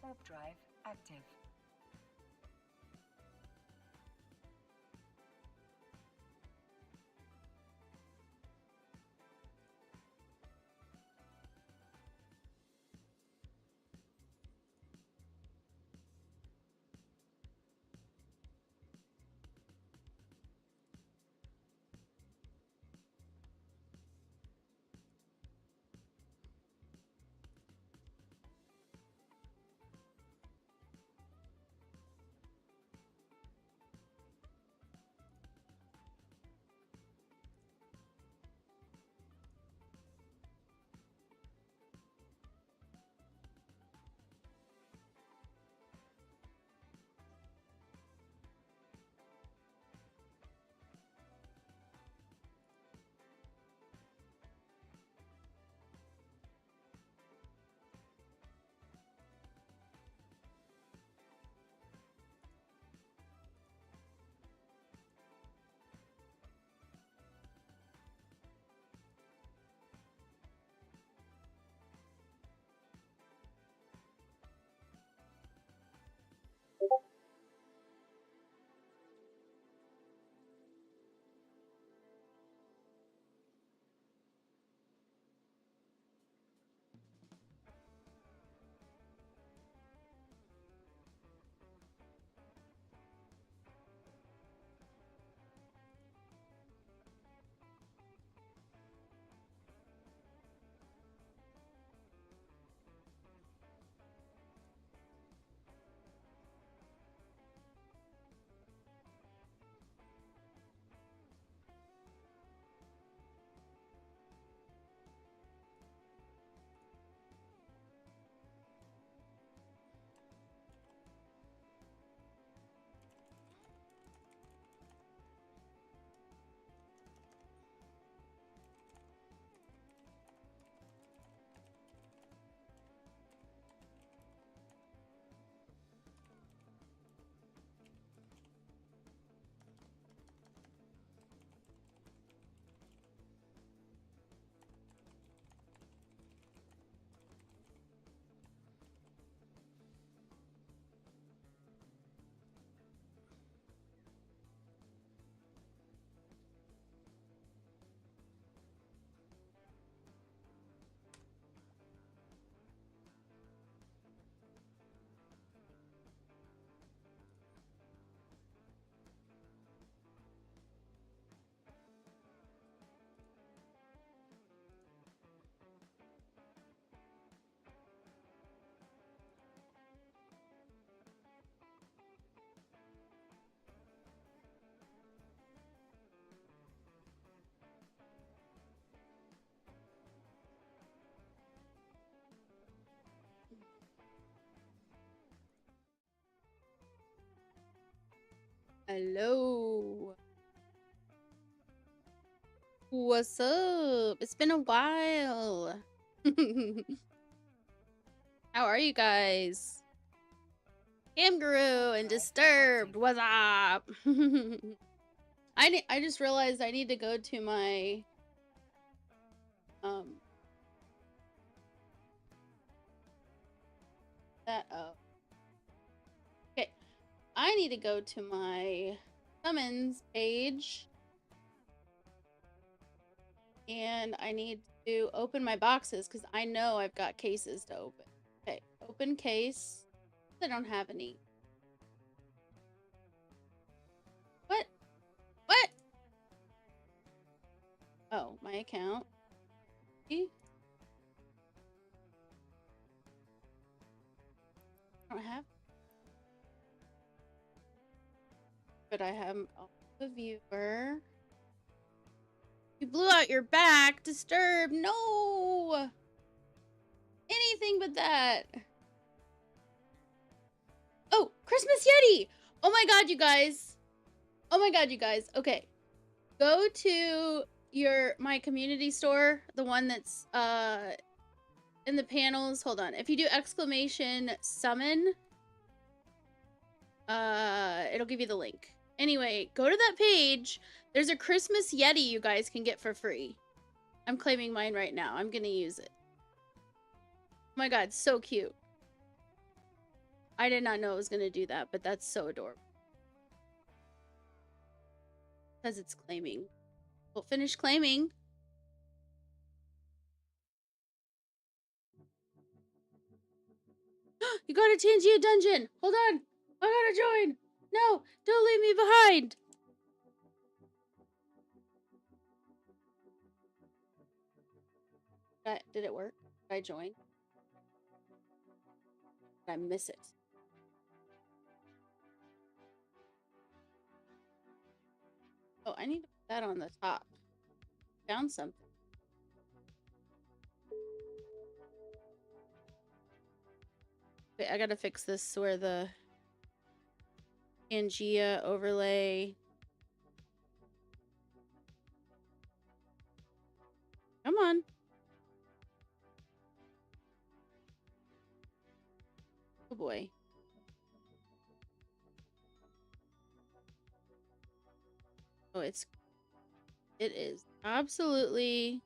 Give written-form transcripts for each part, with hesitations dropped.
Warp drive active. Hello. What's up? It's been a while. How are you guys? Gamguru and Disturbed, what's up? I just realized I need to go to my okay. I need to go to my summons page and I need to open my boxes because I know I've got cases to open. Okay, open case. I don't have any. What? What? Oh, my account. See? I don't have. But I have the viewer. You blew out your back. Disturbed. No. Anything but that. Oh, Christmas Yeti. Oh my god, you guys. Oh my god, you guys. Okay. Go to my community store, the one that's in the panels. Hold on. If you do exclamation summon, it'll give you the link. Anyway, go to that page. There's a Christmas Yeti you guys can get for free. I'm claiming mine right now. I'm gonna use it. Oh my god, so cute. I did not know it was gonna do that, but that's so adorable. Because it's claiming. Well, finish claiming. You got a Tangia dungeon! Hold on! I gotta join! No! Don't leave me behind! Did it work? Did I join? Did I miss it? Oh, I need to put that on the top. Found something. Wait, I gotta fix this where the Pangea overlay. Come on. Oh boy. Oh, it is absolutely.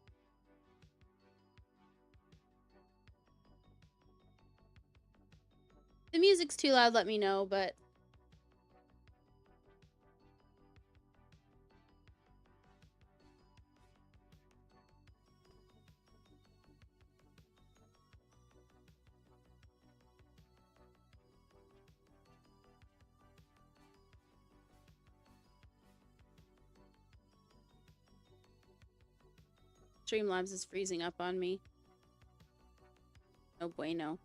The music's too loud, let me know, but Streamlabs is freezing up on me. No bueno.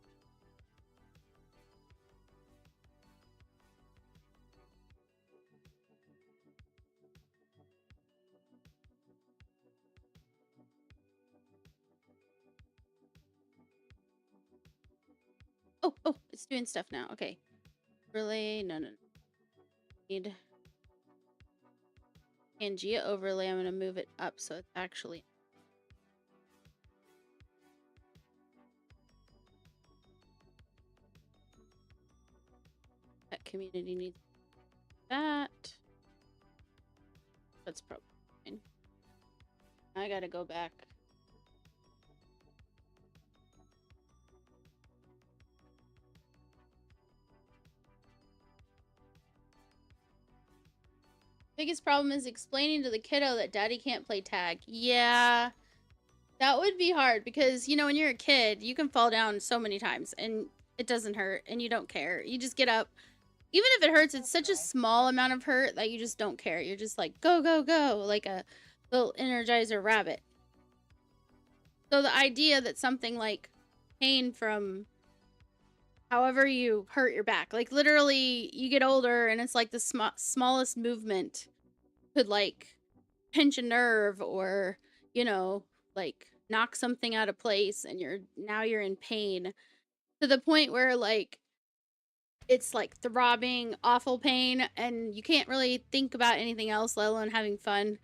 Oh, it's doing stuff now. Okay. Overlay, no. Need Pangea overlay. I'm gonna move it up so it's actually. That community needs that. That's probably fine. I gotta go back. Biggest problem is explaining to the kiddo that daddy can't play tag. Yeah, that would be hard because, you know, when you're a kid, you can fall down so many times and it doesn't hurt and you don't care. You just get up. Even if it hurts, it's such a small amount of hurt that you just don't care. You're just like, go, go, go, like a little Energizer rabbit. So the idea that something like pain from however you hurt your back, like literally you get older and it's like the smallest movement could like pinch a nerve or, you know, like knock something out of place and now you're in pain to the point where like it's like throbbing, awful pain, and you can't really think about anything else, let alone having fun.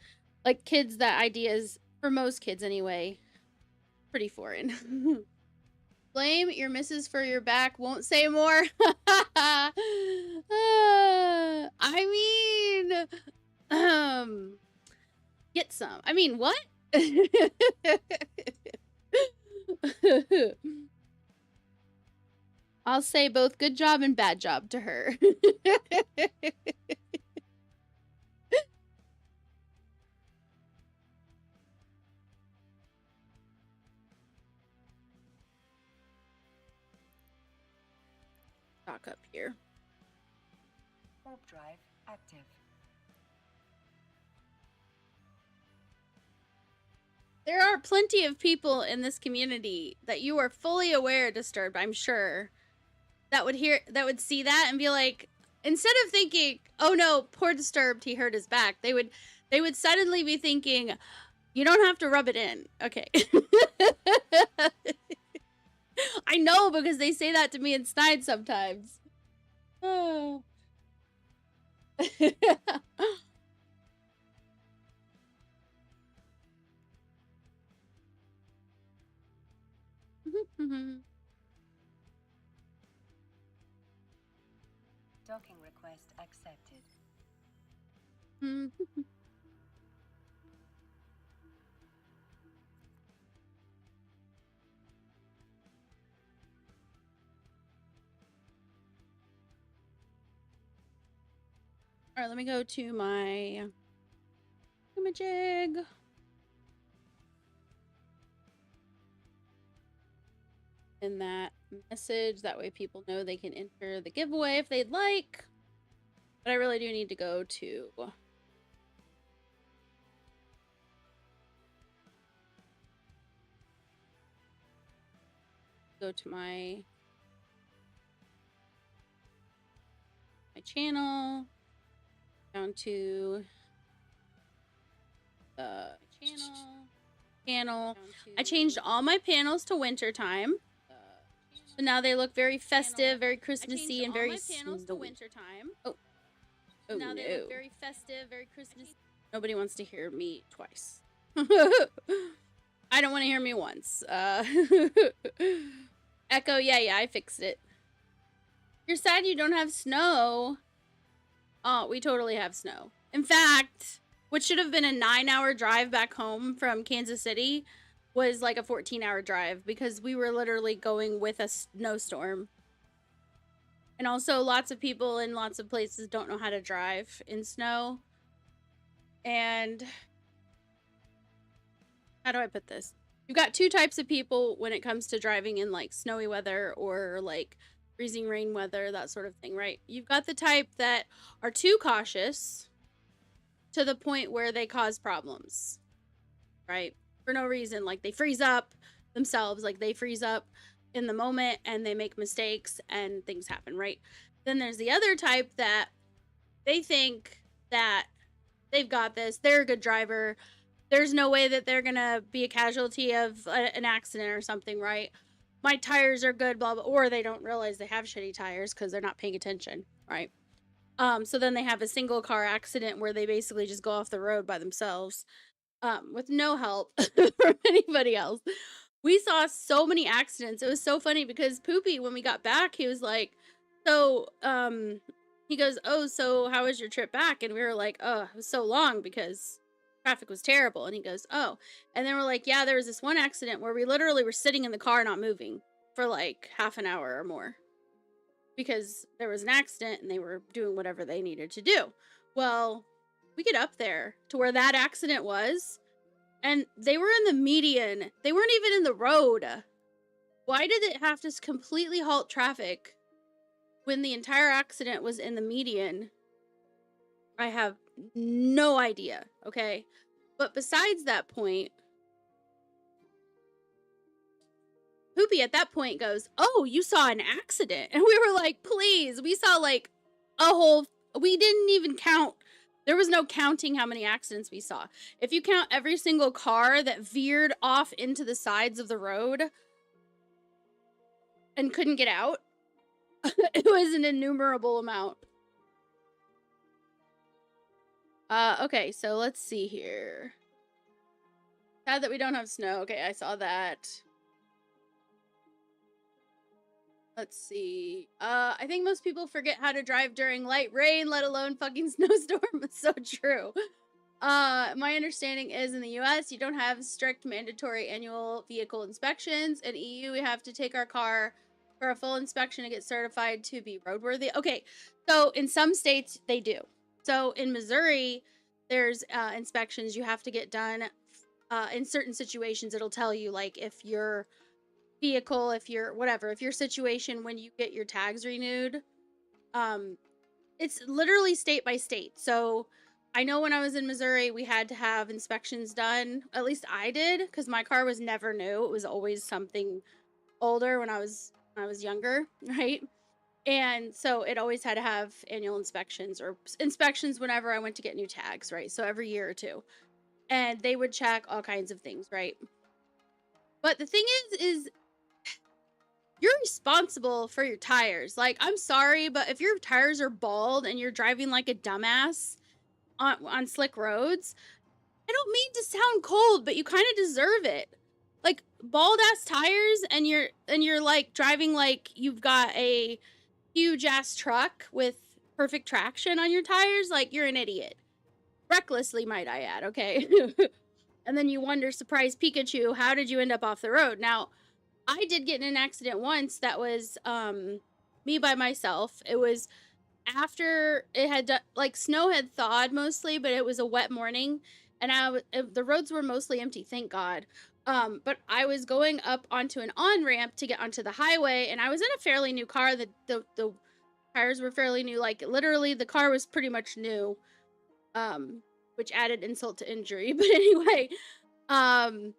Like kids, that idea is, for most kids anyway, pretty foreign. Blame your missus for your back, won't say more. I mean, get some. I mean, what? I'll say both good job and bad job to her. Stock up here. Warp drive active. There are plenty of people in this community that you are fully aware Disturbed, I'm sure, that would see that and be like, instead of thinking, oh no, poor Disturbed, he hurt his back, they would suddenly be thinking, you don't have to rub it in. Okay. I know, because they say that to me in Snide sometimes. Oh. Docking request accepted. All right, let me go to my imaging. In that message, that way people know they can enter the giveaway if they'd like. But I really do need to go to my channel, down to the channel. I changed all my panels to winter time. So now they look very festive, very Christmassy, and very snowy. Oh, oh now no. They look very festive, very Christmassy. Nobody wants to hear me twice. I don't want to hear me once. Echo, yeah, I fixed it. You're sad you don't have snow. Oh, we totally have snow. In fact, what should have been a 9-hour drive back home from Kansas City was like a 14-hour drive because we were literally going with a snowstorm. And also lots of people in lots of places don't know how to drive in snow. And how do I put this? You've got two types of people when it comes to driving in like snowy weather or like freezing rain weather, that sort of thing, right? You've got the type that are too cautious to the point where they cause problems, right? For no reason. Like they freeze up themselves, like they freeze up in the moment and they make mistakes and things happen, right? Then there's the other type that they think that they've got this, they're a good driver, there's no way that they're gonna be a casualty of an accident or something, right? My tires are good, blah, blah, or they don't realize they have shitty tires because they're not paying attention, right? So then they have a single car accident where they basically just go off the road by themselves, with no help from anybody else. We saw so many accidents. It was so funny because Poopy, when we got back, he was like, so, he goes, oh, so how was your trip back? And we were like, oh, it was so long because traffic was terrible. And he goes, oh. And then we're like, yeah, there was this one accident where we literally were sitting in the car not moving for like half an hour or more because there was an accident and they were doing whatever they needed to do. Well, we get up there to where that accident was, and they were in the median. They weren't even in the road. Why did it have to completely halt traffic when the entire accident was in the median? I have no idea, okay? But besides that point, Poopy at that point goes, oh, you saw an accident. And we were like, please. We saw like a whole, we didn't even count. There was no counting how many accidents we saw. If you count every single car that veered off into the sides of the road and couldn't get out, it was an innumerable amount. Okay, so let's see here. Sad that we don't have snow. Okay, I saw that. Let's see. I think most people forget how to drive during light rain, let alone fucking snowstorm. It's so true. My understanding is in the US, you don't have strict mandatory annual vehicle inspections. In EU, we have to take our car for a full inspection to get certified to be roadworthy. Okay, so in some states, they do. So in Missouri, there's inspections you have to get done. In certain situations, it'll tell you, like, if your vehicle, if your whatever, if your situation when you get your tags renewed, it's literally state by state. So I know when I was in Missouri, we had to have inspections done. At least I did, because my car was never new. It was always something older when I was younger, right? And so it always had to have annual inspections or inspections whenever I went to get new tags, right? So every year or two. And they would check all kinds of things, right? But the thing is you're responsible for your tires. Like, I'm sorry, but if your tires are bald and you're driving like a dumbass on slick roads, I don't mean to sound cold, but you kind of deserve it. Like, bald ass tires and you're like driving like you've got a huge ass truck with perfect traction on your tires, like you're an idiot. Recklessly, might I add, okay? And then you wonder, surprise Pikachu, how did you end up off the road? Now, I did get in an accident once that was me by myself. It was after it had done, like, snow had thawed mostly, but it was a wet morning, and the roads were mostly empty, thank God. But I was going up onto an on-ramp to get onto the highway, and I was in a fairly new car. The tires were fairly new, like, literally, the car was pretty much new, which added insult to injury. But anyway, um,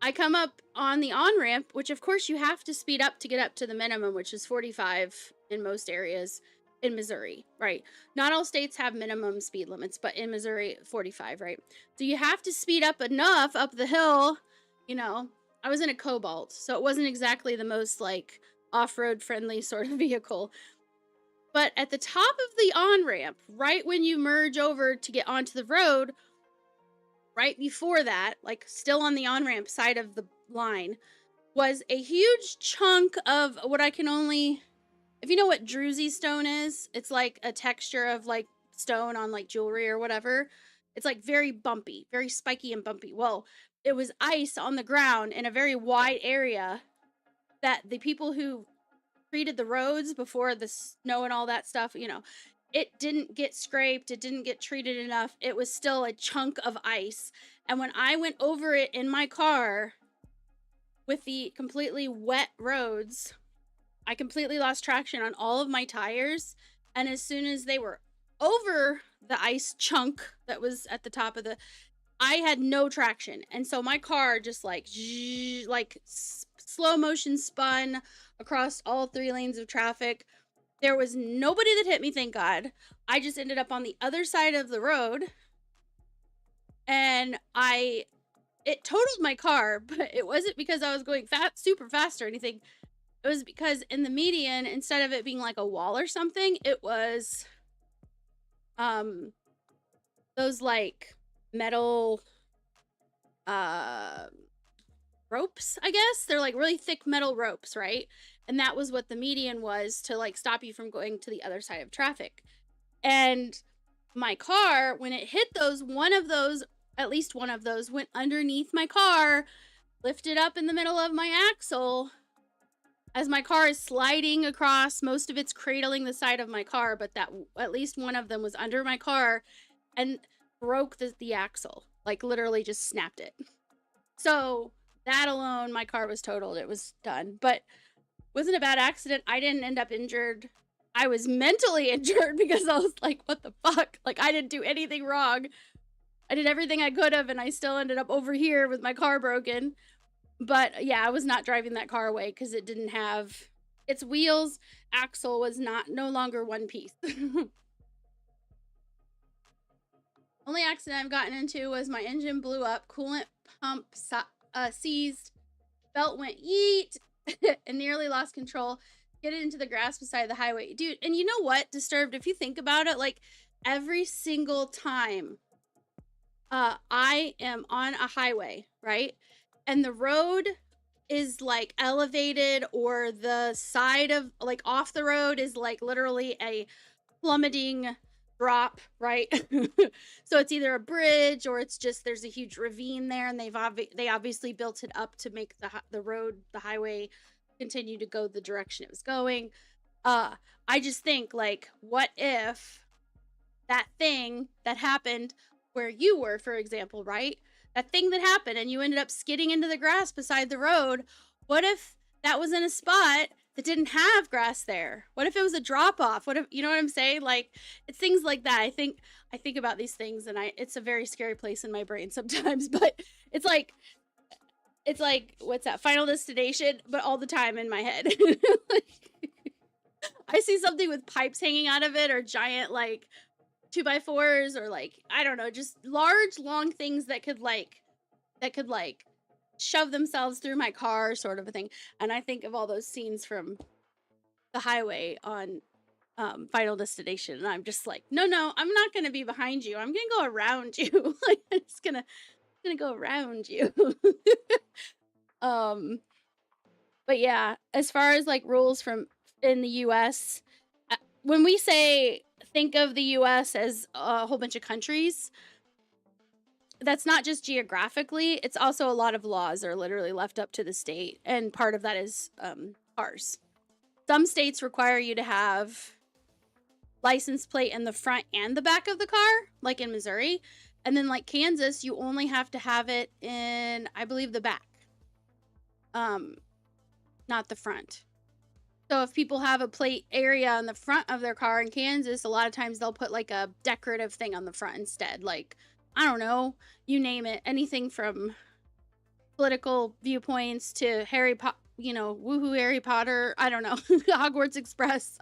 I come up on the on-ramp, which, of course, you have to speed up to get up to the minimum, which is 45 in most areas in Missouri, right? Not all states have minimum speed limits, but in Missouri, 45, right? So you have to speed up enough up the hill, you know. I was in a Cobalt, so it wasn't exactly the most, like, off-road friendly sort of vehicle. But at the top of the on-ramp, right when you merge over to get onto the road, right before that, like still on the on-ramp side of the line, was a huge chunk of what I can only, if you know what druzy stone is, it's like a texture of like stone on like jewelry or whatever. It's like very bumpy, very spiky and bumpy. Well, it was ice on the ground in a very wide area that the people who treated the roads before the snow and all that stuff, you know, it didn't get scraped, it didn't get treated enough. It was still a chunk of ice. And when I went over it in my car with the completely wet roads, I completely lost traction on all of my tires. And as soon as they were over the ice chunk that was at the top of I had no traction. And so my car just like slow motion spun across all 3 lanes of traffic. There was nobody that hit me, thank God. I just ended up on the other side of the road, and it totaled my car, but it wasn't because I was going super fast or anything. It was because in the median, instead of it being like a wall or something, it was those like metal ropes, I guess. They're like really thick metal ropes, right? And that was what the median was to like stop you from going to the other side of traffic. And my car, when it hit those, at least one of those went underneath my car, lifted up in the middle of my axle as my car is sliding across. Most of it's cradling the side of my car, but that at least one of them was under my car and broke the axle, like literally just snapped it. So that alone, my car was totaled. It was done, but wasn't a bad accident. I didn't end up injured. I was mentally injured because I was like, what the fuck? Like, I didn't do anything wrong. I did everything I could have, and I still ended up over here with my car broken. But yeah, I was not driving that car away because it didn't have its wheels. Axle was no longer one piece. Only accident I've gotten into was my engine blew up, coolant pump seized, belt went yeet, and nearly lost control. Get it into the grass beside the highway. Dude, and you know what, Disturbed, if you think about it, like every single time I am on a highway, right? And the road is like elevated, or the side of like off the road is like literally a plummeting drop, right? So it's either a bridge or it's just there's a huge ravine there, and they obviously built it up to make the highway continue to go the direction it was going. I just think, like, what if that thing that happened where you were, for example, right? That thing that happened and you ended up skidding into the grass beside the road. What if that was in a spot that didn't have grass there? What if it was a drop off? What if, you know what I'm saying? Like, it's things like that. I think about these things, and it's a very scary place in my brain sometimes, but it's like what's that, Final Destination, but all the time in my head. Like, I see something with pipes hanging out of it, or giant like 2x4s, or like, I don't know, just large long things that could shove themselves through my car, sort of a thing. And I think of all those scenes from the highway on Final Destination, and I'm just like, no, I'm not gonna be behind you, I'm gonna go around you. Like, I'm just gonna go around you. But yeah, as far as like rules from in the US, when we say think of the US as a whole bunch of countries, that's not just geographically, it's also a lot of laws are literally left up to the state, and part of that is cars. Some states require you to have license plate in the front and the back of the car, like in Missouri. And then like Kansas, you only have to have it in, I believe, the back. Not the front. So if people have a plate area on the front of their car in Kansas, a lot of times they'll put like a decorative thing on the front instead. Like, I don't know, you name it, anything from political viewpoints to Harry Potter, you know, woohoo Harry Potter, I don't know, Hogwarts Express,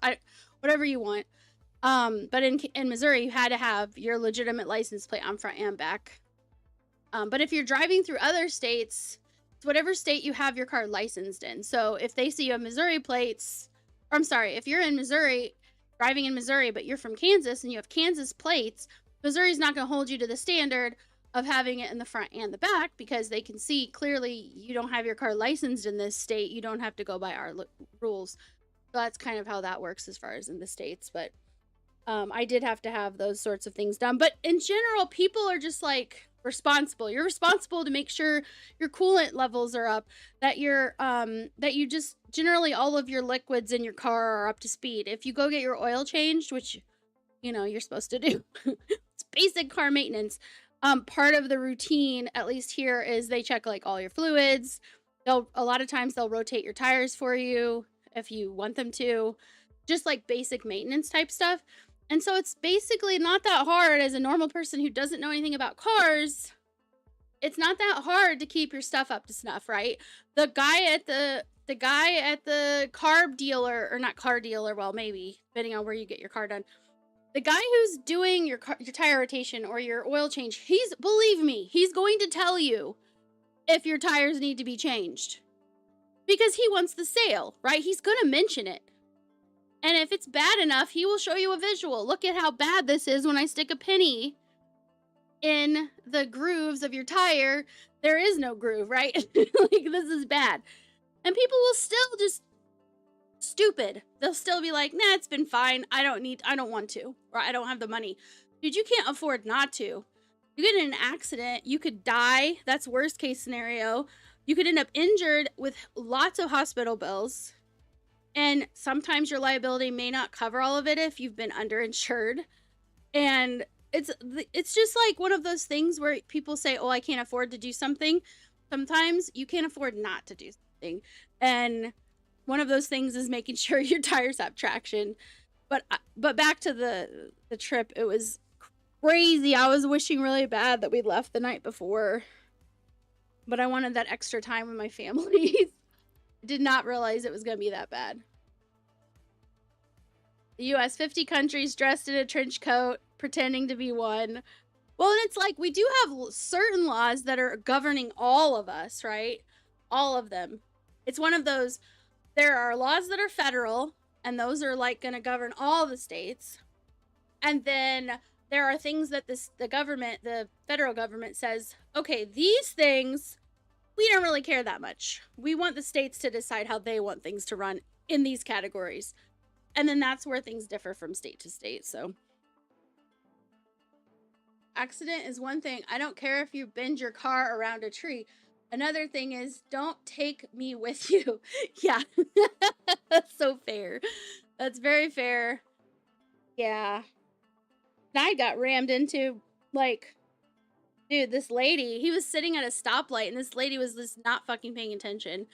whatever you want. But in Missouri, you had to have your legitimate license plate on front and back. But if you're driving through other states, it's whatever state you have your car licensed in. So if they see you have Missouri plates, or I'm sorry, if you're in Missouri, driving in Missouri, but you're from Kansas and you have Kansas plates, Missouri's not going to hold you to the standard of having it in the front and the back, because they can see clearly you don't have your car licensed in this state. You don't have to go by our rules. So that's kind of how that works as far as in the states. But I did have to have those sorts of things done. But in general, people are just like responsible. You're responsible to make sure your coolant levels are up, that you're that you just generally all of your liquids in your car are up to speed. If you go get your oil changed, which you know you're supposed to do, it's basic car maintenance. Part of the routine, at least here, is they check like all your fluids. A lot of times they'll rotate your tires for you if you want them to, just like basic maintenance type stuff. And so it's basically not that hard as a normal person who doesn't know anything about cars. It's not that hard to keep your stuff up to snuff, right? The guy at the carb dealer, or not car dealer, well, maybe, depending on where you get your car done. The guy who's doing your tire rotation or your oil change, believe me, he's going to tell you if your tires need to be changed. Because he wants the sale, right? He's going to mention it. And if it's bad enough, he will show you a visual. Look at how bad this is when I stick a penny in the grooves of your tire. There is no groove, right? Like, this is bad. And people will still just stupid. They'll still be like, nah, it's been fine. I don't want to, or I don't have the money. Dude, you can't afford not to. You get in an accident, you could die. That's worst case scenario. You could end up injured with lots of hospital bills. And sometimes your liability may not cover all of it if you've been underinsured. And it's just like one of those things where people say, oh, I can't afford to do something. Sometimes you can't afford not to do something. And one of those things is making sure your tires have traction. But back to the trip, it was crazy. I was wishing really bad that we'd left the night before. But I wanted that extra time with my family. Did not realize it was going to be that bad. The U.S., 50 countries dressed in a trench coat, pretending to be one. Well, and it's like, we do have certain laws that are governing all of us, right? All of them. It's one of those, there are laws that are federal, and those are like going to govern all the states. And then there are things that the federal government says, okay, these things, we don't really care that much. We want the states to decide how they want things to run in these categories. And then that's where things differ from state to state. So accident is one thing. I don't care if you bend your car around a tree. Another thing is, don't take me with you. Yeah, that's so fair. That's very fair. Yeah. I got rammed into, like, dude, this lady, he was sitting at a stoplight, and this lady was just not fucking paying attention.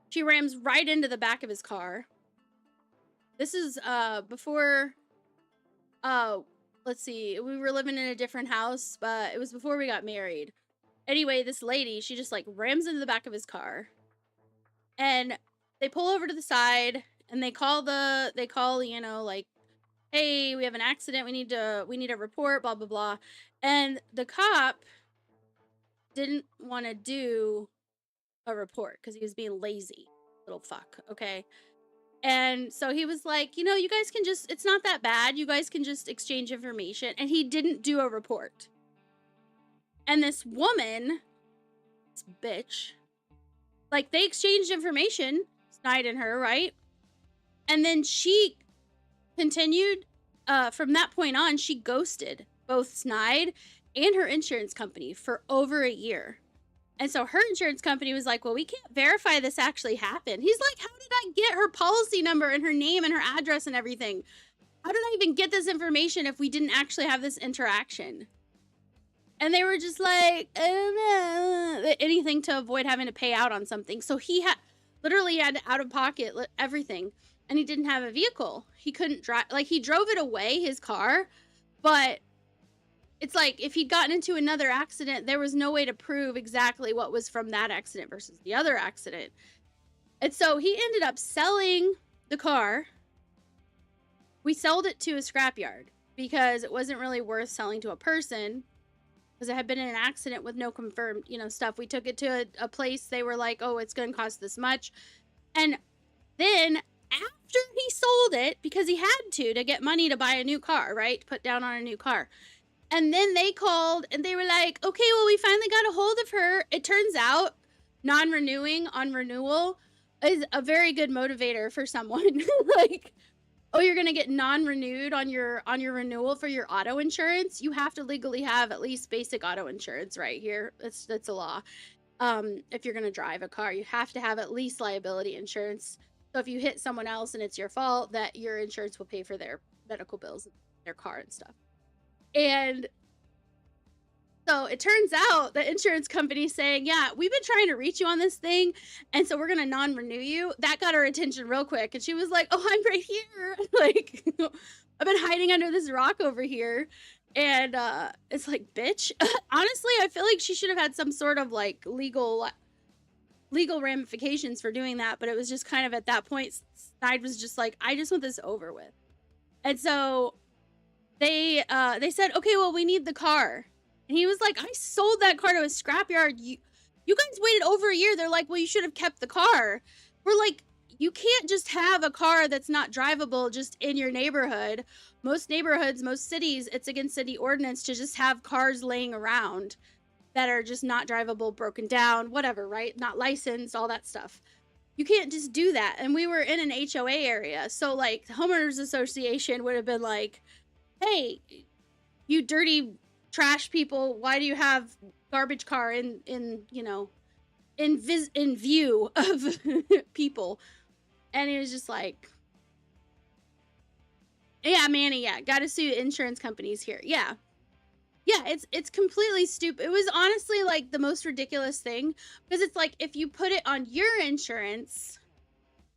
She rams right into the back of his car. This is, before, let's see, we were living in a different house, but it was before we got married. Anyway, this lady, she just, like, rams into the back of his car. And they pull over to the side, and they call, you know, like, hey, we have an accident, we need a report, blah, blah, blah. And the cop didn't want to do a report because he was being lazy. Little fuck, okay? And so he was like, you know, you guys can just, it's not that bad. You guys can just exchange information. And he didn't do a report. And this woman, this bitch, like, they exchanged information, Snide and her, right? And then she continued, from that point on, she ghosted both Snide and her insurance company for over a year. And so her insurance company was like, well, we can't verify this actually happened. He's like, how did I get her policy number and her name and her address and everything? how did I even get this information if we didn't actually have this interaction? And they were just like, anything to avoid having to pay out on something. So he literally had out of pocket everything, and he didn't have a vehicle. He couldn't drive. Like, he drove it away, his car, but it's like if he'd gotten into another accident, there was no way to prove exactly what was from that accident versus the other accident. And so he ended up selling the car. We sold it to a scrapyard because it wasn't really worth selling to a person, because it had been in an accident with no confirmed, stuff. We took it to a place. They were like, oh, it's going to cost this much. And then after he sold it, because he had to get money to buy a new car, right? To put down on a new car. And then they called and they were like, okay, well, we finally got a hold of her. It turns out non-renewing on renewal is a very good motivator for someone. Like, oh, you're going to get non-renewed on your renewal for your auto insurance. You have to legally have at least basic auto insurance right here. That's a law. If you're going to drive a car, you have to have at least liability insurance. So if you hit someone else and it's your fault, that your insurance will pay for their medical bills, their car and stuff. And so it turns out the insurance company saying, yeah, we've been trying to reach you on this thing, and so we're going to non-renew you. That got her attention real quick. And she was like, oh, I'm right here. Like, I've been hiding under this rock over here. And it's like, bitch. Honestly, I feel like she should have had some sort of like legal ramifications for doing that. But it was just kind of at that point, Snide was just like, I just want this over with. And so they said, okay, well, we need the car. And he was like, I sold that car to a scrapyard. You guys waited over a year. They're like, well, you should have kept the car. We're like, you can't just have a car that's not drivable just in your neighborhood. Most neighborhoods, most cities, it's against city ordinance to just have cars laying around that are just not drivable, broken down, whatever, right? Not licensed, all that stuff. You can't just do that. And we were in an HOA area. So, like, the homeowners association would have been like, hey, you dirty trash people, why do you have garbage car in view of people? And he was just like, yeah, Manny, yeah, gotta sue insurance companies here. Yeah, it's completely stupid. It was honestly like the most ridiculous thing, because it's like, if you put it on your insurance,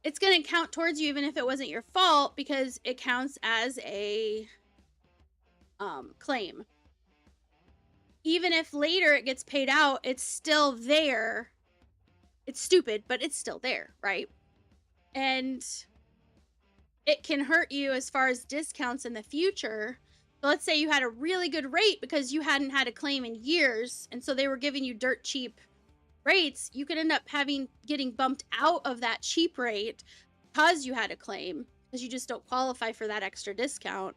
it's gonna count towards you even if it wasn't your fault, because it counts as a claim. Even if later it gets paid out, it's still there. It's stupid, but it's still there, right? And it can hurt you as far as discounts in the future. So let's say you had a really good rate because you hadn't had a claim in years, and so they were giving you dirt cheap rates. You could end up getting bumped out of that cheap rate because you had a claim, because you just don't qualify for that extra discount.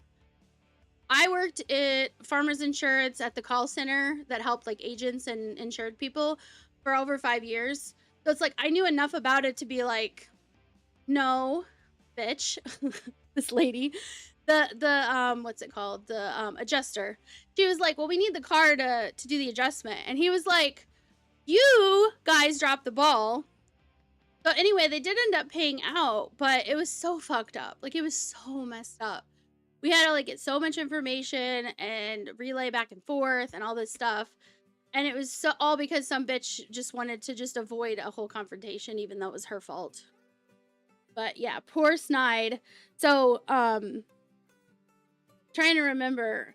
I worked at Farmers Insurance at the call center that helped like agents and insured people for over 5 years. So it's like, I knew enough about it to be like, no, bitch, this lady, the what's it called? The adjuster. She was like, well, we need the car to do the adjustment. And he was like, you guys dropped the ball. So anyway, they did end up paying out, but it was so fucked up. Like, it was so messed up. We had to like get so much information and relay back and forth and all this stuff. And it was all because some bitch just wanted to just avoid a whole confrontation, even though it was her fault. But yeah, poor Snide. So, trying to remember.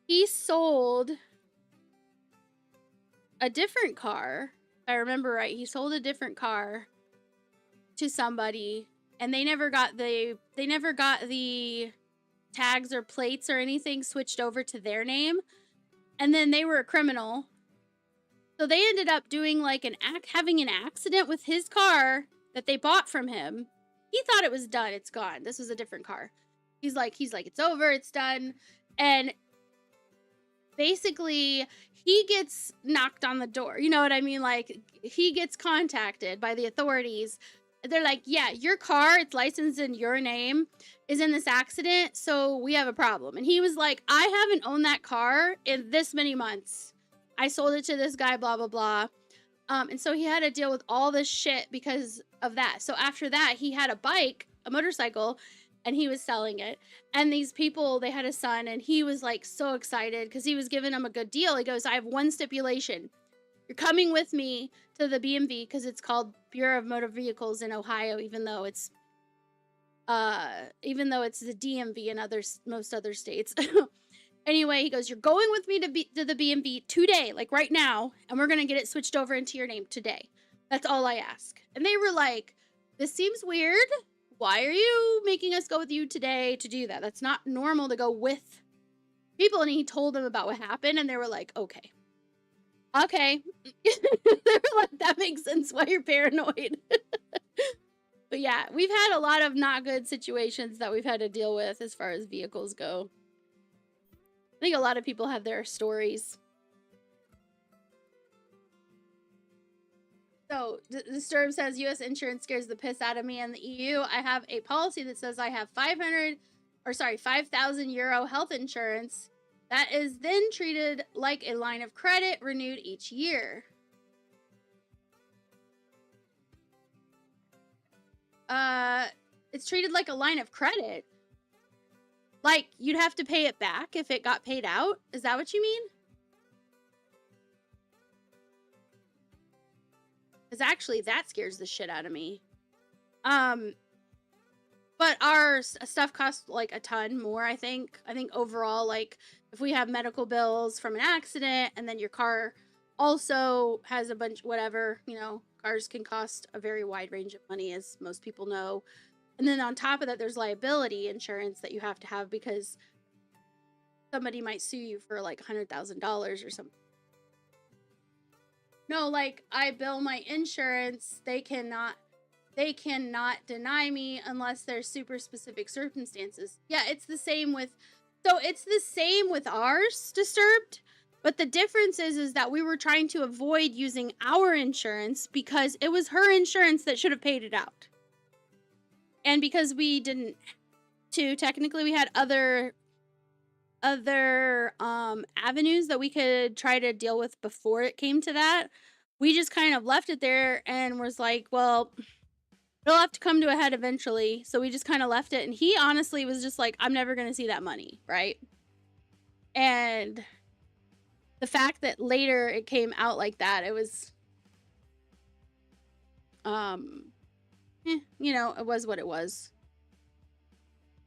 He sold a different car. If I remember right, he sold a different car to somebody, and they never got the tags or plates or anything switched over to their name. And then they were a criminal. So they ended up doing like having an accident with his car that they bought from him. He thought it was done. It's gone. This was a different car. He's like, it's over. It's done. And basically he gets knocked on the door. You know what I mean? Like, he gets contacted by the authorities. They're like, yeah, your car, it's licensed in your name, is in this accident, so we have a problem. And he was like, I haven't owned that car in this many months. I sold it to this guy, blah, blah, blah. And so he had to deal with all this shit because of that. So after that, he had a motorcycle, and he was selling it. And these people, they had a son, and he was like so excited because he was giving them a good deal. He goes, I have one stipulation. You're coming with me to the BMV, because it's called Bureau of Motor Vehicles in Ohio, even though it's the DMV in most other states. Anyway, he goes, you're going with me to the BMV today, like right now, and we're going to get it switched over into your name today. That's all I ask. And they were like, this seems weird. Why are you making us go with you today to do that? That's not normal to go with people. And he told them about what happened, and they were like, okay. They were like, that makes sense why you're paranoid. But yeah, we've had a lot of not good situations that we've had to deal with as far as vehicles go. I think a lot of people have their stories. So, Disturb says, U.S. insurance scares the piss out of me. In the EU, I have a policy that says I have 5,000 euro health insurance that is then treated like a line of credit renewed each year. It's treated like a line of credit. Like, you'd have to pay it back if it got paid out? Is that what you mean? Because actually, that scares the shit out of me. But our stuff costs, like, a ton more, I think. I think overall, like, if we have medical bills from an accident, and then your car also has a bunch, whatever, you know, cars can cost a very wide range of money, as most people know. And then on top of that, there's liability insurance that you have to have because somebody might sue you for like $100,000 or something. No, like, I bill my insurance, they cannot deny me unless there's super specific circumstances. Yeah, it's the same with ours, Disturbed. But the difference is that we were trying to avoid using our insurance because it was her insurance that should have paid it out. And because we didn't technically we had other avenues that we could try to deal with before it came to that. We just kind of left it there and was like, well, it'll have to come to a head eventually. So we just kind of left it. And he honestly was just like, I'm never going to see that money, right? And the fact that later it came out like that, it was, you know, it was what it was.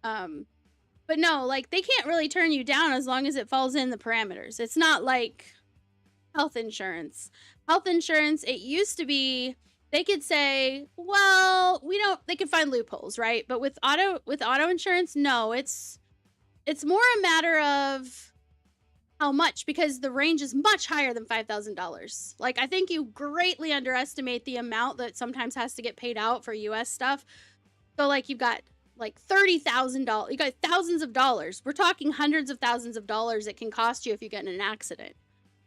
But no, like, they can't really turn you down as long as it falls in the parameters. It's not like health insurance. Health insurance, it used to be, they could say, well, they could find loopholes, right? But with auto insurance, no, it's more a matter of how much, because the range is much higher than $5,000. Like, I think you greatly underestimate the amount that sometimes has to get paid out for US stuff. So, like, you've got like $30,000. You got thousands of dollars. We're talking hundreds of thousands of dollars it can cost you if you get in an accident.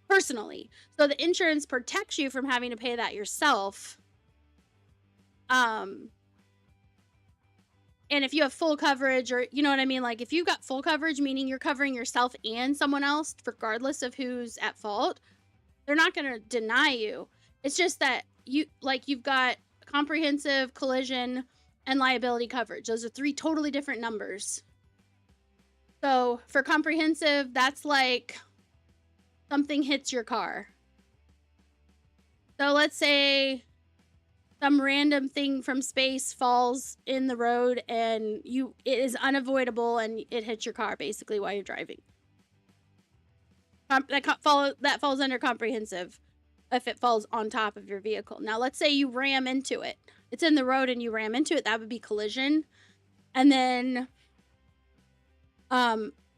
Personally. So the insurance protects you from having to pay that yourself. And if you have full coverage, or you know what I mean? Like, if you've got full coverage, meaning you're covering yourself and someone else, regardless of who's at fault, they're not going to deny you. It's just that you've got comprehensive, collision, and liability coverage. Those are three totally different numbers. So for comprehensive, that's like something hits your car. So let's say some random thing from space falls in the road and it is unavoidable and it hits your car basically while you're driving. That falls under comprehensive if it falls on top of your vehicle. Now let's say you ram into it. It's in the road and you ram into it. That would be collision. And then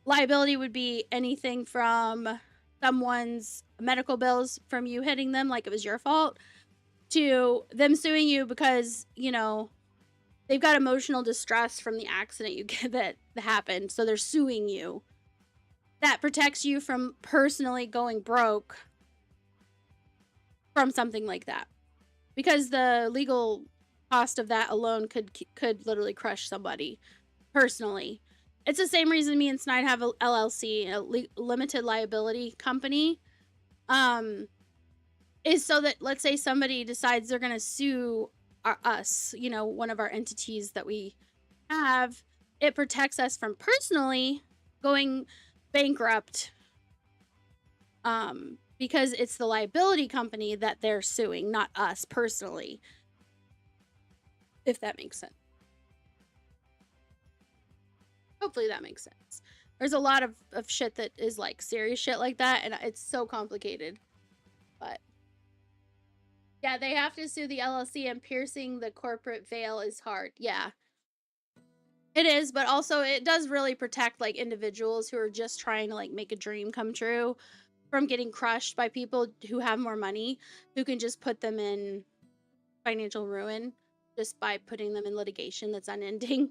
liability would be anything from someone's medical bills from you hitting them like it was your fault, to them suing you because, you know, they've got emotional distress from the accident that happened. So they're suing you. That protects you from personally going broke from something like that. Because the legal cost of that alone could literally crush somebody personally. It's the same reason me and Snide have a LLC, a limited liability company. Is so that, let's say somebody decides they're going to sue us, you know, one of our entities that we have, it protects us from personally going bankrupt. Because it's the liability company that they're suing, not us personally. If that makes sense. Hopefully that makes sense. There's a lot of shit that is like serious shit like that, and it's so complicated. But yeah, they have to sue the LLC, and piercing the corporate veil is hard. Yeah. It is, but also it does really protect like individuals who are just trying to like make a dream come true from getting crushed by people who have more money, who can just put them in financial ruin just by putting them in litigation that's unending.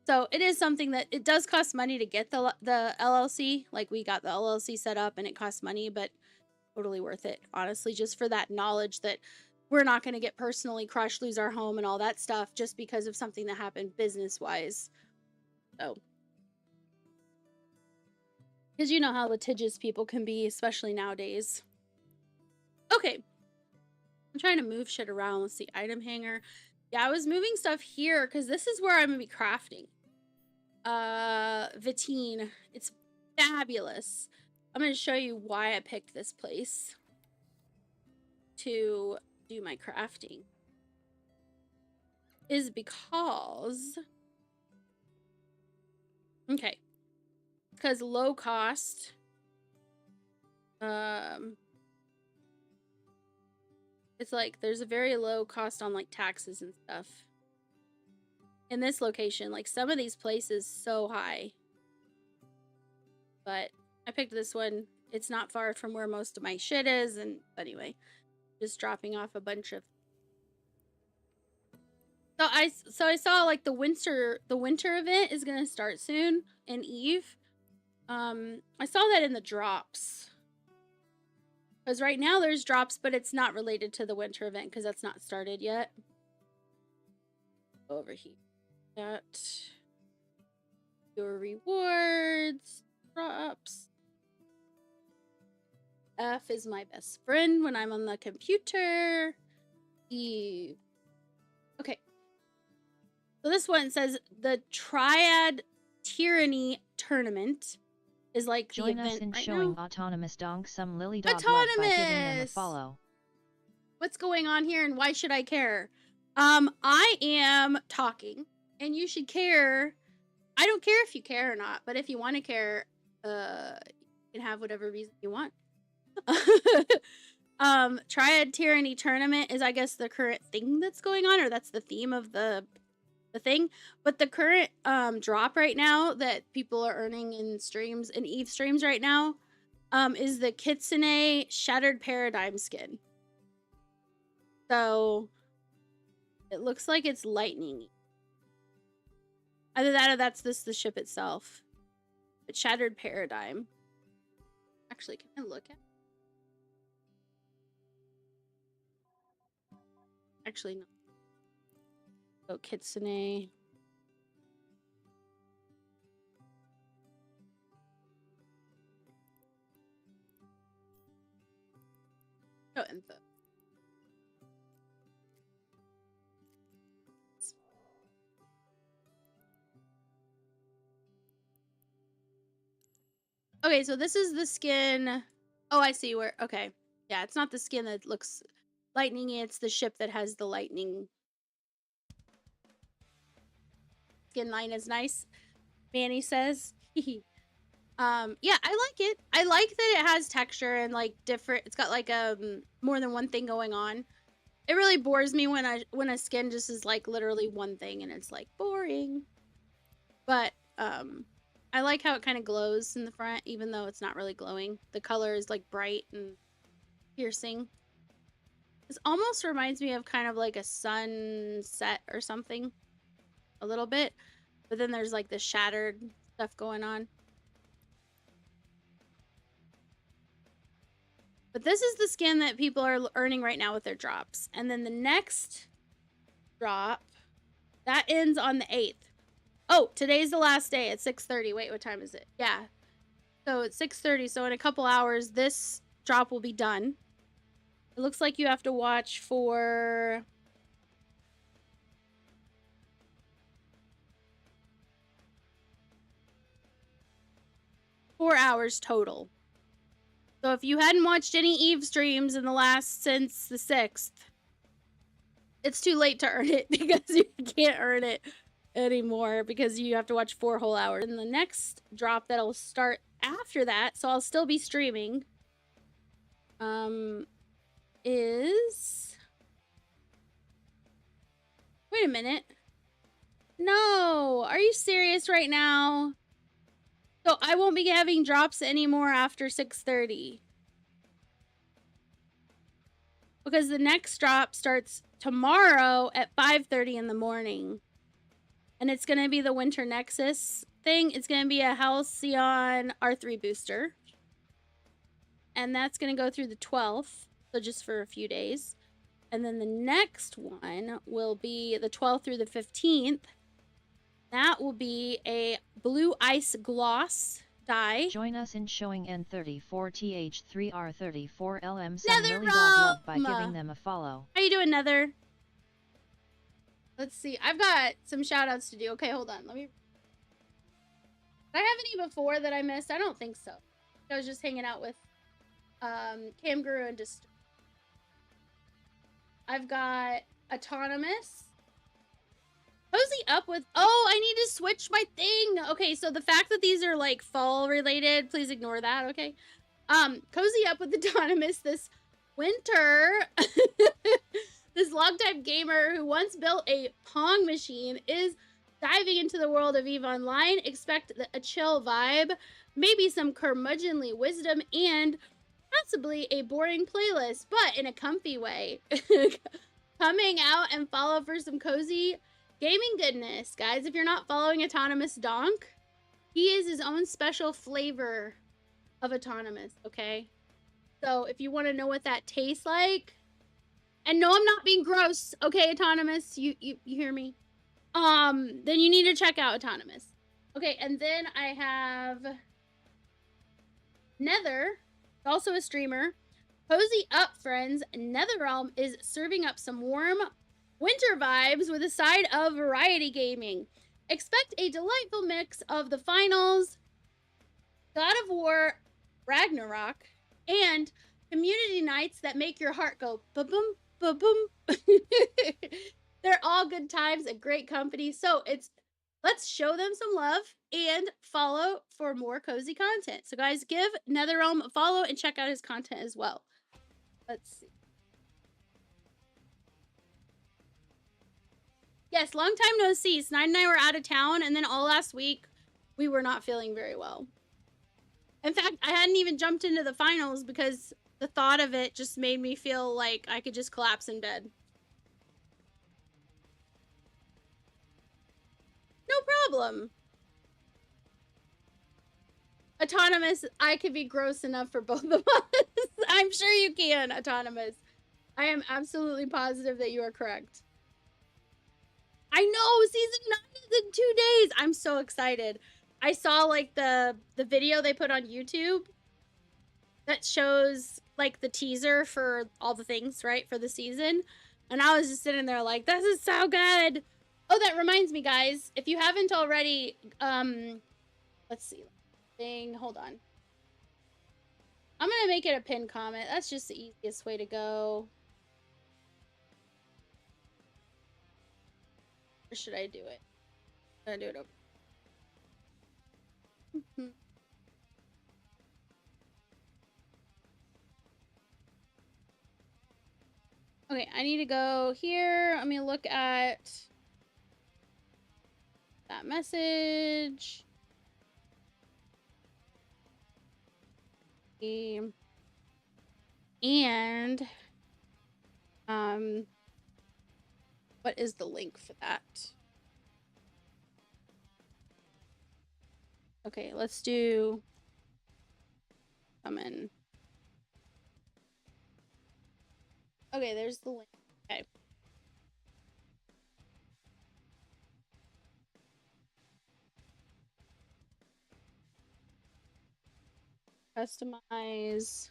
So it is something that it does cost money to get the LLC. Like we got the LLC set up and it costs money, but totally worth it, honestly, just for that knowledge that we're not going to get personally crushed, lose our home and all that stuff just because of something that happened business wise. So, because you know how litigious people can be, especially nowadays. Okay. I'm trying to move shit around. Let's see, item hanger. Yeah, I was moving stuff here because this is where I'm going to be crafting. Vitine. It's fabulous. I'm going to show you why I picked this place to do my crafting. Is because... Okay. Because low cost. It's like there's a very low cost on like taxes and stuff. In this location, like some of these places so high. But I picked this one. It's not far from where most of my shit is, and anyway, just dropping off a bunch of. So I saw like the winter event is gonna start soon in Eve. I saw that in the drops. Because right now there's drops, but it's not related to the winter event because that's not started yet. Over here. That. Your rewards. Drops. F is my best friend when I'm on the computer. Eve. Okay. So this one says the Triad Tyranny Tournament is like join the us event in right showing now. Autonomous Donk some Lily Dog love by giving them a follow. What's going on here and why should I care? I am talking and you should care. I don't care if you care or not, but if you want to care, you can have whatever reason you want. Triad Tyranny Tournament is, I guess, the current thing that's going on, or that's the theme of the thing. But the current drop right now that people are earning in streams, in Eve streams right now, is the Kitsune Shattered Paradigm skin. So it looks like it's lightning. Either that or that's the ship itself. But Shattered Paradigm. Actually, can I look at? Actually, no. Oh, Kitsune. Oh, info. Okay, so this is the skin. Oh, I see where. Okay. Yeah, it's not the skin that looks lightningy. It's the ship that has the lightning. Skin line is nice, Manny says. Yeah, I like it. I like that it has texture and like different. It's got like more than one thing going on. It really bores me when a skin just is like literally one thing and it's like boring. But I like how it kind of glows in the front, even though it's not really glowing. The color is like bright and piercing. This almost reminds me of kind of like a sunset or something. A little bit. But then there's like the shattered stuff going on. But this is the skin that people are earning right now with their drops. And then the next drop, that ends on the 8th. Oh, today's the last day at 6:30. Wait, what time is it? Yeah. So it's 6:30. So in a couple hours, this drop will be done. It looks like you have to watch for 4 hours total. So if you hadn't watched any Eve streams in the last since the 6th, it's too late to earn it because you can't earn it anymore because you have to watch 4 whole hours. And the next drop that'll start after that, so I'll still be streaming, is... Wait a minute. No, are you serious right now? So I won't be having drops anymore after 6:30. Because the next drop starts tomorrow at 5:30 in the morning. And it's going to be the Winter Nexus thing. It's going to be a Halcyon R3 booster. And that's going to go through the 12th. So just for a few days. And then the next one will be the 12th through the 15th. That will be a blue ice gloss dye. Join us in showing N34TH3R34LM some Nether Lily Dog love by Realm! giving them a follow. How you doing, Nether? Let's see. I've got some shout outs to do. Okay, hold on. Let me... Did I have any before that I missed? I don't think so. I was just hanging out with Cam Guru and just... I've got Autonomous. Cozy Up with... Oh, I need to switch my thing. Okay, so the fact that these are, like, fall related, please ignore that, okay? Cozy Up with Autonomous this winter. This longtime gamer who once built a Pong machine is diving into the world of EVE Online. Expect a chill vibe, maybe some curmudgeonly wisdom, and possibly a boring playlist, but in a comfy way. Coming out and follow for some cozy gaming goodness. Guys, if you're not following Autonomous Donk, he is his own special flavor of Autonomous, okay? So if you want to know what that tastes like, and no, I'm not being gross, okay, Autonomous, you hear me? Then you need to check out Autonomous. Okay, and then I have Nether, also a streamer. Cozy up, friends. NetherRealm is serving up some warm winter vibes with a side of variety gaming. Expect a delightful mix of the finals, God of War, Ragnarok, and community nights that make your heart go ba-boom, ba-boom. They're all good times and great company. So let's show them some love and follow for more cozy content. So guys, give NetherRealm a follow and check out his content as well. Let's see. Yes, long time no see. Snide and I were out of town, and then all last week, we were not feeling very well. In fact, I hadn't even jumped into the finals because the thought of it just made me feel like I could just collapse in bed. No problem. Autonomous, I could be gross enough for both of us. I'm sure you can, Autonomous. I am absolutely positive that you are correct. I know, season 9 is in 2 days. I'm so excited. I saw like the video they put on YouTube that shows like the teaser for all the things, right, for the season. And I was just sitting there like, this is so good. Oh, that reminds me, guys. If you haven't already, let's see. Hold on. I'm gonna make it a pinned comment. That's just the easiest way to go. Or should I do it? I'm gonna do it over. Okay, I need to go here. Let me look at that message. And what is the link for that? Okay, let's do summon. Okay, there's the link. Okay. Customize.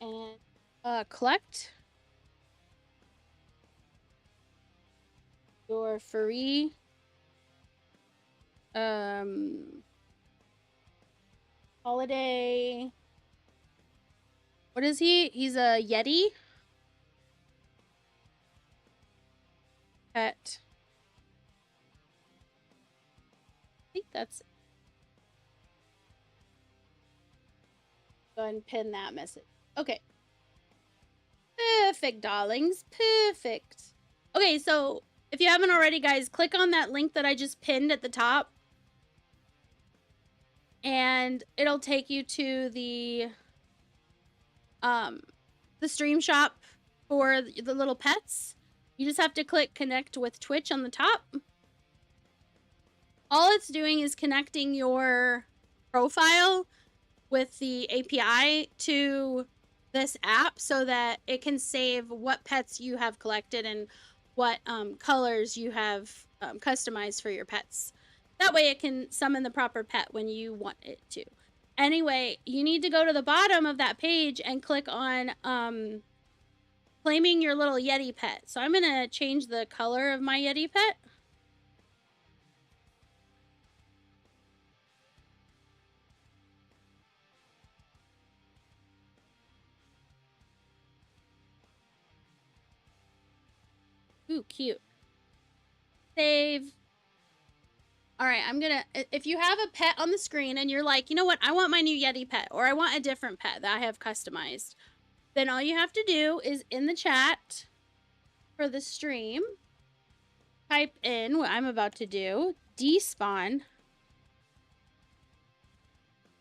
And collect your free Holiday. What is he? He's a Yeti. Pet. I think that's it. Go ahead and pin that message. Okay. Perfect, darlings. Perfect. Okay, so if you haven't already, guys, click on that link that I just pinned at the top. And it'll take you to the stream shop for the little pets. You just have to click connect with Twitch on the top. All it's doing is connecting your profile with the API to this app so that it can save what pets you have collected and what colors you have customized for your pets. That way it can summon the proper pet when you want it to. Anyway, you need to go to the bottom of that page and click on claiming your little Yeti pet. So I'm going to change the color of my Yeti pet. Ooh, cute. Save. All right, I'm gonna, if you have a pet on the screen and you're like, you know what, I want my new Yeti pet, or I want a different pet that I have customized, then all you have to do is in the chat for the stream, type in what I'm about to do, despawn.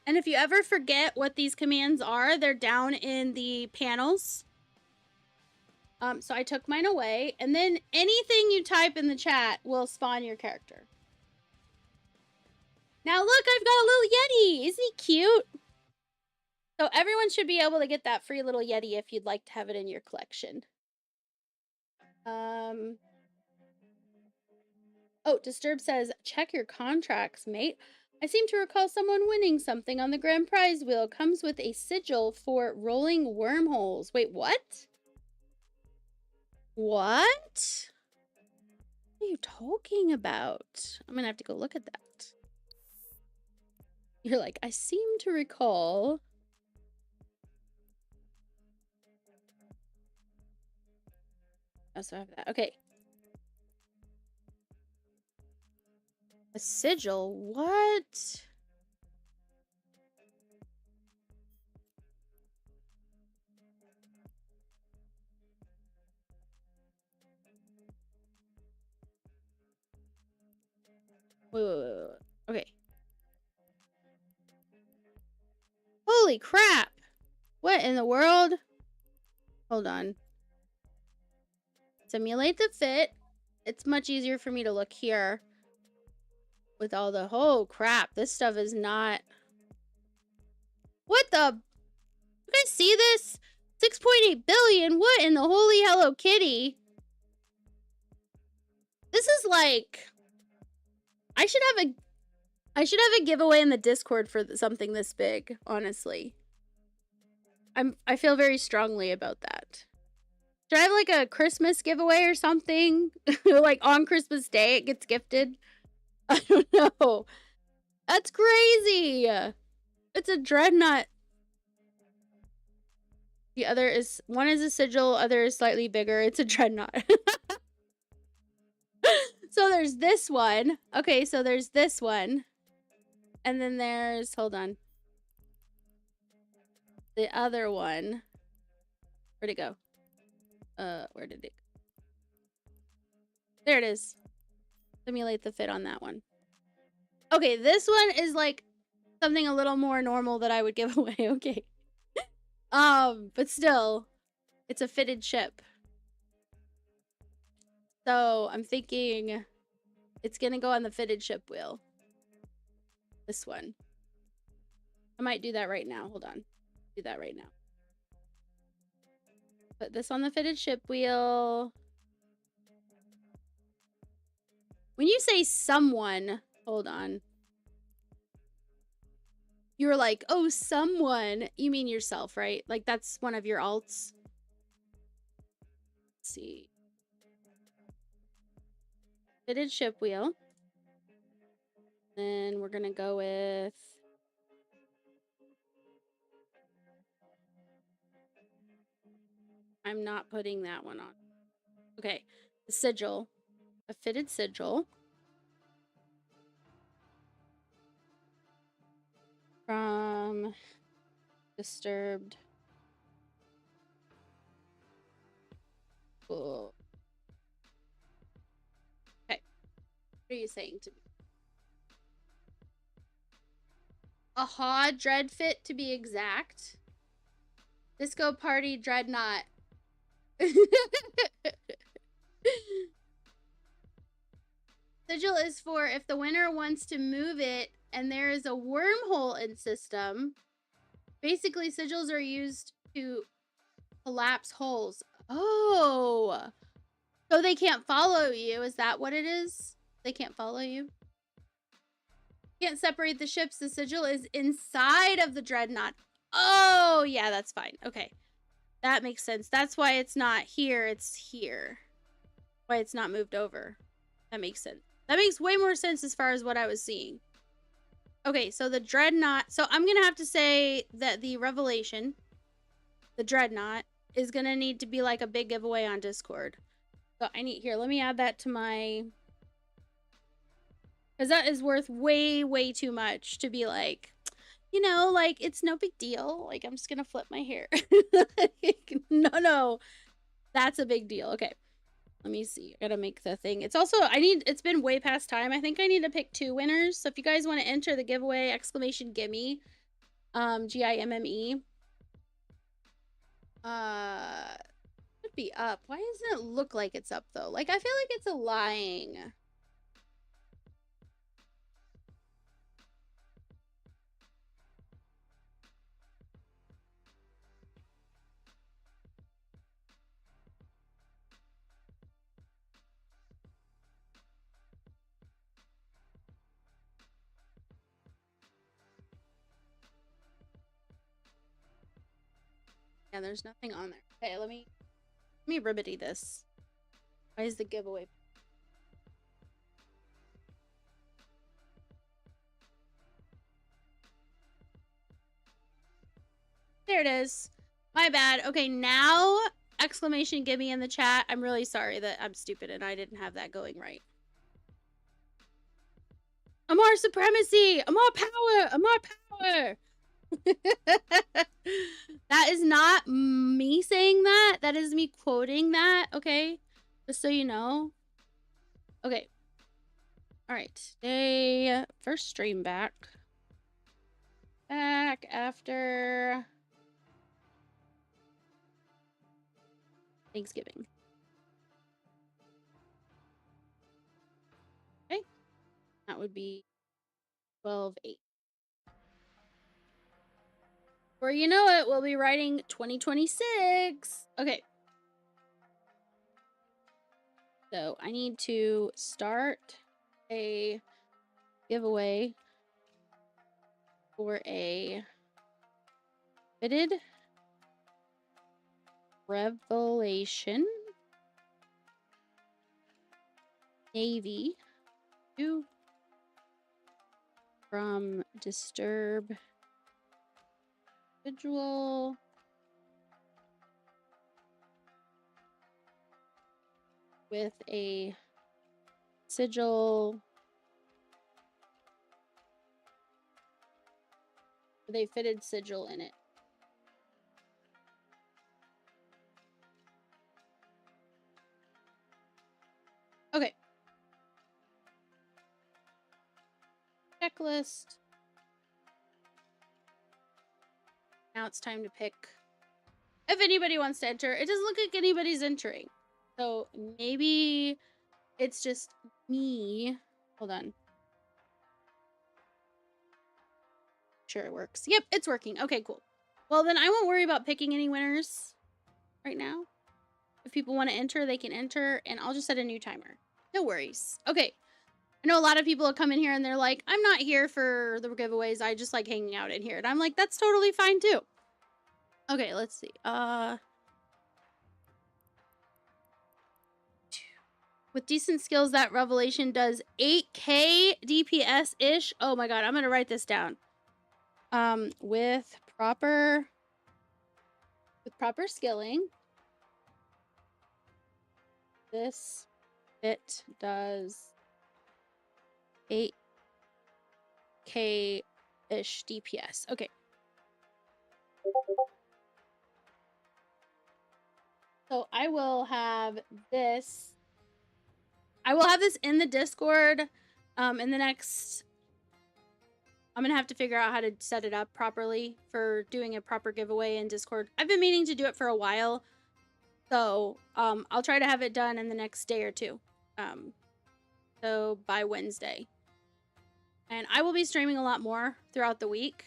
And if you ever forget what these commands are, they're down in the panels. So I took mine away, and then anything you type in the chat will spawn your character. Now look, I've got a little Yeti. Isn't he cute? So everyone should be able to get that free little Yeti if you'd like to have it in your collection. Oh, Disturb says, check your contracts, mate. I seem to recall someone winning something on the grand prize wheel. Comes with a sigil for rolling wormholes. Wait, what? What? What are you talking about? I'm gonna have to go look at that. You're like, I seem to recall. Oh, so I have that. Okay. A sigil? What? Wait. Okay. Holy crap! What in the world? Hold on. Simulate the fit. It's much easier for me to look here. With all the... Oh, crap. This stuff is not... What the... You guys see this? 6.8 billion? What in the holy Hello Kitty? This is like... I should have a giveaway in the Discord for something this big, honestly. I feel very strongly about that. Should I have like a Christmas giveaway or something? Like on Christmas Day it gets gifted? I don't know. That's crazy. It's a dreadnought. The other is, one is a sigil, other is slightly bigger. It's a dreadnought. So there's this one. Okay, so there's this one. And then there's, hold on. The other one. Where'd it go? Where did it go? There it is. Simulate the fit on that one. Okay, this one is like something a little more normal that I would give away. Okay. But still, it's a fitted ship. So I'm thinking it's gonna go on the fitted ship wheel. This one. I might do that right now. Hold on. Do that right now. Put this on the fitted ship wheel. When you say someone, hold on. You're like, oh, someone. You mean yourself, right? Like that's one of your alts. Let's see. Fitted ship wheel. Then we're gonna go with I'm not putting that one on. Okay, the sigil, a fitted sigil from Disturbed. Cool. Okay, what are you saying to me? A Haw Dread Fit to be exact. Disco Party Dreadnought. Sigil is for if the winner wants to move it and there is a wormhole in system. Basically, sigils are used to collapse holes. Oh. So they can't follow you. Is that what it is? They can't follow you? Can't separate the ships. The sigil is inside of the dreadnought. Oh, yeah, that's fine. Okay. That makes sense. That's why it's not here. It's here. Why it's not moved over. That makes sense. That makes way more sense as far as what I was seeing. Okay, so the dreadnought. So I'm going to have to say that the revelation, the dreadnought, is going to need to be like a big giveaway on Discord. So I need, here, let me add that to my, because that is worth way, way too much to be like, you know, like, it's no big deal. Like, I'm just going to flip my hair. No. That's a big deal. Okay. Let me see. I gotta make the thing. It's also, it's been way past time. I think I need to pick 2 winners. So if you guys want to enter the giveaway, exclamation gimme, Gimme, should be up. Why doesn't it look like it's up though? Like, I feel like it's lying. Yeah, there's nothing on there. Okay, let me ribbity this. Why is the giveaway? There it is. My bad. Okay, now exclamation gimme in the chat. I'm really sorry that I'm stupid and I didn't have that going right. Amar supremacy! Amar power! Amar power! That is not me saying that. That is me quoting that, okay? Just so you know. Okay. Alright. Day first stream back. Back after Thanksgiving. Okay. That would be 12/8. Or you know it, we'll be writing 2026. Okay. So I need to start a giveaway for a fitted revelation navy 2 from Disturb Visual with a sigil with a fitted sigil in it. Okay. Checklist. Now it's time to pick if anybody wants to enter. It doesn't look like anybody's entering. So maybe it's just me. Hold on. Sure it works. Yep, it's working. Okay, cool. Well, then I won't worry about picking any winners right now. If people want to enter, they can enter, and I'll just set a new timer. No worries. Okay. I know a lot of people will come in here and they're like, I'm not here for the giveaways. I just like hanging out in here. And I'm like, that's totally fine too. Okay, let's see. With decent skills, that revelation does 8k DPS-ish. Oh my god, I'm gonna write this down. With proper skilling, this it does 8k-ish DPS. Okay. So I will have this. I will have this in the Discord in the next... I'm going to have to figure out how to set it up properly for doing a proper giveaway in Discord. I've been meaning to do it for a while. So I'll try to have it done in the next day or two. So by Wednesday. And I will be streaming a lot more throughout the week.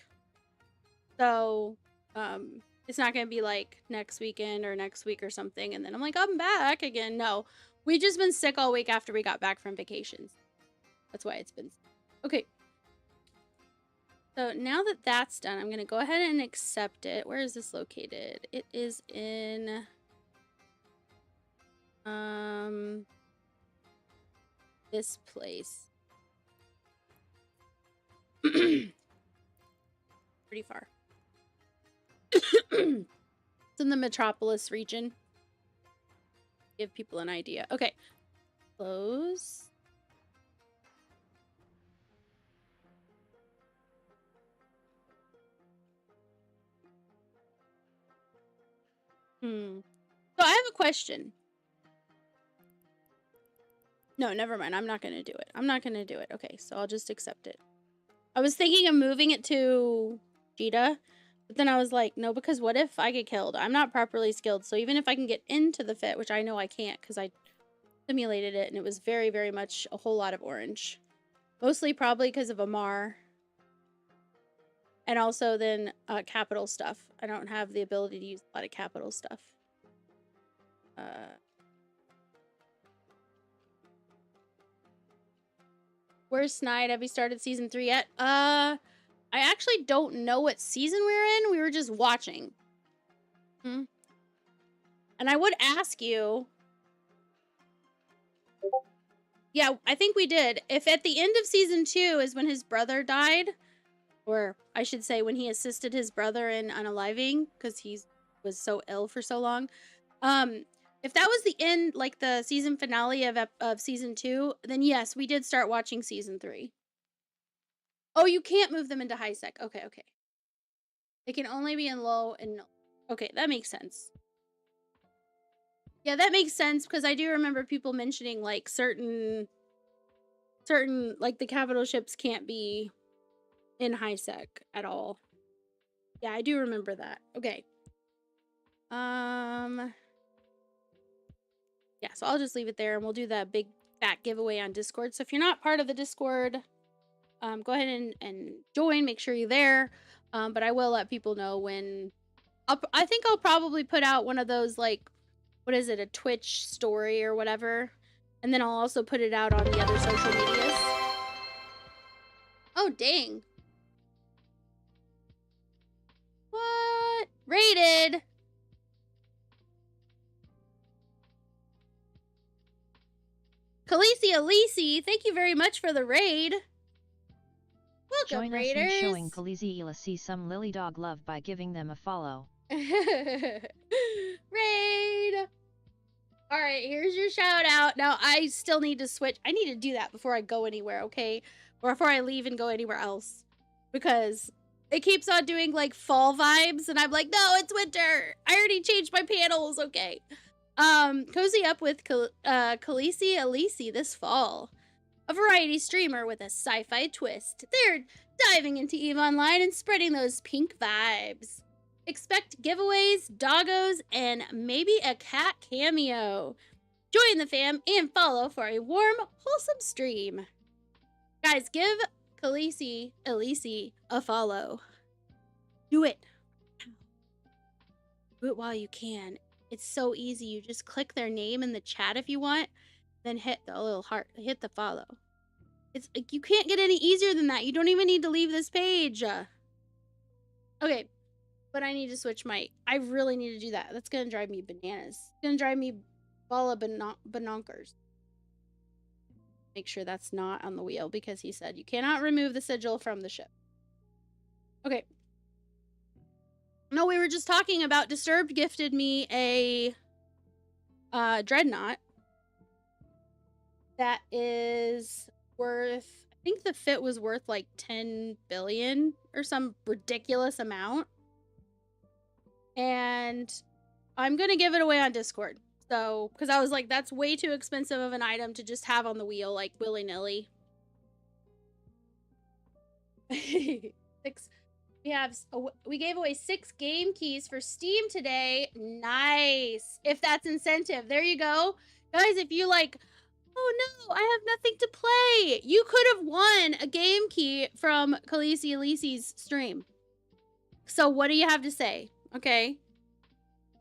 So it's not going to be like next weekend or next week or something. And then I'm like, I'm back again. No, we've just been sick all week after we got back from vacations. That's why it's been... Okay. So now that that's done, I'm going to go ahead and accept it. Where is this located? It is in... this place. Pretty far. It's in the Metropolis region. Give people an idea. Okay. Close. So I have a question. No, never mind. I'm not going to do it. I'm not going to do it. Okay, so I'll just accept it. I was thinking of moving it to Jita, but then I was like, no, because what if I get killed? I'm not properly skilled, so even if I can get into the fit, which I know I can't because I simulated it and it was very, very much a whole lot of orange. Mostly probably because of Amar. And also then capital stuff. I don't have the ability to use a lot of capital stuff. Where's Snide? Have you started season 3 yet? I actually don't know what season we're in. We were just watching. And I would ask you... Yeah, I think we did. If at the end of season 2 is when his brother died, or I should say when he assisted his brother in unaliving, because he was so ill for so long. If that was the end, like the season finale of season 2, then yes, we did start watching season 3. Oh, you can't move them into high sec. Okay, okay. They can only be in low and no. Okay, that makes sense. Yeah, that makes sense because I do remember people mentioning like certain like the capital ships can't be in high sec at all. Yeah, I do remember that. Okay. Yeah, so I'll just leave it there and we'll do that big fat giveaway on Discord. So if you're not part of the Discord, go ahead and join. Make sure you're there. But I will let people know when... I think I'll probably put out one of those, like, what is it, a Twitch story or whatever. And then I'll also put it out on the other social medias. Oh, dang. What? Rated! Khaleesi Alisi, thank you very much for the raid. Welcome, Join raiders. us in showing Khaleesi Alisi some Lily Dog love by giving them a follow. Raid! Alright, here's your shout out. Now, I still need to switch. I need to do that before I go anywhere, okay? Or before I leave and go anywhere else. Because it keeps on doing, like, fall vibes. And I'm like, no, it's winter. I already changed my panels, okay? Cozy up with Khaleesi Alisi this fall. A variety streamer with a sci-fi twist. They're diving into EVE Online and spreading those pink vibes. Expect giveaways, doggos, and maybe a cat cameo. Join the fam and follow for a warm, wholesome stream. Guys, give Khaleesi Alisi a follow. Do it. Do it while you can. It's so easy. You just click their name in the chat if you want, then hit the little heart, hit the follow. It's like you can't get any easier than that. You don't even need to leave this page. Okay, but I need to switch my... I really need to do that. That's gonna drive me bananas. It's gonna drive me banonkers. Make sure that's not on the wheel because he said you cannot remove the sigil from the ship. Okay. No, we were just talking about Disturbed gifted me a dreadnought that is worth, I think the fit was worth like 10 billion or some ridiculous amount. And I'm going to give it away on Discord. So, because I was like, that's way too expensive of an item to just have on the wheel, like willy-nilly. We gave away 6 game keys for Steam today. Nice. If that's incentive. There you go. Guys, if you like, oh no, I have nothing to play. You could have won a game key from Khaleesi Elisi's stream. So what do you have to say? Okay.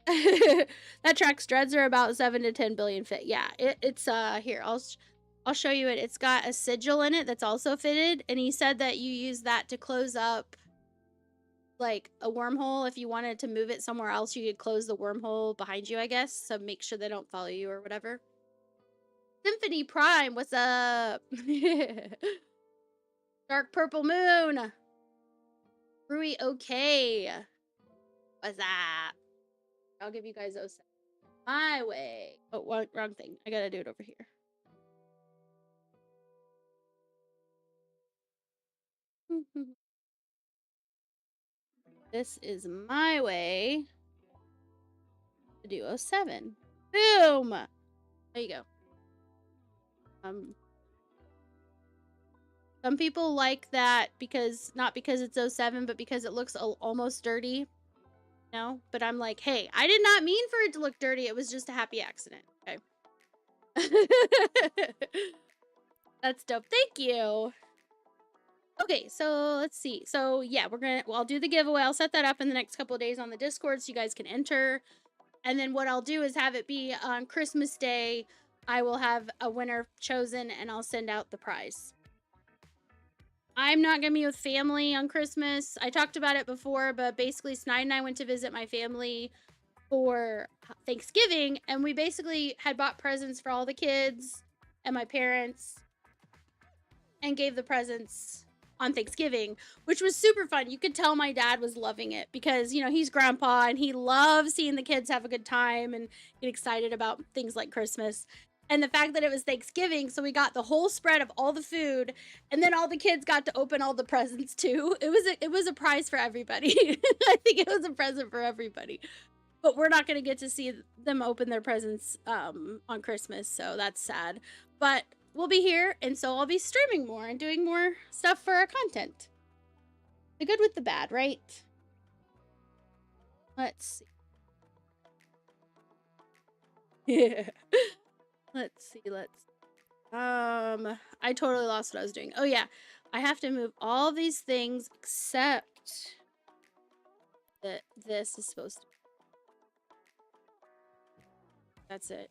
That track's dreads are about 7 to 10 billion fit. Yeah, it's here. I'll show you it. It's got a sigil in it that's also fitted, and he said that you use that to close up like a wormhole. If you wanted to move it somewhere else, you could close the wormhole behind you, I guess. So make sure they don't follow you or whatever. Symphony Prime, what's up? Dark Purple Moon. Rui, okay. What's up? I'll give you guys those. My way. Oh, wrong thing. I gotta do it over here. This is my way to do 07. Boom! There you go. Some people like that because, not because it's 07, but because it looks almost dirty. No, but I'm like, hey, I did not mean for it to look dirty. It was just a happy accident. Okay. That's dope. Thank you. Okay, so let's see. So yeah, I'll do the giveaway. I'll set that up in the next couple of days on the Discord so you guys can enter. And then what I'll do is have it be on Christmas Day. I will have a winner chosen and I'll send out the prize. I'm not going to be with family on Christmas. I talked about it before, but basically Snide and I went to visit my family for Thanksgiving, and we basically had bought presents for all the kids and my parents and gave the presents on Thanksgiving, which was super fun. You could tell my dad was loving it because, you know, he's grandpa and he loves seeing the kids have a good time and get excited about things like Christmas. And the fact that it was Thanksgiving, so we got the whole spread of all the food, and then all the kids got to open all the presents too. It was a prize for everybody. I think it was a present for everybody. But we're not going to get to see them open their presents on Christmas, so that's sad. But we'll be here, and so I'll be streaming more and doing more stuff for our content. The good with the bad, right? Let's see. Yeah. Let's see, I totally lost what I was doing. Oh yeah, I have to move all these things except that this is supposed to. That's it.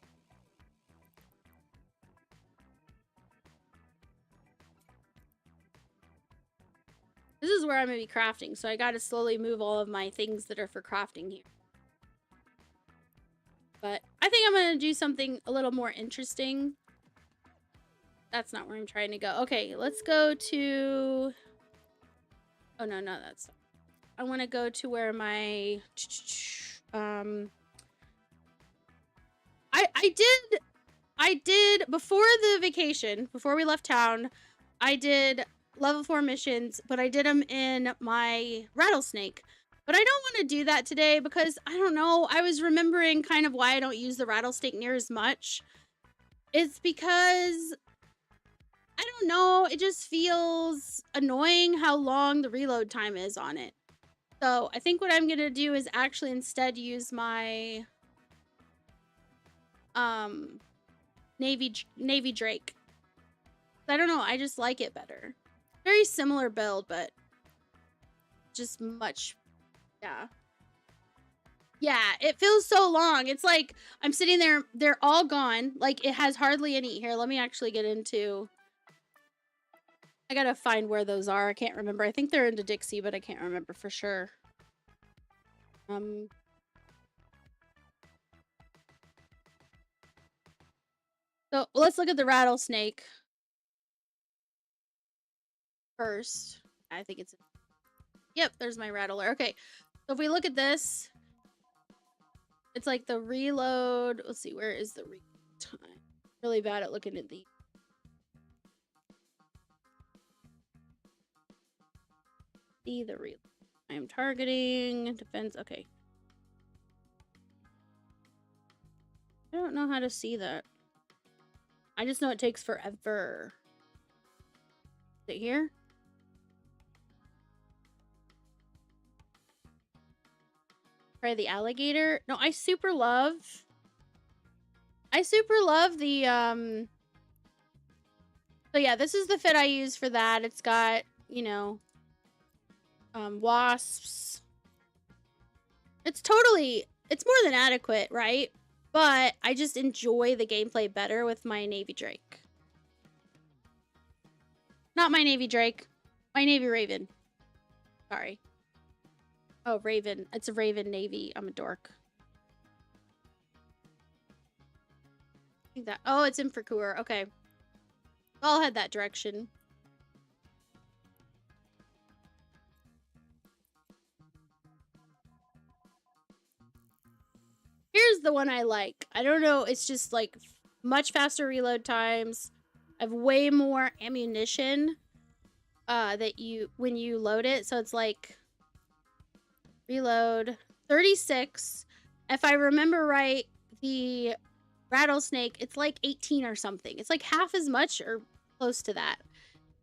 This is where I'm gonna be crafting, so I gotta slowly move all of my things that are for crafting here. But I think I'm going to do something a little more interesting. That's not where I'm trying to go. Okay, let's go to... Oh, no, that's... I want to go to where my... I did, before the vacation, before we left town, I did level 4 missions, but I did them in my rattlesnake. But I don't want to do that today because, I don't know, I was remembering kind of why I don't use the rattlesnake near as much. It's because, I don't know, it just feels annoying how long the reload time is on it. So I think what I'm going to do is actually instead use my Navy Drake. I don't know, I just like it better. Very similar build, but just much... Yeah, it feels so long. It's like I'm sitting there, they're all gone. Like, it has hardly any. Here, let me actually get into... I gotta find where those are. I can't remember. I think they're into Dixie, but I can't remember for sure. So, let's look at the rattlesnake. first. I think it's... Yep, there's my rattler. Okay, so if we look at this, it's like the reload. Let's see, where is the reload time? Really bad at looking at the... See the reload. I am targeting defense. Okay. I don't know how to see that. I just know it takes forever. Is it here? Try the alligator. No, I super love the so yeah, this is the fit I use for that. It's got, you know, wasps. It's more than adequate, right? But I just enjoy the gameplay better with my Navy Drake. Not my Navy Drake. My Navy Raven. Sorry. Oh, Raven. It's a Raven Navy. I'm a dork. I think that... Oh, it's in Fracour. Okay. I'll head that direction. Here's the one I like. I don't know. It's just like much faster reload times. I have way more ammunition when you load it. So it's like reload 36. If I remember right, the rattlesnake, it's like 18 or something. It's like half as much or close to that.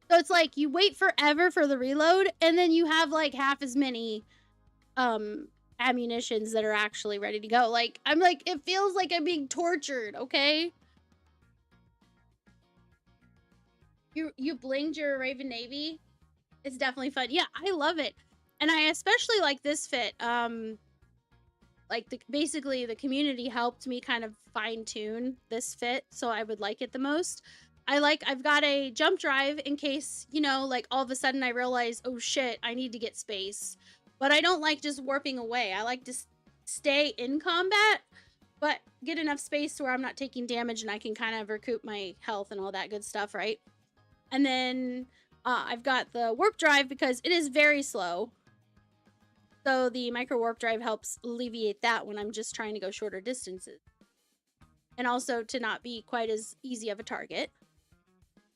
So it's like you wait forever for the reload and then you have like half as many ammunitions that are actually ready to go. Like, I'm like, it feels like I'm being tortured, okay? You blinged your Raven Navy? It's definitely fun. Yeah, I love it. And I especially like this fit. Like, basically, the community helped me kind of fine-tune this fit, so I would like it the most. I've got a jump drive in case, you know, like, all of a sudden I realize, oh shit, I need to get space. But I don't like just warping away. I like to stay in combat, but get enough space where I'm not taking damage and I can kind of recoup my health and all that good stuff, right? And then I've got the warp drive because it is very slow. So the micro warp drive helps alleviate that when I'm just trying to go shorter distances. And also to not be quite as easy of a target.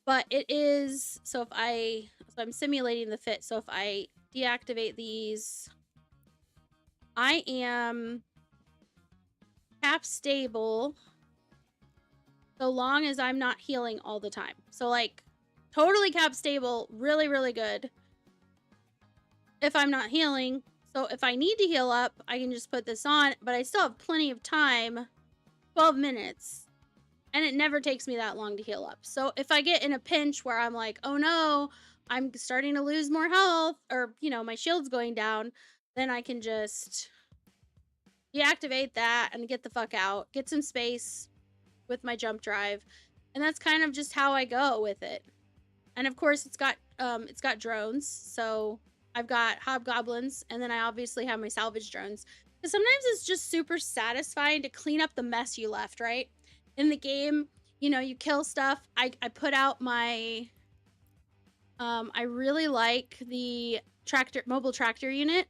But it is, so I'm simulating the fit. So if I deactivate these, I am cap stable so long as I'm not healing all the time. So like totally cap stable, really, really good if I'm not healing. So if I need to heal up, I can just put this on, but I still have plenty of time, 12 minutes, and it never takes me that long to heal up. So if I get in a pinch where I'm like, oh no, I'm starting to lose more health, or, you know, my shield's going down, then I can just deactivate that and get the fuck out, get some space with my jump drive. And that's kind of just how I go with it. And of course it's got drones. So I've got hobgoblins, and then I obviously have my salvage drones. Because sometimes it's just super satisfying to clean up the mess you left, right? In the game, you know, you kill stuff. I put out my... I really like the mobile tractor unit.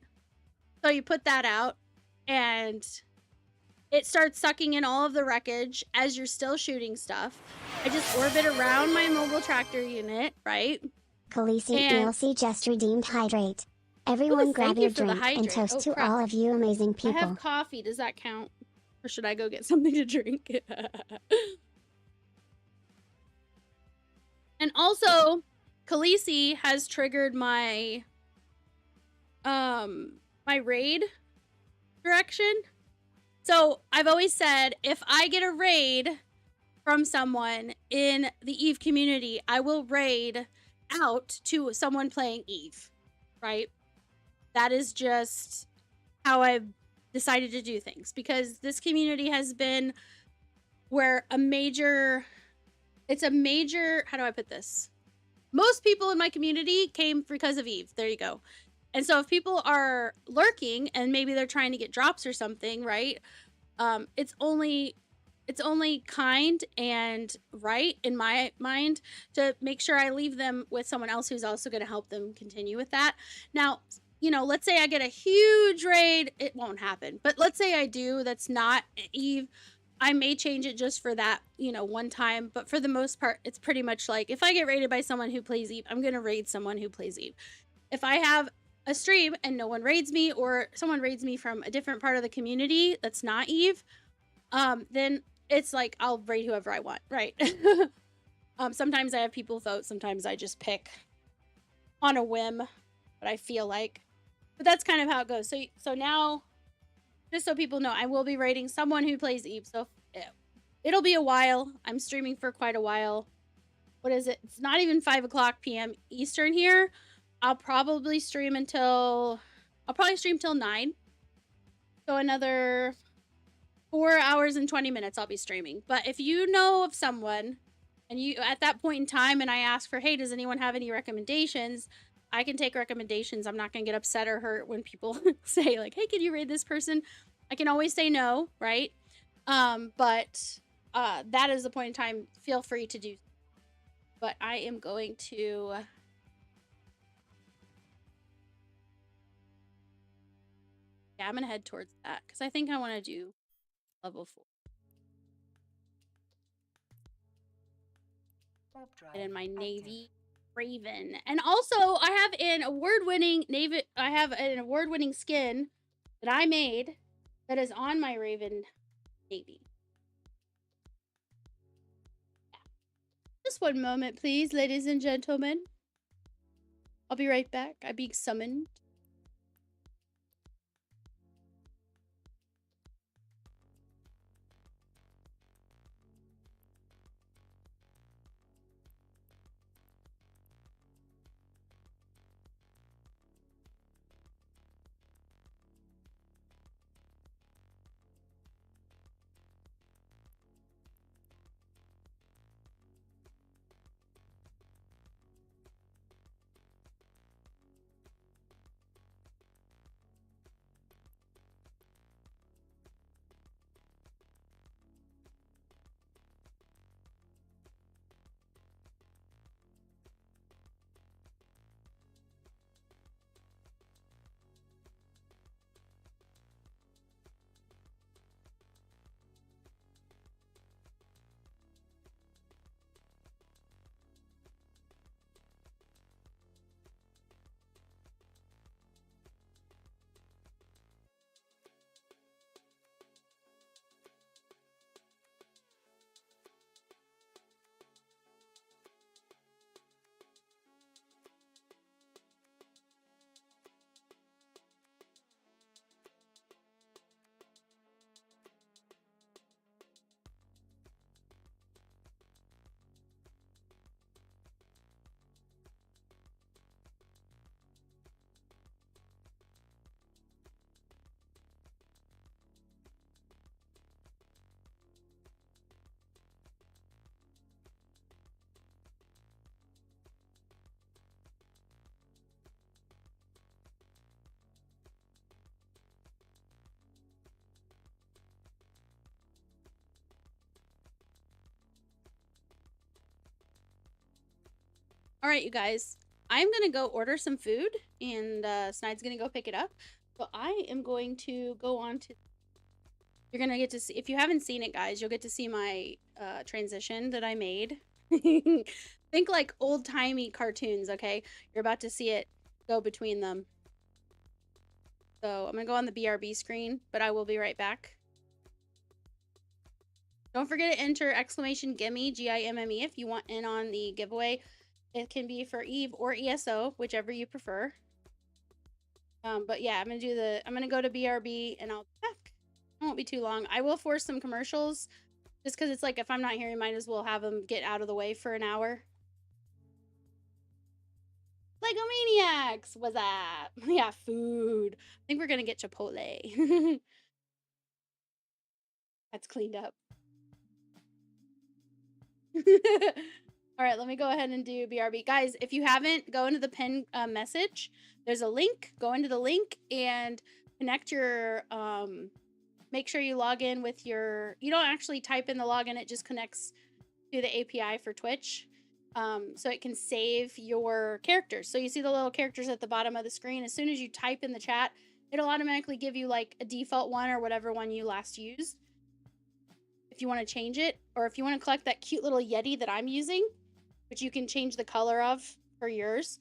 So you put that out, and it starts sucking in all of the wreckage as you're still shooting stuff. I just orbit around my mobile tractor unit, right? Khaleesi ELC just redeemed hydrate. Everyone grab your drink and toast to all of you amazing people. I have coffee. Does that count? Or should I go get something to drink? And also, Khaleesi has triggered my my raid direction. So I've always said, if I get a raid from someone in the Eve community, I will raid out to someone playing Eve, right? That is just how I've decided to do things, because this community has been where it's a major, how do I put this? Most people in my community came because of Eve. There you go. And so if people are lurking and maybe they're trying to get drops or something, right? It's only it's only kind and right in my mind to make sure I leave them with someone else who's also going to help them continue with that. Now, you know, let's say I get a huge raid. It won't happen. But let's say I do. That's not Eve. I may change it just for that, you know, one time. But for the most part, it's pretty much like if I get raided by someone who plays Eve, I'm going to raid someone who plays Eve. If I have a stream and no one raids me, or someone raids me from a different part of the community that's not Eve, then it's like I'll raid whoever I want, right? Sometimes I have people vote, sometimes I just pick on a whim what I feel like. But that's kind of how it goes. So now, just so people know, I will be raiding someone who plays Eve. So it'll be a while. I'm streaming for quite a while. What is it? It's not even 5 o'clock p.m. Eastern here. I'll probably stream till 9. So another 4 hours and 20 minutes I'll be streaming. But if you know of someone and you at that point in time and I ask for, hey, does anyone have any recommendations? I can take recommendations. I'm not going to get upset or hurt when people say like, hey, can you raid this person? I can always say no, right? But that is the point in time. Feel free to do. But I am going to... Yeah, I'm going to head towards that because I think I want to do level 4. And in my Navy Raven. And also, I have an award-winning skin that I made that is on my Raven Navy. Yeah. Just one moment, please, ladies and gentlemen. I'll be right back. I'm being summoned. All right, you guys, I'm going to go order some food and Snide's going to go pick it up. So I am going to go on to... You're going to get to see... If you haven't seen it, guys, you'll get to see my transition that I made. Think like old-timey cartoons, okay? You're about to see it go between them. So I'm going to go on the BRB screen, but I will be right back. Don't forget to enter ¡gimme, G-I-M-M-E, if you want in on the giveaway. It can be for Eve or ESO, whichever you prefer. But yeah, I'm gonna go to BRB and I'll be back. It won't be too long. I will force some commercials just because it's like if I'm not here, you might as well have them get out of the way for an hour. Lego Maniacs! What's that? Yeah, food. I think we're gonna get Chipotle. That's cleaned up. All right, let me go ahead and do BRB. Guys, if you haven't, go into the pin message. There's a link. Go into the link and connect your make sure you log in with your, you don't actually type in the login, it just connects to the API for Twitch. So it can save your characters. So you see the little characters at the bottom of the screen. As soon as you type in the chat, it'll automatically give you like a default one or whatever one you last used. If you want to change it, or if you want to collect that cute little Yeti that I'm using, which you can change the color of for yours,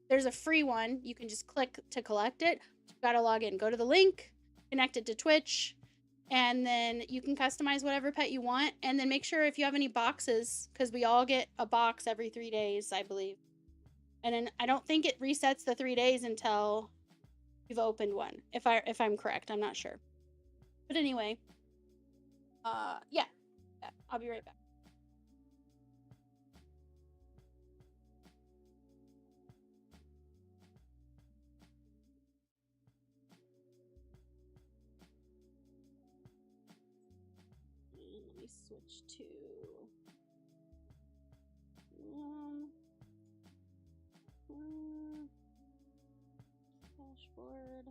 there's a free one. You can just click to collect it. You gotta log in. Go to the link, connect it to Twitch, and then you can customize whatever pet you want. And then make sure if you have any boxes, because we all get a box every 3 days, I believe. And then I don't think it resets the 3 days until you've opened one. If I'm correct, I'm not sure. But anyway, yeah, I'll be right back. Let me switch to dashboard.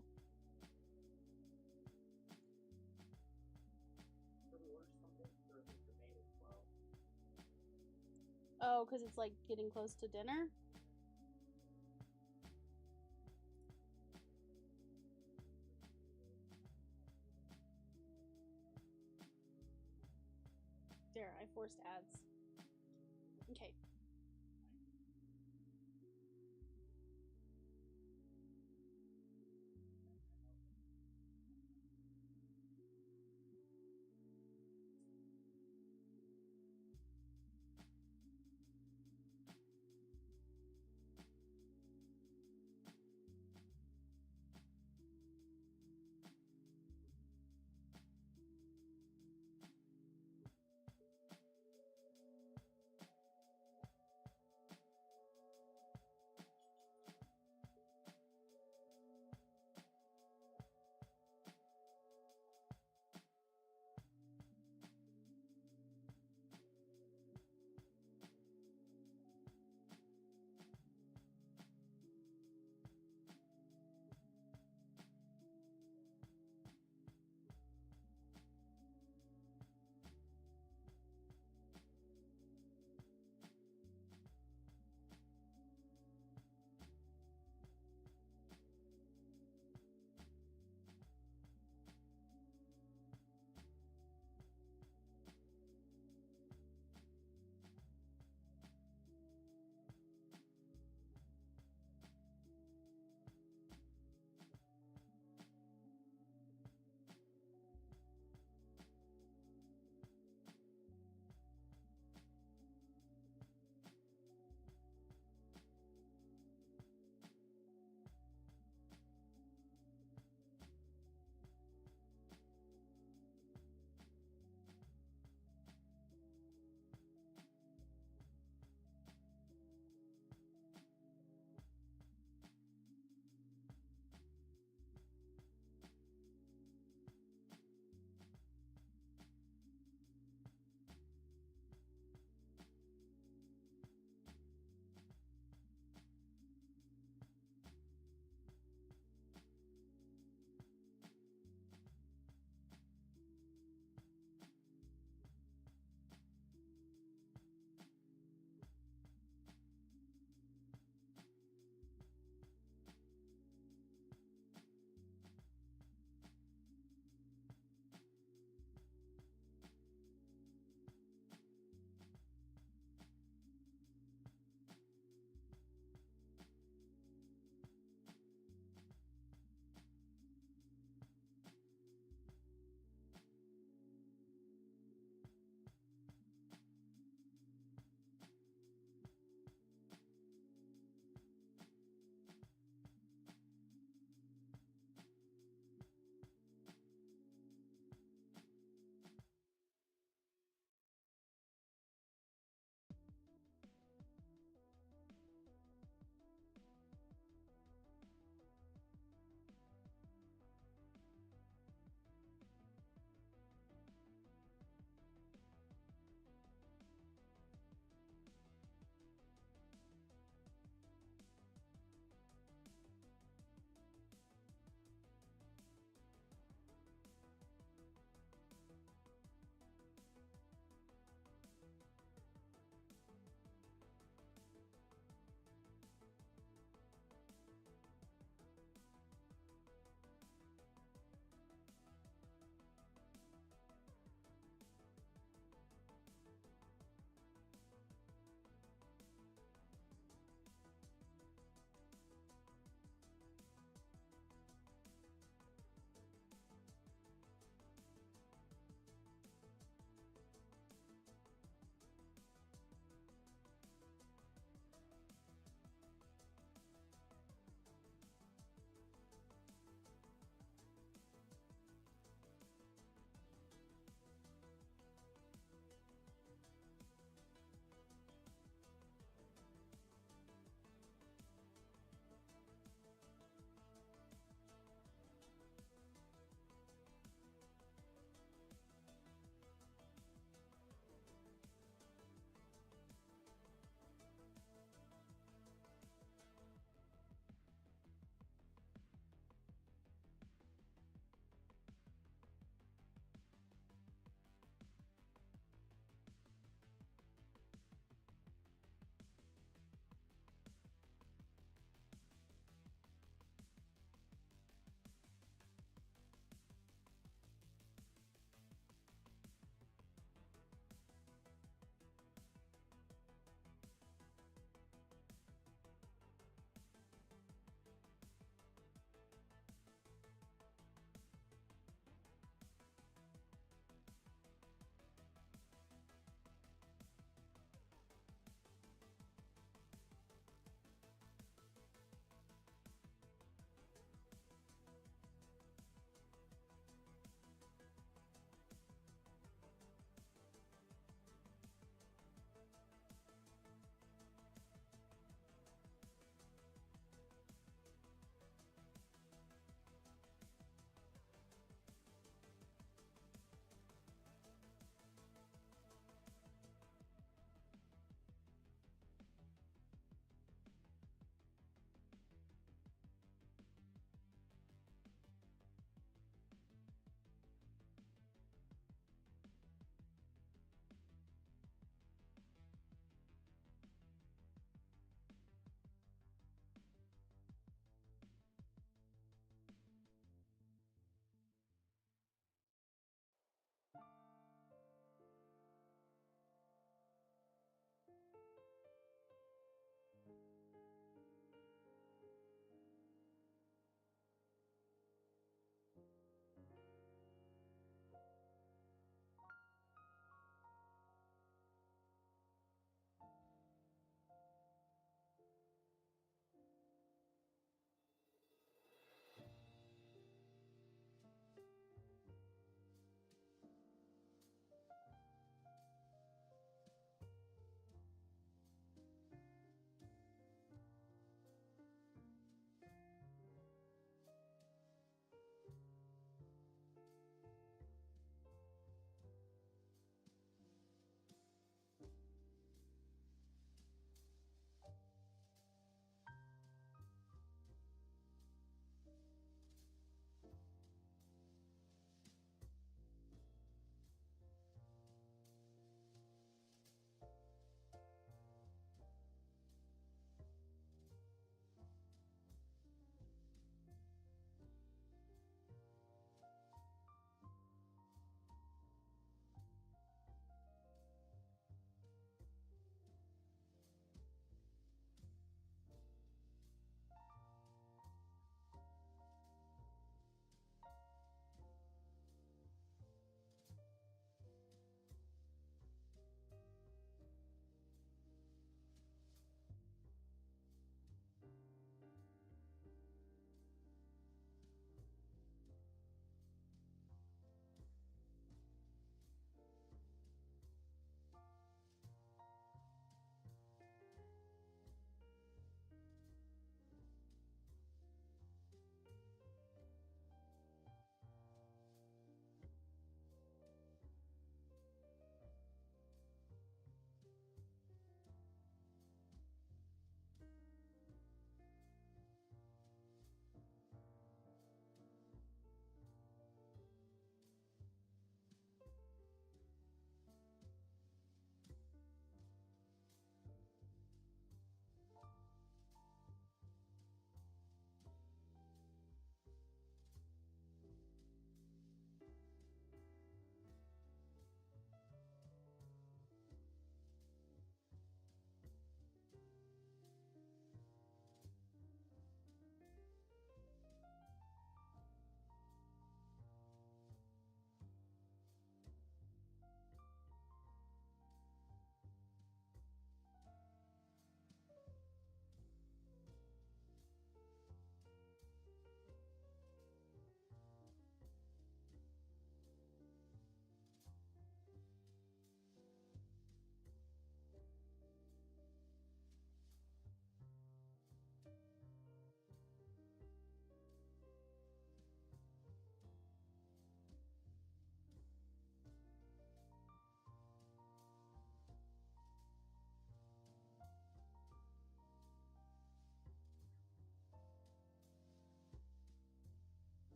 Oh, because it's like getting close to dinner. There, I forced ads. Okay.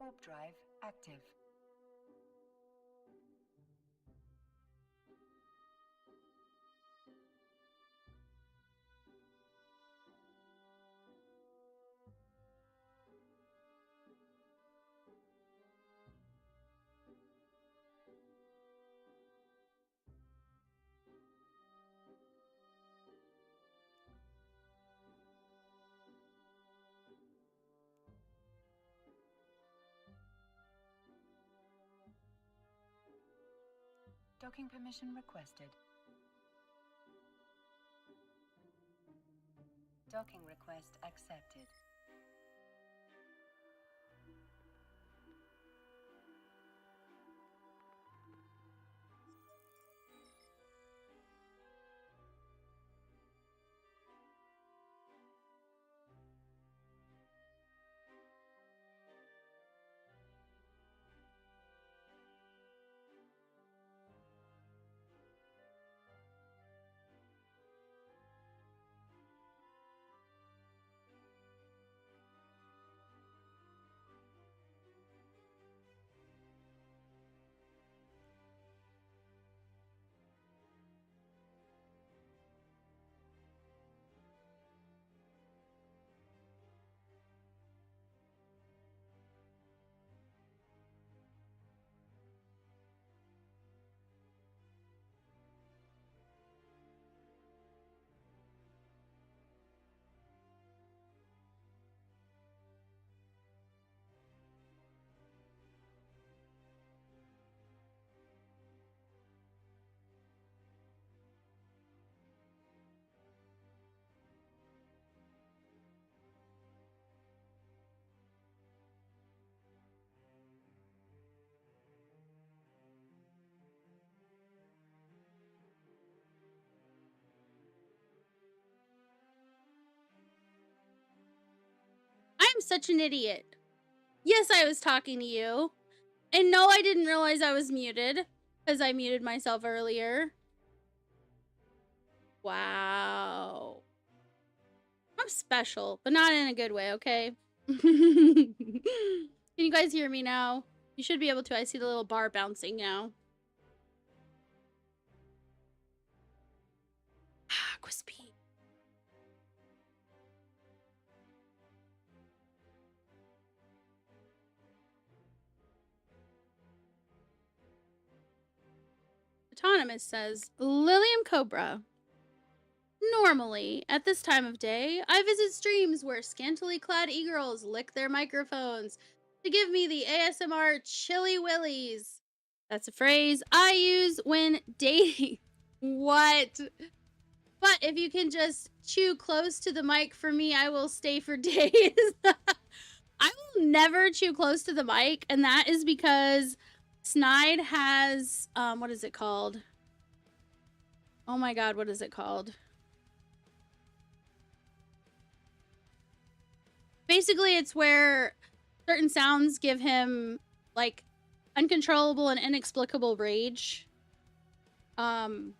Warp drive active. Docking permission requested. Docking request accepted. I'm such an idiot. Yes, I was talking to you. And no, I didn't realize I was muted because I muted myself earlier. Wow. I'm special, but not in a good way, okay? Can you guys hear me now? You should be able to. I see the little bar bouncing now. Ah, crispy. Autonomous says, Lilium Cobra. Normally, at this time of day, I visit streams where scantily clad e-girls lick their microphones to give me the ASMR chilly willies. That's a phrase I use when dating. What? But if you can just chew close to the mic for me, I will stay for days. I will never chew close to the mic, and that is because Snide has, what is it called? Oh my god, what is it called? Basically, it's where certain sounds give him, like, uncontrollable and inexplicable rage. So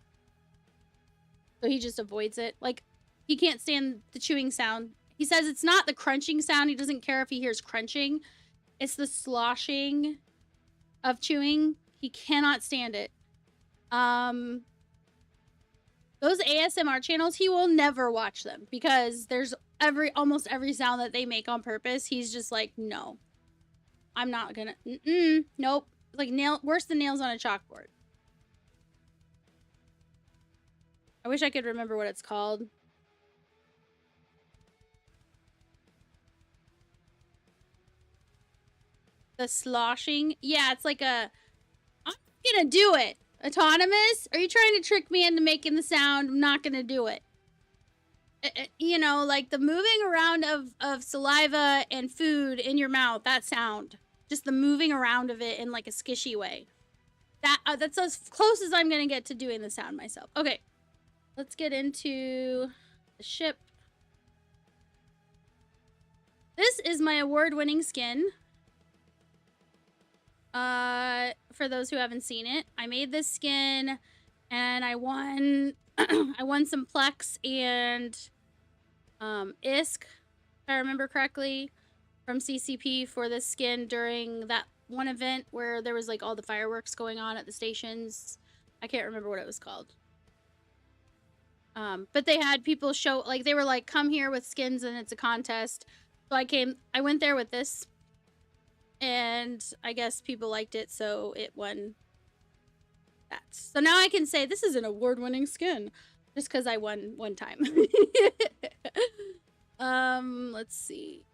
he just avoids it. Like, he can't stand the chewing sound. He says it's not the crunching sound. He doesn't care if he hears crunching. It's the sloshing of chewing. He cannot stand it. Those ASMR channels, he will never watch them because there's almost every sound that they make on purpose. He's just like, no, I'm not gonna, nope. Like worse than nails on a chalkboard. I wish I could remember what it's called. The sloshing. Yeah, it's like I'm gonna do it. Autonomous? Are you trying to trick me into making the sound? I'm not gonna do it. You know, like the moving around of saliva and food in your mouth, that sound. Just the moving around of it in like a skishy way. That's as close as I'm gonna get to doing the sound myself. Okay, let's get into the ship. This is my award-winning skin. For those who haven't seen it, I made this skin and I won I won some Plex and ISK, if I remember correctly. from CCP for this skin during that one event where there was like all the fireworks going on at the stations. I can't remember what it was called. But they had people show, like, they were like, come here with skins and it's a contest. So I went there with this. And I guess people liked it, so it won that. So now I can say this is an award-winning skin. Just because I won one time. Let's see.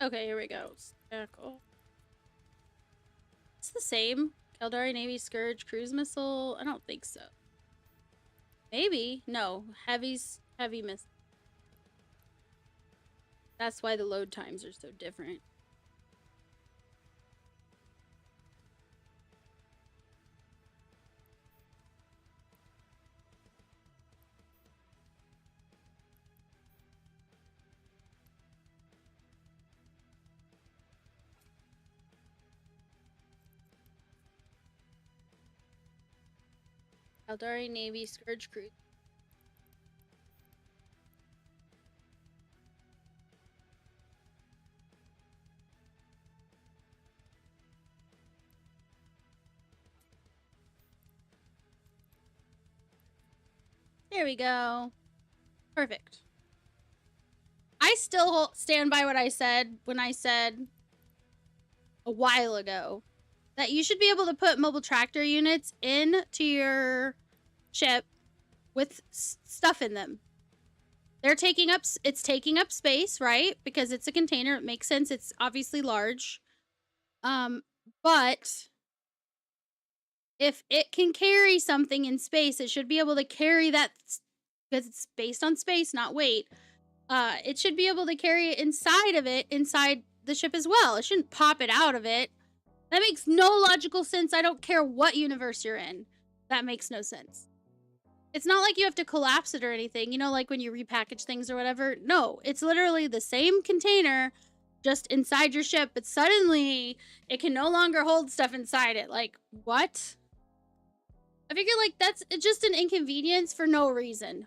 Okay, here we go. Spackle. It's the same. Caldari Navy Scourge Cruise Missile? I don't think so. Maybe. No. Heavy missile. That's why the load times are so different. Caldari Navy Scourge Cruise. There we go. Perfect. I still stand by what I said when I said a while ago that you should be able to put mobile tractor units into your ship with stuff in them. It's taking up space, right? Because it's a container. It makes sense. It's obviously large. But if it can carry something in space, it should be able to carry that, because it's based on space, not weight. It should be able to carry it inside the ship as well. It shouldn't pop it out of it. That makes no logical sense. I don't care what universe you're in. That makes no sense. It's not like you have to collapse it or anything, you know, like when you repackage things or whatever. No, it's literally the same container just inside your ship, but suddenly it can no longer hold stuff inside it. Like, what? I figure, like, that's just an inconvenience for no reason.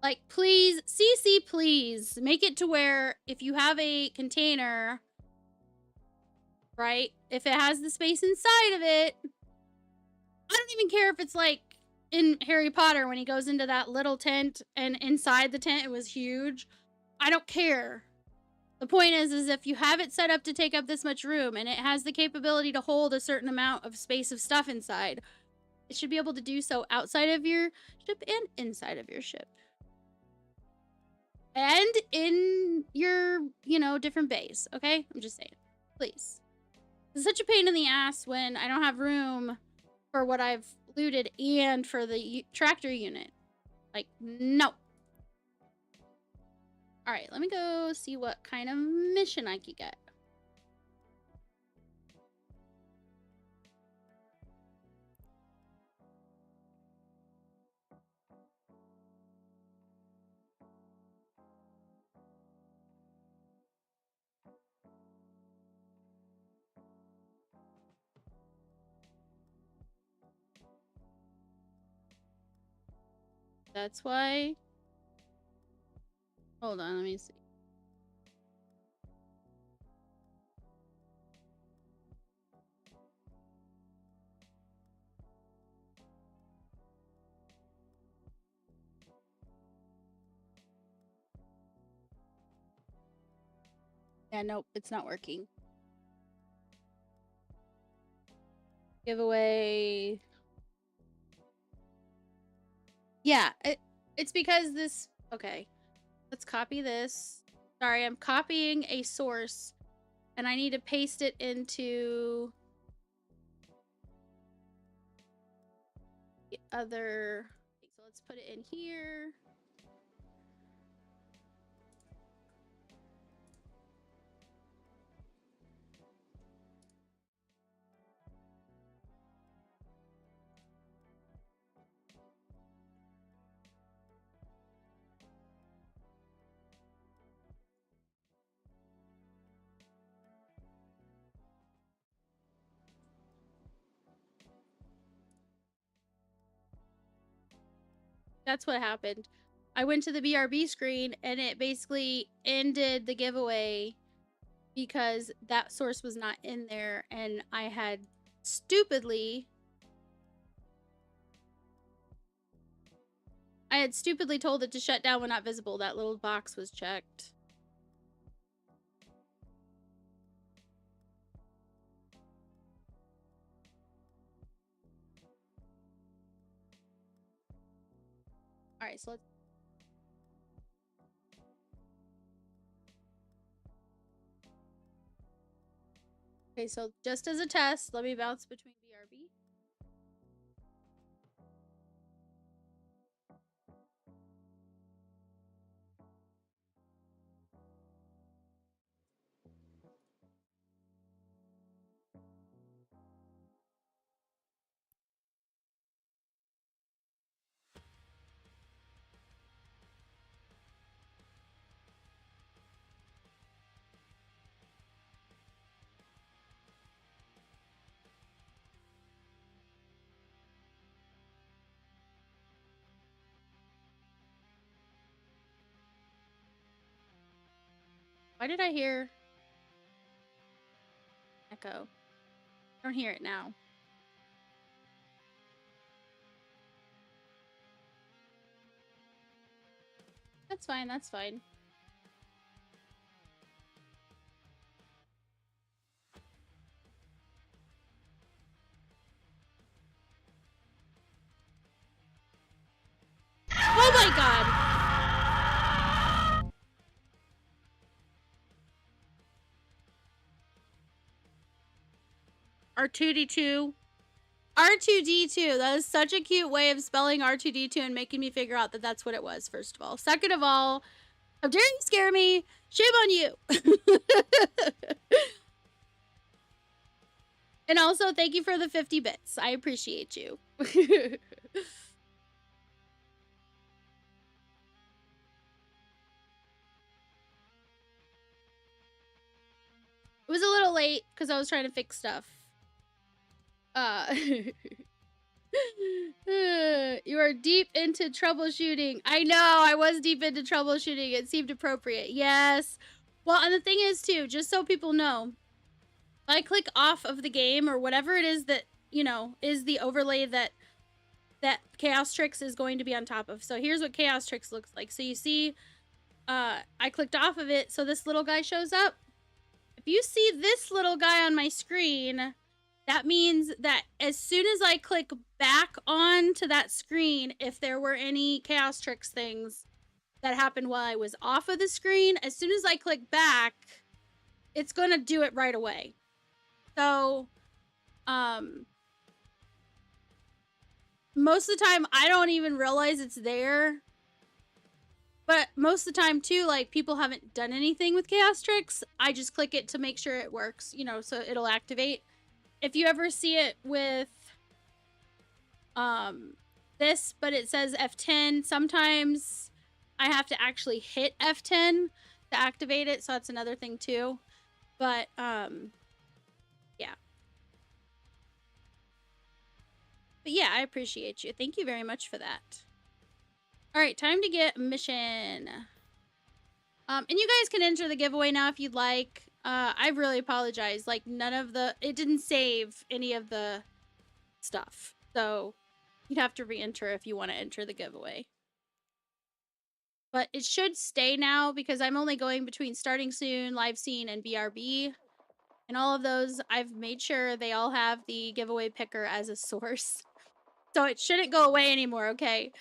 Like, please, CC, please, make it to where if you have a container, right, if it has the space inside of it, I don't even care if it's like in Harry Potter when he goes into that little tent and inside the tent it was huge. I don't care. The point is if you have it set up to take up this much room and it has the capability to hold a certain amount of space of stuff inside, it should be able to do so outside of your ship and inside of your ship. And in your, you know, different bays, okay? I'm just saying. Please. It's such a pain in the ass when I don't have room for what I've looted and for the tractor unit. Like, no. Alright, let me go see what kind of mission I could get. That's why... Hold on, let me see. Yeah, nope, it's not working. Giveaway... Yeah, it's because this... Okay. Let's copy this. Sorry, I'm copying a source. And I need to paste it into... the other... So let's put it in here. That's what happened. I went to the BRB screen and it basically ended the giveaway because that source was not in there, and I had stupidly told it to shut down when not visible. That little box was checked. All right, so let's... Okay, so just as a test, let me bounce between BRB. Why did I hear echo? I don't hear it now. That's fine, that's fine. Oh my god! R2D2. R2D2. That is such a cute way of spelling R2D2 and making me figure out that that's what it was, first of all. Second of all, how dare you scare me? Shame on you. And also, thank you for the 50 bits. I appreciate you. It was a little late because I was trying to fix stuff. You are deep into troubleshooting. I know, I was deep into troubleshooting. It seemed appropriate. Yes. Well, and the thing is, too, just so people know, if I click off of the game or whatever it is that, you know, is the overlay that Chaos Tricks is going to be on top of. So here's what Chaos Tricks looks like. So you see, I clicked off of it, so this little guy shows up. If you see this little guy on my screen, that means that as soon as I click back onto that screen, if there were any Chaos Tricks things that happened while I was off of the screen, as soon as I click back, it's gonna do it right away. So, most of the time, I don't even realize it's there. But most of the time, too, like, people haven't done anything with Chaos Tricks. I just click it to make sure it works, you know, so it'll activate. If you ever see it with this, but it says F10, sometimes I have to actually hit F10 to activate it, so that's another thing too. But yeah. But yeah, I appreciate you. Thank you very much for that. All right, time to get a mission. And you guys can enter the giveaway now if you'd like. I really apologize. Like, it didn't save any of the stuff. So, you'd have to re-enter if you want to enter the giveaway. But it should stay now because I'm only going between Starting Soon, Live Scene, and BRB. And all of those, I've made sure they all have the giveaway picker as a source. So it shouldn't go away anymore, okay?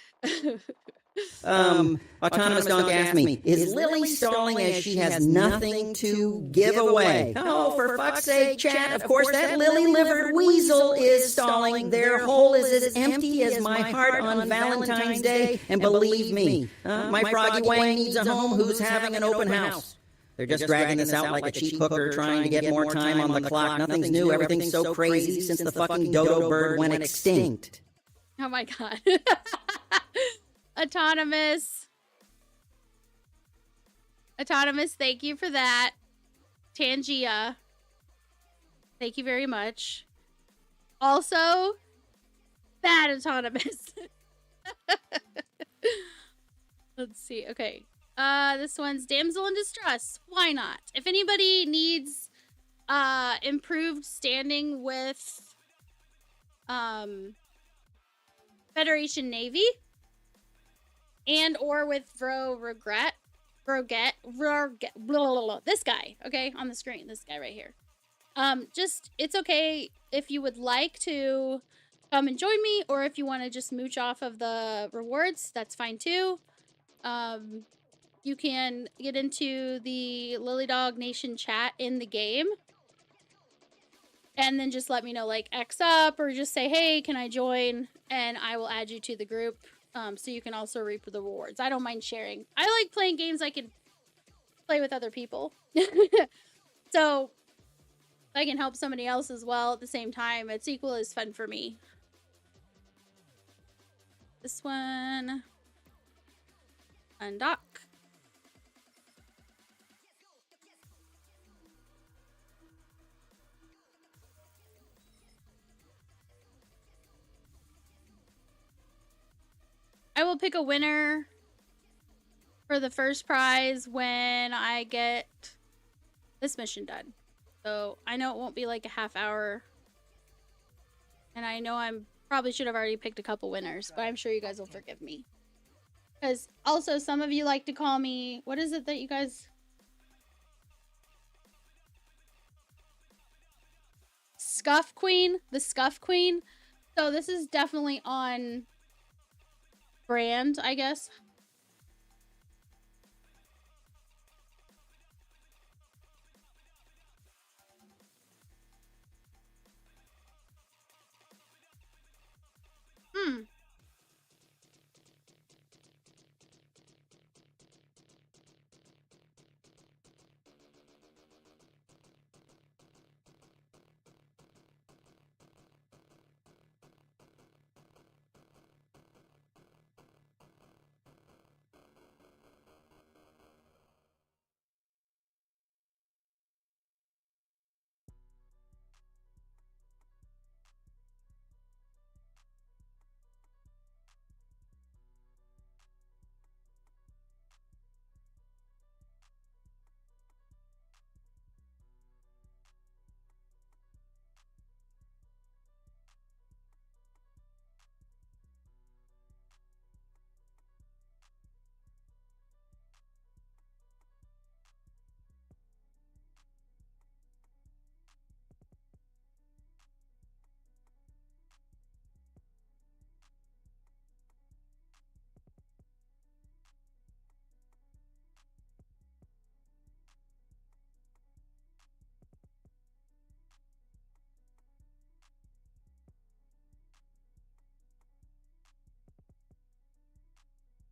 Autonomous Donk asked me, is Lily stalling as she has nothing to give away? Oh, for fuck's sake, chat, of course that lily-livered weasel is stalling. Their hole is as empty as my heart on Valentine's Day, and believe me, my froggy Wang needs a home who's having an open house. They're just dragging this out like a cheap hooker trying to get more time on the clock. Nothing's new, everything's so crazy since the fucking dodo bird went extinct. Oh my god. Autonomous, thank you for that. Tangia, thank you very much. Also, bad Autonomous. Let's see. Okay. This one's damsel in distress. Why not? If anybody needs improved standing with Federation Navy and or with Vroget, this guy, okay, on the screen, this guy right here. Just, it's okay if you would like to come and join me, or if you want to just mooch off of the rewards, that's fine too. You can get into the Lily Dog Nation chat in the game, and then just let me know, like, X up, or just say, hey, can I join? And I will add you to the group, so you can also reap the rewards. I don't mind sharing. I like playing games I can play with other people. So I can help somebody else as well at the same time. It's equal as fun for me. This one. Undock. I will pick a winner for the first prize when I get this mission done. So I know it won't be like a half hour. And I know I'm probably should have already picked a couple winners, but I'm sure you guys will forgive me. Because also some of you like to call me, what is it that you guys... Scuff Queen? The Scuff Queen? So this is definitely on brand, I guess.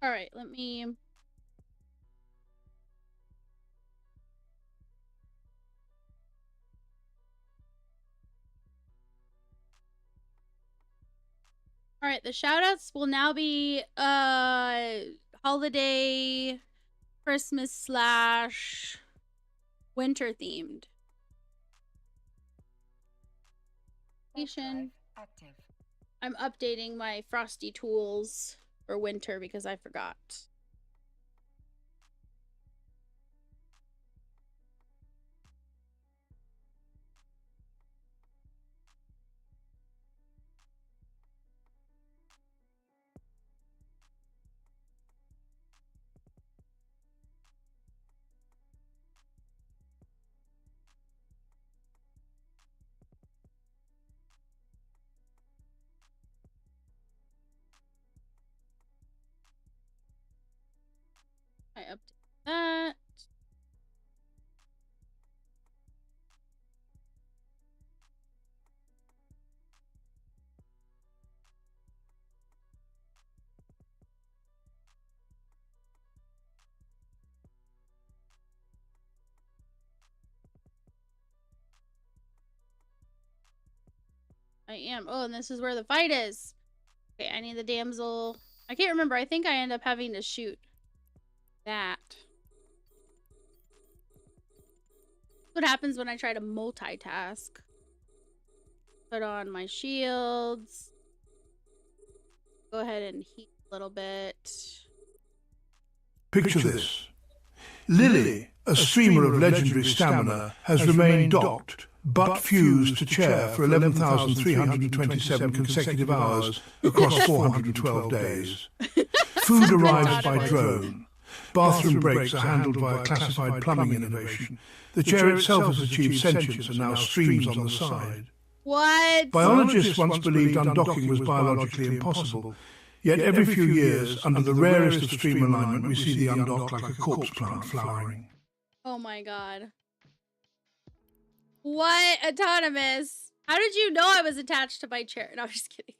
All right, let me... All right, the shoutouts will now be holiday, Christmas / winter themed. Active. I'm updating my frosty tools for winter because I forgot. I update that. I am. Oh, and this is where the fight is. Okay, I need the damsel. I can't remember. I think I end up having to shoot that. What happens when I try to multitask? Put on my shields. Go ahead and heal a little bit. Picture this. Lily, a streamer of legendary stamina, has remained docked, but fused to chair for 11,327 consecutive hours across 412 days. Food arrives by drone. Bathroom breaks are handled via classified plumbing innovation. The chair itself has achieved sentience and now streams on the side. What? Biologists once believed undocking was biologically impossible. Yet every few years, under the rarest of stream alignment, we see the undock like a corpse plant flowering. Oh my god. What? Autonomous? How did you know I was attached to my chair? No, I'm just kidding.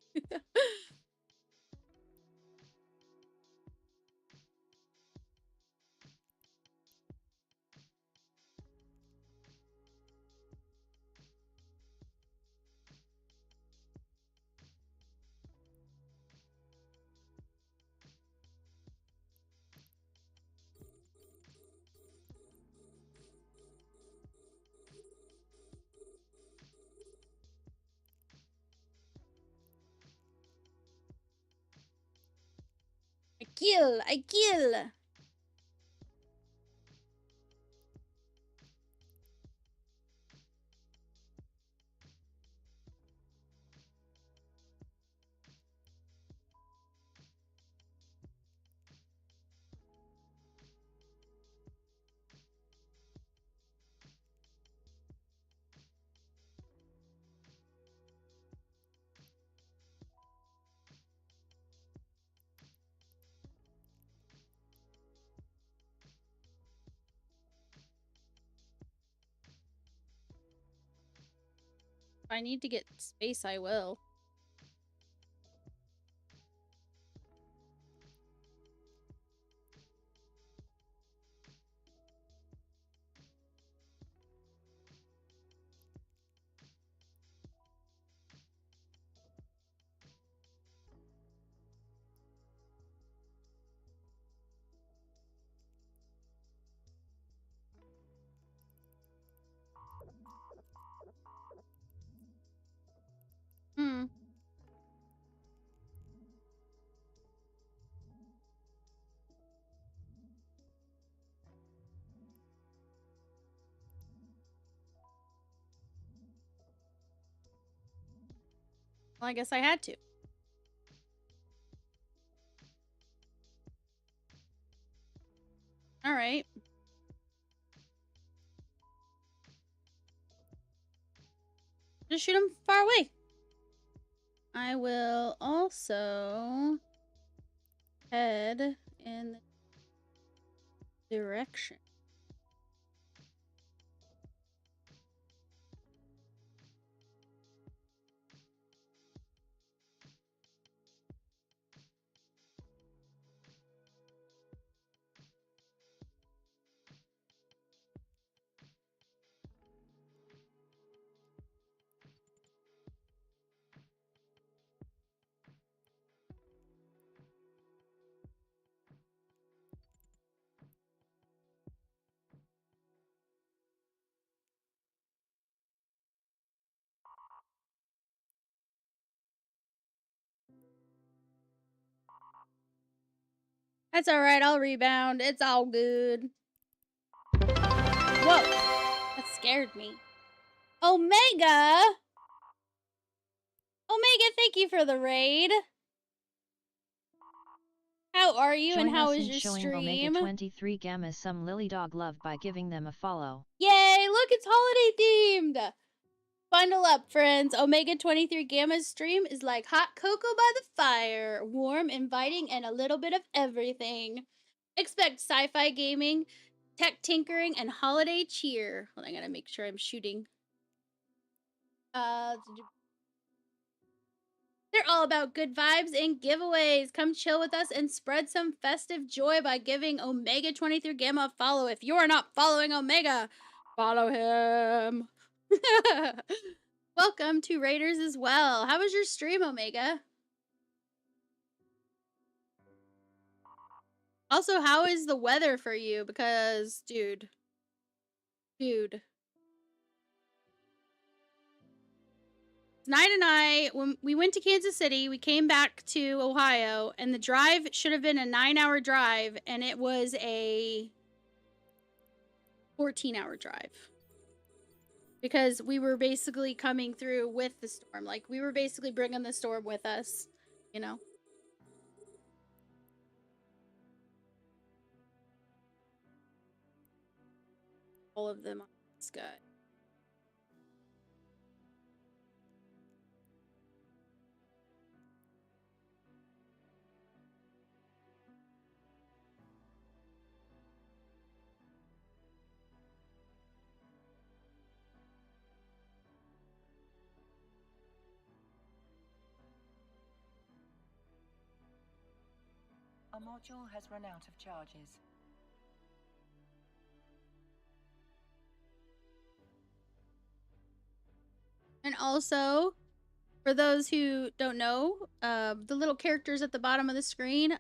I kill. If I need to get space, I will. Well, I guess I had to. All right. Just shoot him far away. I will also head in the direction. That's alright, I'll rebound. It's all good. Whoa! That scared me. Omega! Omega, thank you for the raid. How are you and how is your showing stream? Omega 23 Gamma some Lily Dog love by giving them a follow. Yay! Look, it's holiday themed! Bundle up, friends. Omega 23 Gamma's stream is like hot cocoa by the fire. Warm, inviting, and a little bit of everything. Expect sci-fi gaming, tech tinkering, and holiday cheer. Hold on, I gotta make sure I'm shooting. They're all about good vibes and giveaways. Come chill with us and spread some festive joy by giving Omega 23 Gamma a follow. If you're not following Omega, follow him. Welcome to Raiders as well. How was your stream, Omega? Also, how is the weather for you? Because, dude. It's Tonight and I, when we went to Kansas City, we came back to Ohio, and the drive should have been a 9-hour drive, and it was a 14-hour drive. Because we were basically coming through with the storm. Like, we were basically bringing the storm with us, you know? All of them on this guy. A module has run out of charges. And also, for those who don't know, the little characters at the bottom of the screen,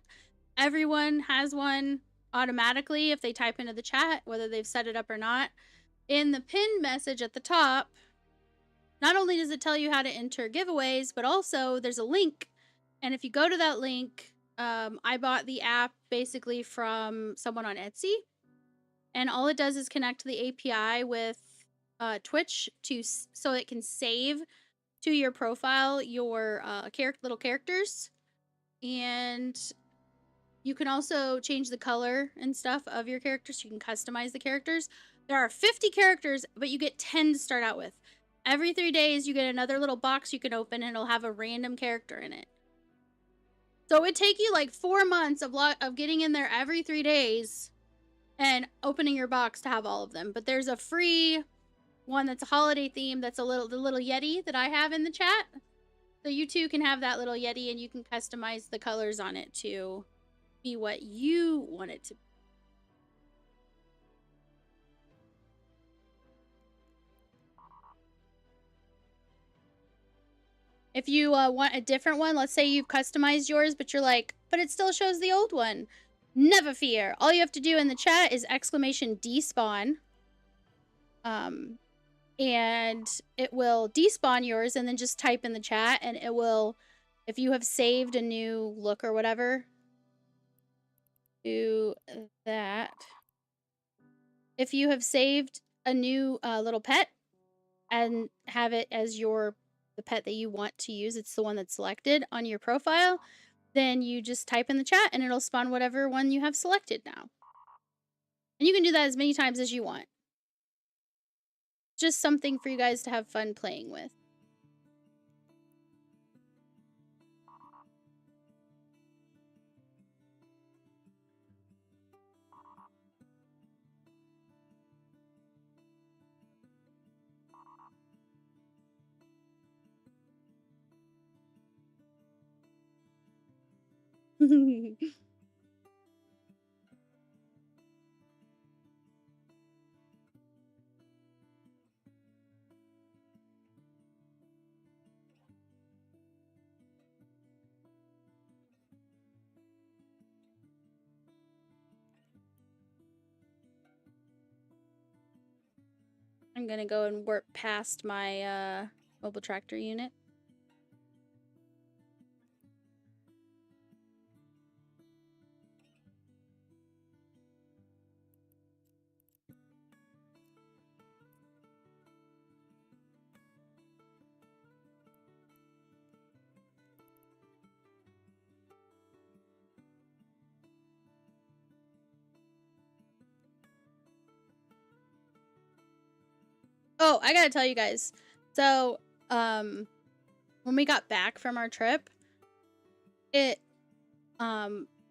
everyone has one automatically if they type into the chat, whether they've set it up or not. In the pinned message at the top, not only does it tell you how to enter giveaways, but also there's a link. And if you go to that link, I bought the app basically from someone on Etsy. And all it does is connect to the API with Twitch so it can save to your profile your little characters. And you can also change the color and stuff of your characters. So you can customize the characters. There are 50 characters, but you get 10 to start out with. Every 3 days, you get another little box you can open, and it'll have a random character in it. So it would take you like 4 months of getting in there every 3 days and opening your box to have all of them. But there's a free one that's a holiday theme. That's the little Yeti that I have in the chat. So you too can have that little Yeti, and you can customize the colors on it to be what you want it to be. If you want a different one, let's say you've customized yours, but you're like, but it still shows the old one. Never fear. All you have to do in the chat is !despawn. And it will despawn yours, and then just type in the chat, and it will, if you have saved a new look or whatever, do that. If you have saved a new little pet and have it as the pet that you want to use, it's the one that's selected on your profile, then you just type in the chat and it'll spawn whatever one you have selected now. And you can do that as many times as you want. Just something for you guys to have fun playing with. I'm gonna go and work past my mobile tractor unit. Oh, I gotta tell you guys. So, when we got back from our trip, Tonight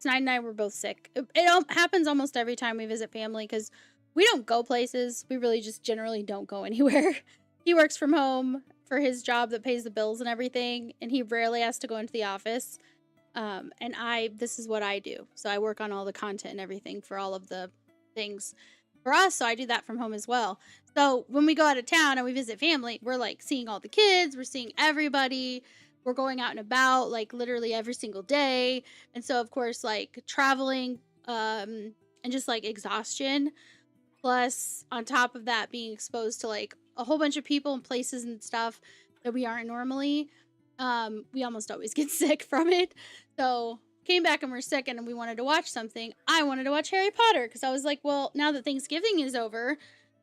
and I were both sick. It happens almost every time we visit family because we don't go places. We really just generally don't go anywhere. He works from home for his job that pays the bills and everything, and he rarely has to go into the office. And this is what I do. So I work on all the content and everything for all of the things for us. So I do that from home as well. So when we go out of town and we visit family, we're like seeing all the kids, we're seeing everybody, we're going out and about like literally every single day. And so of course, like traveling, and just like exhaustion, plus on top of that being exposed to like a whole bunch of people and places and stuff, that we aren't normally. We almost always get sick from it. So came back and we're sick and we wanted to watch something. I wanted to watch Harry Potter because I was like, well, now that Thanksgiving is over,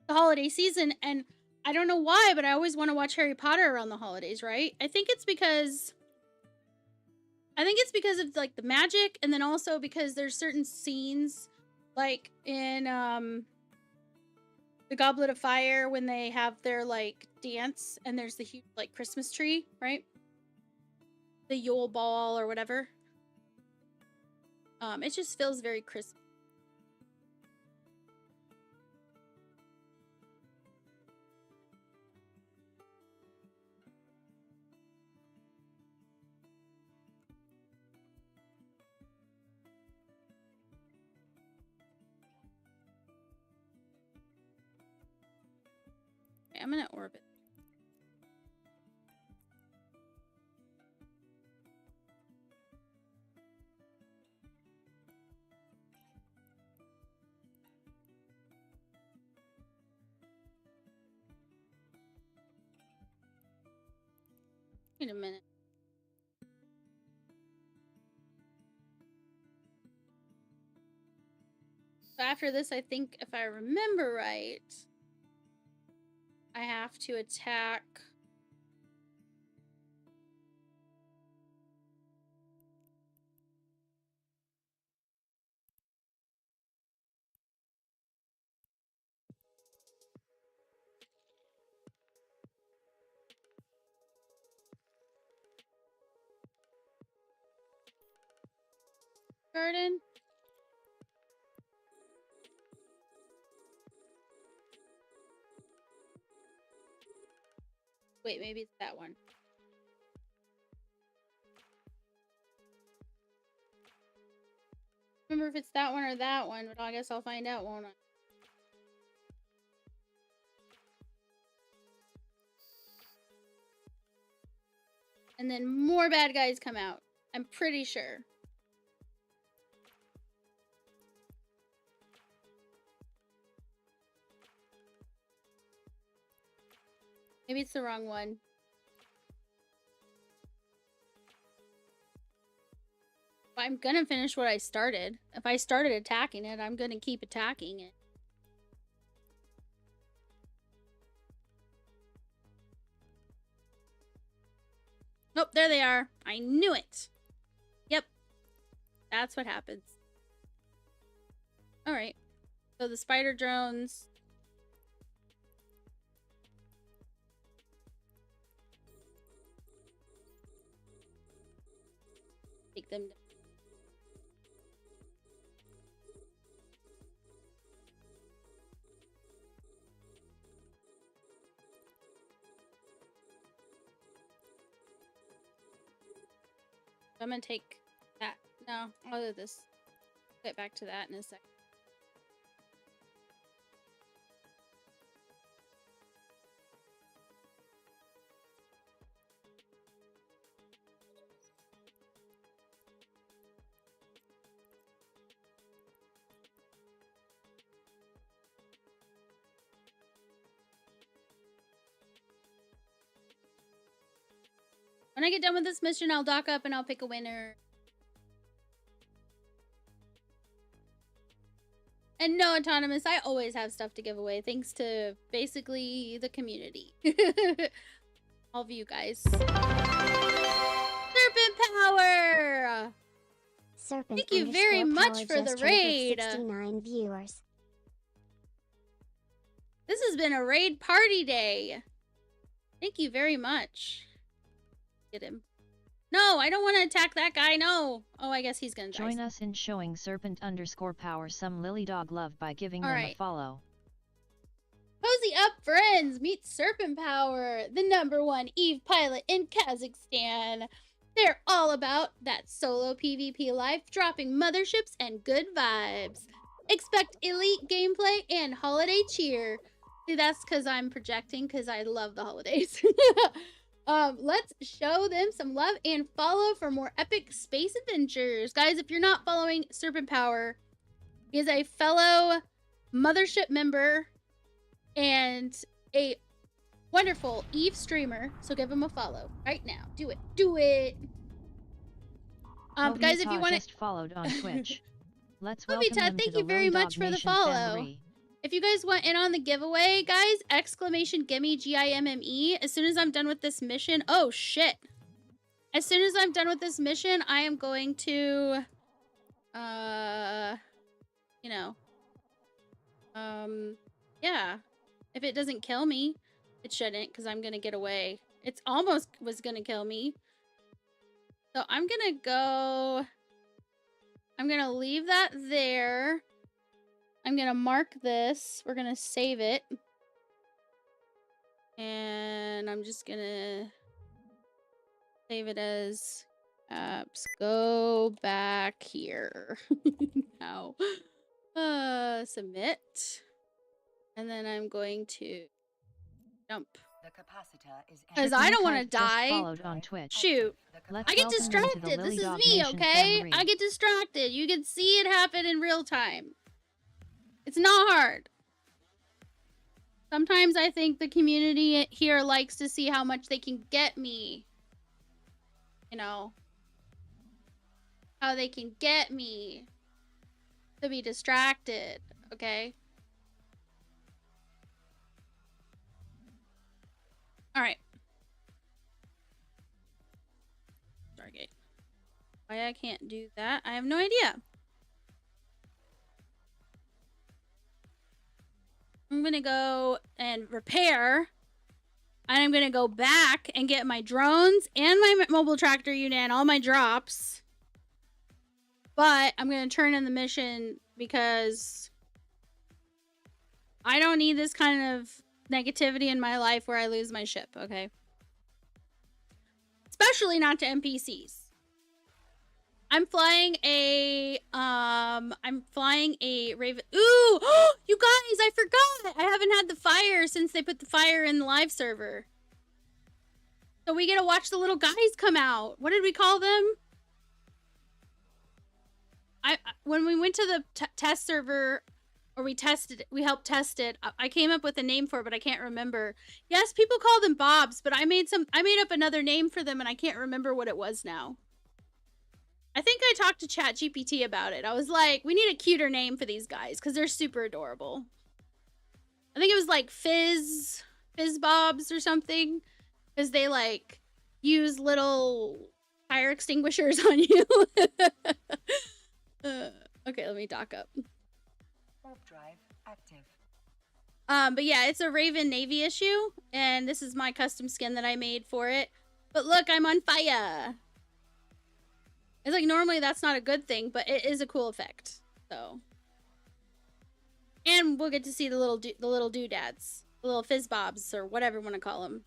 the holiday season, and I don't know why, but I always want to watch Harry Potter around the holidays, right? I think it's because of like the magic, and then also because there's certain scenes like in the Goblet of Fire when they have their like dance and there's the huge like Christmas tree, right? The Yule Ball or whatever. It just feels very Christmas. Okay, I'm gonna orbit. Wait a minute. So after this, I think if I remember right, I have to attack. Garden. Wait, maybe it's that one. Remember if it's that one or that one, but I guess I'll find out, won't I? And then more bad guys come out. I'm pretty sure. Maybe it's the wrong one. I'm gonna finish what I started. If I started attacking it, I'm gonna keep attacking it. Nope, there they are. I knew it. Yep. That's what happens. Alright. So the spider drones. Take them. I'm gonna take that. No, I'll do this. Get back to that in a second. When I get done with this mission, I'll dock up and I'll pick a winner. And no, Autonomous, I always have stuff to give away, thanks to basically the community. All of you guys. Serpent Power! Serpent Thank you very much for the raid. 69 viewers. This has been a raid party day. Thank you very much. Get him. No, I don't want to attack that guy. No. Oh, I guess he's gonna die. Join us in showing Serpent_Power some Lily Dog love by giving them a follow. Cozy up, friends. Meet Serpent Power, the #1 EVE pilot in Kazakhstan. They're all about that solo PvP life, dropping motherships and good vibes. Expect elite gameplay and holiday cheer. See, that's because I'm projecting, because I love the holidays. Let's show them some love and follow for more epic space adventures. Guys, if you're not following Serpent Power, he is a fellow mothership member and a Wonderful. Eve streamer. So give him a follow right now. Do it. Do it. Guys, if you want to just followed on Twitch. Let's Movie welcome Todd, them thank to you the very Lily much Dog for the Nation follow. family. If you guys want in on the giveaway, guys, exclamation gimme, G-I-M-M-E. As soon as I'm done with this mission, oh shit. As soon as I'm done with this mission, I am going to, you know, yeah. If it doesn't kill me, it shouldn't, because I'm gonna get away. It's almost was gonna kill me. So I'm gonna leave that there. I'm gonna mark this. We're gonna save it. And I'm just gonna save it as go back here. Now. Submit. And then I'm going to jump. The capacitor is Because I don't want to Just die. followed on Twitch. Shoot. Let's I get welcome them to the distracted. This Lily is Dog me, Nation okay? family. I get distracted. You can see it happen in real time. It's not hard. Sometimes I think the community here likes to see how much they can get me. You know. How they can get me to be distracted, okay? Alright. Stargate. Why I can't do that, I have no idea. I'm gonna go and repair. And I'm gonna go back and get my drones and my mobile tractor unit and all my drops. But I'm gonna turn in the mission because I don't need this kind of negativity in my life where I lose my ship, okay? Especially not to NPCs. I'm flying a Raven. Ooh! You guys, I forgot! I haven't had the fire since they put the fire in the live server. So we get to watch the little guys come out. What did we call them? When we went to the test server, or we helped test it, I came up with a name for it, but I can't remember. Yes, people call them bobs, but I made up another name for them, and I can't remember what it was now. I think I talked to ChatGPT about it. I was like, we need a cuter name for these guys, because they're super adorable. I think it was like Fizz Bobs or something, because they like use little fire extinguishers on you. Okay, let me dock up. Warp drive active. But yeah, it's a Raven Navy issue, and this is my custom skin that I made for it. But look, I'm on fire. It's like, normally that's not a good thing, but it is a cool effect. So, and we'll get to see the little doodads, the little fizz bobs, or whatever you want to call them.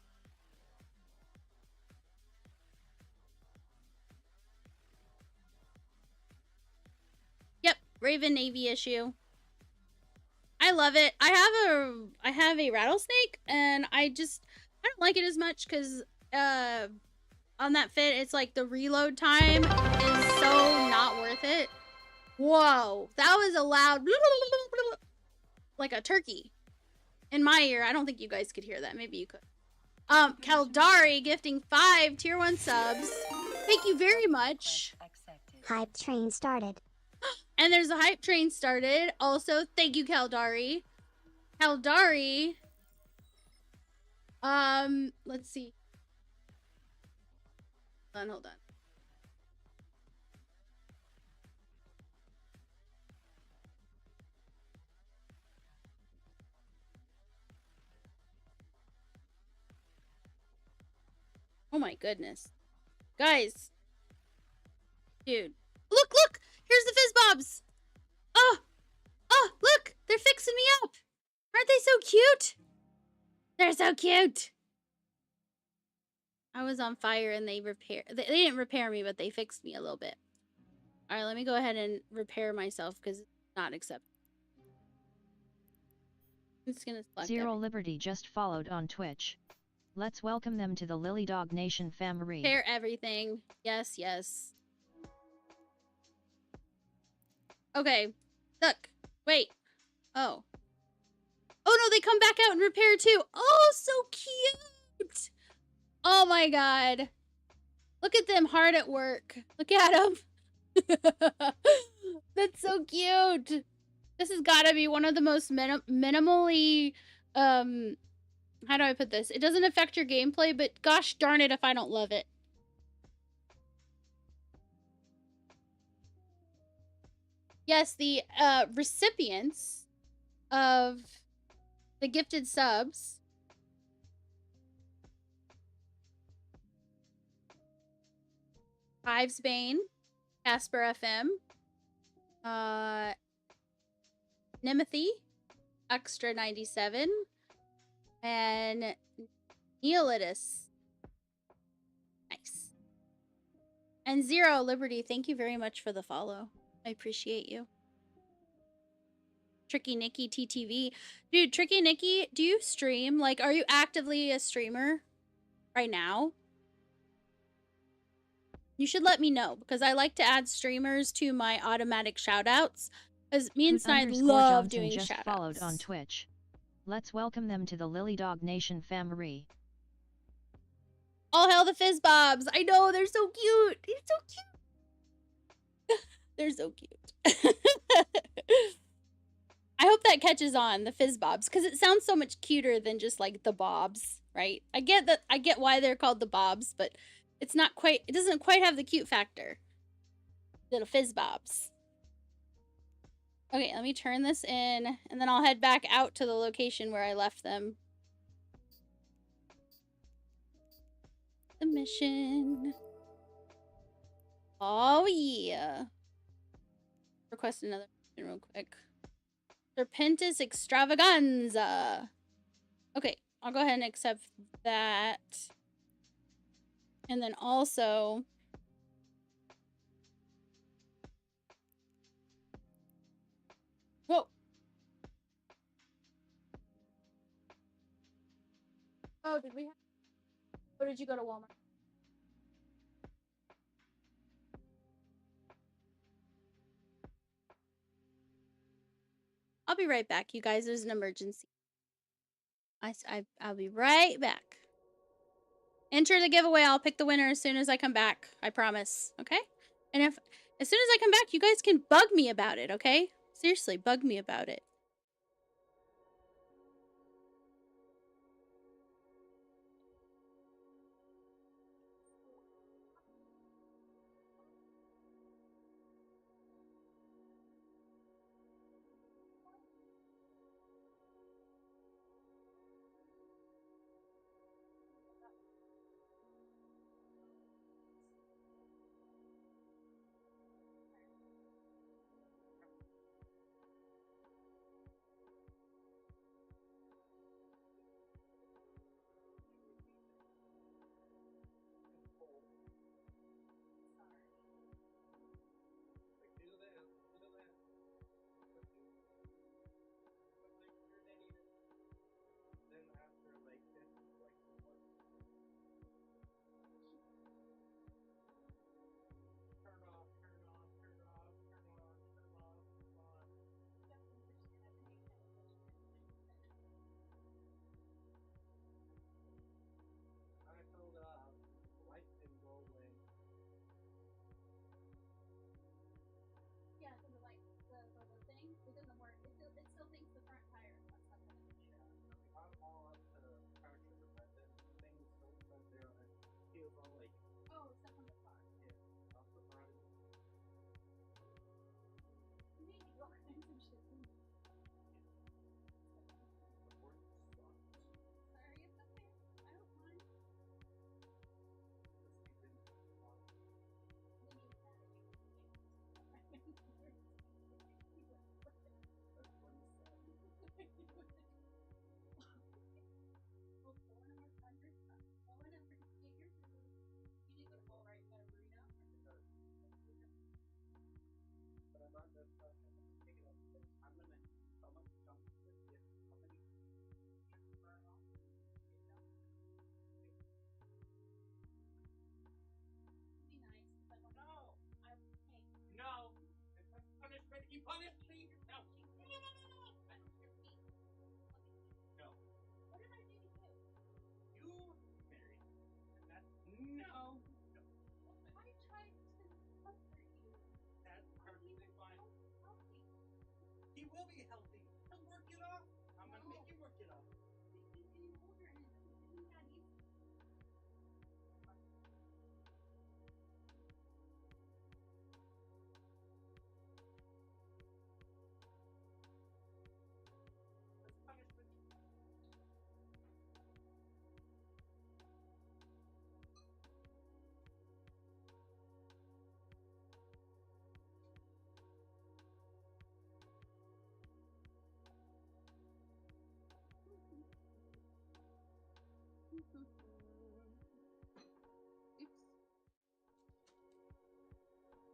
Yep, Raven Navy issue. I love it. I have a rattlesnake, and I don't like it as much because on that fit, it's like the reload time is so not worth it. Whoa, that was a loud like a turkey in my ear. I don't think you guys could hear that. Maybe you could. Kaldari gifting 5 tier 1 subs. Thank you very much. Hype train started. And there's a hype train started. Also, thank you, Kaldari. Kaldari. Let's see. Hold on. Oh my goodness. Guys. Dude. Look! Here's the fizz bobs! Oh! Look! They're fixing me up! Aren't they so cute? They're so cute! I was on fire and they didn't repair me, but they fixed me a little bit. Alright, let me go ahead and repair myself because it's not acceptable. I'm just gonna select Zero everything. Liberty just followed on Twitch. Let's welcome them to the Lily Dog Nation family. Repair everything. Yes, yes. Okay. Look. Wait. Oh. Oh no, they come back out and repair too. Oh, so cute. Oh my god. Look at them hard at work. Look at them. That's so cute. This has got to be one of the most minimally, how do I put this? It doesn't affect your gameplay, but gosh darn it if I don't love it. Yes, the recipients of the gifted subs Hives Bane, Casper FM, Nimothy, Extra 97, and Neolitus. Nice. And Zero Liberty, thank you very much for the follow. I appreciate you. Tricky Nikki TTV. Dude, Tricky Nikki, do you stream? Like, are you actively a streamer right now? You should let me know, because I like to add streamers to my automatic shoutouts. Because me and Snide love doing just shoutouts. Followed on Twitch. Let's welcome them to the Lily Dog Nation family. All hail the Fizzbobs! I know, they're so cute! They're so cute! They're so cute. I hope that catches on, the Fizzbobs, because it sounds so much cuter than just like the Bobs, right? I get why they're called the Bobs, but it's not quite, it doesn't quite have the cute factor. Little Fizzbobs. Okay, let me turn this in, and then I'll head back out to the location where I left them. The mission. Oh, yeah. Request another mission real quick. Serpentis Extravaganza. Okay, I'll go ahead and accept that. And then also... Whoa. Oh, did we have... Or did you go to Walmart? I'll be right back, you guys. There's an emergency. I'll be right back. Enter the giveaway. I'll pick the winner as soon as I come back. I promise. Okay? And as soon as I come back, you guys can bug me about it, okay? Seriously, bug me about it.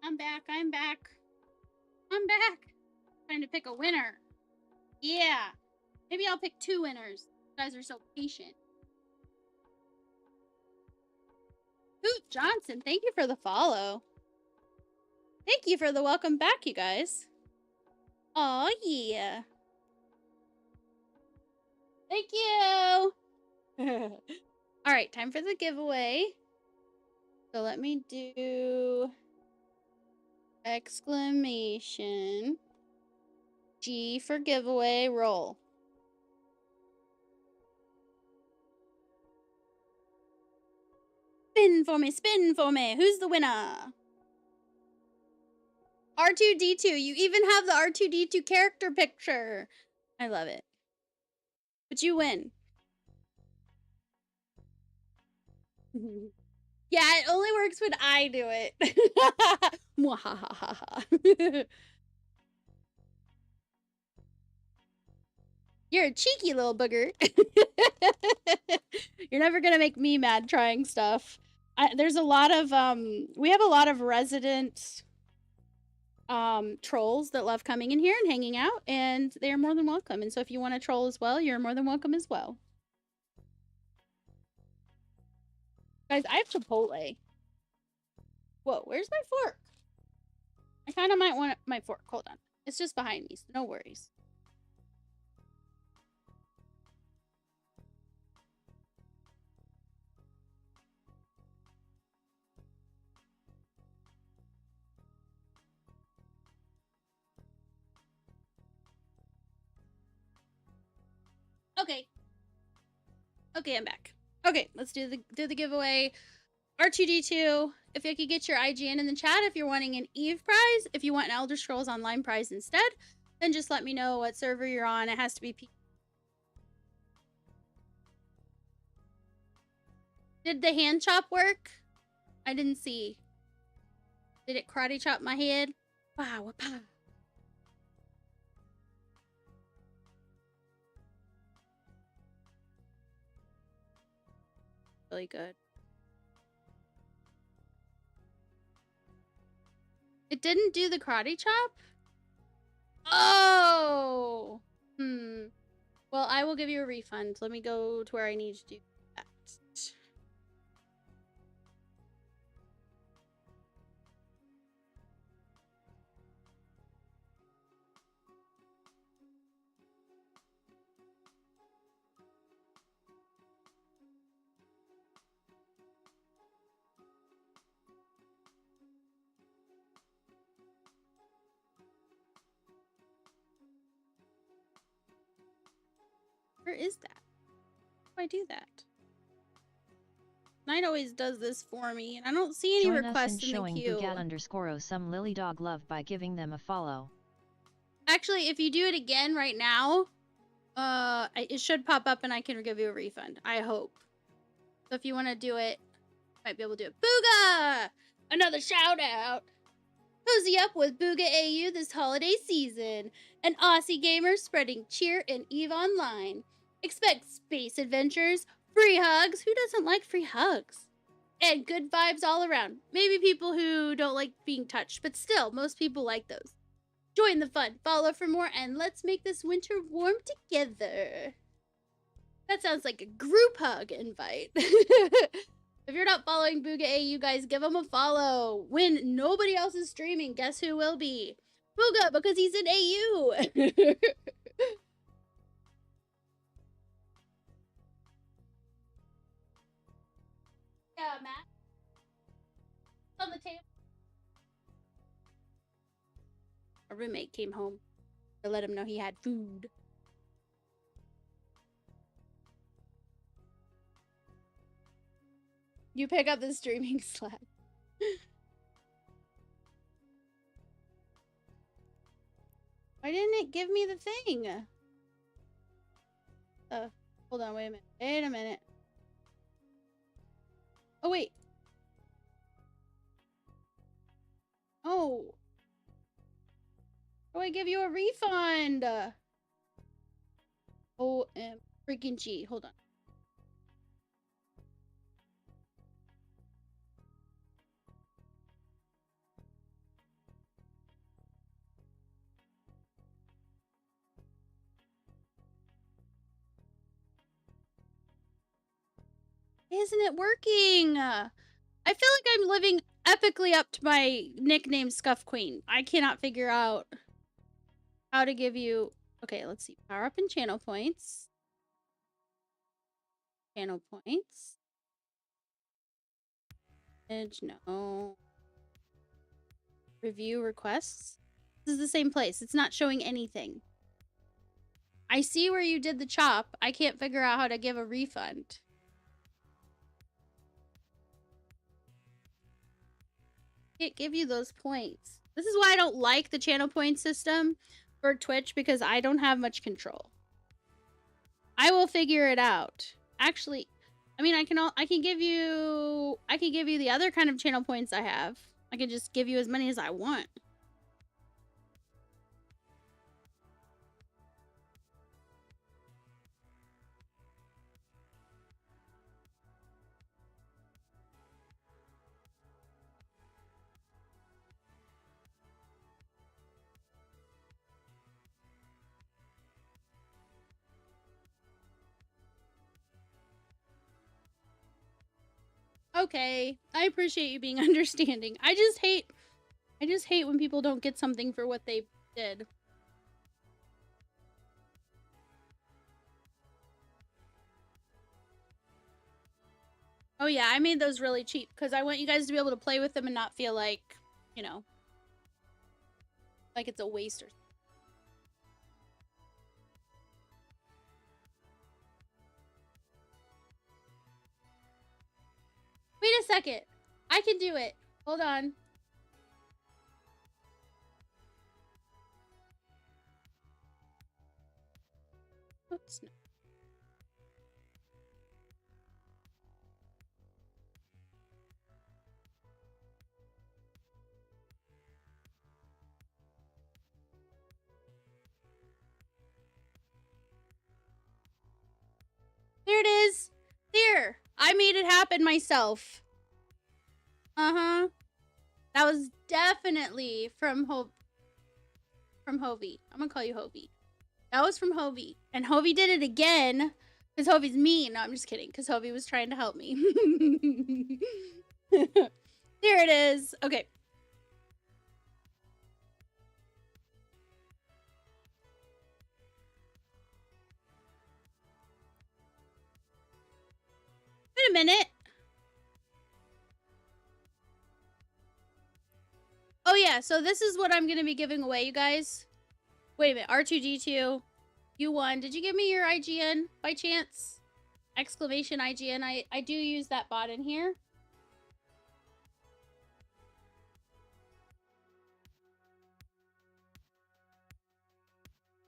I'm back. I'm back. I'm back. Trying to pick a winner. Yeah. Maybe I'll pick 2 winners. You guys are so patient. Hoot Johnson, thank you for the follow. Thank you for the welcome back, you guys. Oh yeah. Thank you. All right, time for the giveaway. So let me do exclamation G for giveaway roll. Spin for me, spin for me. Who's the winner? R2-D2. You even have the R2-D2 character picture. I love it. But you win. Yeah, it only works when I do it. Mwahahaha. You're a cheeky little booger. You're never gonna make me mad trying stuff. There's a lot of we have a lot of resident trolls that love coming in here and hanging out, and they're more than welcome. And so if you want to troll as well, you're more than welcome as well. Guys, I have Chipotle. Whoa, where's my fork? I kind of might want my fork. Hold on. It's just behind me, so no worries. Okay. Okay, I'm back. Okay, let's do the giveaway. R2-D2, if you could get your IGN in the chat if you're wanting an Eve prize. If you want an Elder Scrolls Online prize instead, then just let me know what server you're on. It has to be Did the hand chop work? I didn't see. Did it karate chop my head? Wow, wow. Really good. It didn't do the karate chop? Oh! Well, I will give you a refund. Let me go to where I need to do that. Where is that? How do I do that? Knight always does this for me, and I don't see any requests in the queue. Join us in showing some Lily Dog love by giving them a follow. Actually, if you do it again right now, it should pop up and I can give you a refund. I hope. So if you want to do it, might be able to do it. Booga! Another shout out. Cozy up with Booga AU this holiday season. An Aussie gamer spreading cheer in EVE Online. Expect space adventures, free hugs. Who doesn't like free hugs? And good vibes all around. Maybe people who don't like being touched, but still, most people like those. Join the fun, follow for more, and let's make this winter warm together. That sounds like a group hug invite. If you're not following Booga AU, guys, give him a follow. When nobody else is streaming, guess who will be? Booga, because he's in AU. Yeah, Matt. It's on the table. A roommate came home to let him know he had food. You pick up the streaming slack. Why didn't it give me the thing? Hold on, wait a minute. Wait a minute. Oh, wait. Oh. How do I give you a refund? OM freaking G. Hold on. Isn't it working? I feel like I'm living epically up to my nickname, Scuff Queen. I cannot figure out how to give you... Okay, let's see. Power up and channel points. Channel points. Edge, no. Review requests. This is the same place. It's not showing anything. I see where you did the chop. I can't figure out how to give a refund. Can't give you those points. This is why I don't like the channel point system for Twitch, because I don't have much control. I will figure it out. Actually, I mean, I can give you the other kind of channel points I have. I can just give you as many as I want. Okay, I appreciate you being understanding. I just hate when people don't get something for what they did. Oh yeah, I made those really cheap because I want you guys to be able to play with them and not feel like, you know, like it's a waste or something. Wait a second. I can do it. Hold on. Oops. No. There it is. There. I made it happen myself. Uh-huh. That was definitely from Hovey. I'm gonna call you Hovey. That was from Hovey. And Hovey did it again because Hovey's mean. No, I'm just kidding, because Hovey was trying to help me. There it is. Okay. Wait a minute. Oh yeah, so this is what I'm gonna be giving away, you guys. Wait a minute, R2D2, you won. Did you give me your IGN by chance? Exclamation IGN. I do use that bot in here.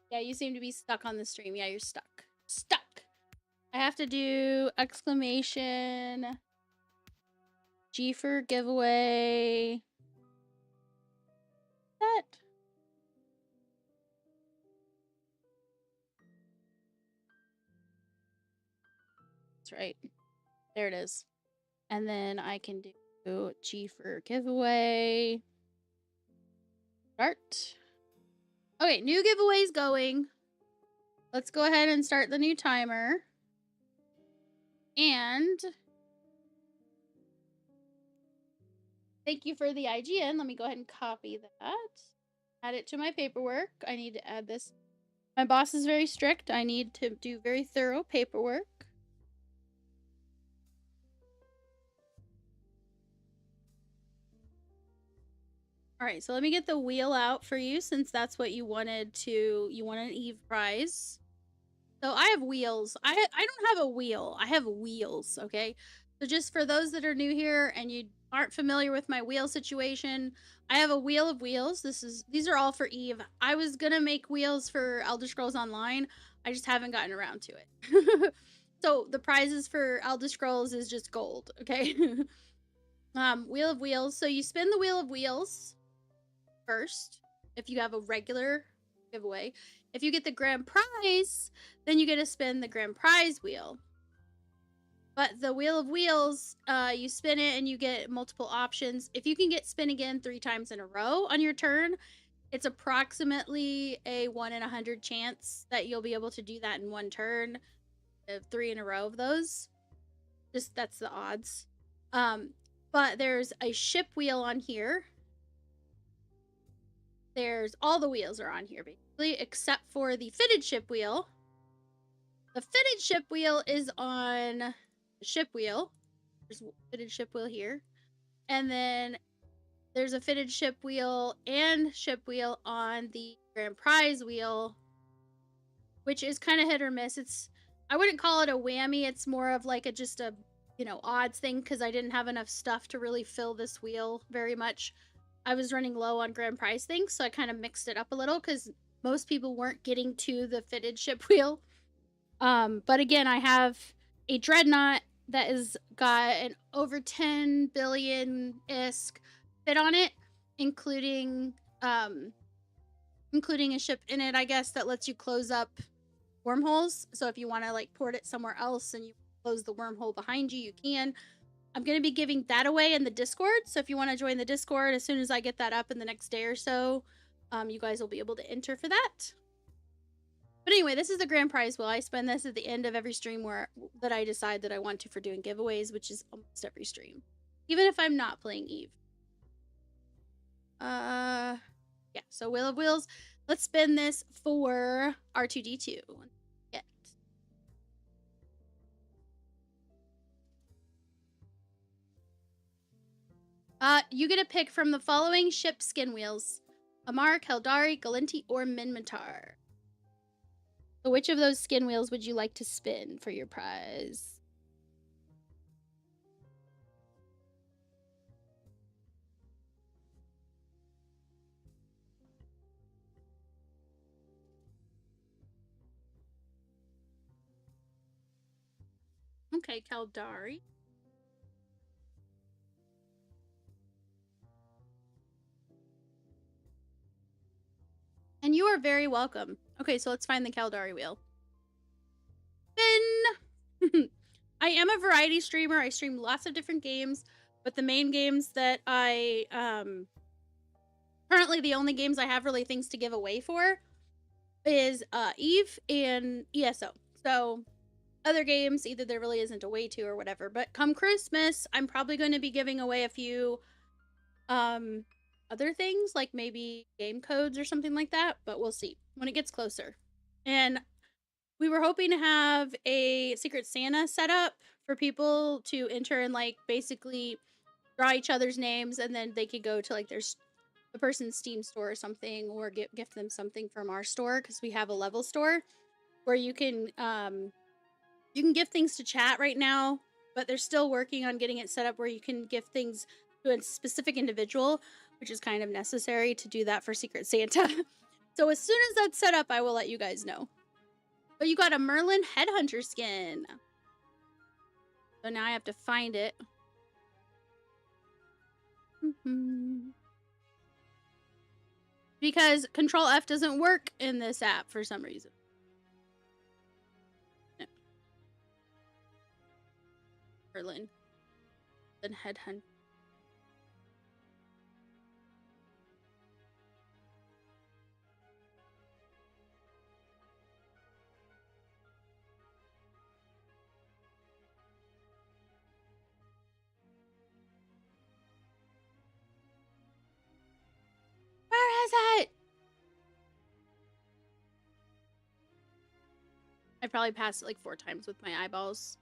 Yeah, you seem to be stuck on the stream. Yeah, you're stuck. Stuck. I have to do exclamation G for giveaway. That. That's right. There it is. And then I can do G for giveaway. Start. Okay, new giveaway's going. Let's go ahead and start the new timer. And thank you for the IGN. Let me go ahead and copy that. Add it to my paperwork. I need to add this. My boss is very strict. I need to do very thorough paperwork. All right, so let me get the wheel out for you, since that's what you wanted to. You want an Eve prize. So I have wheels. I don't have a wheel. I have wheels, okay? So just for those that are new here and you aren't familiar with my wheel situation, I have a wheel of wheels. These are all for Eve. I was gonna make wheels for Elder Scrolls Online. I just haven't gotten around to it. So the prizes for Elder Scrolls is just gold, okay? Wheel of wheels. So you spin the wheel of wheels first if you have a regular giveaway. If you get the grand prize, then you get to spin the grand prize wheel. But the wheel of wheels, you spin it and you get multiple options. If you can get spin again 3 times in a row on your turn, it's approximately a 1 in 100 chance that you'll be able to do that in one turn. 3 in a row of those. Just that's the odds. But there's a ship wheel on here. There's all the wheels are on here basically, except for the fitted ship wheel. The fitted ship wheel is on the ship wheel. There's a fitted ship wheel here. And then there's a fitted ship wheel and ship wheel on the grand prize wheel, which is kind of hit or miss. I wouldn't call it a whammy. It's more of like just a, odds thing because I didn't have enough stuff to really fill this wheel very much. I was running low on grand prize things, so I kind of mixed it up a little because most people weren't getting to the fitted ship wheel. But again, I have a dreadnought that has got an over 10 billion-isk fit on it, including a ship in it, I guess, that lets you close up wormholes. So if you want to like port it somewhere else and you close the wormhole behind you, you can. I'm going to be giving that away in the Discord. So if you want to join the Discord, as soon as I get that up in the next day or so, you guys will be able to enter for that. But anyway, this is the grand prize wheel. I spend this at the end of every stream that I decide that I want to for doing giveaways, which is almost every stream. Even if I'm not playing Eve. Yeah, so Wheel of Wheels. Let's spin this for R2-D2. You get a pick from the following ship skin wheels: Amar, Keldari, Galinti, or Minmatar. So which of those skin wheels would you like to spin for your prize? Okay, Keldari. And you are very welcome. Okay, so let's find the Keldari wheel. Spin! I am a variety streamer. I stream lots of different games, but the main games that I, currently the only games I have really things to give away for is Eve and ESO. So other games, either there really isn't a way to or whatever. But come Christmas, I'm probably going to be giving away a few other things, like maybe game codes or something like that, but we'll see when it gets closer. And we were hoping to have a Secret Santa set up for people to enter and like basically draw each other's names, and then they could go to like the person's Steam store or something, or gift them something from our store, because we have a level store where you can gift things to chat right now, but they're still working on getting it set up where you can gift things to a specific individual, which is kind of necessary to do that for Secret Santa. So as soon as that's set up, I will let you guys know. But you got a Merlin Headhunter skin. So now I have to find it. Because Control F doesn't work in this app for some reason. No. Merlin. Then Headhunt. Where is it? I probably passed it like 4 times with my eyeballs.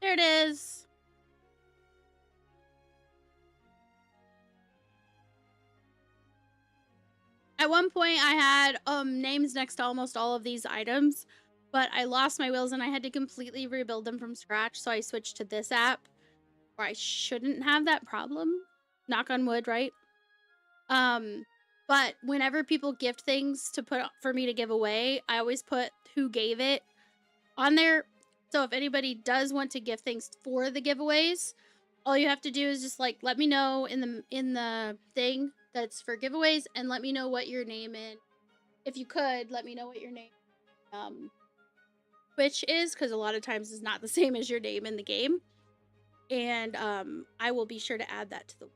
There it is. At one point, I had names next to almost all of these items, but I lost my wheels and I had to completely rebuild them from scratch, so I switched to this app, where I shouldn't have that problem. Knock on wood, right? But whenever people gift things to put for me to give away, I always put who gave it on there. So if anybody does want to gift things for the giveaways, all you have to do is just like let me know in the thing that's for giveaways, and let me know what your name is. If you could, let me know what your name Twitch is, because a lot of times it's not the same as your name in the game. and I will be sure to add that to the.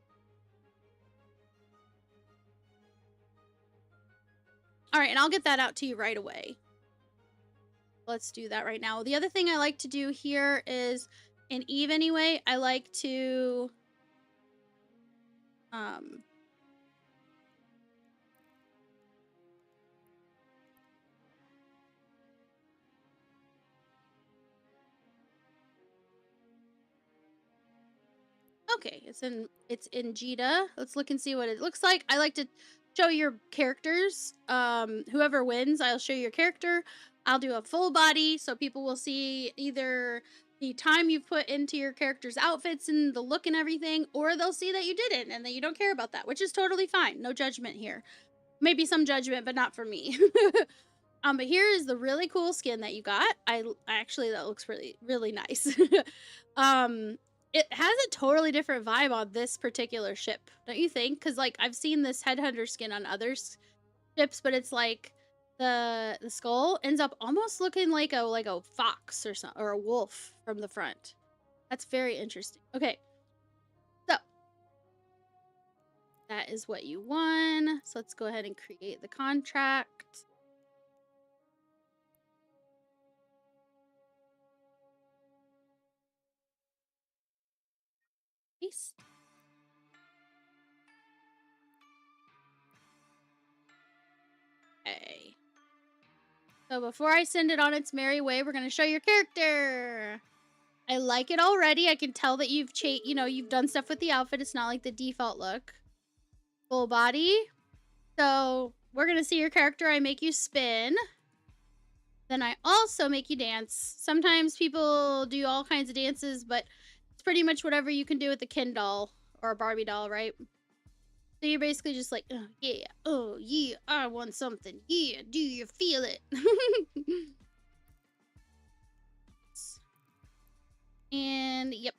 All right, and I'll get that out to you right away. Let's do that right now. The other thing I like to do here is, in Eve anyway, I like to okay, it's in Jita. Let's look and see what it looks like. I like to show your characters. Whoever wins, I'll show your character. I'll do a full body so people will see either the time you've put into your character's outfits and the look and everything, or they'll see that you didn't and that you don't care about that, which is totally fine. No judgment here. Maybe some judgment, but not for me. But here is the really cool skin that you got. I actually, that looks really, really nice. It has a totally different vibe on this particular ship, don't you think? Because, like, I've seen this Headhunter skin on other ships, but it's like the skull ends up almost looking like a fox or a wolf from the front. That's very interesting. Okay, so that is what you won. So let's go ahead and create the contract. Peace. Okay. So before I send it on its merry way, we're gonna show your character. I like it already. I can tell that you've you've done stuff with the outfit. It's not like the default look. Full body. So we're gonna see your character. I make you spin. Then I also make you dance. Sometimes people do all kinds of dances, but it's pretty much whatever you can do with a Ken doll or a Barbie doll, right? So you're basically just like, oh yeah, I want something. Yeah, do you feel it? And yep,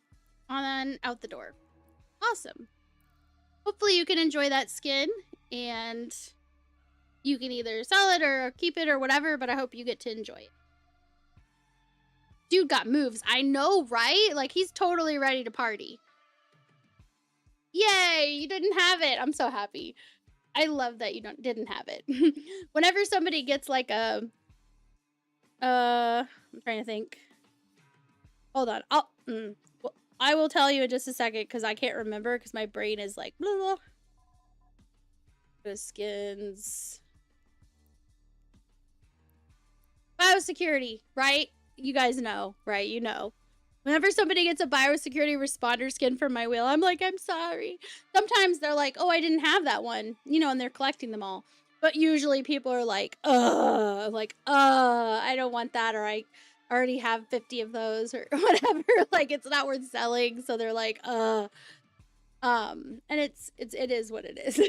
on out the door. Awesome. Hopefully you can enjoy that skin, and you can either sell it or keep it or whatever, but I hope you get to enjoy it. Dude got moves. I know, right? Like, he's totally ready to party. Yay, you didn't have it. I'm so happy. I love that you didn't have it. Whenever somebody gets like a I'm trying to think. Hold on. I will tell you in just a second because I can't remember because my brain is like blah, blah. The skins. Biosecurity, right? You guys know, right? You know. Whenever somebody gets a biosecurity responder skin from my wheel, I'm like, I'm sorry. Sometimes they're like, oh, I didn't have that one, and they're collecting them all. But usually people are like, I don't want that, or I already have 50 of those, or whatever. Like, it's not worth selling, so they're like, and it is what it is.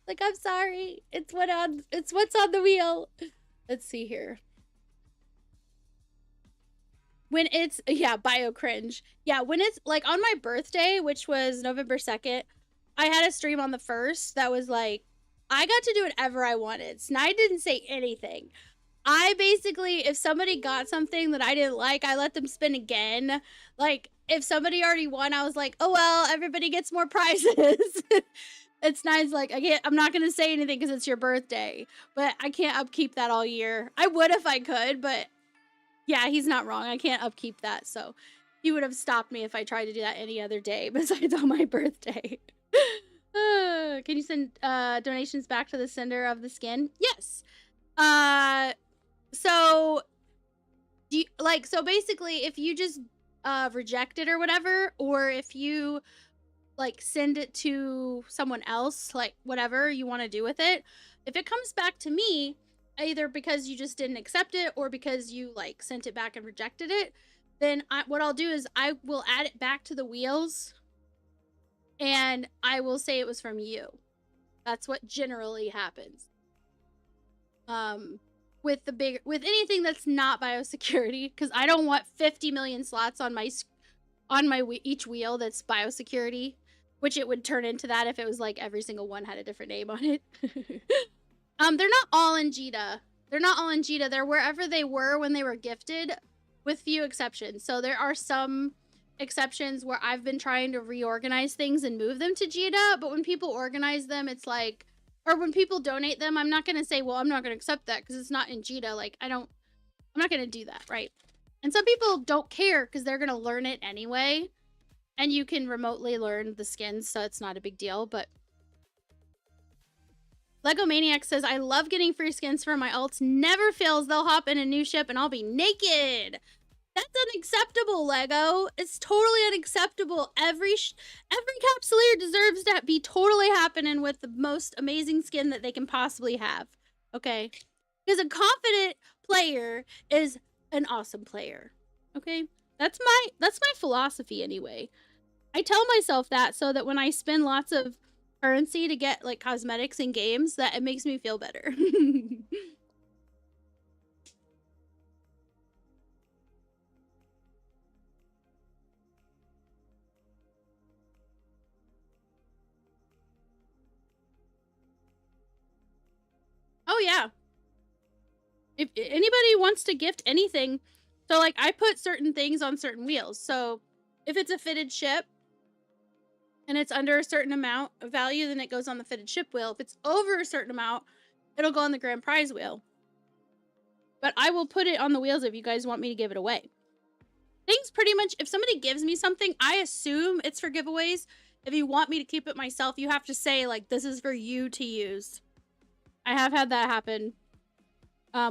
Like, I'm sorry. It's what's on the wheel. Let's see here. When it's, bio cringe. Yeah, when it's, like, on my birthday, which was November 2nd, I had a stream on the 1st that was, like, I got to do whatever I wanted. Snide didn't say anything. I basically, if somebody got something that I didn't like, I let them spin again. Like, if somebody already won, I was like, oh, well, everybody gets more prizes. And Snide's like, I'm not going to say anything because it's your birthday. But I can't upkeep that all year. I would if I could, but... yeah, he's not wrong. I can't upkeep that, so he would have stopped me if I tried to do that any other day besides on my birthday. Can you send donations back to the sender of the skin? Yes. So basically, if you just reject it or whatever, or if you like send it to someone else, like whatever you want to do with it, if it comes back to me, either because you just didn't accept it or because you like sent it back and rejected it, then what I'll do is I will add it back to the wheels and I will say it was from you. That's what generally happens. With anything that's not biosecurity, because I don't want 50 million slots on my each wheel that's biosecurity, which it would turn into that if it was like every single one had a different name on it. They're not all in Jita. They're wherever they were when they were gifted, with few exceptions. So there are some exceptions where I've been trying to reorganize things and move them to Jita, but when people organize them, it's like, or when people donate them, I'm not going to say, well, I'm not going to accept that because it's not in Jita. Like, I'm not going to do that, right? And some people don't care because they're going to learn it anyway. And you can remotely learn the skins, so it's not a big deal, but Lego Maniac says, I love getting free skins for my alts. Never fails. They'll hop in a new ship and I'll be naked. That's unacceptable, Lego. It's totally unacceptable. Every Capsuleer deserves to be totally happening with the most amazing skin that they can possibly have. Okay? Because a confident player is an awesome player. Okay? That's my philosophy anyway. I tell myself that so that when I spend lots of currency to get like cosmetics in games, that it makes me feel better. Oh yeah. If anybody wants to gift anything, so like I put certain things on certain wheels. So if it's a fitted ship and it's under a certain amount of value, then it goes on the fitted ship wheel. If it's over a certain amount, it'll go on the grand prize wheel. But I will put it on the wheels if you guys want me to give it away. Things pretty much, if somebody gives me something, I assume it's for giveaways. If you want me to keep it myself, you have to say, like, this is for you to use. I have had that happen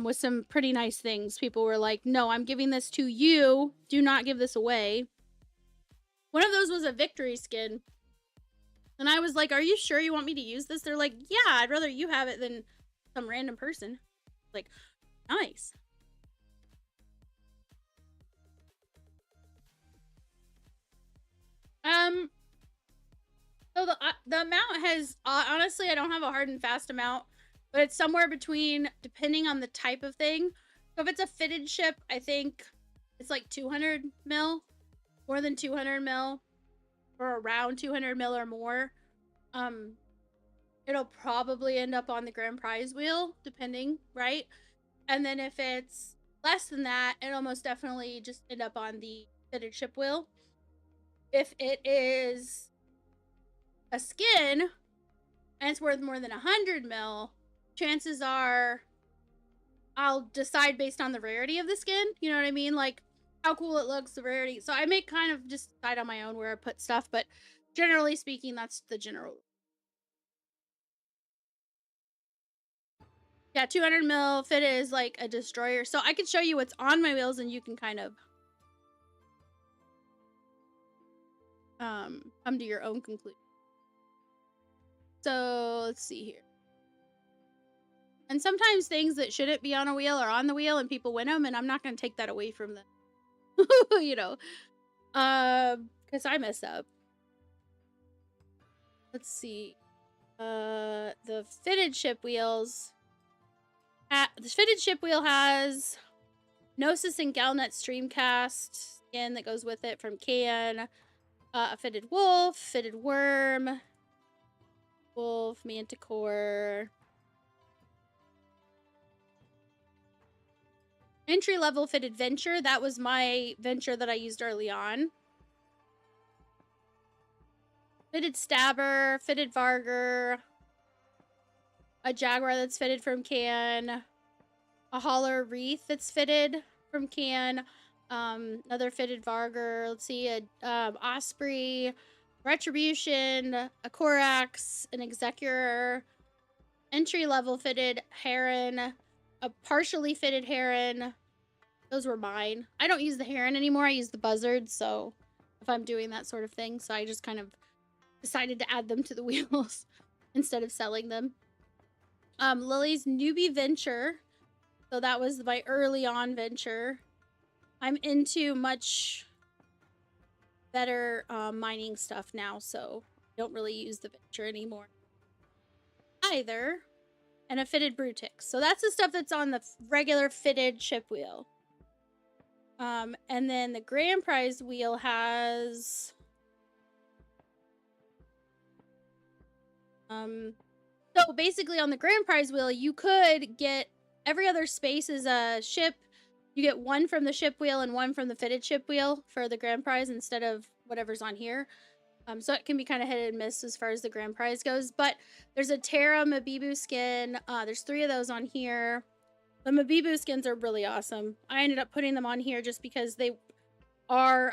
with some pretty nice things. People were like, no, I'm giving this to you. Do not give this away. One of those was a victory skin. And I was like, are you sure you want me to use this? They're like, yeah, I'd rather you have it than some random person. Like, nice. So the amount has, honestly, I don't have a hard and fast amount, but it's somewhere between, depending on the type of thing. So if it's a fitted ship, I think it's like 200 mil, more than 200 mil, or around 200 mil or more. It'll probably end up on the grand prize wheel, depending, right? And then if it's less than that, it'll most definitely just end up on the fitted ship wheel. If it is a skin and it's worth more than 100 mil, chances are I'll decide based on the rarity of the skin. You know what I mean? Like how cool it looks, the rarity. So I may kind of just decide on my own where I put stuff, but generally speaking, that's the general. Yeah, 200 mil fit is like a destroyer. So I can show you what's on my wheels and you can kind of come to your own conclusion. So let's see here. And sometimes things that shouldn't be on a wheel are on the wheel and people win them, and I'm not going to take that away from them. You know, because I mess up. Let's see. The fitted ship wheels. The fitted ship wheel has Gnosis and Galnet Streamcast skin that goes with it from Can. A fitted wolf, fitted worm, wolf, manticore. Entry level fitted venture. That was my venture that I used early on. Fitted stabber, fitted varger. A jaguar that's fitted from Can. A holler wreath that's fitted from Can. Another fitted varger. Let's see, a osprey, retribution, a corax, an executor, entry level fitted heron, a partially fitted heron. Those were mine. I don't use the heron anymore. I use the buzzard. So if I'm doing that sort of thing, so I just kind of decided to add them to the wheels instead of selling them. Lily's newbie venture. So that was my early on venture. I'm into much better mining stuff now, so I don't really use the venture anymore either. And a fitted Brutix. So that's the stuff that's on the regular fitted ship wheel. And then the grand prize wheel has so basically on the grand prize wheel you could get every other space is a ship, You get one from the ship wheel and one from the fitted ship wheel for the grand prize instead of whatever's on here. So it can be kind of hit and miss as far as the grand prize goes. But there's a Terra Mabibu skin. There's 3 of those on here. The Mabibu skins are really awesome. I ended up putting them on here just because they are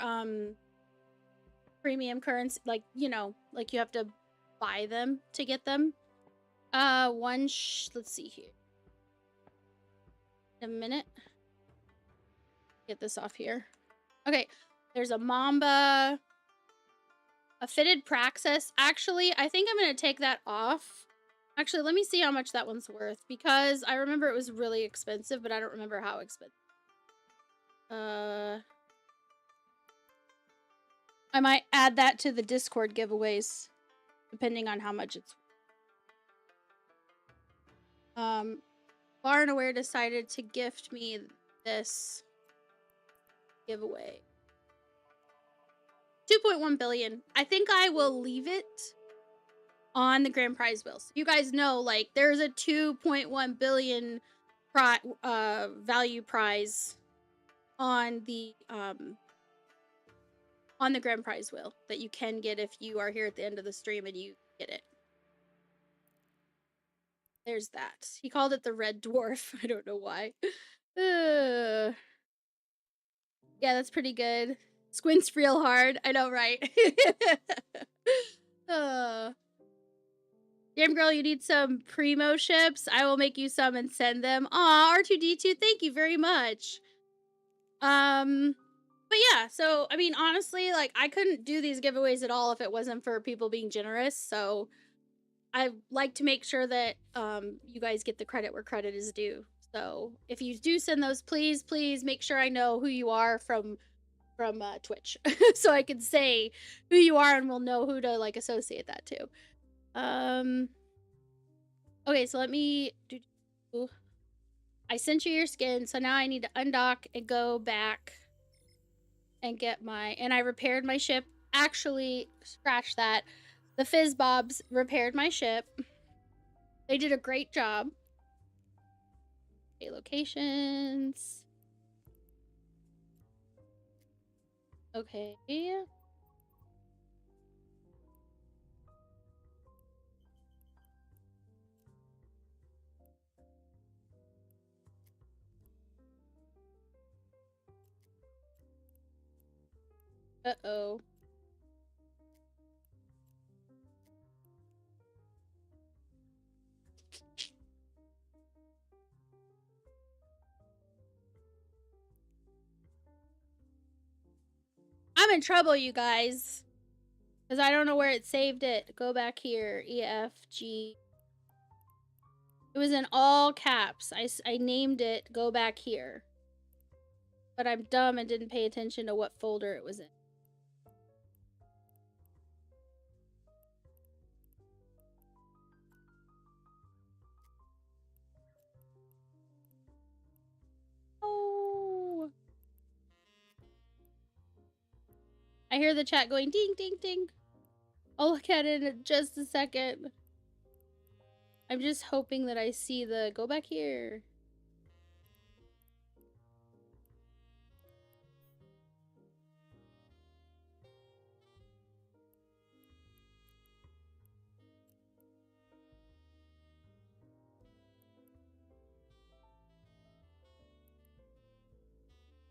premium currency. Like, you know, like you have to buy them to get them. Let's see here. A minute. Get this off here. Okay, there's a Mamba, a fitted Praxis. Actually, I think I'm gonna take that off. Actually, let me see how much that one's worth, because I remember it was really expensive, but I don't remember how expensive. I might add that to the Discord giveaways, depending on how much it's. Far and Aware decided to gift me this giveaway. 2.1 billion. I think I will leave it on the grand prize wheel. So you guys know, like, there's a 2.1 billion value prize on the grand prize wheel that you can get if you are here at the end of the stream and you get it. There's that. He called it the red dwarf. I don't know why. Yeah, that's pretty good. Squints real hard. I know, right? Damn girl, you need some primo ships? I will make you some and send them. Aw, R2D2, thank you very much. But yeah, so, I mean, honestly, like, I couldn't do these giveaways at all if it wasn't for people being generous, so I like to make sure that you guys get the credit where credit is due. So if you do send those, please make sure I know who you are from Twitch, so I can say who you are and we'll know who to like associate that to. Okay, so let me do. I sent you your skin, so now I need to undock and go back and get my. And I repaired my ship. Actually, scratch that. The Fizzbobs repaired my ship. They did a great job. Okay, locations. Okay. Uh-oh. I'm in trouble, you guys. Because I don't know where it saved it. Go back here. E, F, G. It was in all caps. I named it Go Back Here. But I'm dumb and didn't pay attention to what folder it was in. Oh. I hear the chat going ding, ding, ding. I'll look at it in just a second. I'm just hoping that I see the Go Back Here.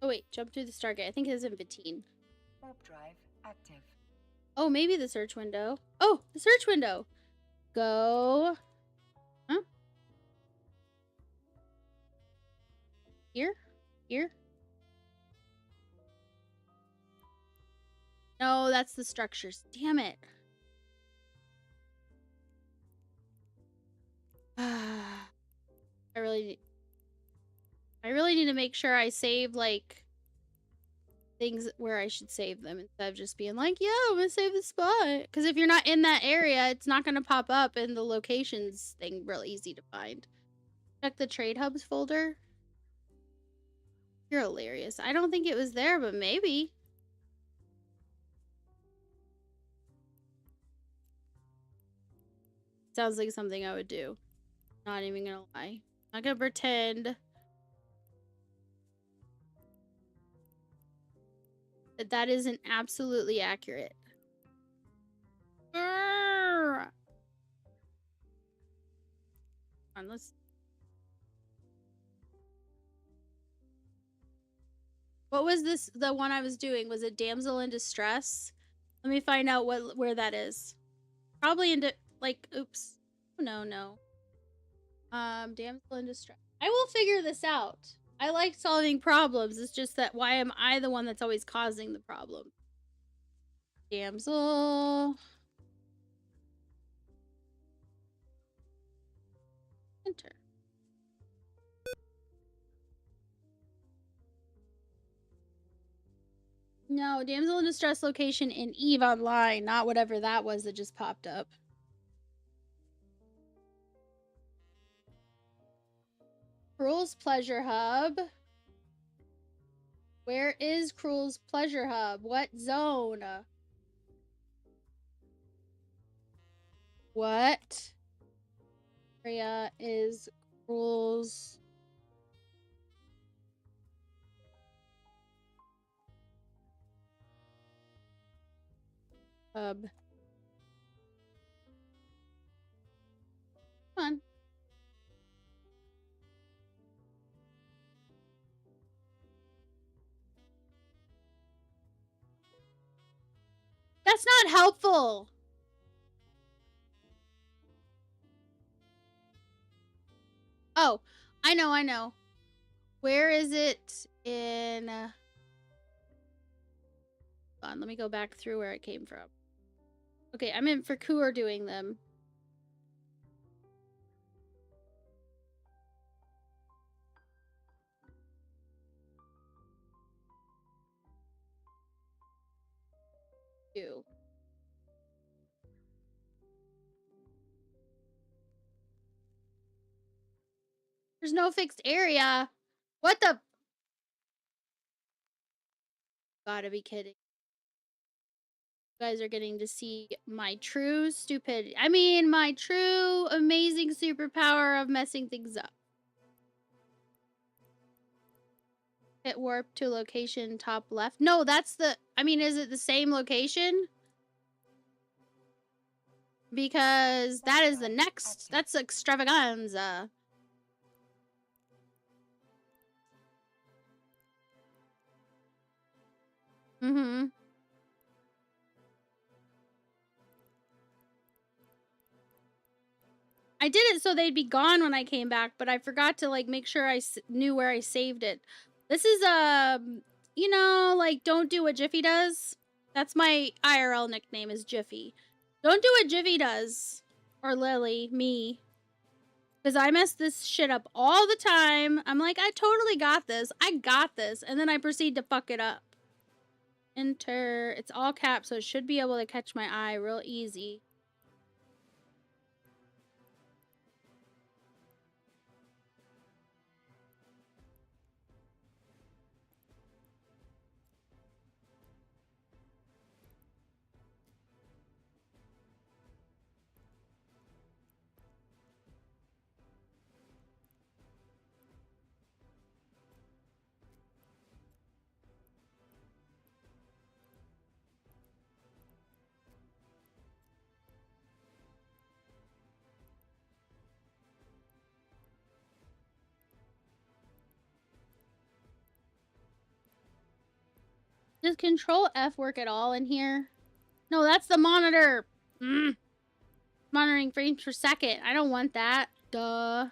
Oh wait, jump through the Stargate. I think it is in Bettine. Warp drive active. Oh, maybe the search window. Oh, the search window. Go. Huh? Here? Here? No, that's the structures. Damn it. I really need to make sure I save, like, things where I should save them instead of just being like, yeah, I'm gonna save the spot. Because if you're not in that area, it's not gonna pop up in the locations thing real easy to find. Check the trade hubs folder. You're hilarious. I don't think it was there, but maybe. Sounds like something I would do. Not even gonna lie. Not gonna pretend. that isn't absolutely accurate. Come on, let's... What was this, the one I was doing? Was it damsel in distress? Let me find out where that is. Probably into, like, oops. No. Damsel in distress. I will figure this out. I like solving problems. It's just that why am I the one that's always causing the problem? Damsel. Enter. No, damsel in distress location in EVE Online, not whatever that was that just popped up. Cruel's Pleasure Hub. Where is Cruel's Pleasure Hub? What zone? What area is Cruel's Hub? Come on. That's not helpful. Oh, I know. Where is it in... Hold on, let me go back through where it came from. Okay, I'm in for Kur doing them. There's no fixed area. What the? Gotta be kidding. You guys are getting to see my true stupidity. I mean, my true amazing superpower of messing things up. Hit warp to location top left. No, that's the... I mean, is it the same location? Because that is the next... That's extravaganza. Mm-hmm. I did it so they'd be gone when I came back, but I forgot to, like, make sure I knew where I saved it. This is, you know, like, don't do what Jiffy does. That's my IRL nickname, is Jiffy. Don't do what Jiffy does. Or Lily, me. Because I mess this shit up all the time. I'm like, I totally got this. I got this. And then I proceed to fuck it up. Enter. It's all caps, so it should be able to catch my eye real easy. Does Control F work at all in here? No, that's the monitor. Monitoring frames per second. I don't want that. Duh.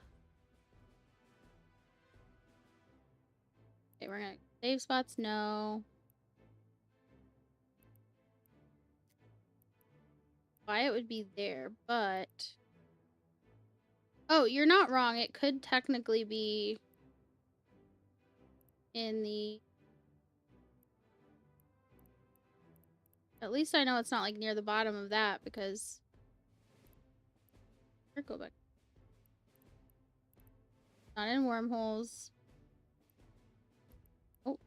Okay, we're gonna save spots. No. Why it would be there, but... Oh, you're not wrong. It could technically be in the... At least I know it's not, like, near the bottom of that, because... Or go back. Not in wormholes. Oh.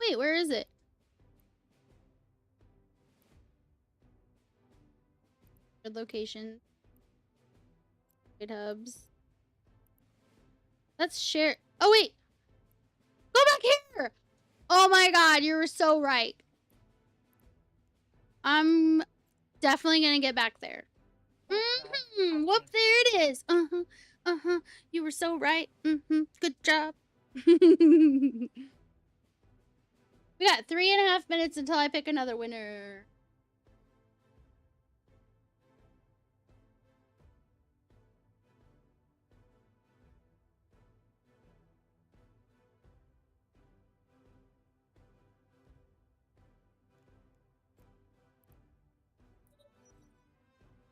Wait, where is it? Good location. Good hubs. Let's share... Oh, wait! Oh my god, you were so right. I'm definitely gonna get back there. Whoop, there it is. You were so right. Good job. We got 3.5 minutes until I pick another winner.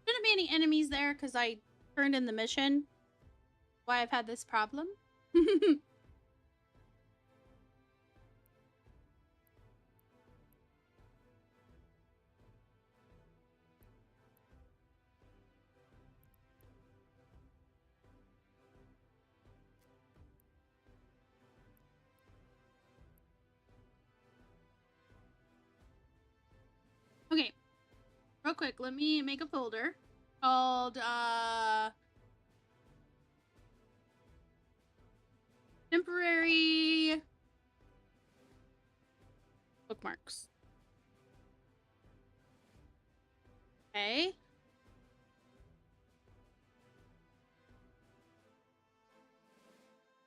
Shouldn't be any enemies there because I turned in the mission. Why I've had this problem. Okay, real quick, let me make a folder called temporary bookmarks. Okay.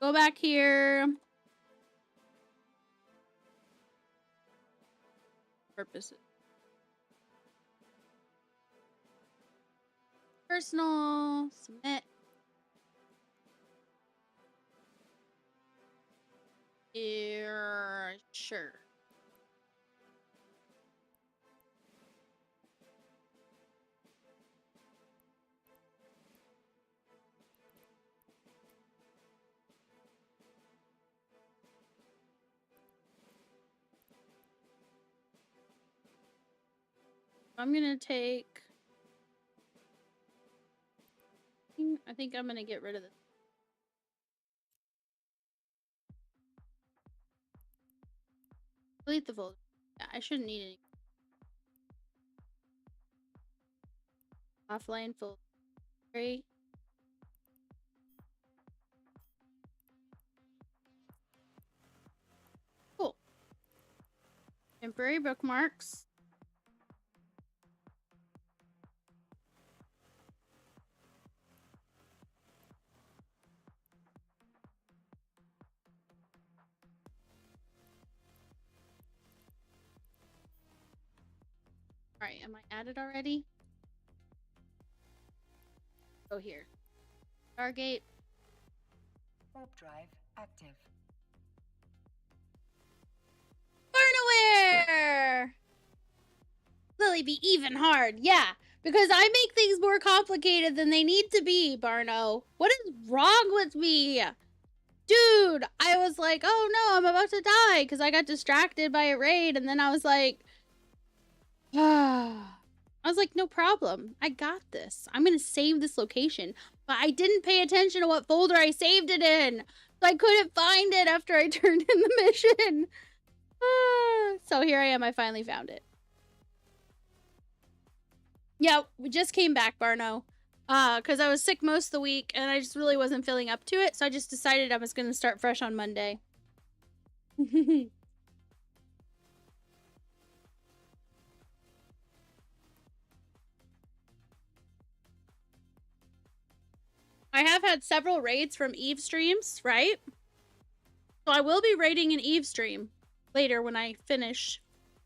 Go back here. Purposes. Personal, submit. Sure. I'm gonna take... I think I'm gonna get rid of this. Delete the folder. Yeah, I shouldn't need any. Offline folder. Great. Cool. Temporary bookmarks. Alright, am I added already? Go here. Stargate. Warp drive active. Barnaware! Lily be even hard, yeah. Because I make things more complicated than they need to be, Barno. What is wrong with me? Dude, I was like, oh no, I'm about to die because I got distracted by a raid, and then I was like, no problem. I got this. I'm gonna save this location. But I didn't pay attention to what folder I saved it in. So I couldn't find it after I turned in the mission. So here I am. I finally found it. Yeah, we just came back, Barno. Because I was sick most of the week, and I just really wasn't feeling up to it. So I just decided I was gonna start fresh on Monday. I have had several raids from Eve streams, right? So I will be raiding an Eve stream later when I finish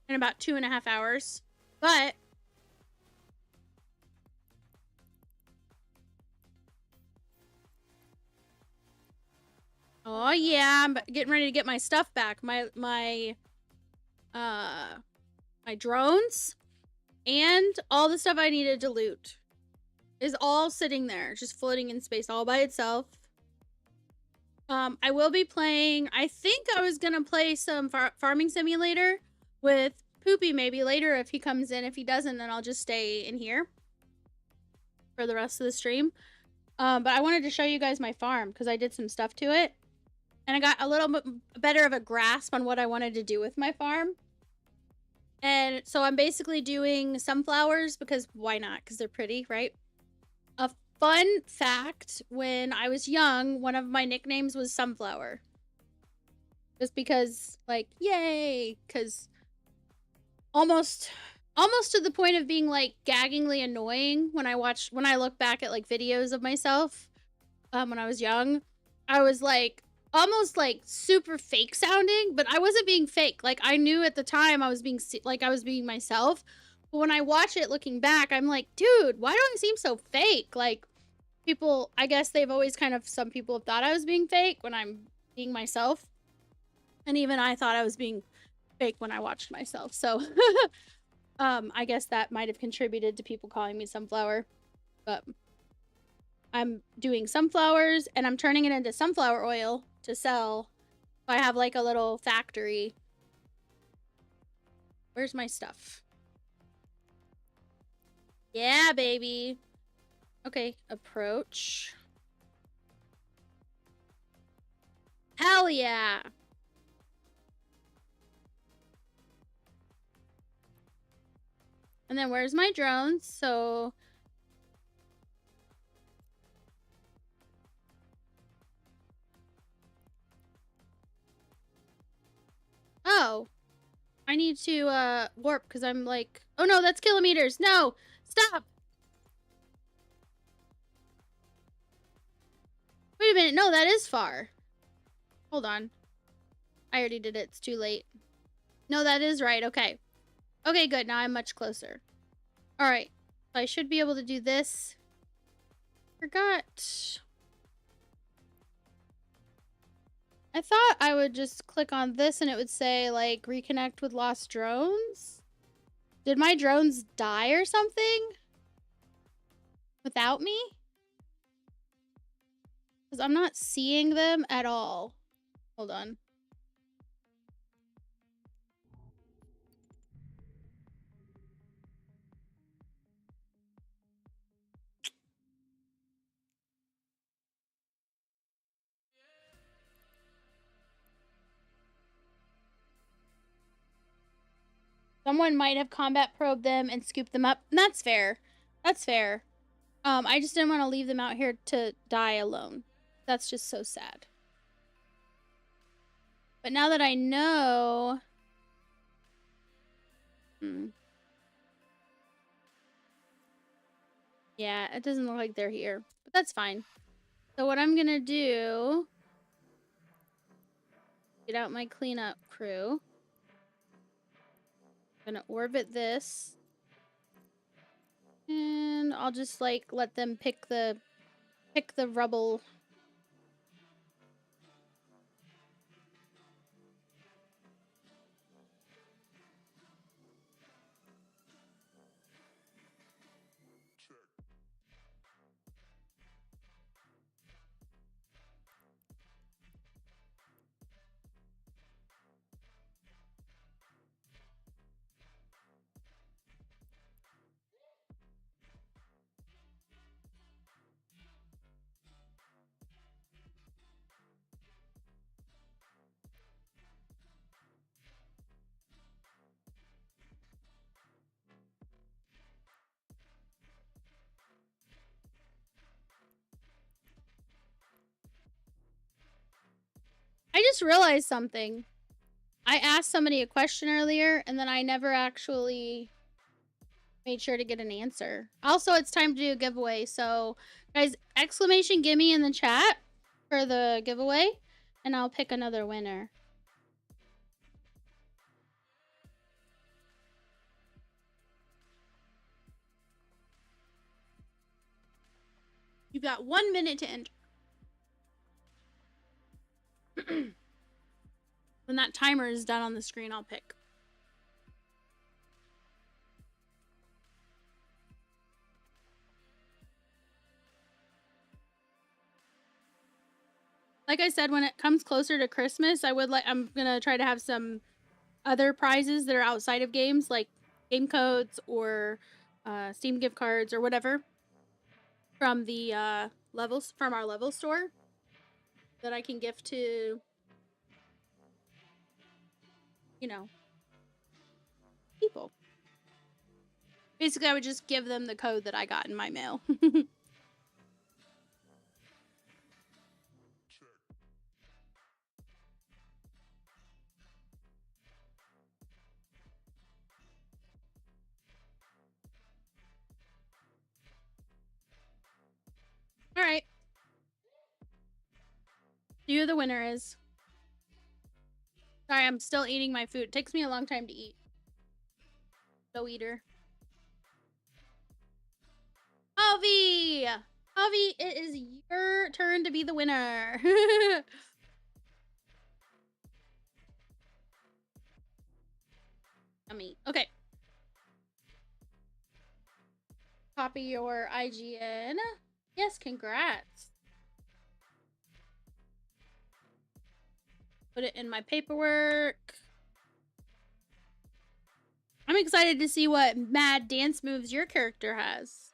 in about 2.5 hours. But oh yeah, I'm getting ready to get my stuff back. My drones and all the stuff I needed to loot is all sitting there, just floating in space all by itself. I will be playing, I think I was gonna play some farming simulator with Poopy maybe later if he comes in. If he doesn't, then I'll just stay in here for the rest of the stream. But I wanted to show you guys my farm because I did some stuff to it. And I got a little bit better of a grasp on what I wanted to do with my farm. And so I'm basically doing sunflowers because why not? Because they're pretty, right? A fun fact, when I was young, one of my nicknames was Sunflower. Just because, like, yay! Because almost to the point of being, like, gaggingly annoying when I look back at, like, videos of myself when I was young. I was, like, almost, like, super fake sounding, but I wasn't being fake. Like, I knew at the time I was being myself. But when I watch it looking back, I'm like, dude, why do I seem so fake? Like, people, I guess they've always some people have thought I was being fake when I'm being myself. And even I thought I was being fake when I watched myself. So, I guess that might have contributed to people calling me Sunflower. But I'm doing sunflowers and I'm turning it into sunflower oil to sell. I have like a little factory. Where's my stuff? Yeah, baby. Okay, approach. Hell yeah. And then where's my drones? So oh, I need to warp because I'm like, oh no, that's kilometers. No, stop. Wait a minute. No, that is far. Hold on. I already did it. It's too late. No, that is right. Okay. Okay, good. Now I'm much closer. All right. So I should be able to do this. Forgot. I thought I would just click on this and it would say, like, reconnect with lost drones. Did my drones die or something? Without me? Because I'm not seeing them at all. Hold on. Someone might have combat probed them and scooped them up. And that's fair. That's fair. I just didn't want to leave them out here to die alone. That's just so sad. But now that I know... Yeah, it doesn't look like they're here. But that's fine. So what I'm gonna do... Get out my cleanup crew. I'm gonna orbit this. And I'll just, like, let them pick the rubble. I just realized something. I asked somebody a question earlier, and then I never actually made sure to get an answer. Also, it's time to do a giveaway. So, guys, exclamation gimme in the chat for the giveaway, and I'll pick another winner. You've got 1 minute to enter. When that timer is done on the screen, I'll pick. Like I said, when it comes closer to Christmas, I'm gonna try to have some other prizes that are outside of games, like game codes or Steam gift cards or whatever from the our level store that I can gift to, you know, people. Basically, I would just give them the code that I got in my mail. See who the winner is. Sorry, I'm still eating my food. It takes me a long time to eat. Slow eater. Avi! Avi, it is your turn to be the winner. Yummy. Okay. Copy your IGN. Yes, congrats. Put it in my paperwork. I'm excited to see what mad dance moves your character has.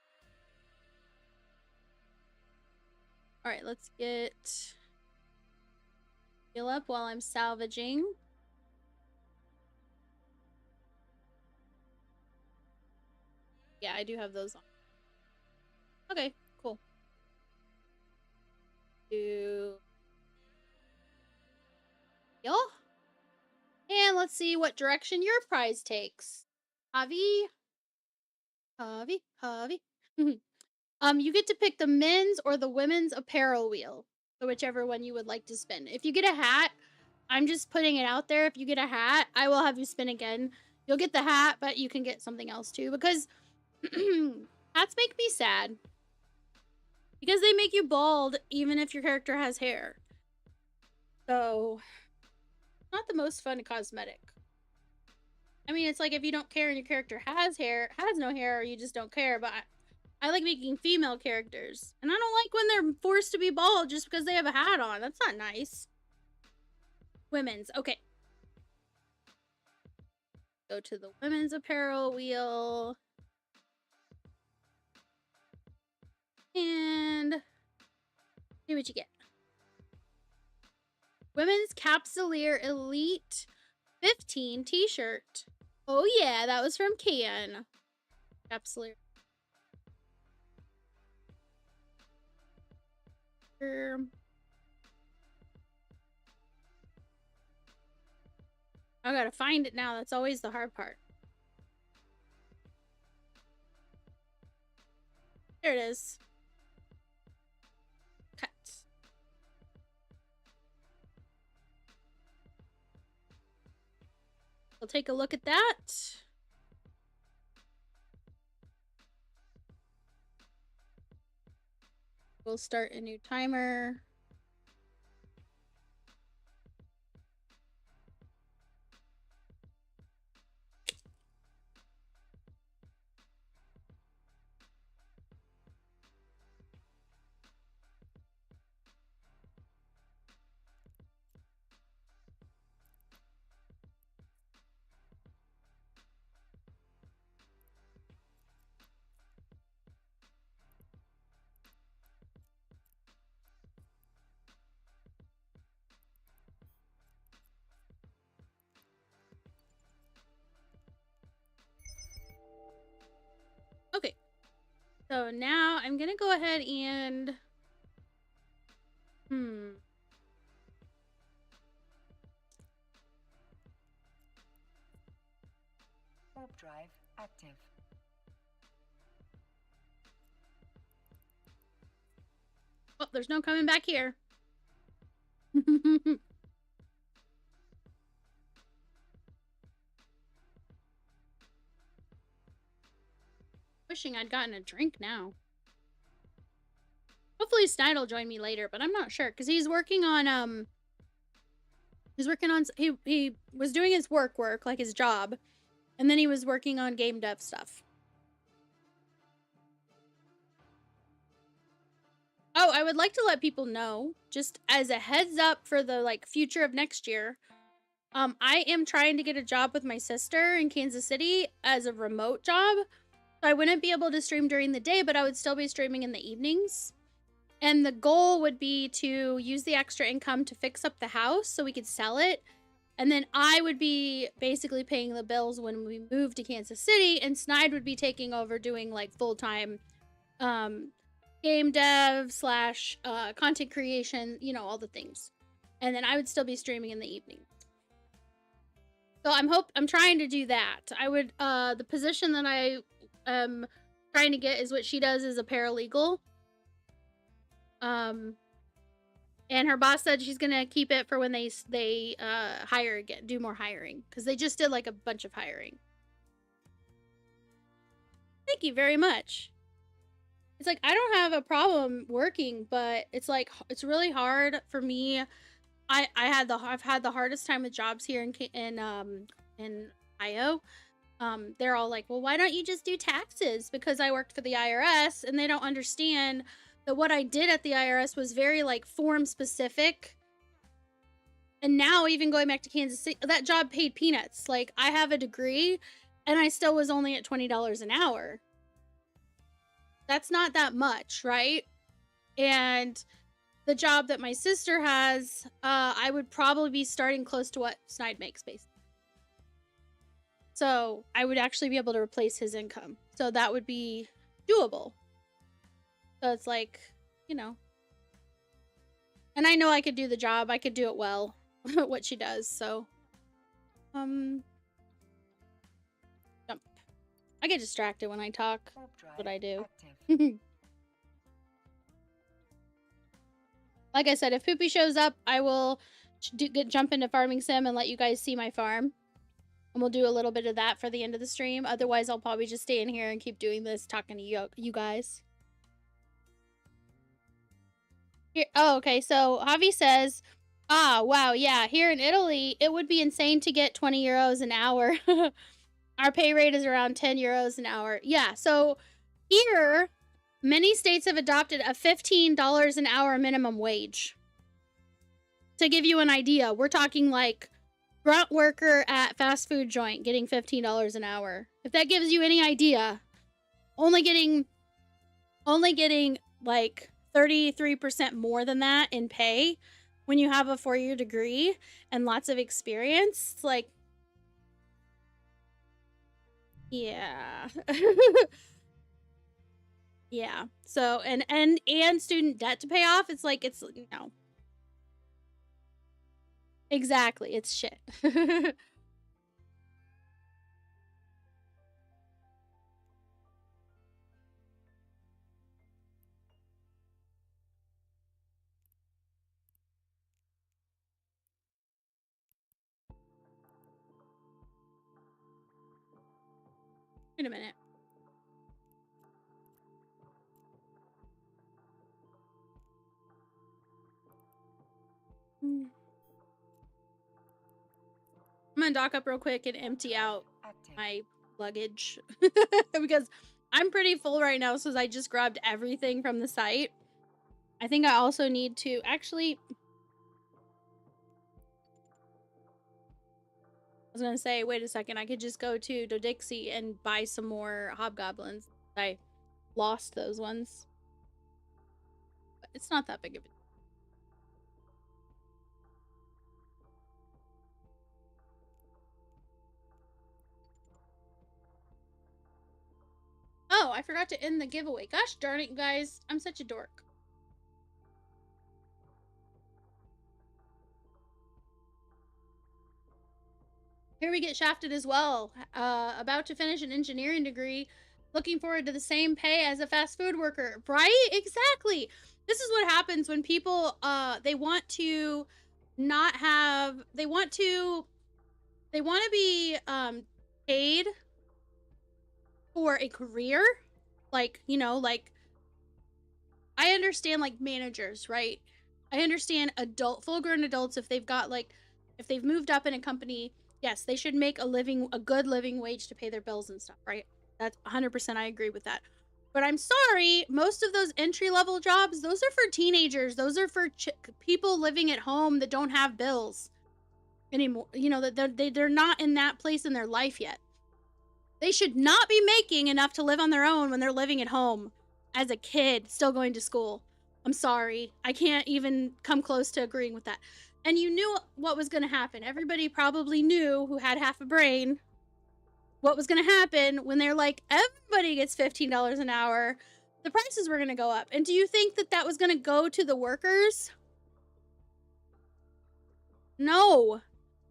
Alright, let's get heal up while I'm salvaging. Yeah, I do have those on. Okay, cool. Do heal. And let's see what direction your prize takes. Javi. You get to pick the men's or the women's apparel wheel. So whichever one you would like to spin. If you get a hat, I'm just putting it out there. If you get a hat, I will have you spin again. You'll get the hat, but you can get something else too. Because hats make me sad. Because they make you bald even if your character has hair. So, not the most fun cosmetic. I mean, it's like if you don't care and your character has no hair, or you just don't care, but I like making female characters. And I don't like when they're forced to be bald just because they have a hat on. That's not nice. Women's. Okay. Go to the women's apparel wheel. And see what you get. Women's Capsuleer Elite 15 t-shirt. Oh yeah, that was from Can. Capsuleer. I gotta find it now. That's always the hard part. There it is. Cut. We'll take a look at that. We'll start a new timer. Okay, so now I'm gonna go ahead and Warp drive active. Oh, there's no coming back here. Wishing I'd gotten a drink now. Hopefully Snide will join me later, but I'm not sure because he's working on he was doing his work like his job, and then he was working on game dev stuff. Oh, I would like to let people know, just as a heads up for the future of next year. I am trying to get a job with my sister in Kansas City as a remote job. So I wouldn't be able to stream during the day, but I would still be streaming in the evenings. And the goal would be to use the extra income to fix up the house so we could sell it. And then I would be basically paying the bills when we moved to Kansas City, and Snide would be taking over doing full-time game dev / content creation, all the things. And then I would still be streaming in the evening. So I'm trying to do that. I would the position that I trying to get is what she does as a paralegal. And And her boss said she's gonna keep it for when they hire again, do more hiring, because they just did like a bunch of hiring. Thank you very much. It's like I don't have a problem working, but it's like it's really hard for me. I've had the hardest time with jobs here in Ohio. They're all like, well, why don't you just do taxes? Because I worked for the IRS, and they don't understand that what I did at the IRS was very like form specific. And now even going back to Kansas City, that job paid peanuts. Like I have a degree and I still was only at $20 an hour. That's not that much, right? And the job that my sister has, I would probably be starting close to what Snide makes, basically. So I would actually be able to replace his income. So that would be doable. So it's like, you know. And I know I could do the job. I could do it well, what she does. So, jump. I get distracted when I talk. That's what I do. Like I said, if Poopy shows up, I will jump into Farming Sim and let you guys see my farm. And we'll do a little bit of that for the end of the stream. Otherwise, I'll probably just stay in here and keep doing this, talking to you guys. Here, oh, okay. So Javi says, wow, yeah. Here in Italy, it would be insane to get 20 euros an hour. Our pay rate is around 10 euros an hour. Yeah. So here, many states have adopted a $15 an hour minimum wage. To give you an idea, we're talking like grunt worker at fast food joint getting $15 an hour. If that gives you any idea, only getting like 33% more than that in pay when you have a 4-year degree and lots of experience. It's like, yeah. Yeah. So, and student debt to pay off. It's like, it's, no. Exactly. It's shit. Wait a minute. I'm gonna dock up real quick and empty out my luggage because I'm pretty full right now since I just grabbed everything from the site. I think I also need to actually, I was gonna say, wait a second, I could just go to Dodixie and buy some more hobgoblins. I lost those ones. But it's not that big of a deal. Oh, I forgot to end the giveaway. Gosh darn it, you guys. I'm such a dork. Here we get shafted as well. About to finish an engineering degree. Looking forward to the same pay as a fast food worker. Right? Exactly. This is what happens when people, they want to not have, they want to be, paid for a career. Like, you know, like, I understand, like, managers, right? I understand full-grown adults, if they've got, like, if they've moved up in a company, yes, they should make a good living wage to pay their bills and stuff, right? That's 100%, I agree with that. But I'm sorry, most of those entry-level jobs, those are for teenagers. Those are for people living at home that don't have bills anymore. You know, that they're not in that place in their life yet. They should not be making enough to live on their own when they're living at home as a kid, still going to school. I'm sorry. I can't even come close to agreeing with that. And you knew what was going to happen. Everybody probably knew, who had half a brain, what was going to happen when they're like, everybody gets $15 an hour. The prices were going to go up. And do you think that that was going to go to the workers? No.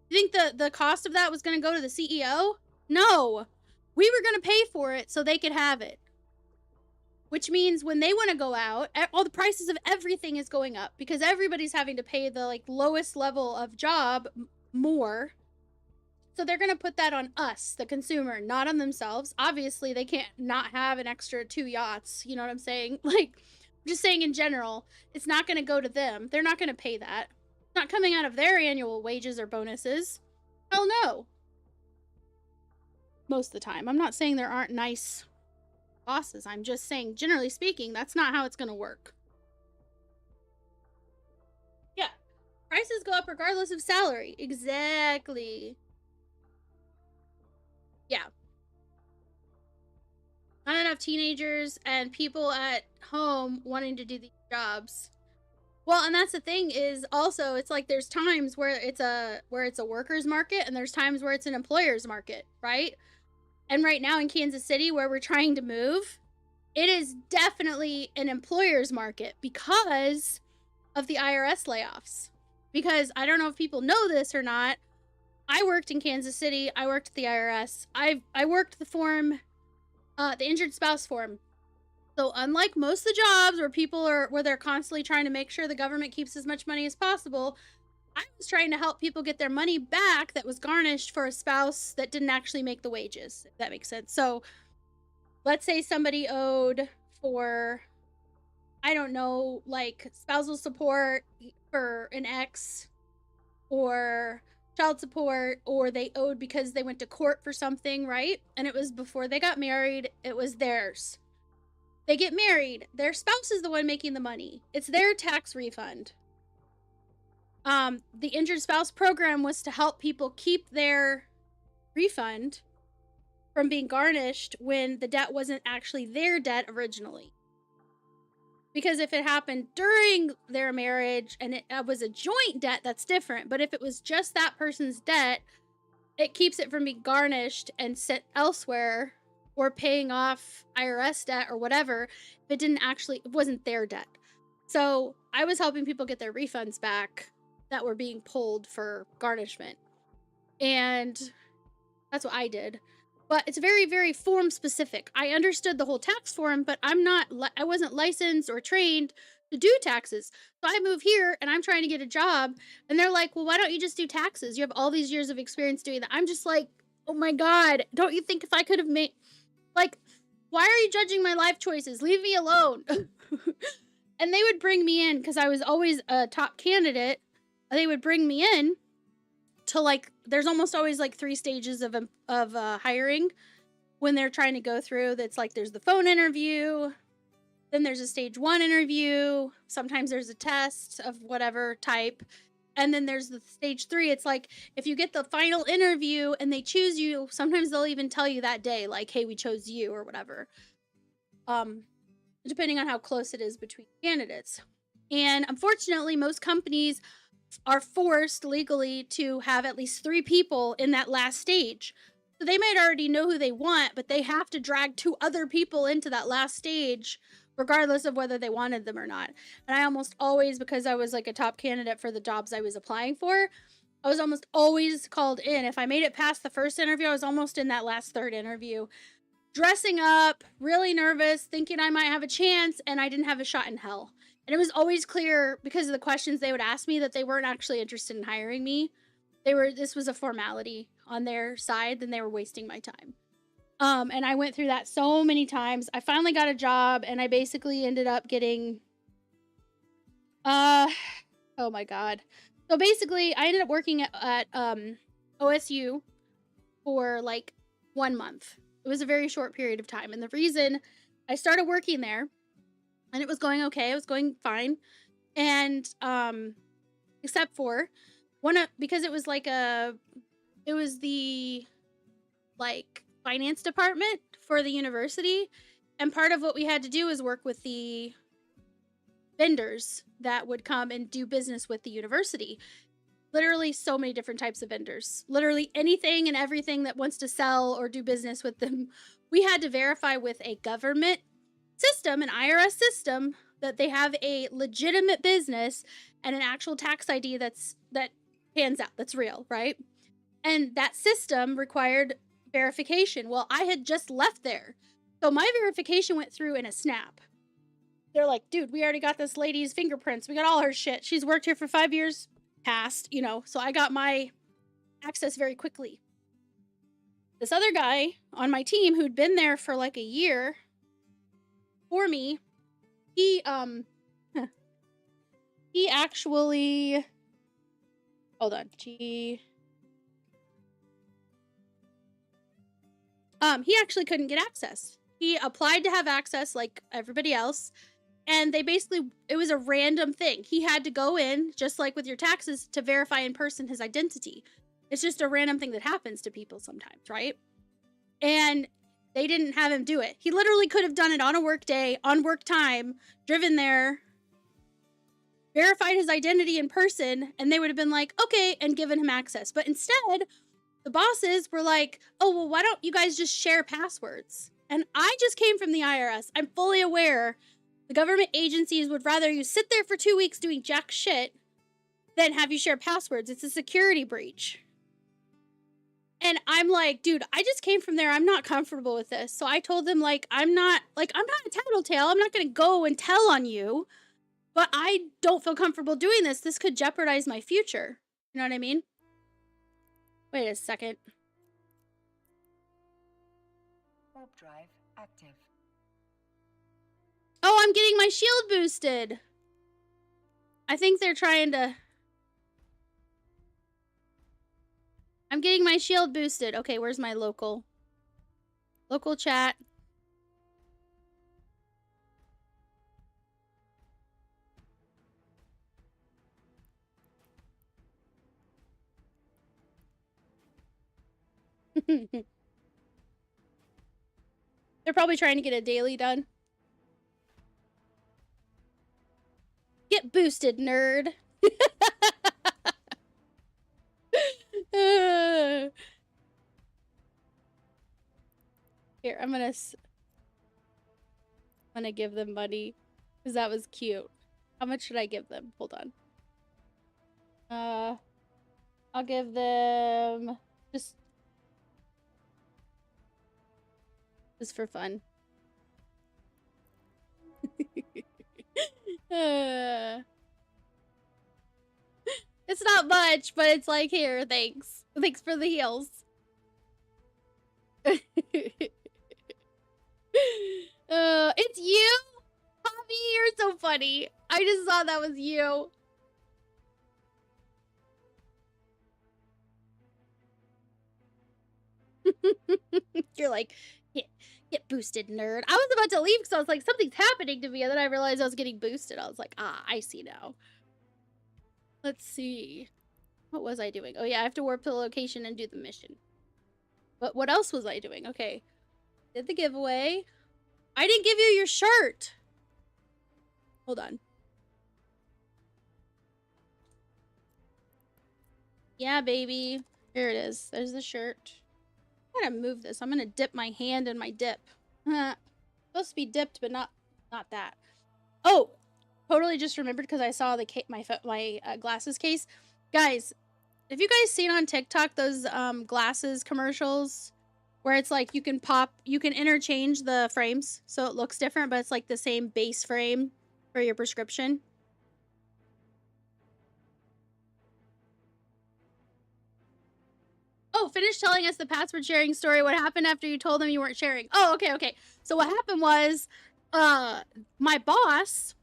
You think the cost of that was going to go to the CEO? No. We were going to pay for it so they could have it. which means when they want to go out, all the prices of everything is going up because everybody's having to pay the like lowest level of job more. So they're going to put that on us, the consumer, not on themselves. Obviously, they can't not have an extra 2 yachts. You know what I'm saying? Like, I'm just saying in general, it's not going to go to them. They're not going to pay that. It's not coming out of their annual wages or bonuses. Hell no. Most of the time. I'm not saying there aren't nice bosses. I'm just saying, generally speaking, that's not how it's going to work. Yeah. Prices go up regardless of salary. Exactly. Yeah. Not enough teenagers and people at home wanting to do these jobs. Well, and that's the thing is also it's like there's times where it's a workers market and there's times where it's an employer's market, right? And right now in Kansas City where we're trying to move, it is definitely an employer's market because of the IRS layoffs. Because I don't know if people know this or not, I worked in Kansas City. I worked at the IRS. I worked the form, the injured spouse form. So unlike most of the jobs where they're constantly trying to make sure the government keeps as much money as possible, I was trying to help people get their money back that was garnished for a spouse that didn't actually make the wages, if that makes sense. So let's say somebody owed for, I don't know, like spousal support for an ex or child support, or they owed because they went to court for something, right? And it was before they got married, it was theirs. They get married, their spouse is the one making the money. It's their tax refund. The injured spouse program was to help people keep their refund from being garnished when the debt wasn't actually their debt originally. Because if it happened during their marriage and it was a joint debt, that's different. But if it was just that person's debt, it keeps it from being garnished and sent elsewhere or paying off IRS debt or whatever if it wasn't their debt. So I was helping people get their refunds back that were being pulled for garnishment. And that's what I did. But it's very, very form specific. I understood the whole tax form, but I wasn't licensed or trained to do taxes. So I move here and I'm trying to get a job and they're like, well, why don't you just do taxes? You have all these years of experience doing that. I'm just like, oh my God, don't you think if I could have made, like, why are you judging my life choices? Leave me alone. And they would bring me in because I was always a top candidate. They would bring me in to like, there's almost always like 3 stages of hiring when they're trying to go through. That's like, there's the phone interview, then there's a stage 1 interview. Sometimes there's a test of whatever type. And then there's the stage 3. It's like, if you get the final interview and they choose you, sometimes they'll even tell you that day, like, hey, we chose you or whatever. Depending on how close it is between candidates. And unfortunately, most companies are forced legally to have at least 3 people in that last stage. So they might already know who they want, but they have to drag 2 other people into that last stage, regardless of whether they wanted them or not. And I almost always, because I was like a top candidate for the jobs I was applying for, I was almost always called in. If I made it past the first interview, I was almost in that last 3rd interview. Dressing up, really nervous, thinking I might have a chance, and I didn't have a shot in hell. And it was always clear because of the questions they would ask me that they weren't actually interested in hiring me. This was a formality on their side, then they were wasting my time. And I went through that so many times. I finally got a job and I basically ended up getting, oh my God. So basically I ended up working at OSU for like 1 month. It was a very short period of time. And the reason I started working there, and it was going okay, it was going fine. And, except for because it was like it was the like finance department for the university. And part of what we had to do is work with the vendors that would come and do business with the university. Literally so many different types of vendors. Literally anything and everything that wants to sell or do business with them. We had to verify with a government system, an IRS system, that they have a legitimate business and an actual tax ID that pans out, that's real, right? And that system required verification. Well, I had just left there. So my verification went through in a snap. They're like, dude, we already got this lady's fingerprints. We got all her shit. She's worked here for 5 years past, you know, so I got my access very quickly. This other guy on my team who'd been there for like a year for me, he actually, hold on, he actually couldn't get access. He applied to have access like everybody else, and they basically, it was a random thing. He had to go in, just like with your taxes, to verify in person his identity. It's just a random thing that happens to people sometimes, right? And they didn't have him do it. He literally could have done it on a work day, on work time, driven there, verified his identity in person, and they would have been like, okay, and given him access. But instead, the bosses were like, oh, well, why don't you guys just share passwords? And I just came from the IRS. I'm fully aware the government agencies would rather you sit there for 2 weeks doing jack shit than have you share passwords. It's a security breach. And I'm like, dude, I just came from there. I'm not comfortable with this. So I told them, like, I'm not a tattletale. I'm not going to go and tell on you. But I don't feel comfortable doing this. This could jeopardize my future. You know what I mean? Wait a second. Warp drive active. Oh, I'm getting my shield boosted. I think they're trying to... I'm getting my shield boosted. Okay, where's my local? Local chat. They're probably trying to get a daily done. Get boosted, nerd. Here, I'm gonna give them money because that was cute. How much should I give them? Hold on. I'll give them just for fun. It's not much, but it's like, here, thanks. Thanks for the heals. It's you? Poppy, you're so funny. I just thought that was you. You're like, get boosted, nerd. I was about to leave because I was like, something's happening to me, and then I realized I was getting boosted. I was like, ah, I see now. Let's see. What was I doing? Oh yeah, I have to warp to the location and do the mission. But what else was I doing? Okay. Did the giveaway. I didn't give you your shirt. Hold on. Yeah, baby. Here it is. There's the shirt. I'm gonna move this. I'm gonna dip my hand in my dip. Supposed to be dipped, but not that. Oh, totally just remembered because I saw the my glasses case. Guys, have you guys seen on TikTok those glasses commercials where it's like you can interchange the frames so it looks different, but it's like the same base frame for your prescription? Oh, finish telling us the password sharing story. What happened after you told them you weren't sharing? Oh, okay. So what happened was, my boss,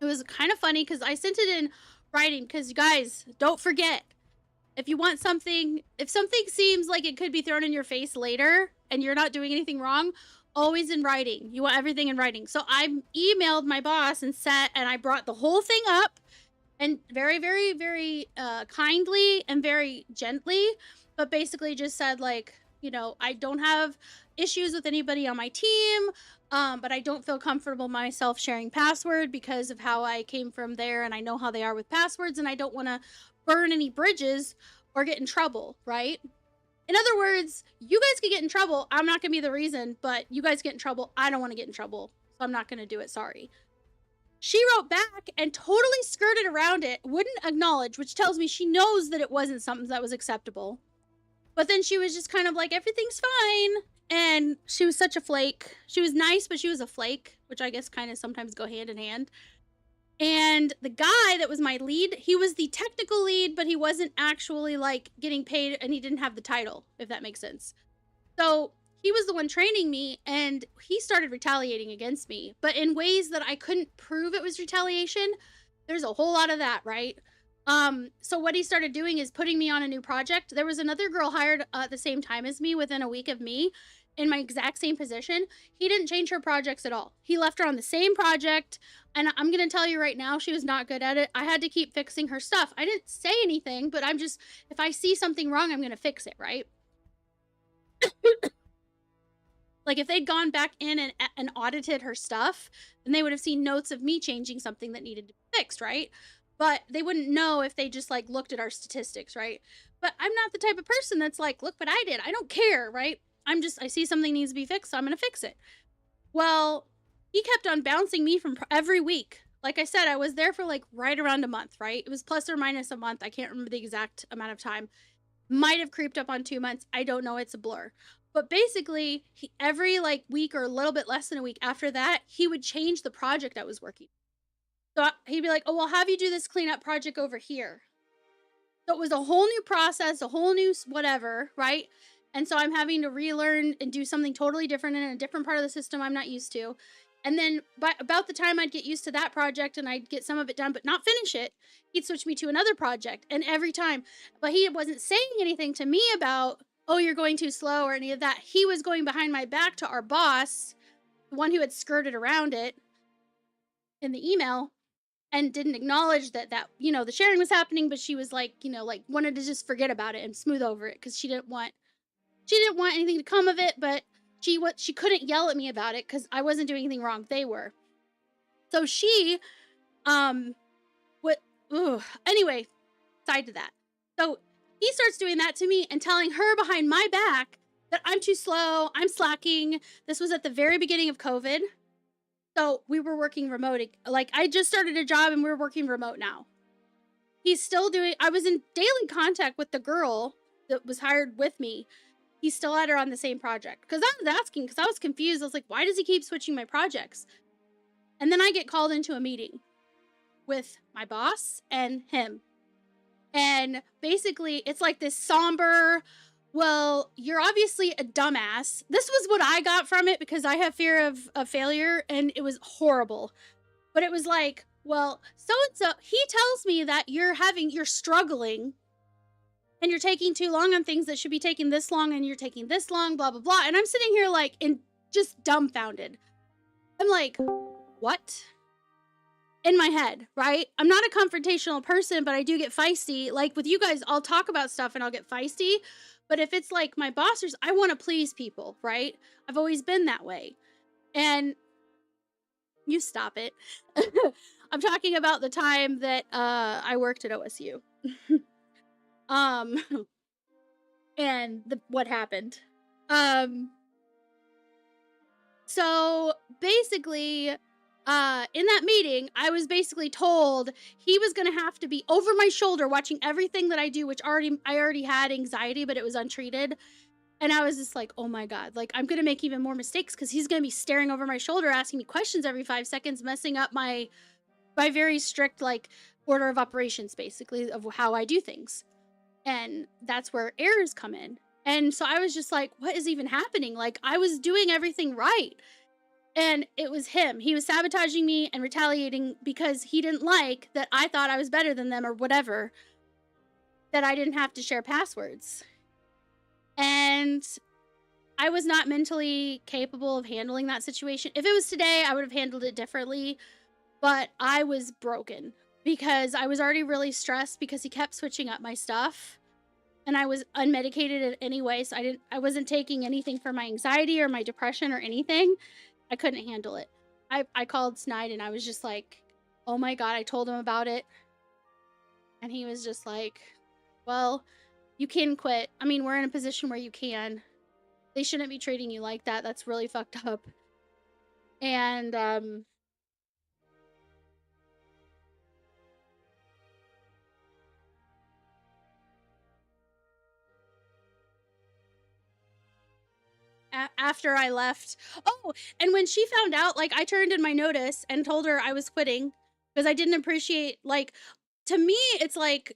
it was kind of funny because I sent it in writing because, you guys, don't forget, if you want something, if something seems like it could be thrown in your face later and you're not doing anything wrong, always in writing. You want everything in writing. So I emailed my boss and I brought the whole thing up. And very, very, very kindly and very gently, but basically just said, like, you know, I don't have issues with anybody on my team, but I don't feel comfortable myself sharing password because of how I came from there, and I know how they are with passwords, and I don't want to burn any bridges or get in trouble, right? In other words, you guys could get in trouble. I'm not going to be the reason, but you guys get in trouble. I don't want to get in trouble, so I'm not going to do it. Sorry. She wrote back and totally skirted around it, wouldn't acknowledge, which tells me she knows that it wasn't something that was acceptable. But then she was just kind of like, everything's fine. And she was such a flake. She was nice, but she was a flake, which I guess kind of sometimes go hand in hand. And the guy that was my lead, he was the technical lead, but he wasn't actually like getting paid, and he didn't have the title, if that makes sense. So he was the one training me, and he started retaliating against me, but in ways that I couldn't prove it was retaliation. There's a whole lot of that, right? So what he started doing is putting me on a new project. There was another girl hired at the same time as me within a week of me in my exact same position. He didn't change her projects at all. He left her on the same project, and I'm gonna tell you right now, she was not good at it. I had to keep fixing her stuff. I didn't say anything, but I'm just, if I see something wrong, I'm gonna fix it, right? Like if they'd gone back in and audited her stuff, then they would have seen notes of me changing something that needed to be fixed, right? But they wouldn't know if they just like looked at our statistics, right? But I'm not the type of person that's like, look what I did. I don't care, right? I see something needs to be fixed, so I'm gonna fix it. Well, he kept on bouncing me from every week. Like I said, I was there for like right around a month, right? It was plus or minus a month. I can't remember the exact amount of time. Might have creeped up on 2 months. I don't know. It's a blur. But basically, every like week or a little bit less than a week after that, he would change the project I was working. So he'd be like, oh, well, have you do this cleanup project over here. So it was a whole new process, a whole new whatever, right? And so I'm having to relearn and do something totally different in a different part of the system I'm not used to. And then by about the time I'd get used to that project and I'd get some of it done, but not finish it, he'd switch me to another project. And every time, but he wasn't saying anything to me about, oh, you're going too slow or any of that. He was going behind my back to our boss, the one who had skirted around it in the email, and didn't acknowledge that you know, the sharing was happening, but she was like, you know, like wanted to just forget about it and smooth over it because she didn't want anything to come of it. But she couldn't yell at me about it because I wasn't doing anything wrong. They were. So she, anyway, side to that. So he starts doing that to me and telling her behind my back that I'm too slow, I'm slacking. This was at the very beginning of COVID. So we were working remote. Like I just started a job and we were working remote now. He's still doing, I was in daily contact with the girl that was hired with me. He still had her on the same project. Because I was asking, because I was confused. I was like, why does he keep switching my projects? And then I get called into a meeting with my boss and him. And basically, it's like this somber, well, you're obviously a dumbass. This was what I got from it because I have fear of failure, and it was horrible. But it was like, well, so-and-so, he tells me that you're struggling, and you're taking too long on things that should be taking this long, and you're taking this long, blah, blah, blah. And I'm sitting here like, just dumbfounded. I'm like, what? In my head, right? I'm not a confrontational person, but I do get feisty. Like with you guys, I'll talk about stuff and I'll get feisty. But if it's like my bossers, I want to please people, right? I've always been that way. And you stop it. I'm talking about the time that I worked at OSU. And what happened. So basically, in that meeting, I was basically told he was going to have to be over my shoulder watching everything that I do, which I already had anxiety, but it was untreated. And I was just like, oh my God, like I'm going to make even more mistakes because he's going to be staring over my shoulder, asking me questions every 5 seconds, messing up my very strict, like, order of operations, basically, of how I do things. And that's where errors come in. And so I was just like, what is even happening? Like, I was doing everything right. And it was him. He was sabotaging me and retaliating because he didn't like that I thought I was better than them or whatever, that I didn't have to share passwords. And I was not mentally capable of handling that situation. If it was today, I would have handled it differently. But I was broken because I was already really stressed because he kept switching up my stuff. And I was unmedicated in any way, so I wasn't taking anything for my anxiety or my depression or anything. I couldn't handle it. I called Snide and I was just like, oh my God, I told him about it. And he was just like, well, you can quit. I mean, we're in a position where you can. They shouldn't be treating you like that. That's really fucked up. And, after I left. Oh, and when she found out, like, I turned in my notice and told her I was quitting because I didn't appreciate, like, to me, it's like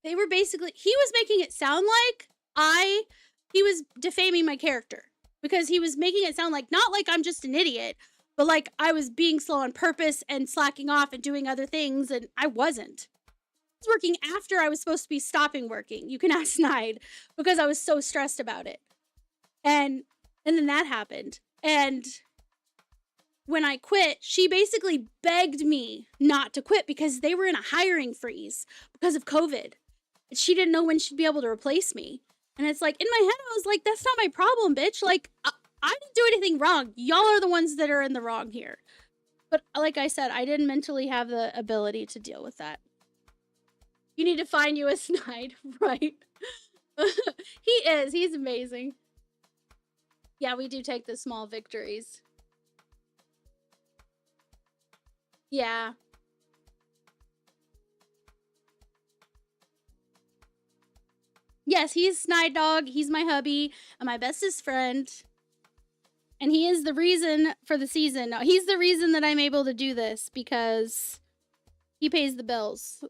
they were basically, he was making it sound like he was defaming my character because he was making it sound like, not like I'm just an idiot, but like I was being slow on purpose and slacking off and doing other things, and I wasn't. I was working after I was supposed to be stopping working. You can ask Snide, because I was so stressed about it. And then that happened. And when I quit, she basically begged me not to quit because they were in a hiring freeze because of COVID. She didn't know when she'd be able to replace me. And it's like, in my head, I was like, that's not my problem, bitch. Like, I didn't do anything wrong. Y'all are the ones that are in the wrong here. But like I said, I didn't mentally have the ability to deal with that. You need to find you a Snide, right? He is. He's amazing. Yeah, we do take the small victories. Yeah. Yes, he's Snide Dog. He's my hubby and my bestest friend. And he is the reason for the season. No, he's the reason that I'm able to do this because he pays the bills.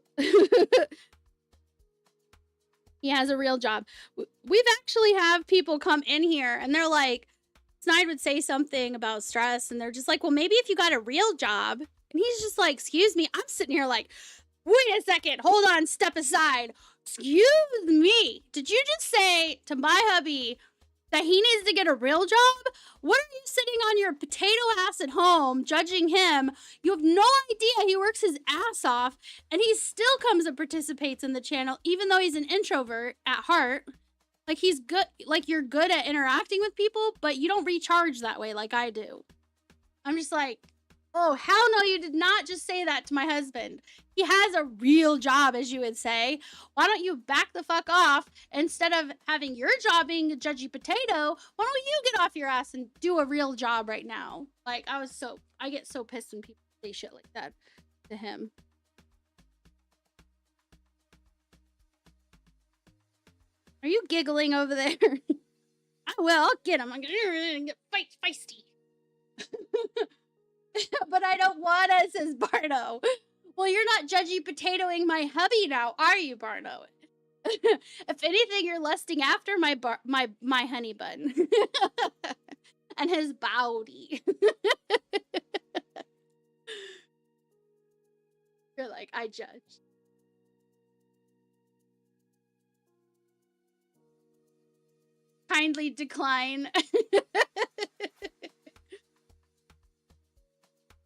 He has a real job. We've actually have people come in here and they're like, Snide would say something about stress and they're just like, well, maybe if you got a real job. And he's just like, excuse me. I'm sitting here like, wait a second. Hold on. Step aside. Excuse me. Did you just say to my hubby that he needs to get a real job? What are you sitting on your potato ass at home judging him? You have no idea he works his ass off and he still comes and participates in the channel even though he's an introvert at heart. Like, he's good, like, you're good at interacting with people, but you don't recharge that way like I do. I'm just like, oh, hell no, you did not just say that to my husband. He has a real job, as you would say. Why don't you back the fuck off instead of having your job being a judgy potato? Why don't you get off your ass and do a real job right now? Like, I get so pissed when people say shit like that to him. Are you giggling over there? I will. I'll get him. I'm gonna get feisty. But I don't want us, says Barno. Well, you're not judgy potatoing my hubby now, are you, Barno? If anything, you're lusting after my honey bun. And his bowdy. You're like, I judge. Kindly decline.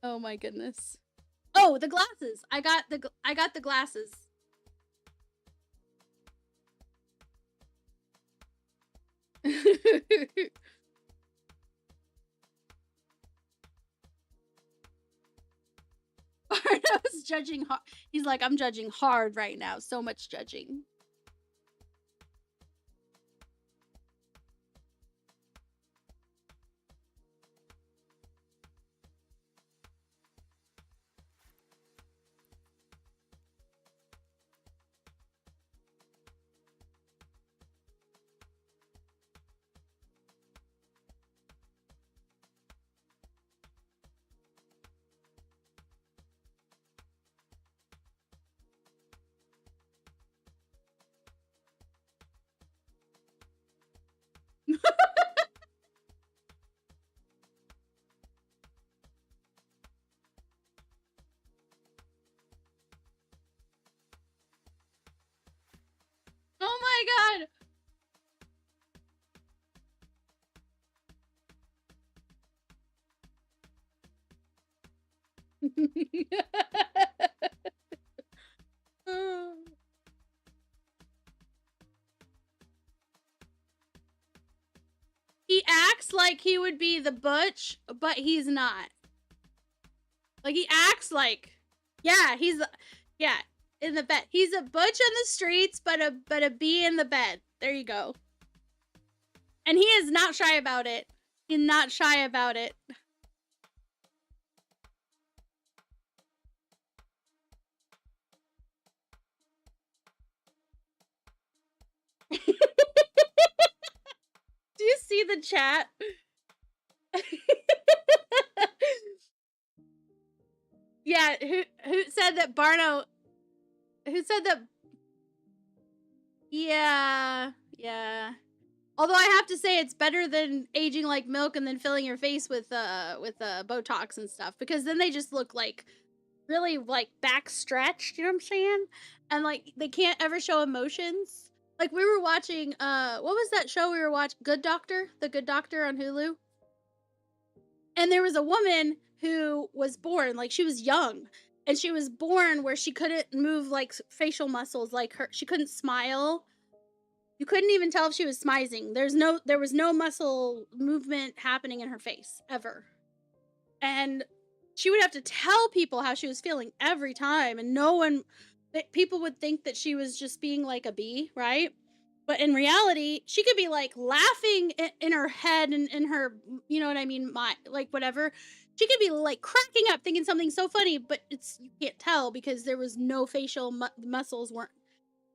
Oh my goodness. Oh, the glasses. I got the glasses. Barno's judging hard. He's like, I'm judging hard right now. So much judging. Oh my god! He acts like he would be the butch, but he's not. Like, he acts like, yeah, in the bed. He's a butch in the streets, but a bee in the bed. There you go. And he is not shy about it. He's not shy about it. you see the chat? Yeah, who said that Barno? Who said that? Yeah. Although I have to say it's better than aging like milk and then filling your face with Botox and stuff, because then they just look like really like back stretched, you know what I'm saying? And like they can't ever show emotions. Like we were watching what was that show we were watching? Good Doctor? The Good Doctor on Hulu. And there was a woman who was born, like she was young, and she was born where she couldn't move like facial muscles, like she couldn't smile. You couldn't even tell if she was smizing. There was no muscle movement happening in her face ever. And she would have to tell people how she was feeling every time, and people would think that she was just being like a bee, right? But in reality, she could be like laughing in her head and in her, you know what I mean, like whatever. She could be like cracking up thinking something so funny, but you can't tell because there was no facial muscles weren't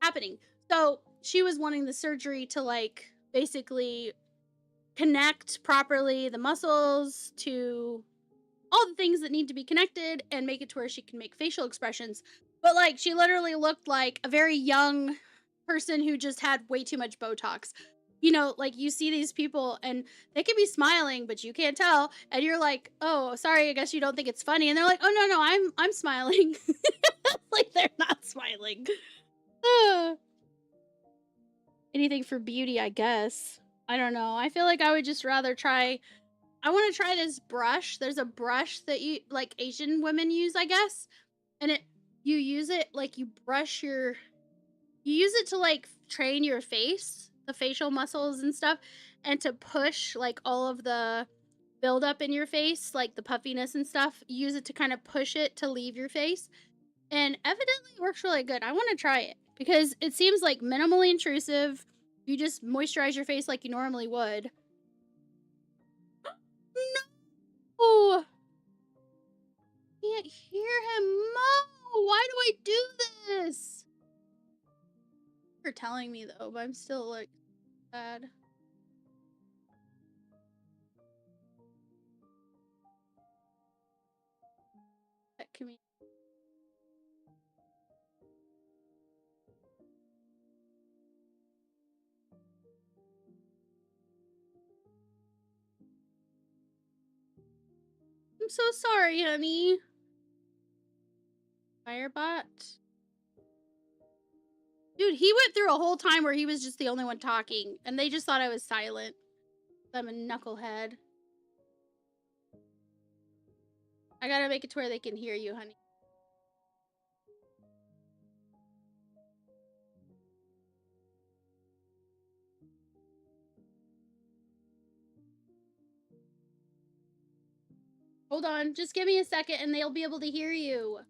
happening. So she was wanting the surgery to like basically connect properly the muscles to all the things that need to be connected and make it to where she can make facial expressions. But like she literally looked like a very young person who just had way too much Botox. You know, like you see these people and they could be smiling, but you can't tell. And you're like, oh, sorry, I guess you don't think it's funny. And they're like, oh no, I'm smiling. Like they're not smiling. Anything for beauty, I guess. I don't know. I feel like I would just rather try. I want to try this brush. There's a brush that you like Asian women use, I guess. And you use it like you use it to like train your face, the facial muscles and stuff, and to push like all of the buildup in your face, like the puffiness and stuff. You use it to kind of push it to leave your face. And evidently it works really good. I want to try it because it seems like minimally intrusive. You just moisturize your face like you normally would. No! Can't hear him mow! Why do I do this? You're telling me though, but I'm still like sad. That can be. I'm so sorry, honey. Firebot. Dude, he went through a whole time where he was just the only one talking, and they just thought I was silent. I'm a knucklehead. I gotta make it to where they can hear you, honey. Hold on, just give me a second and they'll be able to hear you.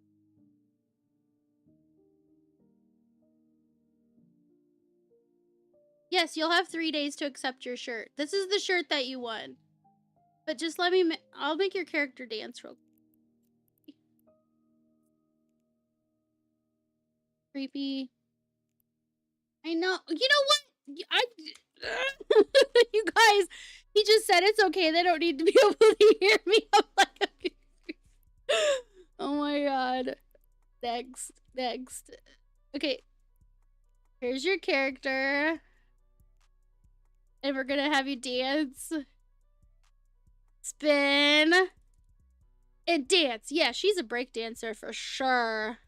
Yes, you'll have 3 days to accept your shirt. This is the shirt that you won. But just let me, I'll make your character dance real quick. Creepy. I know. You know what? You guys, he just said it's okay. They don't need to be able to hear me. I'm like, oh my god. Next. Okay. Here's your character. And we're gonna have you dance. Spin. And dance. Yeah, she's a break dancer for sure.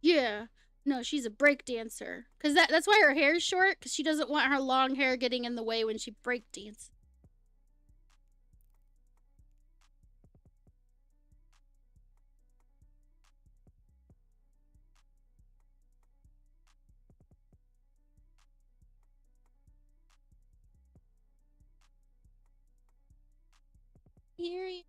Yeah. No, she's a break dancer. Cause that's why her hair is short, because she doesn't want her long hair getting in the way when she break dances. Hear you.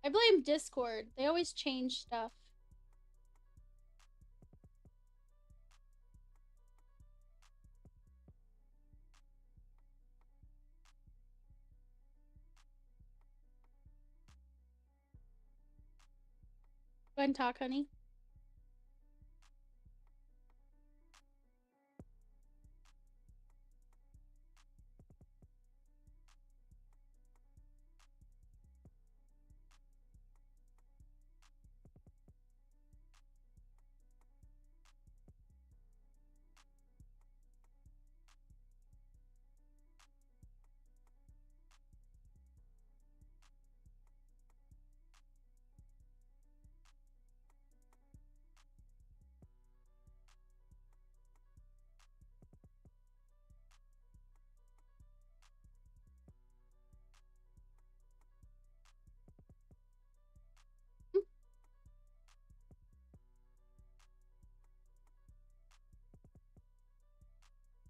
I blame Discord. They always change stuff. Go ahead and talk, honey.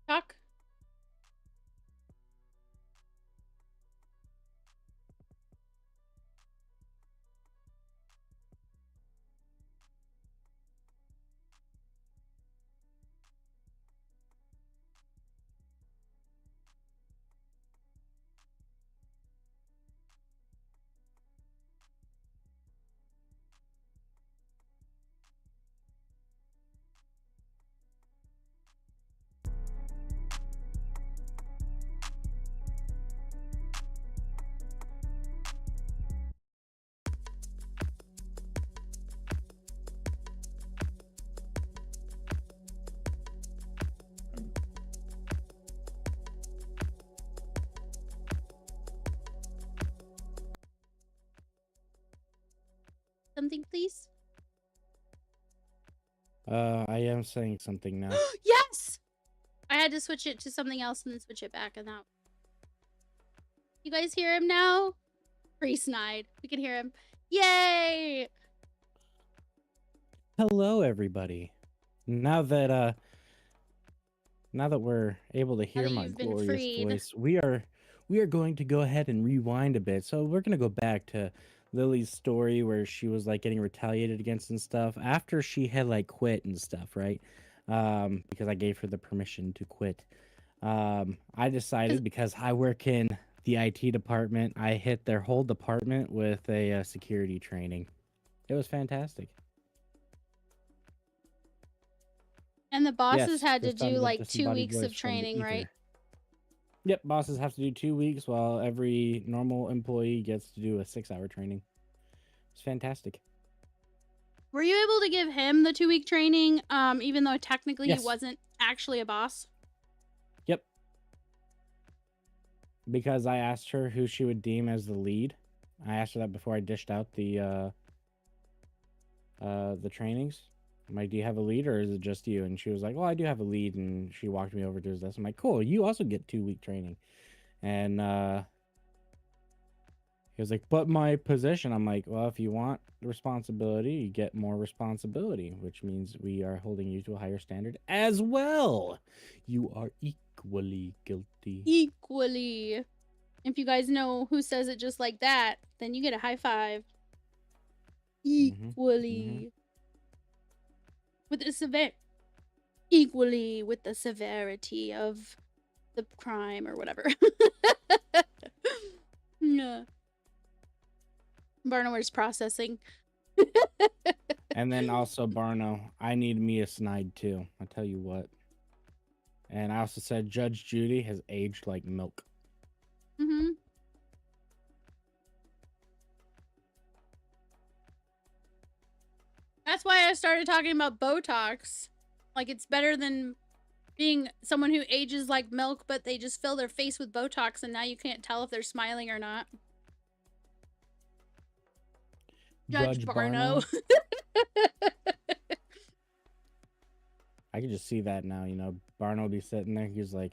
Talk. Something, please. I am saying something now. Yes! I had to switch it to something else and then switch it back, and now. You guys hear him now? Pre-snide. We can hear him. Yay! Hello, everybody. Now that we're able to hear my glorious voice, we are going to go ahead and rewind a bit. So we're gonna go back to Lily's story where she was like getting retaliated against and stuff after she had like quit and stuff, right? Because I gave her the permission to quit. I decided because I work in the IT department, I hit their whole department with a security training. It was fantastic. And the bosses had to do like 2 weeks of training, right? Yep, bosses have to do 2 weeks while every normal employee gets to do a 6-hour training. It's fantastic. Were you able to give him the 2-week training, even though technically he wasn't actually a boss? Yep. Because I asked her who she would deem as the lead. I asked her that before I dished out the trainings. I'm like, do you have a lead or is it just you? And she was like, well, I do have a lead. And she walked me over to his desk. I'm like, cool, you also get 2-week training. And he was like, but my position. I'm like, well, if you want responsibility, you get more responsibility, which means we are holding you to a higher standard as well. You are equally guilty. Equally. If you guys know who says it just like that, then you get a high five. Equally. With the equally with the severity of the crime or whatever. Yeah. Barno is processing. And then also Barno, I need me a snide too. I'll tell you what. And I also said Judge Judy has aged like milk. That's why I started talking about Botox. Like, it's better than being someone who ages like milk, but they just fill their face with Botox and now you can't tell if they're smiling or not. Judge Barno. I can just see that now, you know. Barno will be sitting there. He's like,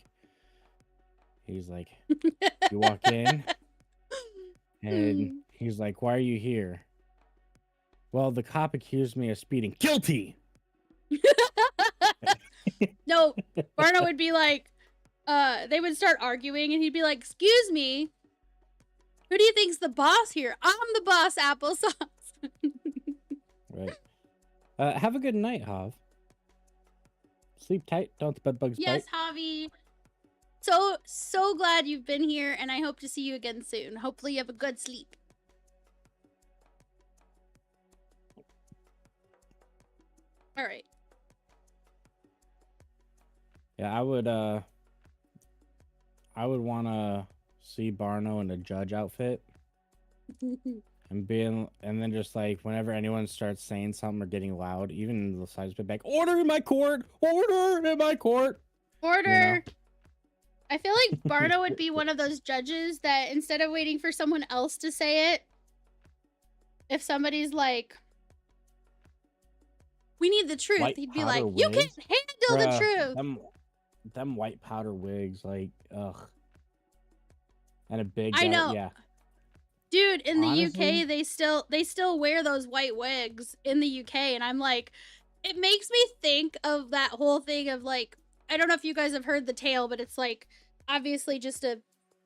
you walk in and he's like, why are you here? Well, the cop accused me of speeding. Guilty! No, Barno would be like, they would start arguing and he'd be like, excuse me, who do you think's the boss here? I'm the boss, applesauce. Right. Have a good night, Hav. Sleep tight. Don't let the bed bugs bite. Yes, Javi. So glad you've been here, and I hope to see you again soon. Hopefully you have a good sleep. All right. Yeah, I would want to see Barno in a judge outfit and then just like whenever anyone starts saying something or getting loud, even the sides bit back, order in my court, order in my court, order. You know? I feel like Barno would be one of those judges that instead of waiting for someone else to say it, if somebody's like, we need the truth, he'd be like, you can't handle the truth. Them white powder wigs, like, ugh. And a big I know. Yeah. Dude, in the UK, they still wear those white wigs in the UK, and I'm like, it makes me think of that whole thing of like, I don't know if you guys have heard the tale, but it's like obviously just a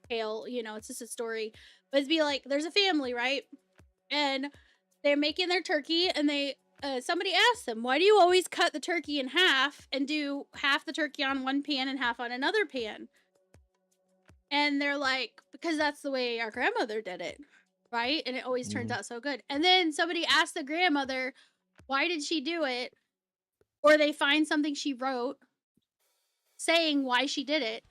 tale, you know, it's just a story. But it'd be like, there's a family, right? And they're making their turkey, and somebody asked them, why do you always cut the turkey in half and do half the turkey on one pan and half on another pan? And they're like, because that's the way our grandmother did it, right? And it always turns out so good. And then somebody asked the grandmother, why did she do it? Or they find something she wrote saying why she did it.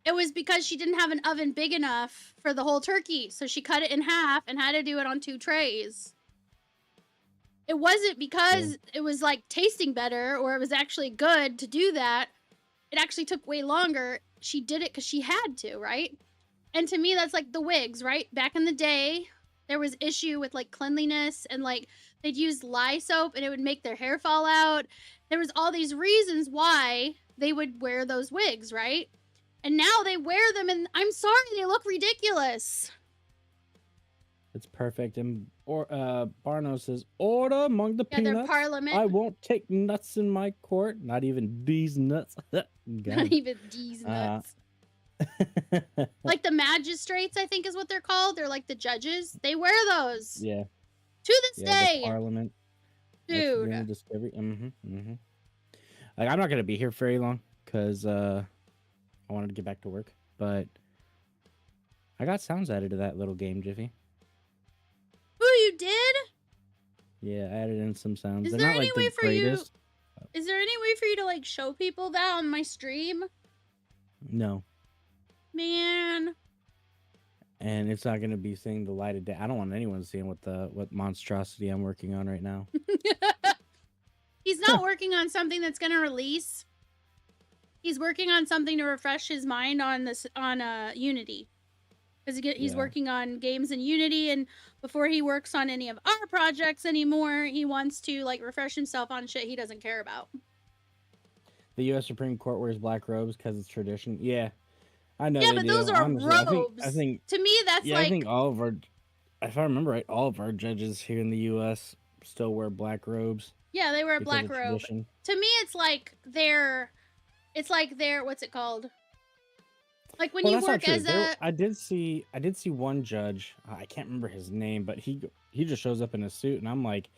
It was because she didn't have an oven big enough for the whole turkey. So she cut it in half and had to do it on 2 trays. It wasn't because it was like tasting better or it was actually good to do that. It actually took way longer. She did it because she had to, right? And to me, that's like the wigs, right? Back in the day, there was issue with like cleanliness and like they'd use lye soap and it would make their hair fall out. There was all these reasons why they would wear those wigs, right? And now they wear them and I'm sorry, they look ridiculous. It's perfect. And Barno says, order among the peanuts. Their parliament. I won't take nuts in my court. Not even these nuts. Not even these nuts. Like the magistrates, I think is what they're called. They're like the judges. They wear those. Yeah. To this day. The parliament. Dude. Discovery. Like, I'm not going to be here very long because I wanted to get back to work. But I got sounds added to that little game, Jiffy. Oh, you did? Yeah, I added in some sounds. Is there any way for you? Is there any way for you to like show people that on my stream? No. Man. And it's not going to be seeing the light of day. I don't want anyone seeing what monstrosity I'm working on right now. He's not working on something that's going to release. He's working on something to refresh his mind on Unity. Because he's working on games in Unity, and before he works on any of our projects anymore, he wants to like refresh himself on shit he doesn't care about. The U.S. Supreme Court wears black robes because it's tradition. Yeah, I know. Yeah, but those are robes. I think to me that's like. I think all of our, if I remember right, all of our judges here in the U.S. still wear black robes. Yeah, they wear a black robe. Tradition. To me, it's like their, what's it called? Like when you work as I did see one judge. I can't remember his name, but he just shows up in a suit, and I'm like,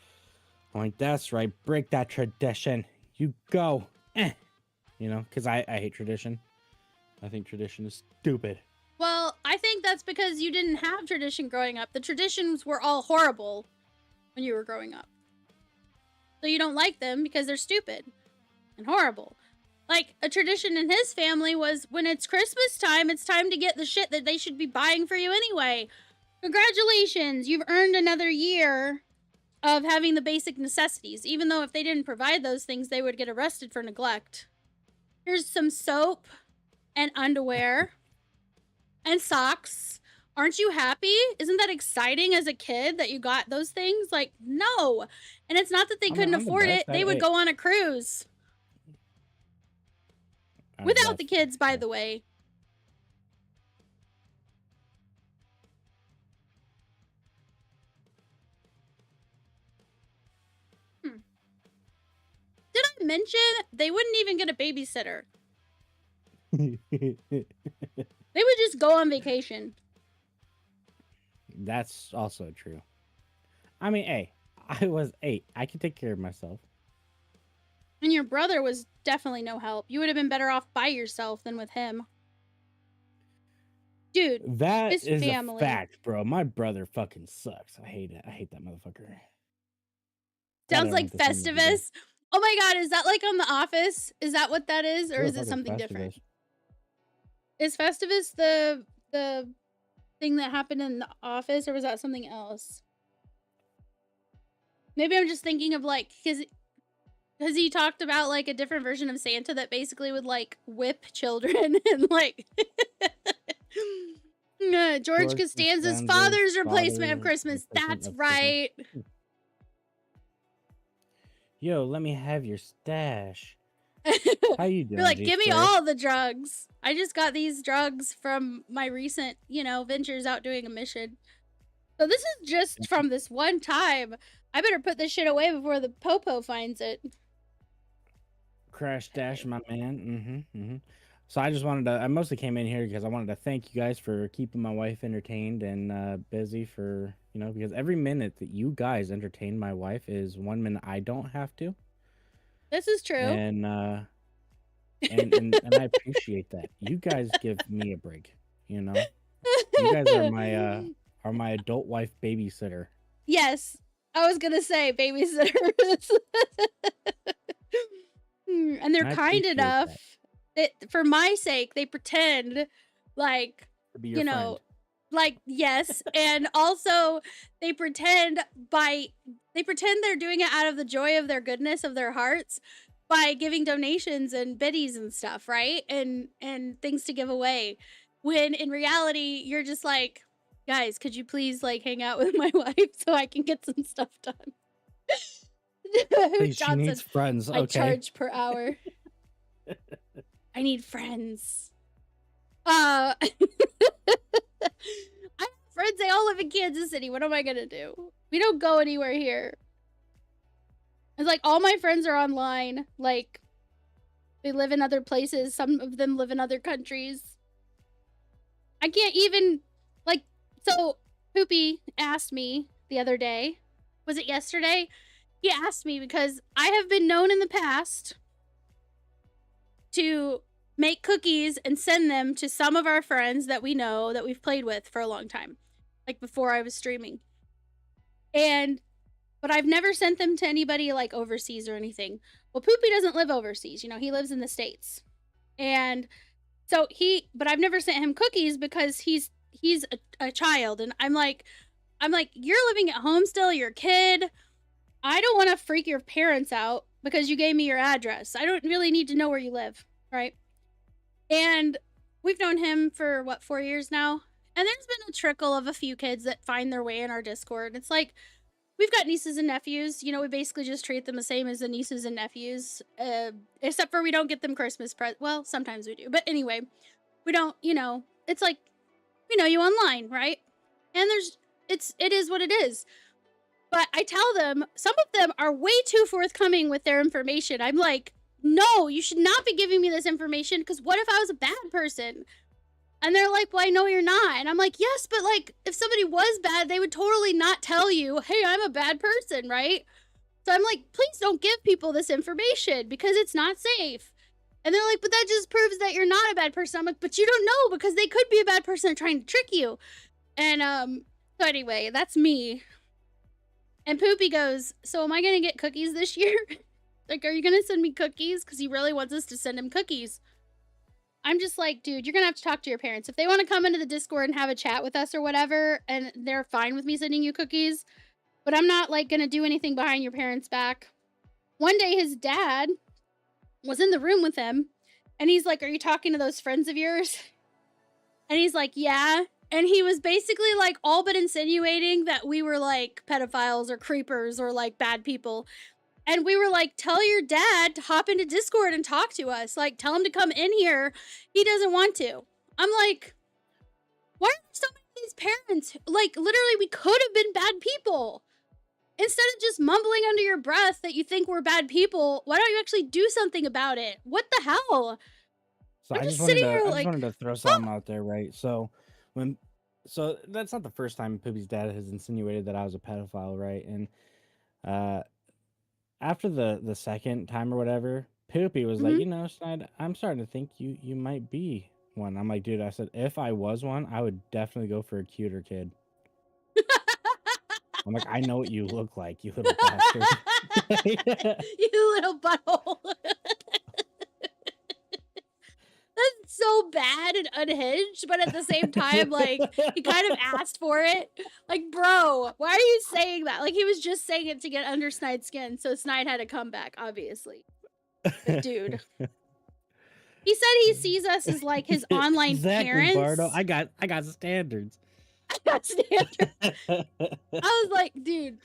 that's right, break that tradition. You go, you know, because I hate tradition. I think tradition is stupid. Well, I think that's because you didn't have tradition growing up. The traditions were all horrible when you were growing up, so you don't like them because they're stupid and horrible. Like, a tradition in his family was, when it's Christmas time, it's time to get the shit that they should be buying for you anyway. Congratulations, you've earned another year of having the basic necessities, even though if they didn't provide those things, they would get arrested for neglect. Here's some soap and underwear and socks. Aren't you happy? Isn't that exciting as a kid that you got those things? Like, no. And it's not that they couldn't afford it. They would go on a cruise. Without the kids, by the way. Did I mention they wouldn't even get a babysitter? They would just go on vacation. That's also true. I mean, hey, I was 8. I could take care of myself. And your brother was definitely no help. You would have been better off by yourself than with him. Dude, that his is family. A fact, bro. My brother fucking sucks. I hate it. I hate that motherfucker. Sounds like Festivus. Oh my god, is that like on The Office? Is that what that is, or Who is the it fuck something Festivus? different? Is Festivus the thing that happened in The Office, or was that something else? Maybe I'm just thinking of like because he talked about like a different version of Santa that basically would like whip children and like George Costanza's father's replacement of Christmas. That's right. Yo, let me have your stash. How you doing? You're like, give me all the drugs. I just got these drugs from my recent, ventures out doing a mission. So this is just from this one time. I better put this shit away before the popo finds it. Crash Dash, my man. So I mostly came in here because I wanted to thank you guys for keeping my wife entertained and busy for, because every minute that you guys entertain my wife is 1 minute I don't have to. This is true. And I appreciate that. You guys give me a break, You guys are my adult wife babysitter. Yes. I was gonna say babysitters. And they're kind enough that for my sake they pretend like to be your friend. Like yes, and also they pretend they're doing it out of the joy of their goodness of their hearts by giving donations and biddies and stuff, right? And things to give away. When in reality you're just like, guys, could you please like hang out with my wife so I can get some stuff done? Please, she needs friends. I charge per hour. I need friends. I have friends. They all live in Kansas City. What am I gonna do? We don't go anywhere here. It's like all my friends are online. Like they live in other places. Some of them live in other countries. I can't even like. So Poopy asked me the other day. Was it yesterday? He asked me because I have been known in the past to make cookies and send them to some of our friends that we know that we've played with for a long time, like before I was streaming. But I've never sent them to anybody like overseas or anything. Well, Poopy doesn't live overseas, he lives in the States. And so but I've never sent him cookies because he's a child. And I'm like, you're living at home still, you're a kid. I don't want to freak your parents out because you gave me your address. I don't really need to know where you live, right? And we've known him for, 4 years now? And there's been a trickle of a few kids that find their way in our Discord. It's like, we've got nieces and nephews. We basically just treat them the same as the nieces and nephews. Except for we don't get them Christmas presents. Well, sometimes we do. But anyway, we don't, it's like, we know you online, right? And it is what it is. But I tell them, some of them are way too forthcoming with their information. I'm like, no, you should not be giving me this information because what if I was a bad person? And they're like, well, I know you're not. And I'm like, yes, but like, if somebody was bad, they would totally not tell you, hey, I'm a bad person, right? So I'm like, please don't give people this information because it's not safe. And they're like, but that just proves that you're not a bad person. I'm like, but you don't know because they could be a bad person trying to trick you. And so anyway, that's me. And Poopy goes, so am I going to get cookies this year? Like, are you going to send me cookies? Because he really wants us to send him cookies. I'm just like, dude, you're going to have to talk to your parents. If they want to come into the Discord and have a chat with us or whatever, and they're fine with me sending you cookies, but I'm not, like, going to do anything behind your parents' back. One day, his dad was in the room with him, and he's like, are you talking to those friends of yours? And he's like, yeah. And he was basically, like, all but insinuating that we were, like, pedophiles or creepers or, like, bad people. And we were like, tell your dad to hop into Discord and talk to us. Like, tell him to come in here. He doesn't want to. I'm like, why are so many of these parents? Like, literally, we could have been bad people. Instead of just mumbling under your breath that you think we're bad people, why don't you actually do something about it? What the hell? So I just wanted to throw something out there, right? So that's not the first time Poopy's dad has insinuated that I was a pedophile, right? And after the second time or whatever, Poopy was like, Schneid, I'm starting to think you might be one. I'm like, dude, I said, if I was one, I would definitely go for a cuter kid. I'm like, I know what you look like, you little bastard. You little butthole. That's so bad and unhinged, but at the same time, like, he kind of asked for it. Like, bro, why are you saying that? Like, he was just saying it to get under Snide's skin, so Snide had to come back, obviously. But dude. He said he sees us as, like, his online exactly, parents. Bardo. I got standards. I got standards. I was like, dude.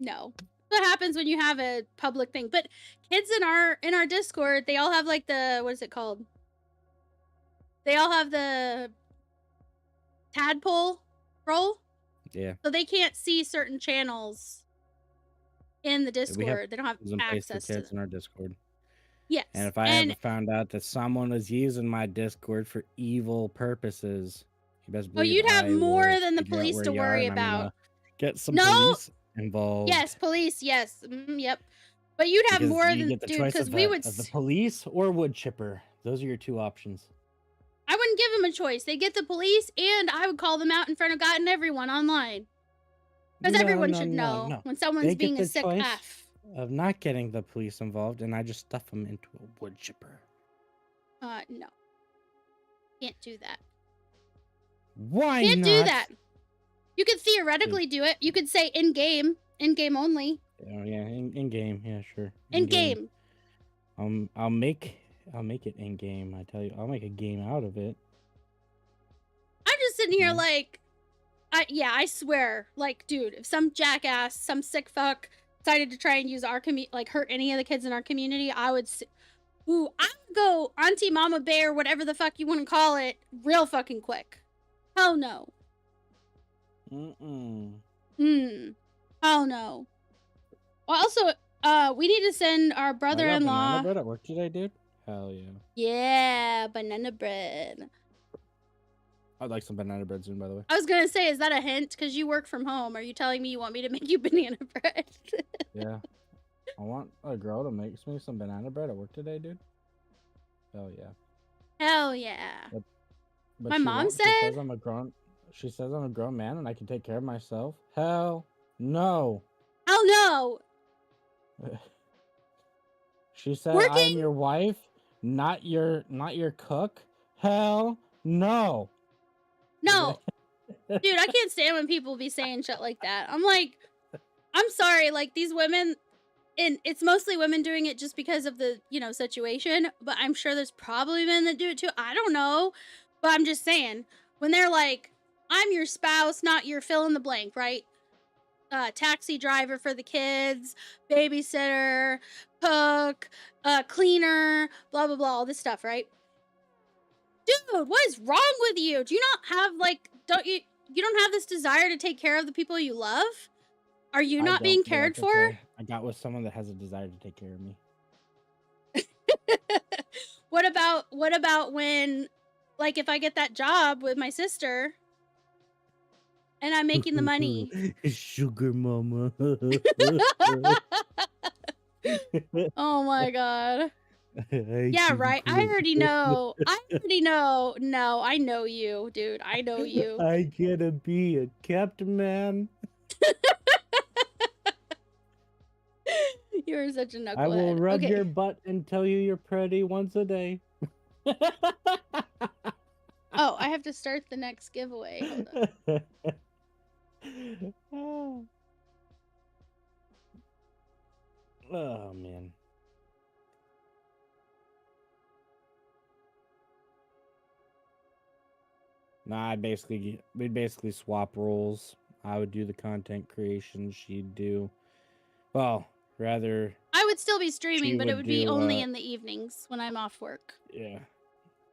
No. What happens when you have a public thing? But kids in our Discord, they all have like the, what is it called? They all have the tadpole role. Yeah. So they can't see certain channels in the Discord. They don't have access to kids in our Discord. Yes. And if I ever found out that someone was using my Discord for evil purposes, you best believe you'd have more than the police to worry about. Get some police involved. Yes, police. Yes. Yep. But you'd have more than dude, because we would the police or wood chipper. Those are your two options. I wouldn't give them a choice. They get the police, and I would call them out in front of God and everyone online. Because everyone should know when someone's being a sick F. Of not getting the police involved, and I just stuff them into a wood chipper. No. Can't do that. Why Can't not? do that. You could theoretically do it. You could say in-game only. Oh yeah, in game, yeah, sure. In game. I'll make it in game. I tell you, I'll make a game out of it. I'm just sitting here like, I swear, like, dude, if some jackass, some sick fuck decided to try and use our hurt any of the kids in our community, I would would go Auntie Mama Bear, whatever the fuck you want to call it, real fucking quick. Hell no. Oh no. Well, also, we need to send our brother-in-law. Banana bread at work today, dude. Hell yeah. Yeah, banana bread. I'd like some banana bread soon, by the way. I was gonna say, is that a hint? Because you work from home. Are you telling me you want me to make you banana bread? Yeah. I want a girl to make me some banana bread at work today, dude. Hell yeah. Hell yeah. But my mom said she says I'm a grown man and I can take care of myself. Hell no. Hell no. She said I'm your wife, not your cook. Hell no. No. Dude, I can't stand when people be saying shit like that. I'm like, I'm sorry, like these women, and it's mostly women doing it just because of the, situation, but I'm sure there's probably men that do it too. I don't know. But I'm just saying, when they're like, I'm your spouse, not your fill in the blank, right? Taxi driver for the kids, babysitter, cook, cleaner, blah, blah, blah, all this stuff, right? Dude, what is wrong with you? Do you not have, you don't have this desire to take care of the people you love? Are you not being cared for? I got with someone that has a desire to take care of me. What about when, like, if I get that job with my sister and I'm making the money? Sugar mama. Oh my god. Yeah, right. I already know. No, I know you, dude. I know you. I gotta be a captain, man. You're such a knucklehead. I will rub your butt and tell you you're pretty once a day. Oh, I have to start the next giveaway. Hold on. Oh man. Nah, we'd basically swap roles. I would do the content creation, she'd do, well, rather. I would still be streaming, but it would be only in the evenings when I'm off work. Yeah.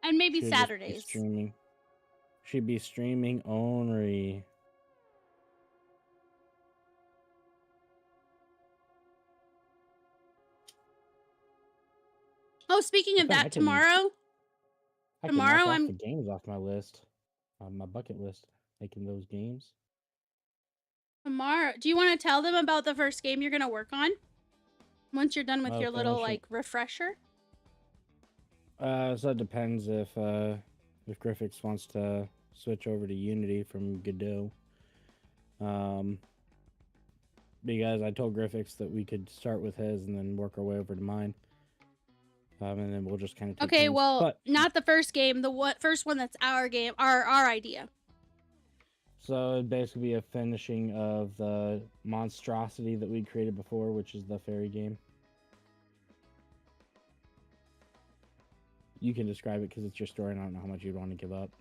And maybe Saturdays. Streaming. She'd be streaming only. Oh, speaking of that, tomorrow I'm the games off my list, on my bucket list, making those games. Tomorrow, do you want to tell them about the first game you're gonna work on? Once you're done with your little refresher. So it depends if Griffiths wants to switch over to Unity from Godot. Because I told Griffix that we could start with his and then work our way over to mine. And then we'll just kind of take Okay, turns. well, not the first game, the first one that's our game, our idea. So it'd basically be a finishing of the monstrosity that we created before, which is the fairy game. You can describe it because it's your story and I don't know how much you'd want to give up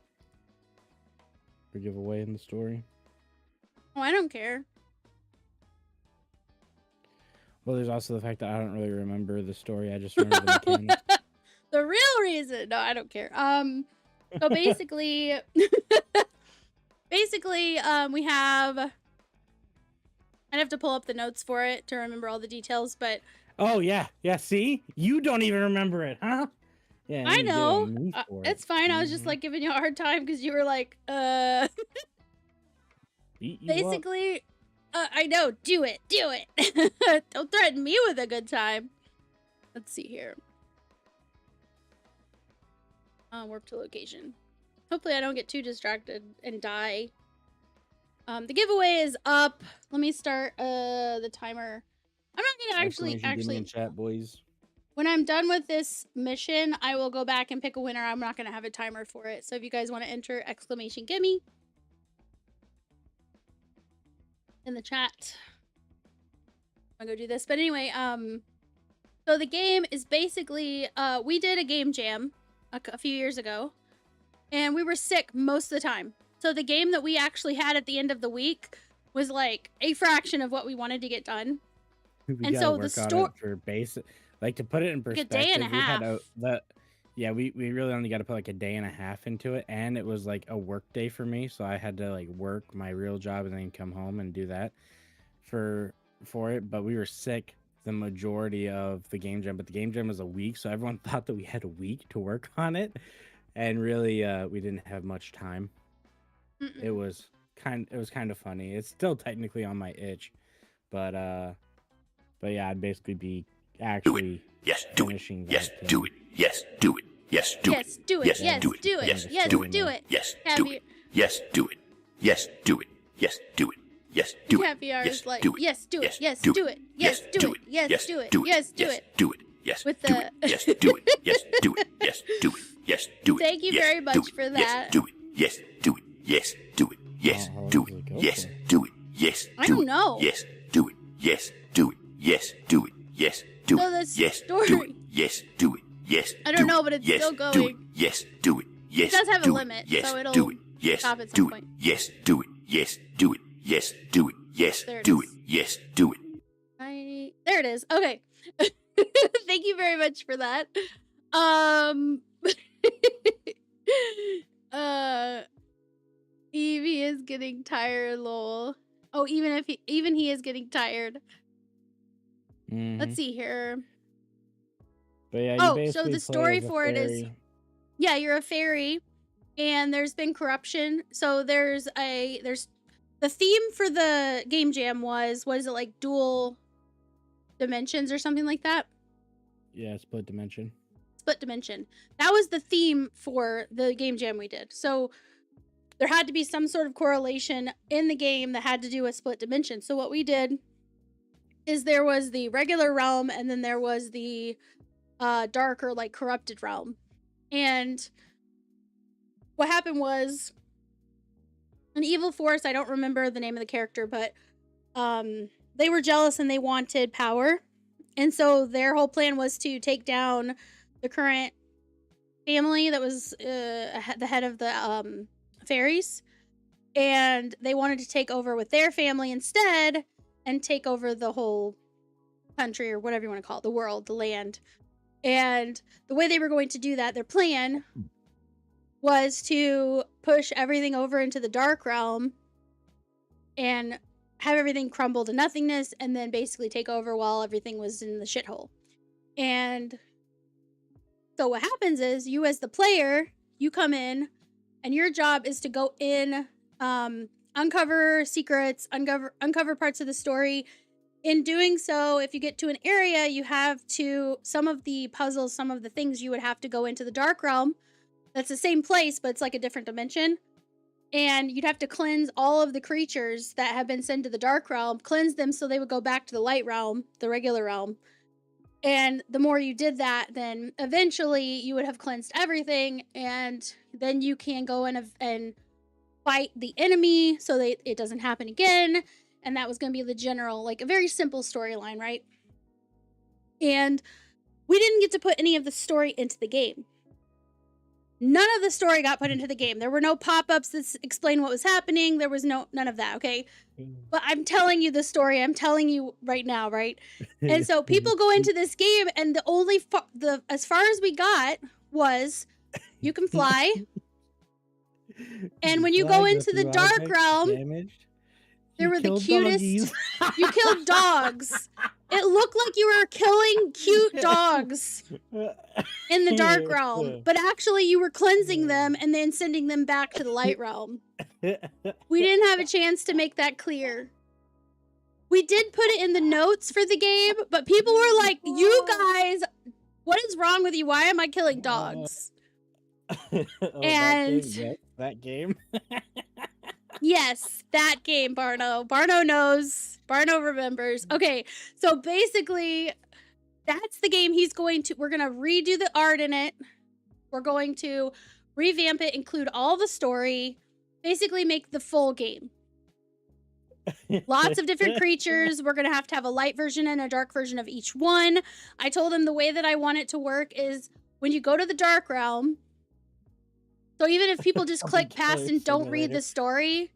or give away in the story. Oh, I don't care. Well, there's also the fact that I don't really remember the story. I just remember the mechanics. The real reason. No, I don't care. So basically, we have... I'd have to pull up the notes for it to remember all the details, but... Oh, yeah. Yeah, see? You don't even remember it, huh? Yeah, I know. It's fine. I was just, like, giving you a hard time because you were like, Basically... I know. Do it. Do it. Don't threaten me with a good time. Let's see here. Warp to location. Hopefully I don't get too distracted and die. The giveaway is up. Let me start the timer. I'm not gonna actually in chat, boys. When I'm done with this mission, I will go back and pick a winner. I'm not gonna have a timer for it. So if you guys want to enter exclamation gimme in the chat, I'm gonna go do this. But anyway, so the game is basically we did a game jam a few years ago, and we were sick most of the time. So the game that we actually had at the end of the week was like a fraction of what we wanted to get done. And so the story for basic, like, to put it in perspective, like a day and a half. We really only got to put like a day and a half into it, and it was like a work day for me, so I had to like work my real job and then come home and do that for it. But we were sick the majority of the game jam, but the game jam was a week, so everyone thought that we had a week to work on it, and really we didn't have much time. It was kind of funny. It's still technically on my itch, but yeah, I'd basically be actually finishing. Yes, do it. Yes, do it. Yes, do it. Yes, do it. Yes, do it. Yes, do it. Yes, do it. Yes, do it. Yes, do it. Yes, do it. Yes, do it. Caviar is like, yes, do it. Yes, do it. Yes, do it. Yes, do it. Yes, do it. Do it. Yes, with do it. Yes, do it. Yes, do it. Yes, do it. Yes, do it. Thank you very much for that. Yes, do it. Yes, do it. Yes, do it. Yes, do it. Yes, do it. Yes, I don't know. Yes, do it. Yes, do it. Yes, do it. Yes, do it. Yes, do it. Yes, do it. Yes, I don't know, but it's still going. Yes, do it. Yes, it does have a limit, so it'll stop at some point. Yes, do it. Yes, do it. Yes, do it. Yes, do it. Yes, do it. There it is. Okay. Thank you very much for that. Evie is getting tired, lol. Oh, even he is getting tired. Let's see here. But yeah, so the story for it is, yeah, you're a fairy, and there's been corruption. So there's the theme for the game jam was, what is it, like dual dimensions or something like that? Yeah, split dimension. Split dimension. That was the theme for the game jam we did. So there had to be some sort of correlation in the game that had to do with split dimension. So what we did is there was the regular realm, and then there was the darker, like, corrupted realm. And what happened was an evil force, I don't remember the name of the character, but they were jealous and they wanted power. And so their whole plan was to take down the current family that was the head of the fairies. And they wanted to take over with their family instead and take over the whole country, or whatever you want to call it, the world, the land. And the way they were going to do that, their plan was to push everything over into the dark realm and have everything crumble to nothingness, and then basically take over while everything was in the shithole. And so what happens is, you as the player, you come in, and your job is to go in, uncover secrets, uncover parts of the story. In doing so, if you get to an area, you have to, some of the puzzles, some of the things, you would have to go into the dark realm. That's the same place, but it's like a different dimension. And you'd have to cleanse all of the creatures that have been sent to the dark realm, cleanse them so they would go back to the light realm, the regular realm. And the more you did that, then eventually you would have cleansed everything, and then you can go in and fight the enemy so that it doesn't happen again. And that was going to be the general, like a very simple storyline, right? And we didn't get to put any of the story into the game. None of the story got put into the game. There were no pop-ups that explain what was happening. There was none of that, okay? But I'm telling you the story. I'm telling you right now, right? And so people go into this game, and the only as far as we got was you can fly. And when you go into the dark realm, there were the cutest. You killed dogs. It looked like you were killing cute dogs in the dark realm, but actually you were cleansing them and then sending them back to the light realm. We didn't have a chance to make that clear. We did put it in the notes for the game, but people were like, you guys, what is wrong with you? Why am I killing dogs? And that game. Yes, that game, Barno. Barno knows. Barno remembers. Okay, so basically, that's the game we're going to redo the art in it. We're going to revamp it, include all the story, basically make the full game. Lots of different creatures. We're going to have a light version and a dark version of each one. I told him the way that I want it to work is when you go to the dark realm, so even if people just click past and don't read the story,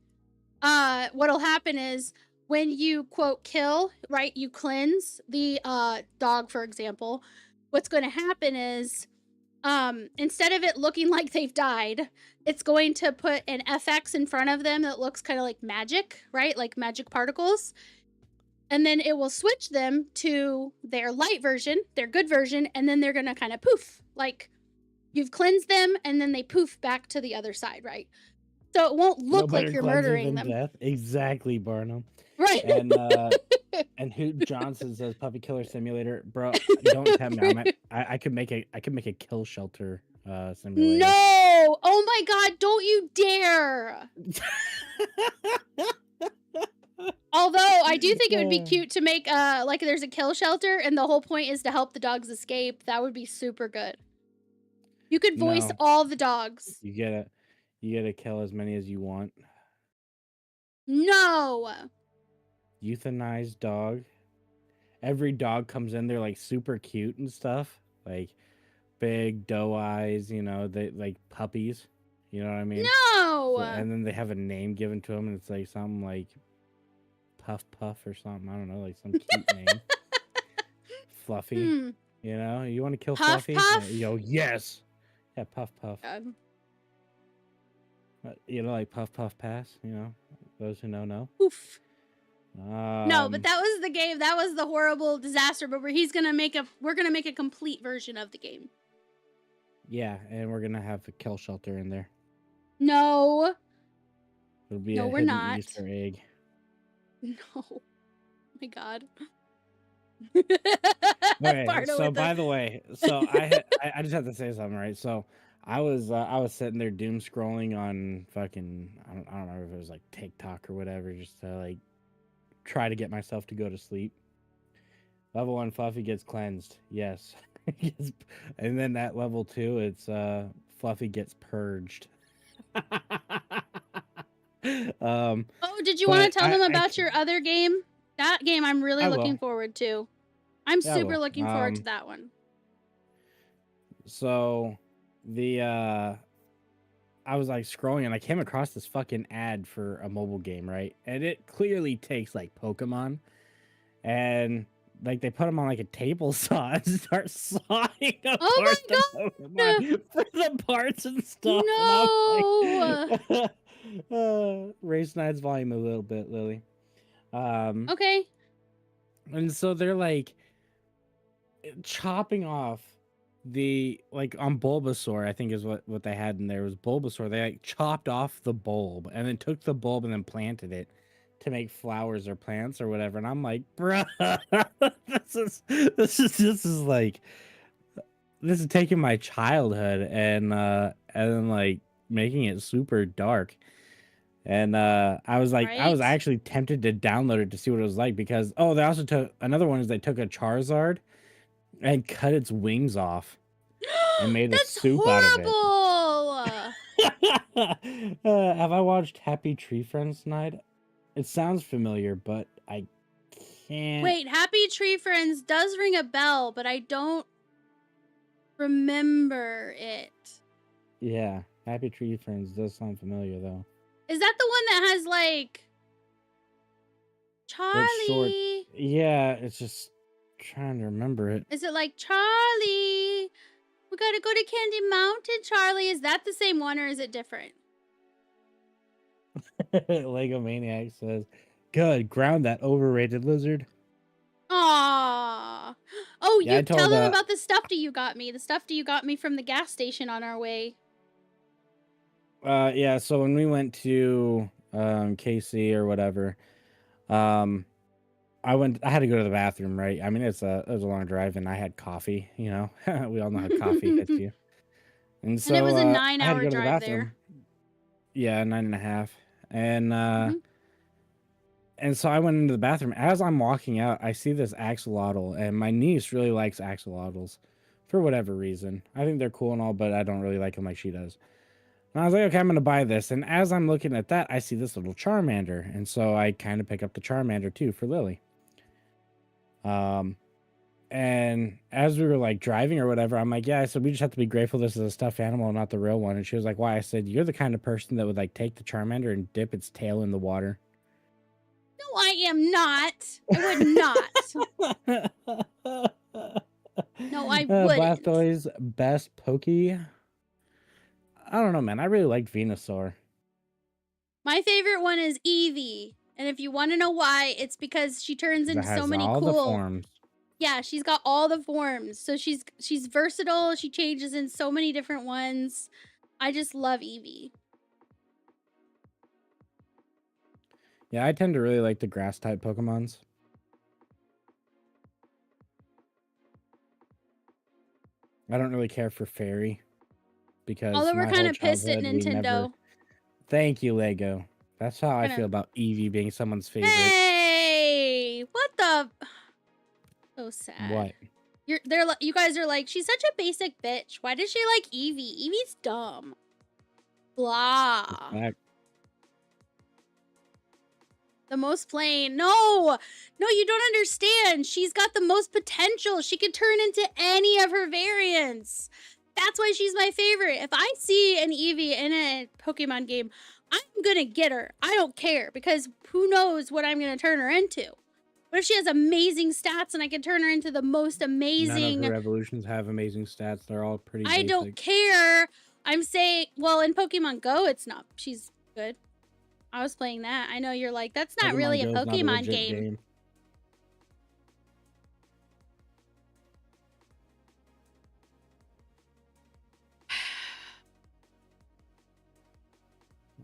what'll happen is when you, quote, kill, right, you cleanse the dog, for example, what's going to happen is instead of it looking like they've died, it's going to put an FX in front of them that looks kind of like magic, right, like magic particles. And then it will switch them to their light version, their good version, and then they're going to kind of poof, like you've cleansed them, and then they poof back to the other side, right? So it won't look like you're murdering them. Death. Exactly, Barnum. Right. And who Johnson says Puppy Killer Simulator, bro. Don't tell me. I could make a kill shelter simulator. No! Oh my god! Don't you dare! Although I do think it would be cute to make like there's a kill shelter, and the whole point is to help the dogs escape. That would be super good. You could voice all the dogs. You gotta kill as many as you want. No. Euthanized dog. Every dog comes in, they're like super cute and stuff. Like big doe eyes, you know, they like puppies. You know what I mean? No. So, and then they have a name given to them, and it's like something like Puff Puff or something. I don't know, like some cute name. Fluffy. You know, you want to kill Puff, Fluffy? Puff? Yes. Yeah, Puff Puff. God. You know, like Puff Puff Pass, you know, those who know. Oof. No, but that was the game. That was the horrible disaster. But we're gonna make a complete version of the game. Yeah, and we're gonna have a kill shelter in there. No. It'll be we're not. Easter egg. No. Oh my god. Okay, so by the way, so I just have to say something, right? So I was sitting there doom scrolling on fucking I don't remember if it was like TikTok or whatever, just to like try to get myself to go to sleep. Level 1 Fluffy gets cleansed. Yes. And then at level 2 it's Fluffy gets purged. Oh, did you want to tell them about your other game? That game I'm really looking forward to. I'm super looking forward to that one. So I was like scrolling and I came across this fucking ad for a mobile game, right? And it clearly takes like Pokemon, and like they put them on like a table saw and start sawing apart the Pokemon for the parts and stuff. No. And like, raise Knight's volume a little bit, Lily. Okay. And so they're like chopping off the like on Bulbasaur, I think is what they had in there was Bulbasaur. They like chopped off the bulb and then took the bulb and then planted it to make flowers or plants or whatever. And I'm like, bruh, this is taking my childhood and then like making it super dark. And I was like, I was Right? actually tempted to download it to see what it was like because they also took another one is they took a Charizard and cut its wings off and made a That's soup out of it. horrible. Have I watched Happy Tree Friends tonight? It sounds familiar, but I can't. Wait, Happy Tree Friends does ring a bell, but I don't remember it. Yeah, Happy Tree Friends does sound familiar though. Is that the one that has like Charlie? It's short. Yeah, it's just trying to remember it. Is it like Charlie? We gotta go to Candy Mountain, Charlie. Is that the same one or is it different? Lego Maniac says, "Good, ground that overrated lizard." Aww. Oh, Yeah, you tell them about the stuffy you got me. The stuffy you got me from the gas station on our way. Yeah, so when we went to KC or whatever, I had to go to the bathroom, right? I mean, it was a long drive and I had coffee, you know. We all know how coffee hits you. And so it was a I had to 9-hour go to the drive bathroom. there. Yeah, 9.5. And so I went into the bathroom. As I'm walking out, I see this axolotl, and my niece really likes axolotls for whatever reason. I think they're cool and all, but I don't really like them like she does. And I was like, okay, I'm going to buy this. And as I'm looking at that, I see this little Charmander. And so I kind of pick up the Charmander too for Lily. And as we were like driving or whatever, I'm like, yeah, I said, we just have to be grateful this is a stuffed animal, not the real one. And she was like, why? I said, you're the kind of person that would like take the Charmander and dip its tail in the water. No, I am not. I would not. No, I wouldn't. Blastoise best Pokey. I don't know, man. I really liked Venusaur. My favorite one is Eevee. And if you want to know why, it's because she turns into so many all cool the forms. Yeah, she's got all the forms. So she's versatile. She changes in so many different ones. I just love Eevee. Yeah, I tend to really like the grass type Pokemons. I don't really care for Fairy because although we're kind of pissed at Nintendo. Thank you, Lego. That's how I feel about Eevee being someone's favorite. Hey, what the? So sad. What? You guys are like, she's such a basic bitch. Why does she like Eevee? Eevee's dumb. Blah. The most plain. No, you don't understand. She's got the most potential. She could turn into any of her variants. That's why she's my favorite. If I see an Eevee in a Pokemon game, I'm gonna get her. I don't care because who knows what I'm gonna turn her into. What if she has amazing stats and I can turn her into the most amazing... None of her evolutions have amazing stats. They're all pretty basic. I don't care. I'm saying, well, in Pokemon Go, it's not. She's good. I was playing that. I know you're like, that's not really a Pokemon game.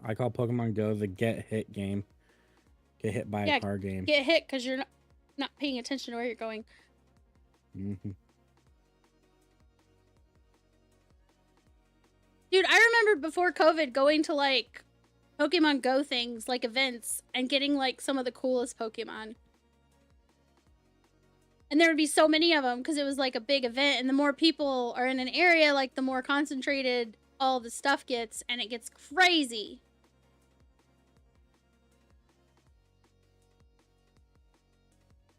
I call Pokemon Go the get hit game. Get hit by a car game. Get hit because you're not paying attention to where you're going. Mm-hmm. Dude, I remember before COVID going to like Pokemon Go things, like events, and getting like some of the coolest Pokemon. And there would be so many of them because it was like a big event, and the more people are in an area, like the more concentrated all the stuff gets, and it gets crazy.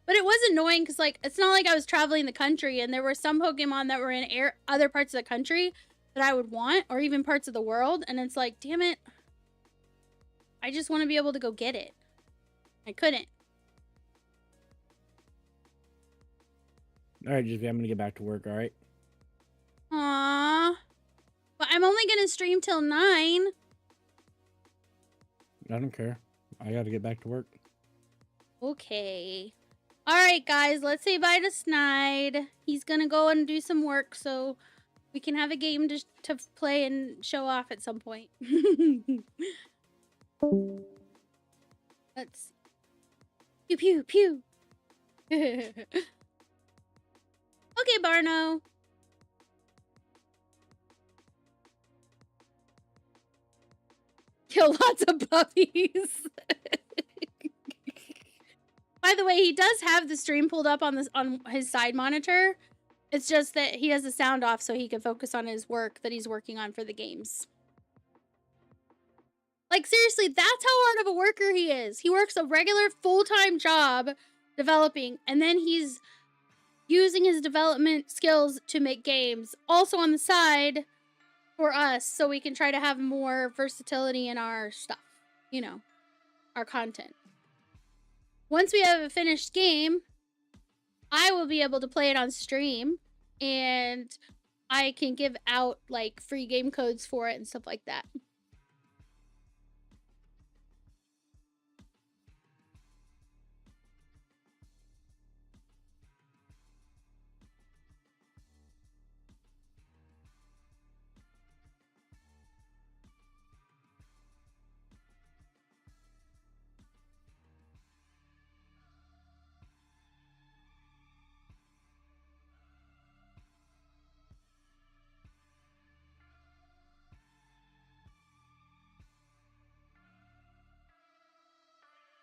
But it was annoying because, like, it's not like I was traveling the country and there were some Pokemon that were in other parts of the country that I would want, or even parts of the world. And it's like, damn it. I just want to be able to go get it. I couldn't. All right, Jiffy, I'm going to get back to work, all right? Aww. But I'm only going to stream till 9. I don't care. I got to get back to work. Okay. All right, guys, let's say bye to Snide. He's going to go and do some work so we can have a game to play and show off at some point. Let's see. Pew, pew, pew. Okay, Barno. kill lots of puppies. By the way, he does have the stream pulled up on his side monitor. It's just that he has the sound off so he can focus on his work that he's working on for the games. Like, seriously, that's how hard of a worker he is. He works a regular full-time job developing, and then he's using his development skills to make games also on the side for us so we can try to have more versatility in our stuff, you know, our content. Once we have a finished game, I will be able to play it on stream, and I can give out like free game codes for it and stuff like that.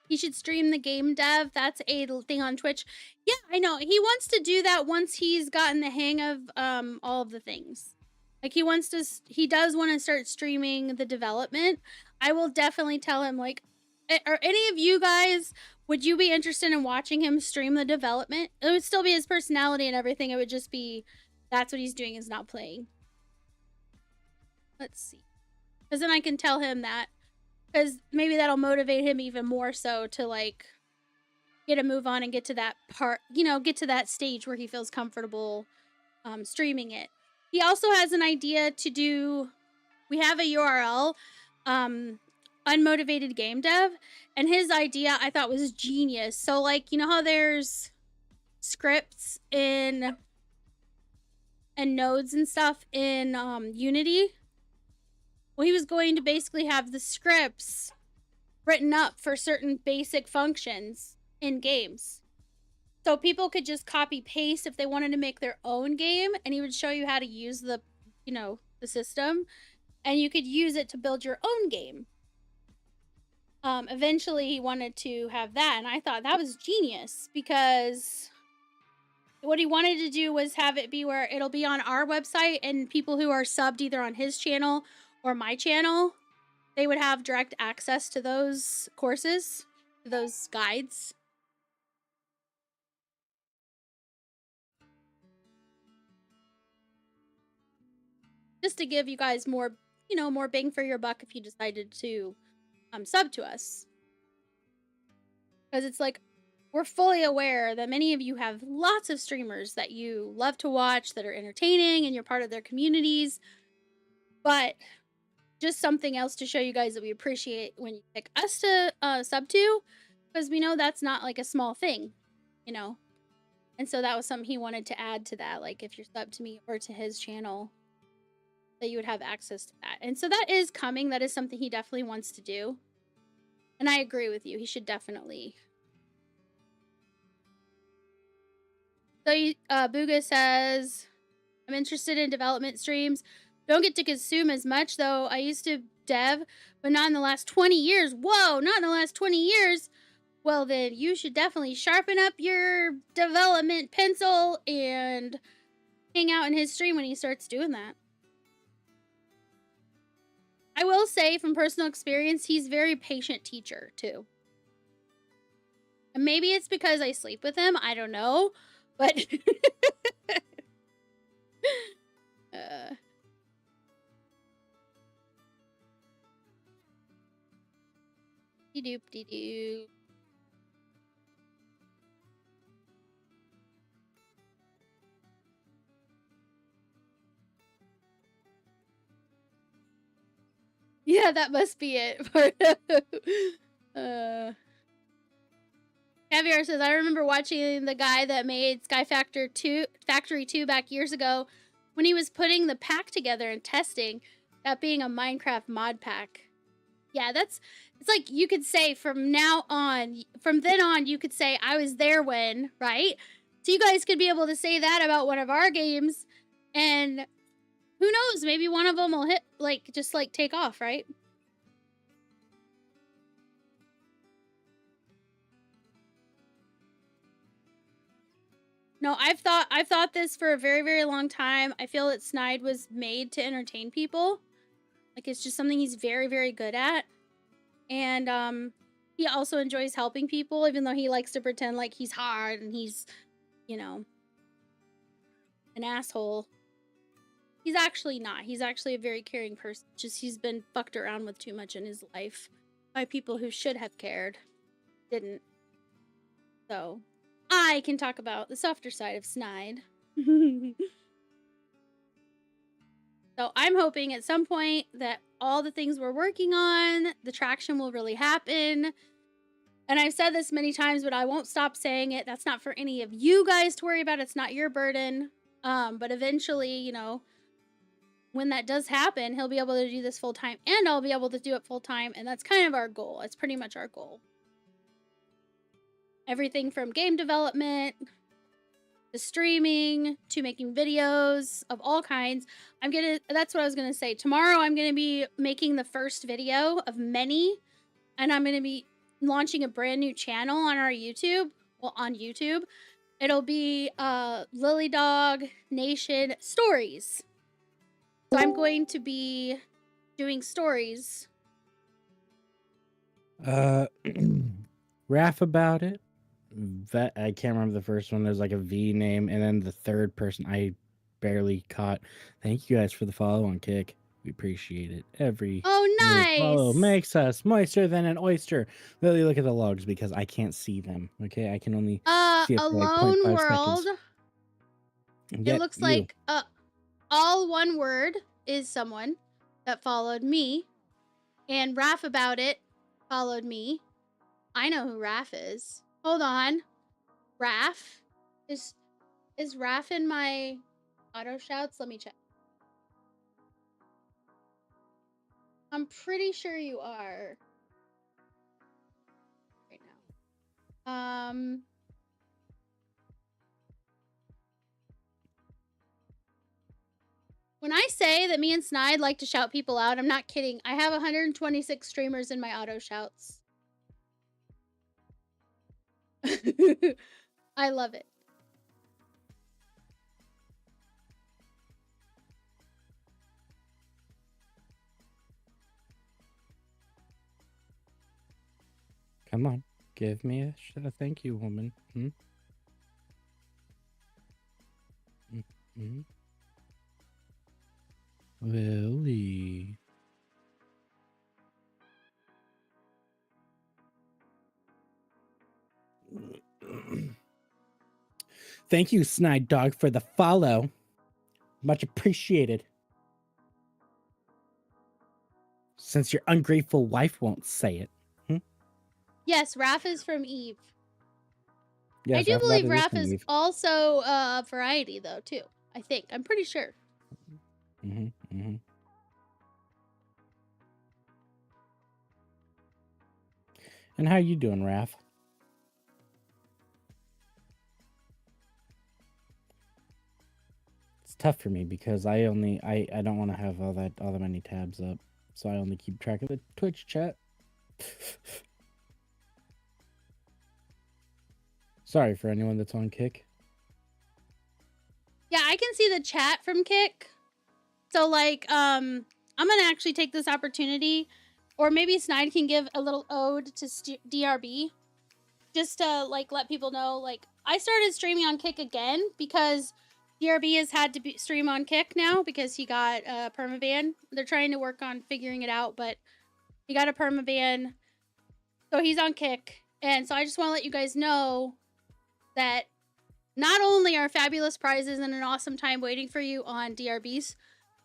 He should stream the game dev. That's a thing on Twitch. Yeah, I know. He wants to do that once he's gotten the hang of all of the things. Like, he does want to start streaming the development. I will definitely tell him, like, are any of you guys, would you be interested in watching him stream the development? It would still be his personality and everything. It would just be, that's what he's doing, is not playing. Let's see. Because then I can tell him that. Because maybe that'll motivate him even more so to, like, get a move on and get to that part, you know, get to that stage where he feels comfortable streaming it. He also has an idea to do, we have a URL, unmotivated game dev, and his idea I thought was genius. So, like, you know how there's scripts and nodes and stuff in Unity? Well, he was going to basically have the scripts written up for certain basic functions in games. So people could just copy paste if they wanted to make their own game, and he would show you how to use the, you know, the system, and you could use it to build your own game. Eventually he wanted to have that, and I thought that was genius, because what he wanted to do was have it be where it'll be on our website, and people who are subbed either on his channel or my channel, they would have direct access to those courses, those guides. Just to give you guys more, you know, more bang for your buck if you decided to sub to us. Because it's like, we're fully aware that many of you have lots of streamers that you love to watch, that are entertaining, and you're part of their communities. But just something else to show you guys that we appreciate when you pick us to sub to, because we know that's not like a small thing, you know. And so that was something he wanted to add to that, like if you're subbed to me or to his channel, that you would have access to that. And so that is coming. That is something he definitely wants to do, and I agree with you. He should definitely. So Booga says, I'm interested in development streams. Don't get to consume as much, though. I used to dev, but not in the last 20 years. Whoa, not in the last 20 years. Well, then you should definitely sharpen up your development pencil and hang out in his stream when he starts doing that. I will say, from personal experience, he's a very patient teacher, too. And maybe it's because I sleep with him. I don't know. But... Doop-de-doo. Yeah, that must be it. Caviar says, I remember watching the guy that made Sky Factory 2 back years ago when he was putting the pack together and testing that being a Minecraft mod pack. Yeah, it's like you could say from then on, you could say I was there when, right? So you guys could be able to say that about one of our games, and who knows, maybe one of them will hit, like, just like take off, right? No, I've thought this for a very, very long time. I feel that Snide was made to entertain people. Like, it's just something he's very, very good at. And he also enjoys helping people, even though he likes to pretend like he's hard and he's, you know, an asshole. He's actually not. He's actually a very caring person. Just he's been fucked around with too much in his life by people who should have cared. Didn't. So, I can talk about the softer side of Snide. So I'm hoping at some point that all the things we're working on, the traction will really happen. And I've said this many times, but I won't stop saying it. That's not for any of you guys to worry about. It's not your burden. But eventually, you know, when that does happen, he'll be able to do this full time and I'll be able to do it full time. And that's kind of our goal. It's pretty much our goal. Everything from game development to streaming to making videos of all kinds. That's what I was gonna say. Tomorrow I'm gonna be making the first video of many, and I'm gonna be launching a brand new channel on our YouTube. Well, on YouTube. It'll be Lily Dog Nation Stories. So I'm going to be doing stories. Raph about it. I can't remember the first one. There's like a V name, and then the third person I barely caught. Thank you guys for the follow on Kick. We appreciate it. Every nice follow makes us moister than an oyster. Lily, look at the logs because I can't see them. Okay, I can only see it for like Alone 0.5 World. seconds. It looks like all one word is someone that followed me, and Raph about it followed me. I know who Raph is. Hold on. Raph? Is Raph in my auto shouts? Let me check. I'm pretty sure you are. Right now. When I say that me and Snide like to shout people out, I'm not kidding. I have 126 streamers in my auto shouts. I love it. Come on, give me a thank you, woman. Lily. Thank you, Snide Dog, for the follow. Much appreciated. Since your ungrateful wife won't say it. Yes, Raph is from Eve. Yes, I do believe Raph is also Variety, though, too. I think. I'm pretty sure. And how you doing, Raph? It's tough for me because I don't want to have all that many tabs up, so I only keep track of the Twitch chat. Sorry for anyone that's on Kick. Yeah, I can see the chat from Kick. So, like, I'm gonna actually take this opportunity, or maybe Snide can give a little ode to DRB, just to, like, let people know, like, I started streaming on Kick again because DRB has had to stream on Kick now because he got a permaban. They're trying to work on figuring it out, but he got a permaban, so he's on Kick. And so I just want to let you guys know that not only are fabulous prizes and an awesome time waiting for you on DRB's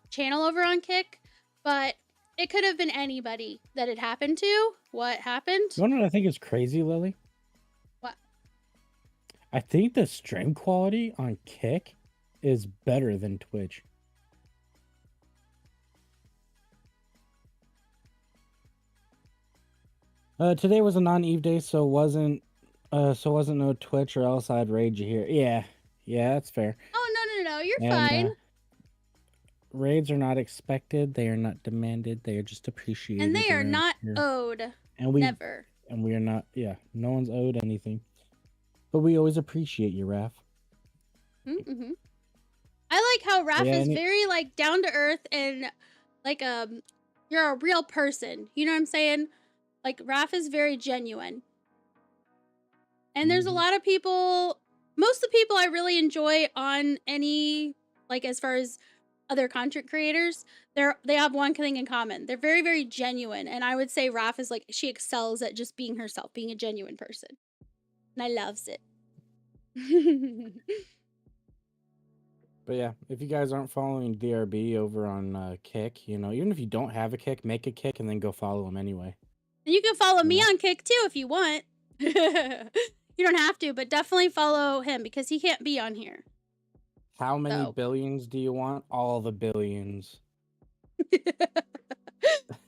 channel over on Kick, but it could have been anybody that it happened to. What happened? You know what I think is crazy, Lily? What? I think the stream quality on Kick is better than Twitch. Today was a non-Eve day, so wasn't no Twitch, or else I'd rage you here. Yeah, that's fair. Oh, no, you're fine. Raids are not expected. They are not demanded. They are just appreciated. And they are not owed. And we never. And we are not. Yeah, no one's owed anything. But we always appreciate you, Raph. Mm-hmm. I like how Raph is very like down to earth and like you're a real person. You know what I'm saying? Like Raph is very genuine. And there's a lot of people, most of the people I really enjoy on any, like as far as other content creators, they have one thing in common. They're very, very genuine. And I would say Raph is like, she excels at just being herself, being a genuine person. And I loves it. But yeah, if you guys aren't following DRB over on Kick, you know, even if you don't have a Kick, make a Kick and then go follow him anyway. And you can follow me on Kick too if you want. You don't have to, but definitely follow him because he can't be on here. How many billions do you want? All the billions.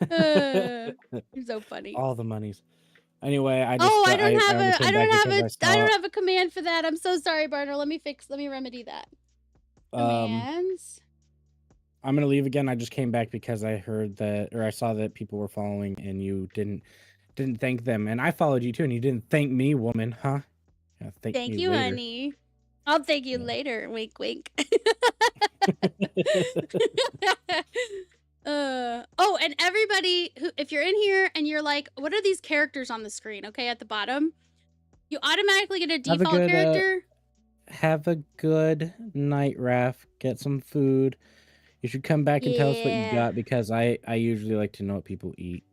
You're so funny. All the monies. Anyway, I just I don't have a command for that. I'm so sorry, Barner. Let me remedy that. Commands. I'm gonna leave again. I just came back because I heard that, or I saw that people were following and you didn't thank them, and I followed you too, and you didn't thank me, woman, huh? Yeah, thank you, later. Honey. I'll thank you later. Wink, wink. Oh, and everybody who, if you're in here and you're like, what are these characters on the screen? Okay, at the bottom, you automatically get a default character. Have a good night, Raph. Get some food. You should come back and tell us what you got, because I usually like to know what people eat.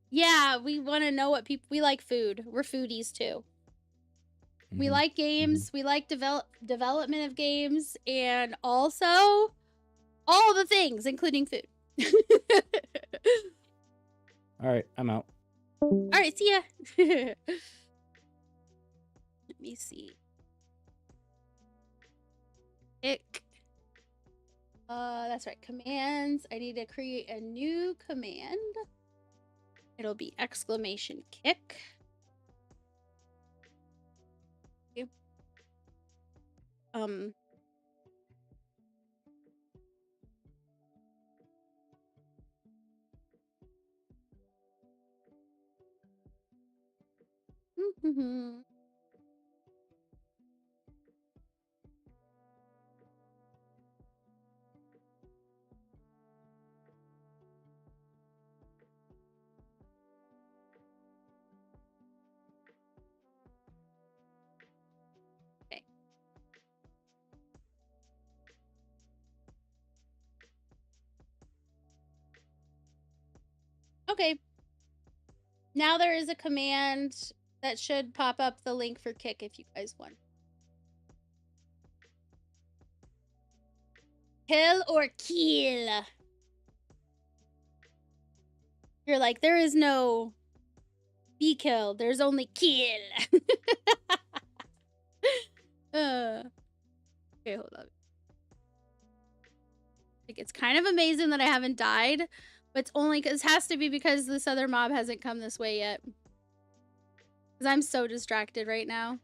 Yeah, we want to know what people... We like food. We're foodies, too. We like games. We like development of games. And also, all the things, including food. All right, I'm out. All right, see ya. Let me see. That's right. Commands. I need to create a new command. It'll be exclamation kick. Okay. Okay. Now there is a command that should pop up the link for Kick if you guys want. Kill or kill? You're like, there is no be killed. There's only kill. Okay, hold on. Like, it's kind of amazing that I haven't died, but it's only because it has to be because this other mob hasn't come this way yet. Because I'm so distracted right now.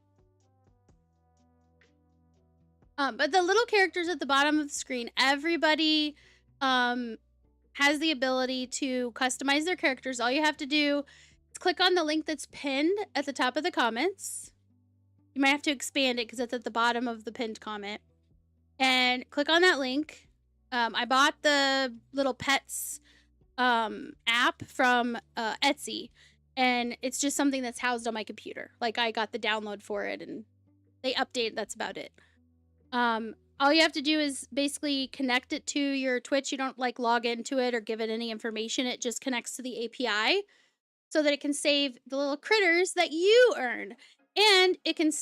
But the little characters at the bottom of the screen, everybody has the ability to customize their characters. All you have to do is click on the link that's pinned at the top of the comments. You might have to expand it because it's at the bottom of the pinned comment. And click on that link. I bought the little pets app from Etsy. And it's just something that's housed on my computer. Like, I got the download for it and they update. That's about it. All you have to do is basically connect it to your Twitch. You don't like log into it or give it any information. It just connects to the API so that it can save the little critters that you earn. And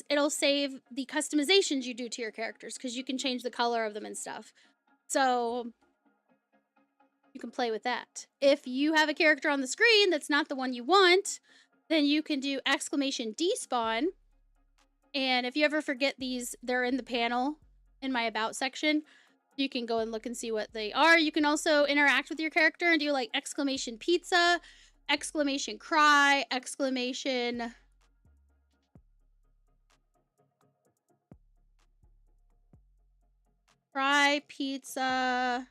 it'll save the customizations you do to your characters because you can change the color of them and stuff. So you can play with that. If you have a character on the screen that's not the one you want, then you can do exclamation despawn. And if you ever forget these, they're in the panel in my about section. You can go and look and see what they are. You can also interact with your character and do like exclamation pizza, exclamation cry, exclamation cry, pizza,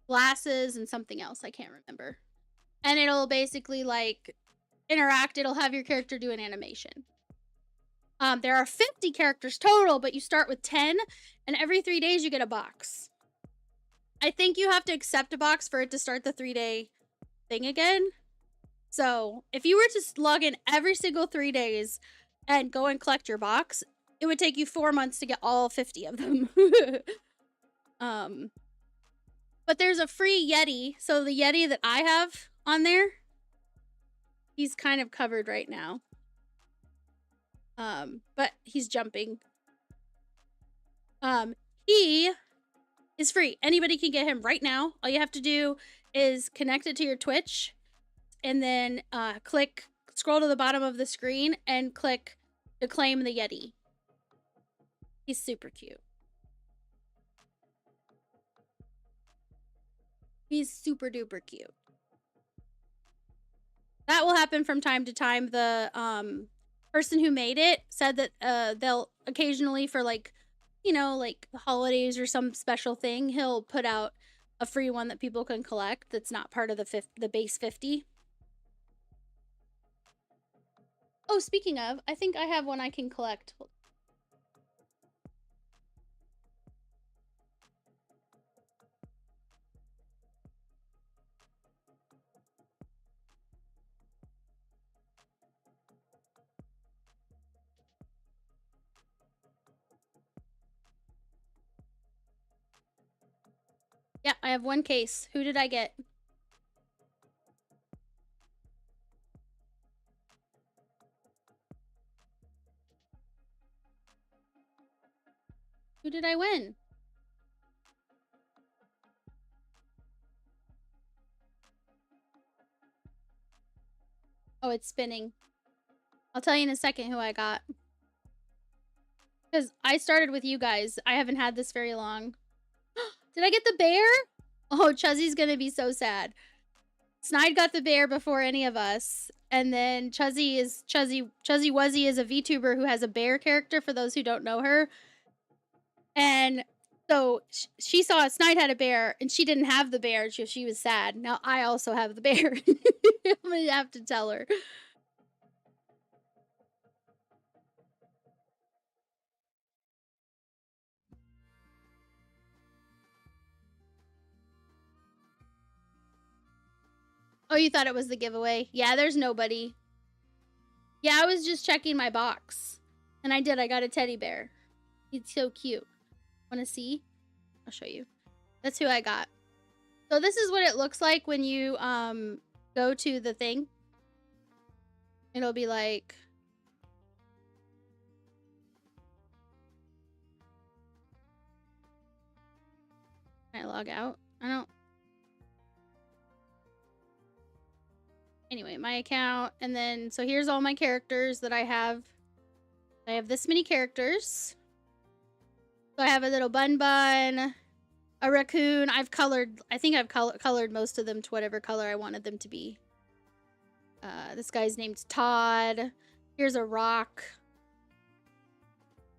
glasses, and something else. I can't remember. And it'll basically like interact. It'll have your character do an animation. There are 50 characters total, but you start with 10, and every 3 days you get a box. I think you have to accept a box for it to start the 3-day thing again. So if you were to log in every single 3 days and go and collect your box, it would take you 4 months to get all 50 of them. But there's a free Yeti. So the Yeti that I have on there, he's kind of covered right now. But he's jumping. He is free. Anybody can get him right now. All you have to do is connect it to your Twitch and then scroll to the bottom of the screen and click to claim the Yeti. He's super cute. He's super duper cute. That will happen from time to time. The person who made it said that they'll occasionally, for like, you know, like the holidays or some special thing, he'll put out a free one that people can collect that's not part of the base 50. Oh, speaking of, I think I have one I can collect. Yeah, I have one case. Who did I get? Who did I win? Oh, it's spinning. I'll tell you in a second who I got. Because I started with you guys. I haven't had this very long. Did I get the bear? Oh, Chuzzy's gonna be so sad. Snide got the bear before any of us. And then Chuzzy Wuzzy is a VTuber who has a bear character, for those who don't know her. And so she saw Snide had a bear, and she didn't have the bear. She was sad. Now I also have the bear. I'm gonna have to tell her. Oh, you thought it was the giveaway? Yeah, there's nobody. Yeah, I was just checking my box. And I did. I got a teddy bear. He's so cute. Want to see? I'll show you. That's who I got. So this is what it looks like when you go to the thing. It'll be like... Can I log out? I don't... Anyway, my account, and then, so here's all my characters that I have. I have this many characters. So I have a little Bun Bun, a raccoon. I think I've colored most of them to whatever color I wanted them to be. This guy's named Todd. Here's a rock.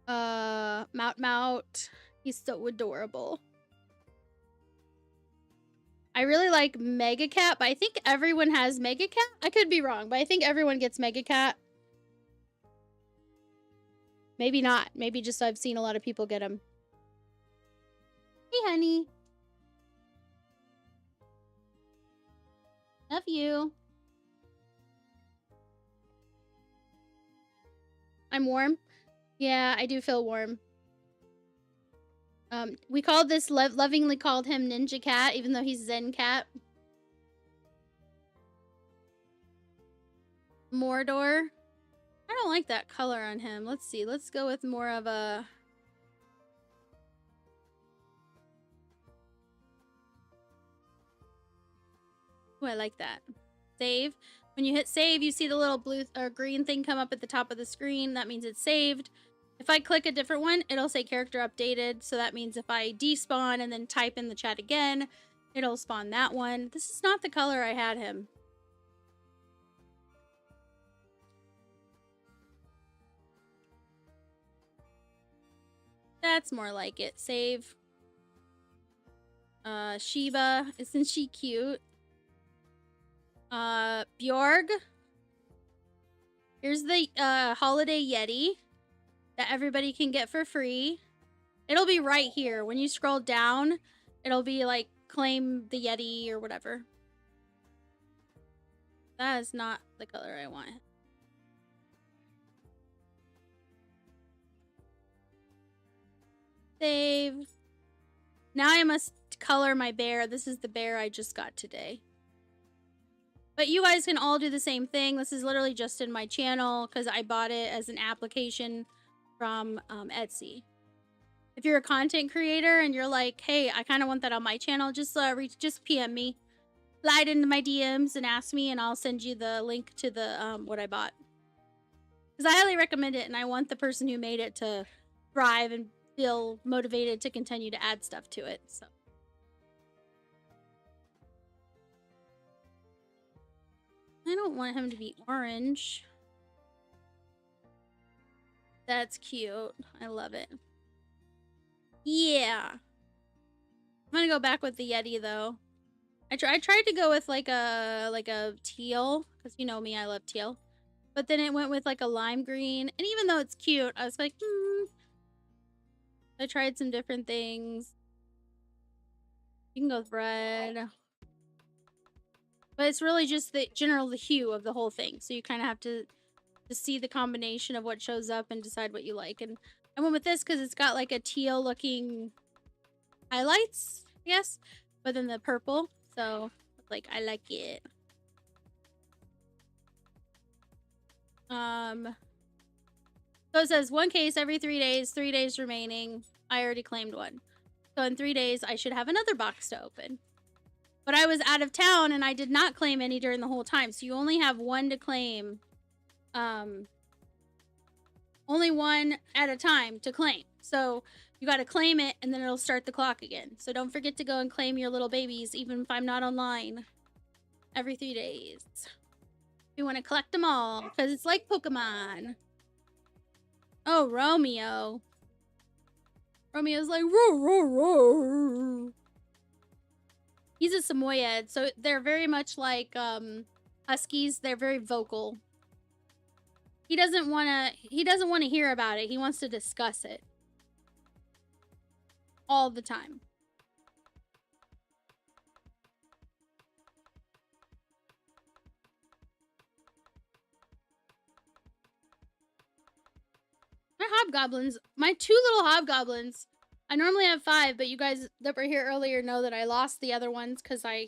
Mout. He's so adorable. I really like Mega Cat, but I think everyone has Mega Cat. I could be wrong, but I think everyone gets Mega Cat. Maybe not. Maybe just I've seen a lot of people get them. Hey, honey. Love you. I'm warm. Yeah, I do feel warm. We called this, lovingly called him Ninja Cat, even though he's Zen Cat. Mordor. I don't like that color on him. Let's see. Let's go with more of a... Oh, I like that. Save. When you hit save, you see the little blue or green thing come up at the top of the screen. That means it's saved. If I click a different one, it'll say character updated. So that means if I despawn and then type in the chat again, it'll spawn that one. This is not the color I had him. That's more like it. Save. Shiba. Isn't she cute? Bjorg. Here's the holiday Yeti. that everybody can get for free. It'll be right here. When you scroll down, it'll be like claim the Yeti or whatever. That is not the color I want. Save. Now I must color my bear. This is the bear I just got today. But you guys can all do the same thing. This is literally just in my channel because I bought it as an application from Etsy. If you're a content creator and you're like, hey, I kind of want that on my channel, just PM me. Slide into my DMs and ask me, and I'll send you the link to the what I bought. Because I highly recommend it, and I want the person who made it to thrive and feel motivated to continue to add stuff to it. So. I don't want him to be orange. That's cute. I love it. Yeah. I'm gonna go back with the Yeti though. I tried to go with like a teal, because you know me, I love teal. But then it went with like a lime green, and even though it's cute, I was like, I tried some different things. You can go with red. But it's really just the hue of the whole thing. So you kind of have to see the combination of what shows up and decide what you like. And I went with this because it's got like a teal looking highlights, I guess. But then the purple. So, like, I like it. So it says 1 case every 3 days, 3 days remaining. I already claimed one. So in 3 days, I should have another box to open. But I was out of town and I did not claim any during the whole time. So you only have one to claim. Only one at a time to claim. So you got to claim it and then it'll start the clock again. So don't forget to go and claim your little babies, even if I'm not online, every 3 days. You want to collect them all because it's like Pokemon. Oh, Romeo. Romeo's like, roar, roar, roar. He's a Samoyed, so they're very much like huskies. They're very vocal. He doesn't want to hear about it. He wants to discuss it all the time. My hobgoblins, my 2 little hobgoblins. I normally have 5, but you guys that were here earlier know that I lost the other ones because I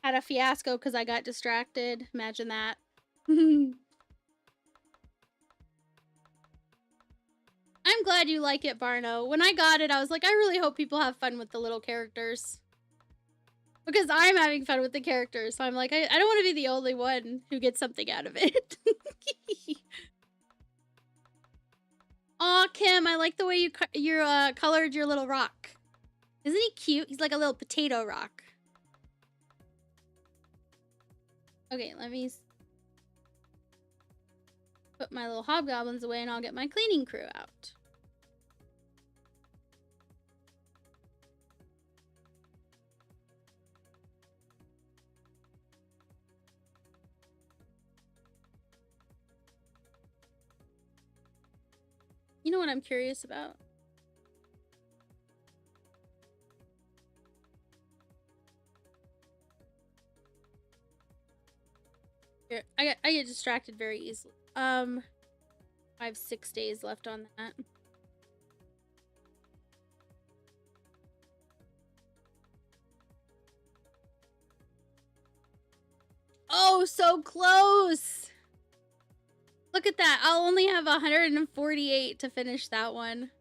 had a fiasco because I got distracted. Imagine that. I'm glad you like it, Barno. When I got it, I was like, I really hope people have fun with the little characters. Because I'm having fun with the characters. So I'm like, I don't want to be the only one who gets something out of it. Aw, Kim, I like the way you colored your little rock. Isn't he cute? He's like a little potato rock. Okay, let me put my little hobgoblins away and I'll get my cleaning crew out. You know what I'm curious about? Here, I get distracted very easily. I have 6 days left on that. Oh, so close! Look at that. I'll only have 148 to finish that one.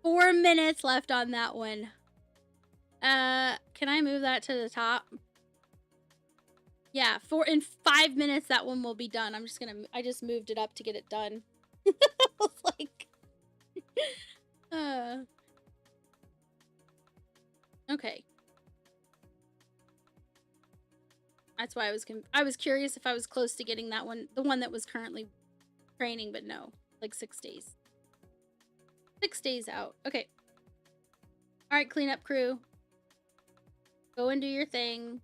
4 minutes left on that one. Can I move that to the top? Yeah, in 5 minutes that one will be done. I just moved it up to get it done. I was like okay. That's why I was curious if I was close to getting that one, the one that was currently training, but no, like 6 days. 6 days out. Okay. All right, cleanup crew. Go and do your thing.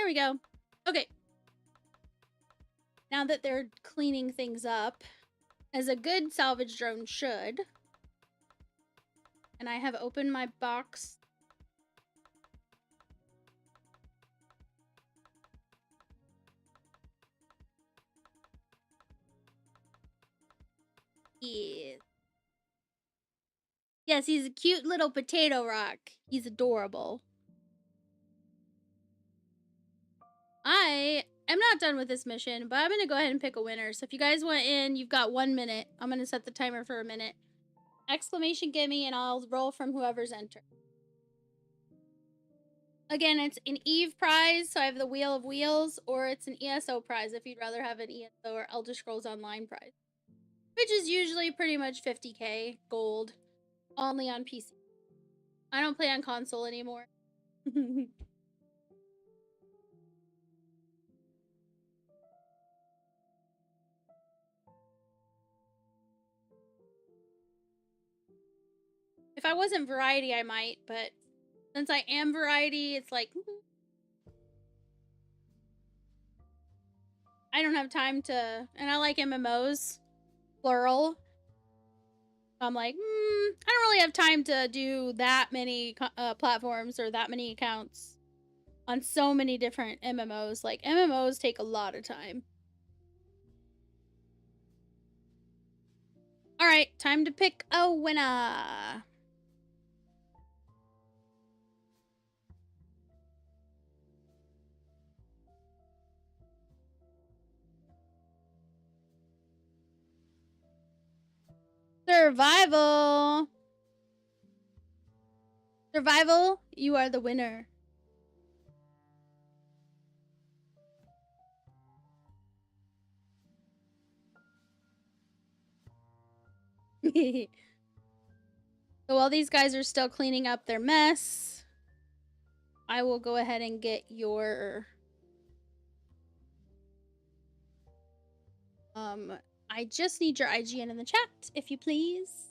There we go. Okay. Now that they're cleaning things up, as a good salvage drone should, and I have opened my box. Yes. Yes, he's a cute little potato rock. He's adorable. I am not done with this mission, but I'm going to go ahead and pick a winner. So if you guys want in, you've got 1 minute. I'm going to set the timer for a minute. Exclamation gimme, and I'll roll from whoever's entered. Again, it's an Eve prize, so I have the Wheel of Wheels, or it's an ESO prize if you'd rather have an ESO or Elder Scrolls Online prize. Which is usually pretty much 50k gold, only on PC. I don't play on console anymore. If I wasn't Variety, I might, but since I am Variety, it's like... I don't have time to... And I like MMOs, plural. I'm like, I don't really have time to do that many platforms or that many accounts on so many different MMOs. Like, MMOs take a lot of time. Alright, time to pick a winner. Survival! Survival, you are the winner. So while these guys are still cleaning up their mess, I will go ahead and get your... I just need your IGN in the chat, if you please.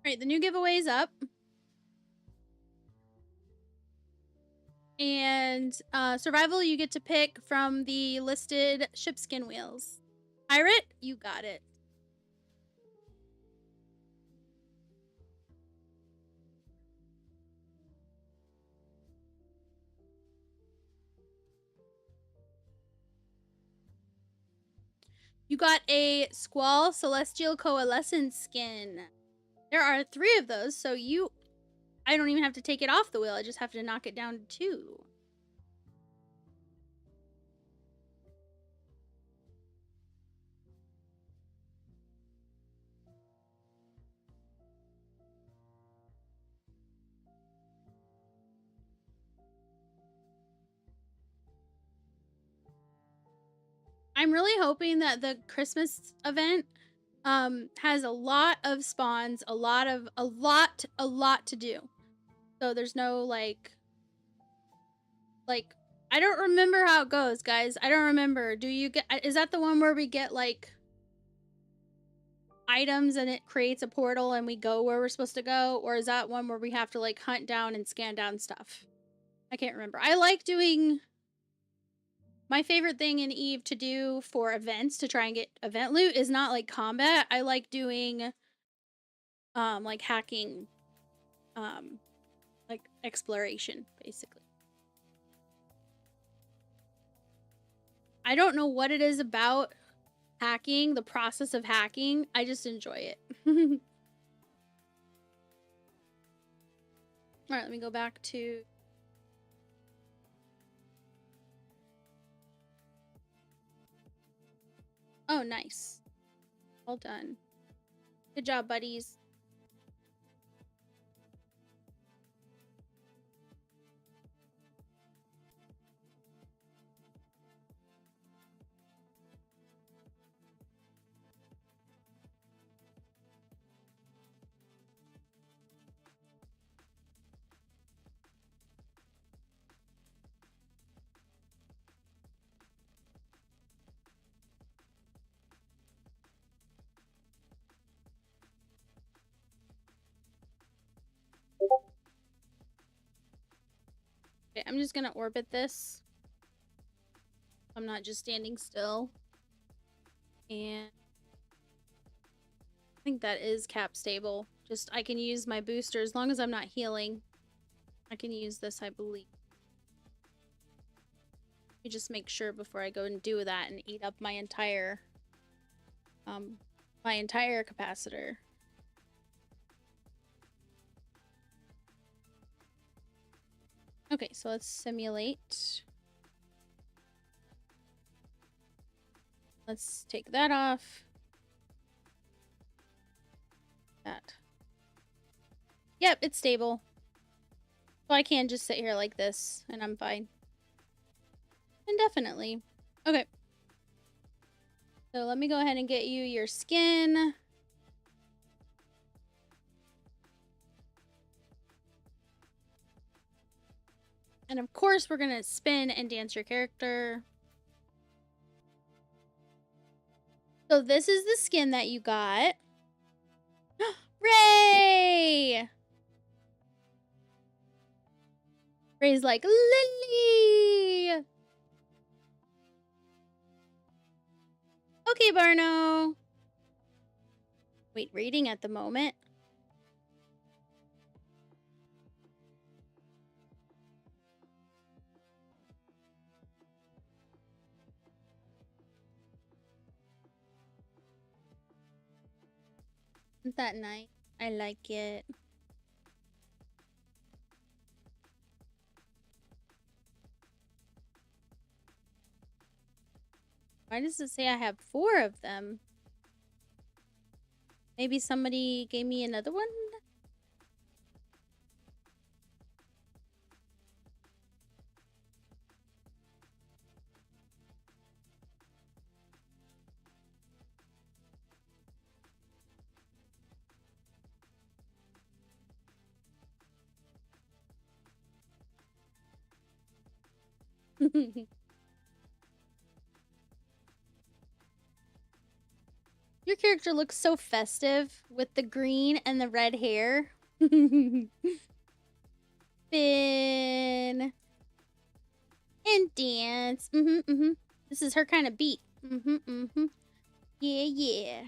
Alright, the new giveaway is up. And survival, you get to pick from the listed ship skin wheels. Pirate, you got it. You got a Squall Celestial Coalescence skin. There are 3 of those, so I don't even have to take it off the wheel. I just have to knock it down to 2. I'm really hoping that the Christmas event has a lot of spawns, a lot to do. So there's no like I don't remember how it goes, guys. I don't remember. Is that the one where we get like items and it creates a portal and we go where we're supposed to go? Or is that one where we have to like hunt down and scan down stuff? I can't remember. I like doing... My favorite thing in Eve to do for events, to try and get event loot, is not like combat. I like doing like hacking, like exploration, basically. I don't know what it is about hacking, the process of hacking. I just enjoy it. Alright, let me go back to... Oh, nice. Well done. Good job, buddies. Okay, I'm just gonna orbit this. I'm not just standing still. And I think that is cap stable. Just, I can use my booster as long as I'm not healing. I can use this, I believe. You just make sure before I go and do that and eat up my entire capacitor. Okay, so let's simulate. Let's take that off. That. Yep, it's stable. So I can just sit here like this and I'm fine. Indefinitely. Okay. So let me go ahead and get you your skin. And of course, we're gonna spin and dance your character. So this is the skin that you got. Ray! Ray's like, Lily! Okay, Barno. Wait, reading at the moment. Isn't that nice? I like it. Why does it say I have 4 of them? Maybe somebody gave me another one? Your character looks so festive with the green and the red hair. Spin. And dance. This is her kind of beat. Yeah, yeah.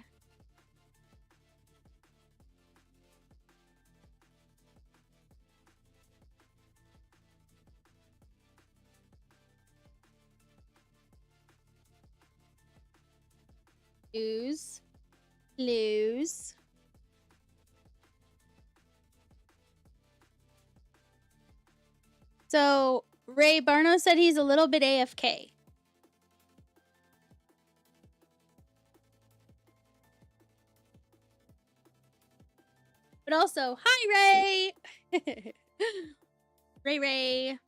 Lose. So, Ray Barno said he's a little bit AFK. But also, hi, Ray! Ray.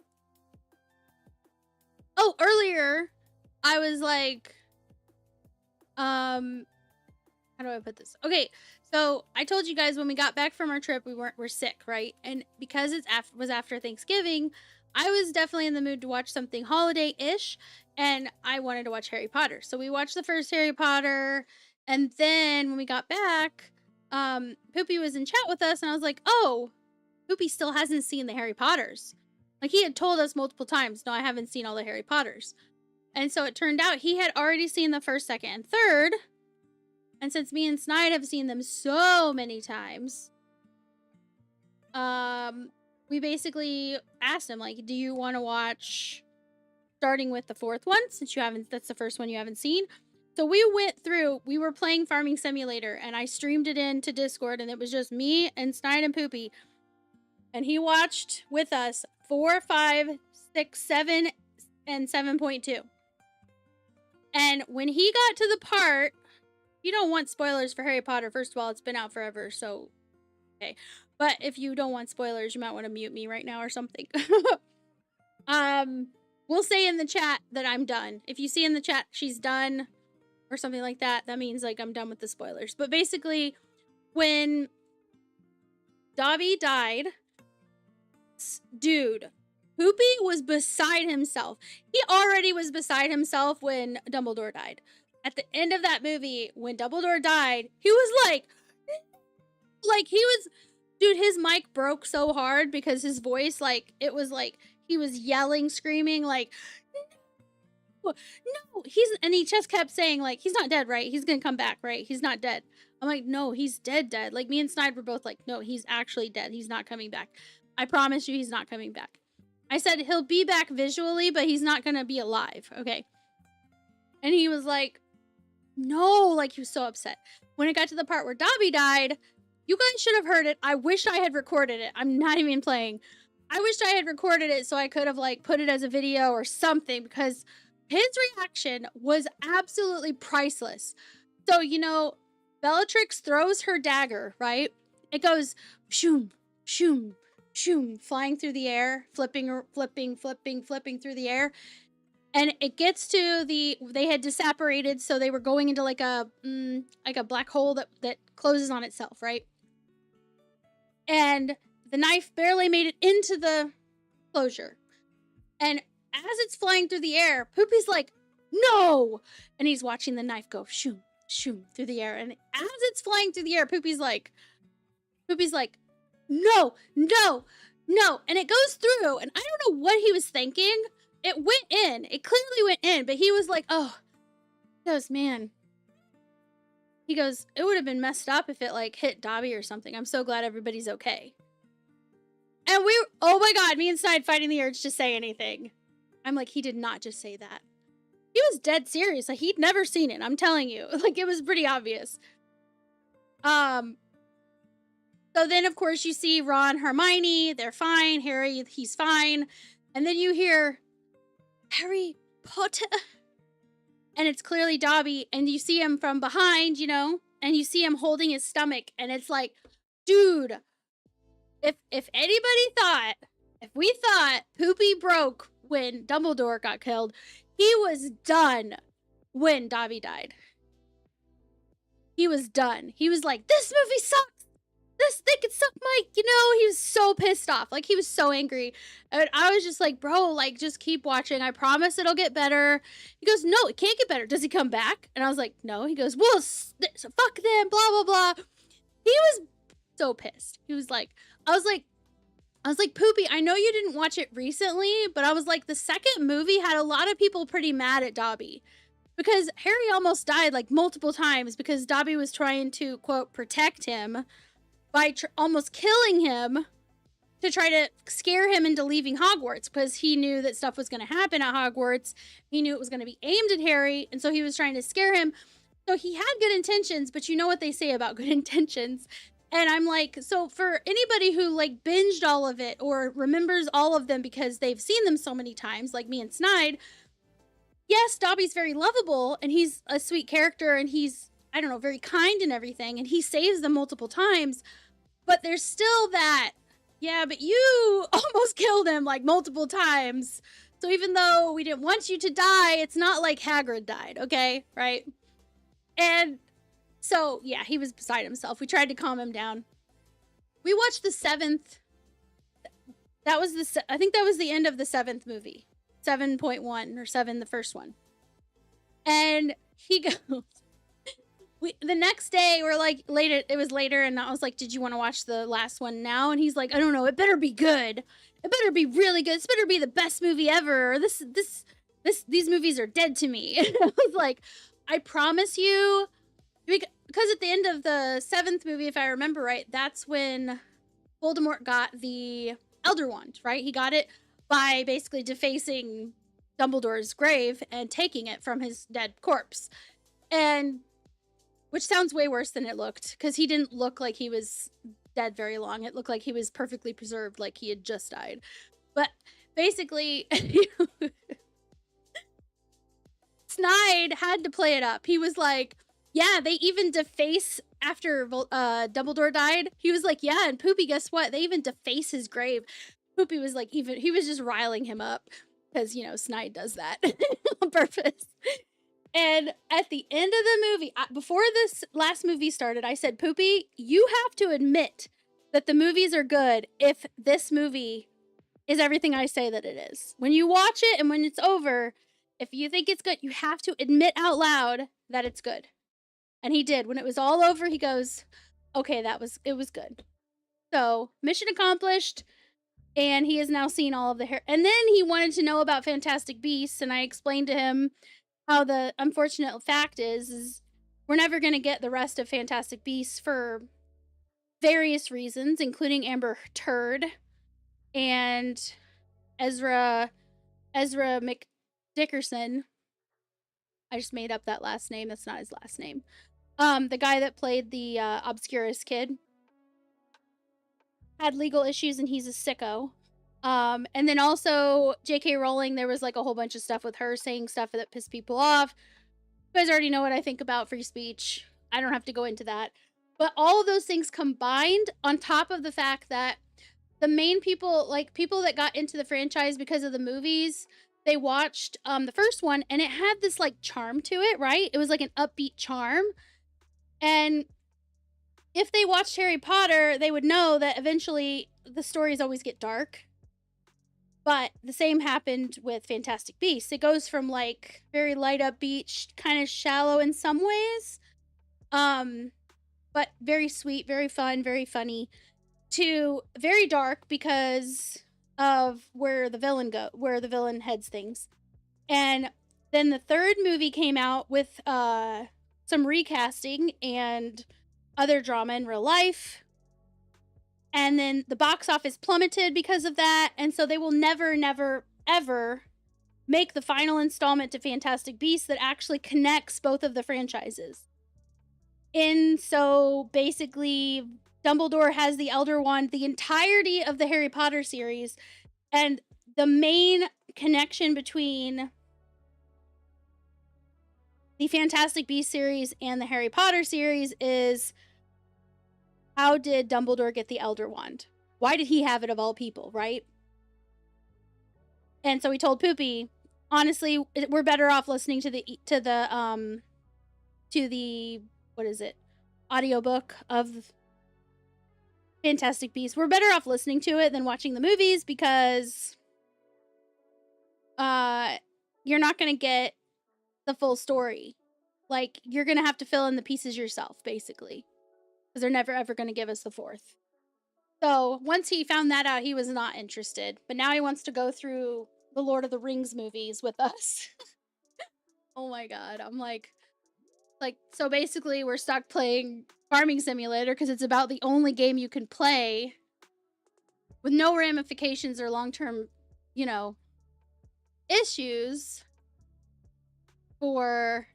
Oh, earlier, I was like, how do I put this? Okay, so I told you guys when we got back from our trip, we're sick, right? And because it was after Thanksgiving, I was definitely in the mood to watch something holiday-ish, and I wanted to watch Harry Potter. So we watched the first Harry Potter, and then when we got back, Poopy was in chat with us, and I was like, oh, Poopy still hasn't seen the Harry Potters. Like, he had told us multiple times, no, I haven't seen all the Harry Potters. And so it turned out he had already seen the first, second, and third. And since me and Snide have seen them so many times, we basically asked him, like, do you want to watch starting with the 4th one, since that's the first one you haven't seen? So we went through, we were playing Farming Simulator, and I streamed it into Discord, and it was just me and Snide and Poopy. and he watched with us 4, 5, 6, 7, and 7.2. And when he got to the part, you don't want spoilers for Harry Potter. First of all, it's been out forever, so okay. But if you don't want spoilers, you might want to mute me right now or something. We'll say in the chat that I'm done. If you see in the chat she's done or something like that, that means like I'm done with the spoilers. But basically, when Dobby died, dude, Poopy was beside himself. He already was beside himself when Dumbledore died. At the end of that movie, when Dumbledore died, he was like he was, dude, his mic broke so hard because his voice, like, it was like, he was yelling, screaming, like, no, and he just kept saying, like, he's not dead, right? He's gonna come back, right? He's not dead. I'm like, no, he's dead. Like, me and Snide were both like, no, he's actually dead. He's not coming back. I promise you he's not coming back. I said he'll be back visually, but he's not gonna be alive, okay? And he was like, no, like, he was so upset. When it got to the part where Dobby died, you guys should have heard it. I wish I had recorded it. I'm not even playing. I wished I had recorded it so I could have, like, put it as a video or something, because his reaction was absolutely priceless. So, you know, Bellatrix throws her dagger, right? It goes shoom, shoom, shoom, flying through the air, flipping through the air. And it gets to they had disapparated, so they were going into like a black hole that closes on itself, right? And the knife barely made it into the closure. And as it's flying through the air, Poopy's like, no! And he's watching the knife go shoom, shoom through the air. And as it's flying through the air, Poopy's like, no, no, no. And it goes through, and I don't know what he was thinking. It went in. It clearly went in, but he was like, oh. He goes, man. He goes, it would have been messed up if it, like, hit Dobby or something. I'm so glad everybody's okay. And oh my god, me and Snide fighting the urge to say anything. I'm like, he did not just say that. He was dead serious. Like, he'd never seen it. I'm telling you. Like, it was pretty obvious. So then, of course, you see Ron, Hermione. They're fine. Harry, he's fine. And then you hear, Harry Potter. And it's clearly Dobby. And you see him from behind, you know. And you see him holding his stomach. And it's like, dude. If anybody thought, if we thought Poopy broke when Dumbledore got killed, he was done when Dobby died. He was done. He was like, this movie sucks. They could suck my, you know, he was so pissed off. Like, he was so angry. And I was just like, bro, like, just keep watching. I promise it'll get better. He goes, no, it can't get better. Does he come back? And I was like, no. He goes, well, fuck them, blah, blah, blah. He was so pissed. He was like, I was like, Poopy, I know you didn't watch it recently, but I was like, the second movie had a lot of people pretty mad at Dobby. Because Harry almost died, like, multiple times because Dobby was trying to, quote, protect him by almost killing him to try to scare him into leaving Hogwarts, because he knew that stuff was going to happen at Hogwarts. He knew it was going to be aimed at Harry, and so he was trying to scare him. So he had good intentions, but you know what they say about good intentions. And I'm like, so for anybody who, like, binged all of it or remembers all of them because they've seen them so many times, like me and Snide, yes, Dobby's very lovable, and he's a sweet character, and he's, I don't know, very kind and everything, and he saves them multiple times, but there's still that, yeah, but you almost killed him, like, multiple times. So even though we didn't want you to die, it's not like Hagrid died, okay? Right? And so, yeah, he was beside himself. We tried to calm him down. We watched the 7th. That was I think that was the end of the 7th movie. 7.1 or 7, the first one. And he goes, the next day, we're like, later, it was later, and I was like, did you want to watch the last one now? And he's like, I don't know, it better be good. It better be really good. This better be the best movie ever. Or these movies are dead to me. And I was like, I promise you, because at the end of the 7th movie, if I remember right, that's when Voldemort got the Elder Wand, right? He got it by basically defacing Dumbledore's grave and taking it from his dead corpse. And which sounds way worse than it looked, because he didn't look like he was dead very long. It looked like he was perfectly preserved, like he had just died. But basically, Snide had to play it up. He was like, yeah, they even deface after Dumbledore died. He was like, yeah, and Poopy, guess what? They even deface his grave. Poopy was like, he was just riling him up because, you know, Snide does that on purpose. And at the end of the movie, before this last movie started, I said, Poopy, you have to admit that the movies are good if this movie is everything I say that it is. When you watch it and when it's over, if you think it's good, you have to admit out loud that it's good. And he did. When it was all over, he goes, okay, it was good. So, mission accomplished. And he has now seen all of the hair. And then he wanted to know about Fantastic Beasts, and I explained to him how the unfortunate fact is we're never going to get the rest of Fantastic Beasts for various reasons, including Amber Turd and Ezra McDickerson. I just made up that last name. That's not his last name. The guy that played the Obscurus kid had legal issues and he's a sicko. And then also J.K. Rowling, there was like a whole bunch of stuff with her saying stuff that pissed people off. You guys already know what I think about free speech. I don't have to go into that. But all of those things combined on top of the fact that the main people, like people that got into the franchise because of the movies, they watched the first one and it had this like charm to it, right? It was like an upbeat charm. And if they watched Harry Potter, they would know that eventually the stories always get dark. But the same happened with Fantastic Beasts. It goes from like very light upbeat, kind of shallow in some ways, but very sweet, very fun, very funny, to very dark because of where the villain heads things. And then the third movie came out with some recasting and other drama in real life. And then the box office plummeted because of that. And so they will never, never, ever make the final installment to Fantastic Beasts that actually connects both of the franchises. And so basically, Dumbledore has the Elder Wand, the entirety of the Harry Potter series. And the main connection between the Fantastic Beasts series and the Harry Potter series is, how did Dumbledore get the Elder Wand? Why did he have it of all people, right? And so he told Poopy, honestly, we're better off listening to the what is it? Audiobook of Fantastic Beasts. We're better off listening to it than watching the movies because you're not going to get the full story. Like, you're going to have to fill in the pieces yourself, basically. Because they're never, ever going to give us the fourth. So, once he found that out, he was not interested. But now he wants to go through the Lord of the Rings movies with us. Oh my god. I'm like, so basically, we're stuck playing Farming Simulator because it's about the only game you can play with no ramifications or long-term, you know, issues for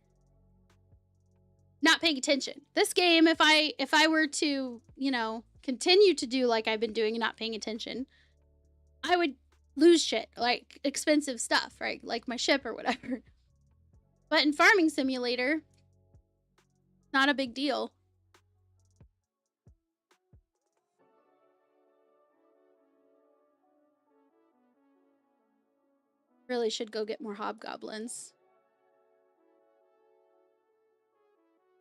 not paying attention. This game, if I were to, you know, continue to do like I've been doing and not paying attention, I would lose shit, like expensive stuff, right? Like my ship or whatever. But in Farming Simulator, not a big deal. Really should go get more hobgoblins.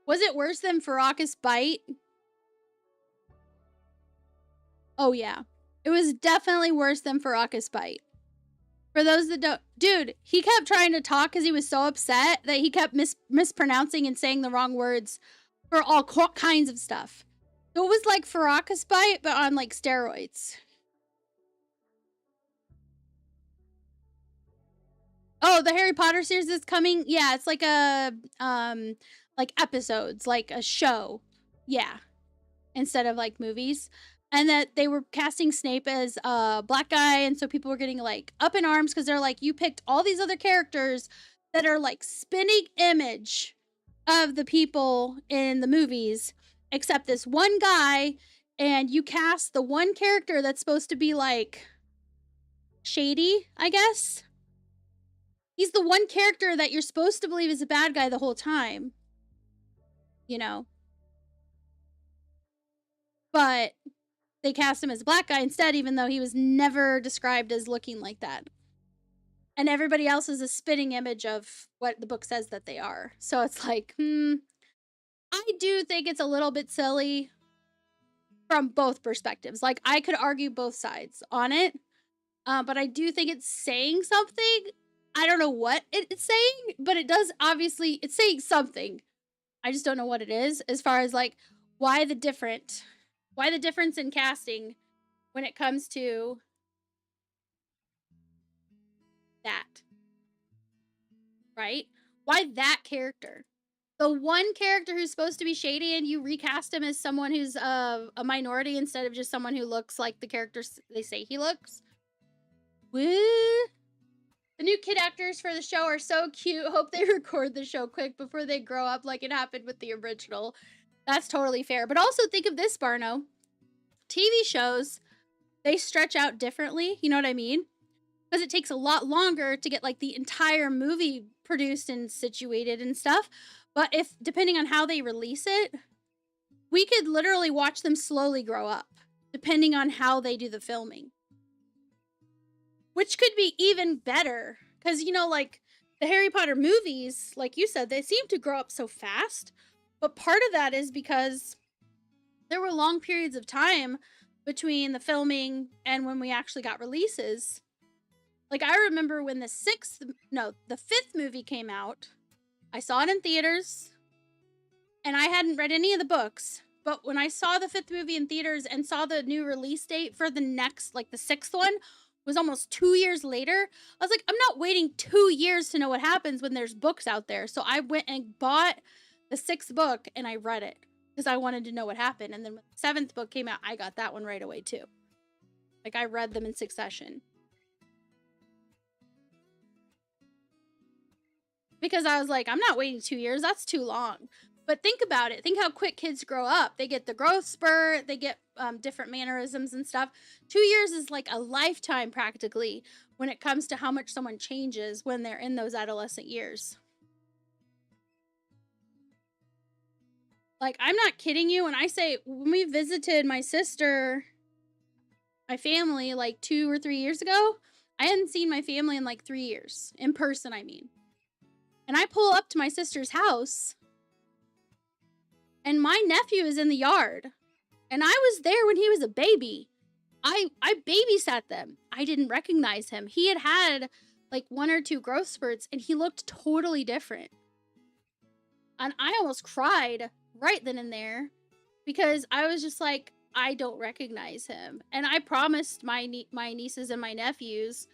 Was it worse than Farrak's Bite? Oh yeah. It was definitely worse than Farrak's Bite. For those that don't... Dude, he kept trying to talk because he was so upset that he kept mispronouncing and saying the wrong words for all kinds of stuff. So it was like Farrak's Bite, but on like steroids. Oh, the Harry Potter series is coming? Yeah, it's like a... like episodes, like a show. Yeah. Instead of like movies. And that they were casting Snape as a black guy, and so people were getting like up in arms because they're like, you picked all these other characters that are like spinning image of the people in the movies, except this one guy, and you cast the one character that's supposed to be like shady, I guess. He's the one character that you're supposed to believe is a bad guy the whole time. You know? But they cast him as a black guy instead, even though he was never described as looking like that. And everybody else is a spitting image of what the book says that they are. So it's like, I do think it's a little bit silly from both perspectives. Like, I could argue both sides on it, but I do think it's saying something. I don't know what it's saying, but it does, obviously, it's saying something. I just don't know what it is, as far as, like, why the difference in casting when it comes to that. Right? Why that character? The one character who's supposed to be shady and you recast him as someone who's a minority instead of just someone who looks like the characters they say he looks. Woo! The new kid actors for the show are so cute. Hope they record the show quick before they grow up like it happened with the original. That's totally fair. But also think of this, Barno. TV shows, they stretch out differently. You know what I mean? Because it takes a lot longer to get like the entire movie produced and situated and stuff. But if, depending on how they release it, we could literally watch them slowly grow up, depending on how they do the filming. Which could be even better. Because, you know, like, the Harry Potter movies, like you said, they seem to grow up so fast. But part of that is because there were long periods of time between the filming and when we actually got releases. Like, I remember when the fifth movie came out, I saw it in theaters, and I hadn't read any of the books, but when I saw the fifth movie in theaters and saw the new release date for the next, like, the sixth one, was almost 2 years later, I was like, I'm not waiting 2 years to know what happens when there's books out there. So I went and bought the sixth book, and I read it, because I wanted to know what happened, and then when the seventh book came out, I got that one right away, too. Like, I read them in succession. Because I was like, I'm not waiting 2 years. That's too long. But think about it. Think how quick kids grow up. They get the growth spurt. They get different mannerisms and stuff. 2 years is like a lifetime practically when it comes to how much someone changes when they're in those adolescent years. Like, I'm not kidding you when I say when we visited my sister, my family, like 2 or 3 years ago, I hadn't seen my family in like 3 years. In person, I mean. And I pull up to my sister's house, and my nephew is in the yard. And I was there when he was a baby. I babysat them. I didn't recognize him. He had like 1 or 2 growth spurts, and he looked totally different. And I almost cried right then and there because I was just like, I don't recognize him. And I promised my nieces and my nephews,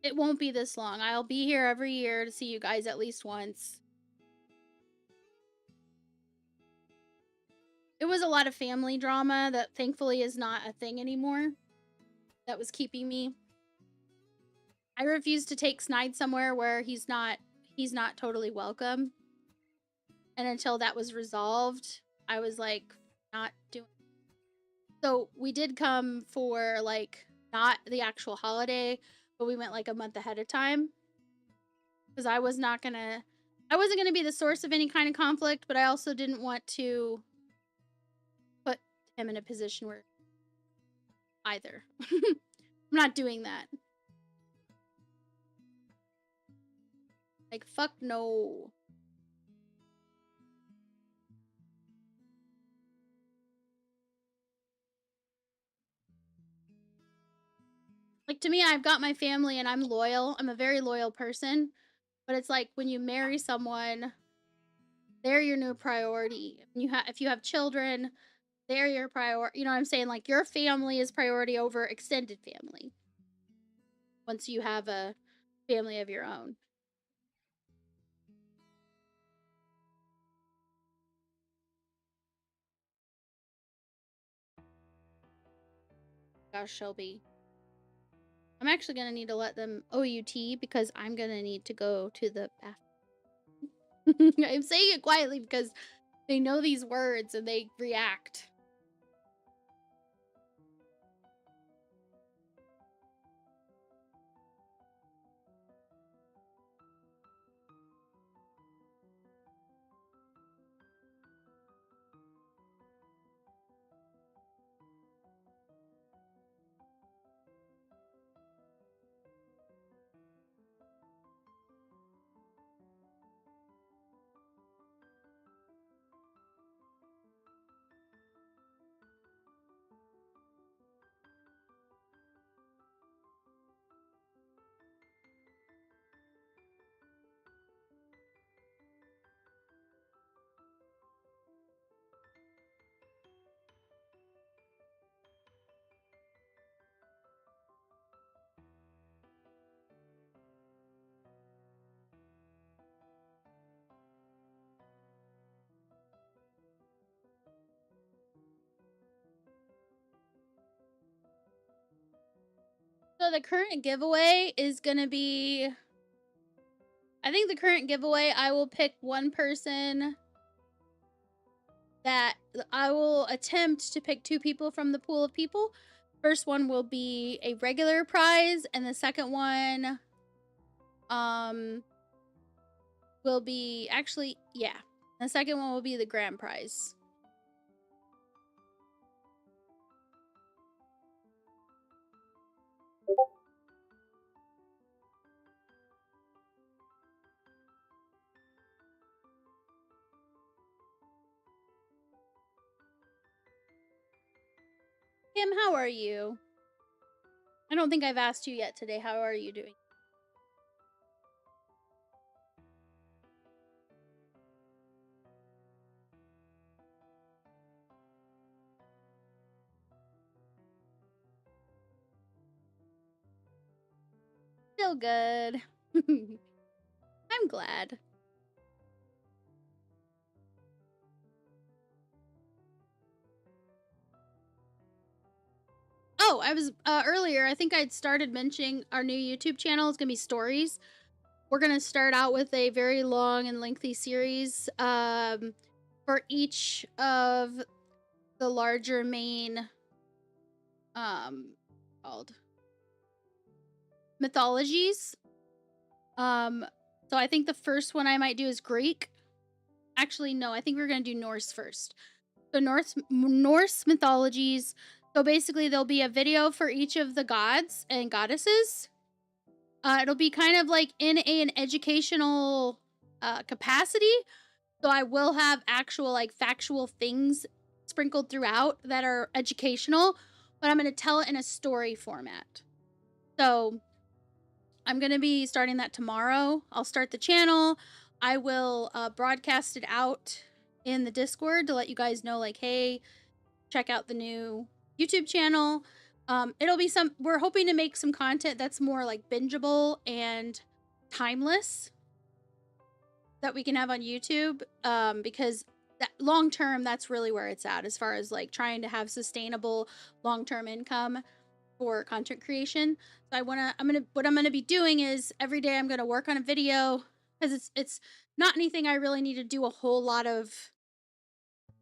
it won't be this long. I'll be here every year to see you guys at least once. It was a lot of family drama that thankfully is not a thing anymore. That was keeping me. I refused to take Snide somewhere where he's not totally welcome. And until that was resolved, I was like, not doing it. So we did come for like not the actual holiday, but we went like a month ahead of time. Because I wasn't gonna be the source of any kind of conflict, but I also didn't want to put him in a position where either. I'm not doing that. Like, fuck no. Like, to me, I've got my family and I'm loyal. I'm a very loyal person. But it's like when you marry someone, they're your new priority. If you have children, they're your priority. You know what I'm saying? Like, your family is priority over extended family. Once you have a family of your own. Gosh, Shelby. I'm actually going to need to let them OUT because I'm going to need to go to the bathroom. I'm saying it quietly because they know these words and they react. So the current giveaway is going to be... I think the current giveaway, I will pick one person that I will attempt to pick 2 people from the pool of people. First one will be a regular prize, and the second one will be actually, yeah. The second one will be the grand prize. Kim, how are you? I don't think I've asked you yet today. How are you doing? Still good. I'm glad. Oh, I was earlier, I think I'd started mentioning our new YouTube channel. It's gonna be stories. We're gonna start out with a very long and lengthy series for each of the larger main called mythologies. So I think the first one I might do is Greek. Actually, no, I think we're gonna do Norse first. So Norse mythologies. So basically, there'll be a video for each of the gods and goddesses. It'll be kind of like in an educational capacity. So I will have actual, like, factual things sprinkled throughout that are educational, but I'm going to tell it in a story format. So I'm going to be starting that tomorrow. I'll start the channel. I will broadcast it out in the Discord to let you guys know, like, hey, check out the new YouTube channel. It'll be we're hoping to make some content that's more like bingeable and timeless that we can have on YouTube, because that long term, that's really where it's at as far as like trying to have sustainable long-term income for content creation. So what I'm gonna be doing is every day I'm gonna work on a video, because it's not anything I really need to do a whole lot of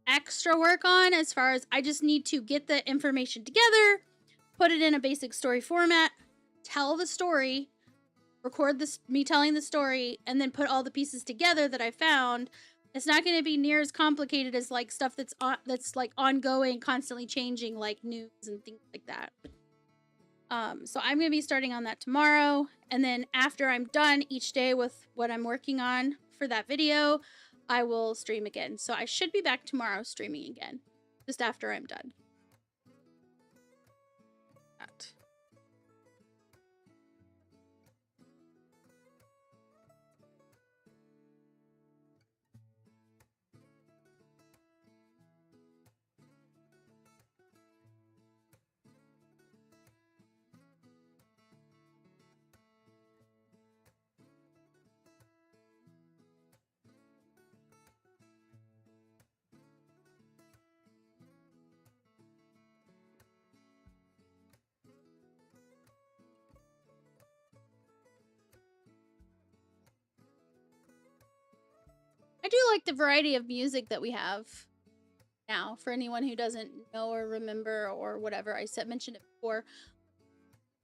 extra work on, as far as I just need to get the information together, put it in a basic story format, tell the story, record me telling the story, and then put all the pieces together that I found. It's not going to be near as complicated as like stuff that's like ongoing, constantly changing, like news and things like that. So I'm going to be starting on that tomorrow, and then after I'm done each day with what I'm working on for that video, I will stream again. So I should be back tomorrow streaming again, just after I'm done. I do like the variety of music that we have now. For anyone who doesn't know or remember or whatever, I mentioned it before.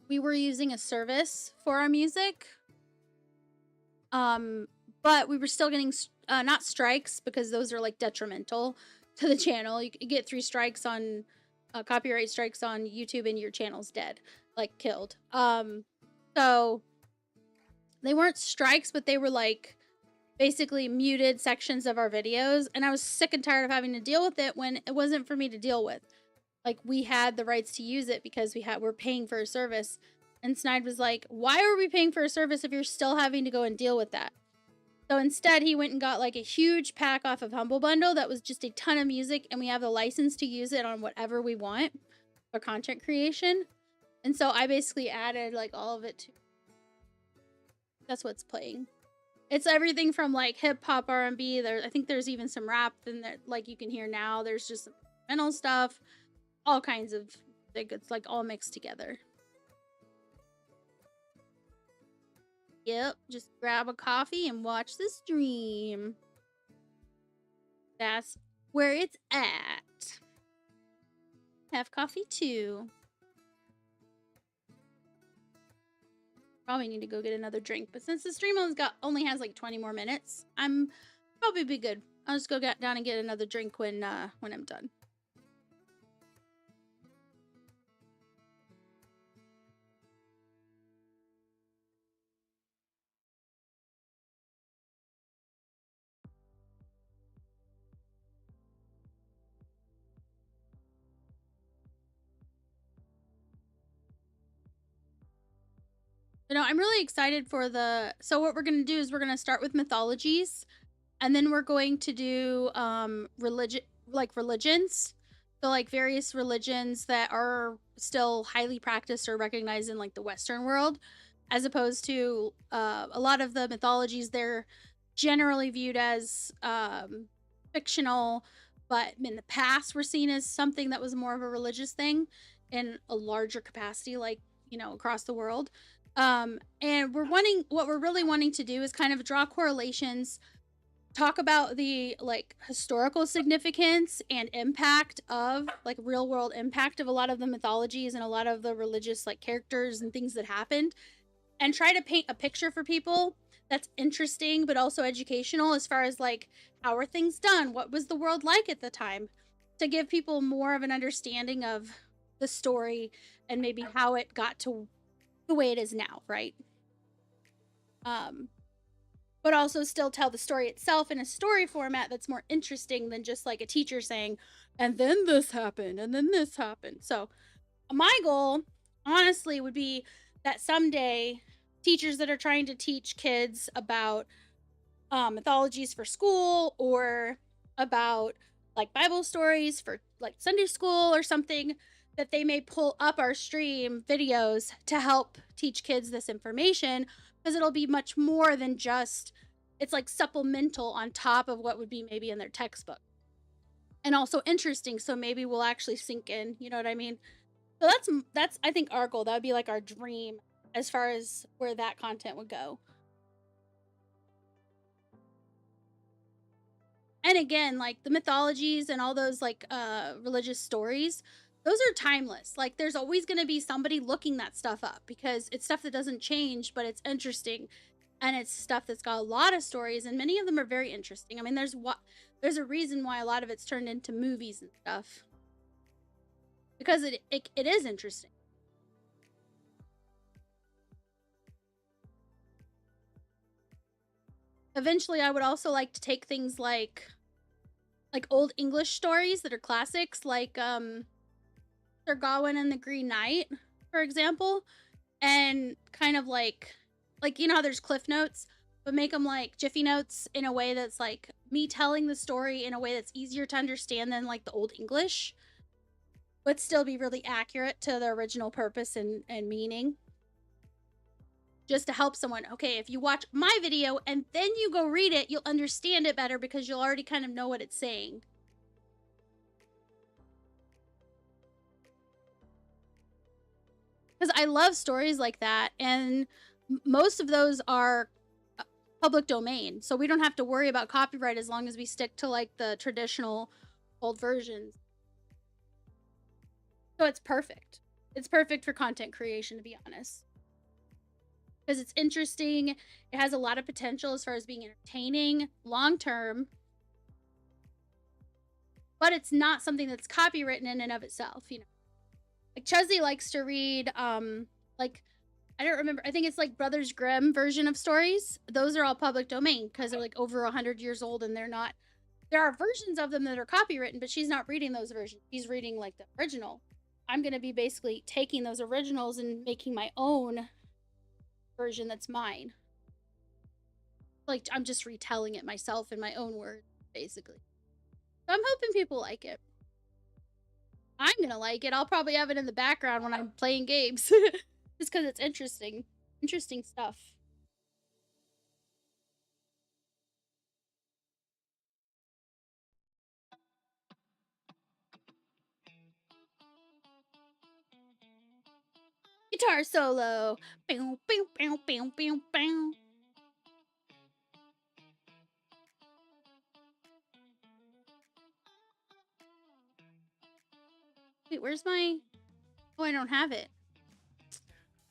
We were using a service for our music, but we were still getting not strikes, because those are like detrimental to the channel. You get 3 strikes on copyright strikes on YouTube, and your channel's dead, like killed. So they weren't strikes, but they were like basically muted sections of our videos, and I was sick and tired of having to deal with it when it wasn't for me to deal with. Like, we had the rights to use it because we're paying for a service, and Snide was like, why are we paying for a service if you're still having to go and deal with that? So instead, he went and got like a huge pack off of Humble Bundle that was just a ton of music, and we have the license to use it on whatever we want for content creation. And so I basically added like all of it to. That's what's playing. It's everything from like hip hop, R&B. I think there's even some rap in there, like you can hear now. There's just some mental stuff, all kinds of. It's like all mixed together. Yep, just grab a coffee and watch the stream. That's where it's at. Have coffee too. Probably need to go get another drink, but since the stream only has like 20 more minutes, I'm probably be good. I'll just go down and get another drink when I'm done. You know, I'm really excited for so what we're going to do is we're going to start with mythologies, and then we're going to do religions. So like various religions that are still highly practiced or recognized in like the Western world, as opposed to a lot of the mythologies, they're generally viewed as fictional, but in the past were seen as something that was more of a religious thing in a larger capacity, like, you know, across the world. And what we're really wanting to do is kind of draw correlations, talk about the like historical significance and impact of like real world impact of a lot of the mythologies and a lot of the religious like characters and things that happened, and try to paint a picture for people that's interesting but also educational as far as like how are things done, what was the world like at the time, to give people more of an understanding of the story and maybe how it got to the way it is now, right? But also still tell the story itself in a story format that's more interesting than just like a teacher saying, and then this happened, and then this happened. So my goal, honestly, would be that someday teachers that are trying to teach kids about mythologies for school, or about like Bible stories for like Sunday school or something, that they may pull up our stream videos to help teach kids this information, because it'll be much more than just, it's like supplemental on top of what would be maybe in their textbook, and also interesting, so maybe we'll actually sink in, you know what I mean? So that's I think our goal. That would be like our dream as far as where that content would go. And again, like the mythologies and all those like religious stories, those are timeless. Like there's always going to be somebody looking that stuff up, because it's stuff that doesn't change, but it's interesting, and it's stuff that's got a lot of stories, and many of them are very interesting. I mean, there's a reason why a lot of it's turned into movies and stuff, because it is interesting. Eventually, I would also like to take things like old English stories that are classics, like Sir Gawain and the Green Knight, for example, and kind of like you know how there's Cliff Notes, but make them like Jiffy Notes in a way that's like me telling the story in a way that's easier to understand than like the Old English, but still be really accurate to the original purpose and meaning. Just to help someone, okay, if you watch my video and then you go read it, you'll understand it better because you'll already kind of know what it's saying. Because I love stories like that, and most of those are public domain, so we don't have to worry about copyright as long as we stick to like the traditional old versions. So it's perfect. It's perfect for content creation, to be honest. Because it's interesting, it has a lot of potential as far as being entertaining long term, but it's not something that's copywritten in and of itself, you know. Like Chesley likes to read like, I don't remember, I think it's like Brothers Grimm version of stories. Those are all public domain because they're like over 100 years old, and they're not, there are versions of them that are copywritten, but she's not reading those versions. She's reading like the original. I'm going to be basically taking those originals and making my own version that's mine. Like I'm just retelling it myself in my own words, basically. So I'm hoping people like it. I'm gonna like it. I'll probably have it in the background when I'm playing games. Just because it's interesting. Interesting stuff. Guitar solo. Bow, bow, bow, bow, bow, bow. Wait, where's my... Oh, I don't have it.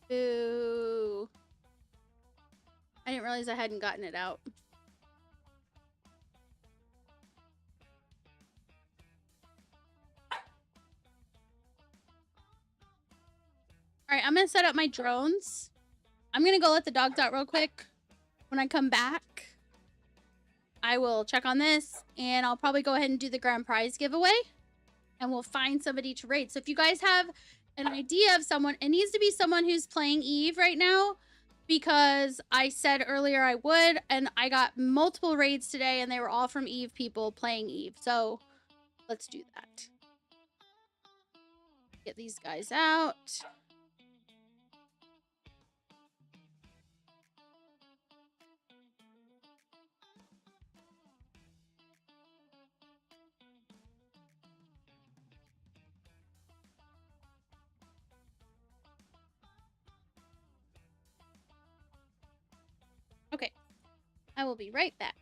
Boo. I didn't realize I hadn't gotten it out. Alright, I'm gonna set up my drones. I'm gonna go let the dogs out real quick. When I come back, I will check on this, and I'll probably go ahead and do the grand prize giveaway, and we'll find somebody to raid. So if you guys have an idea of someone, it needs to be someone who's playing Eve right now, because I said earlier I would, and I got multiple raids today, and they were all from Eve people playing Eve. So let's do that. Get these guys out. Okay, I will be right back.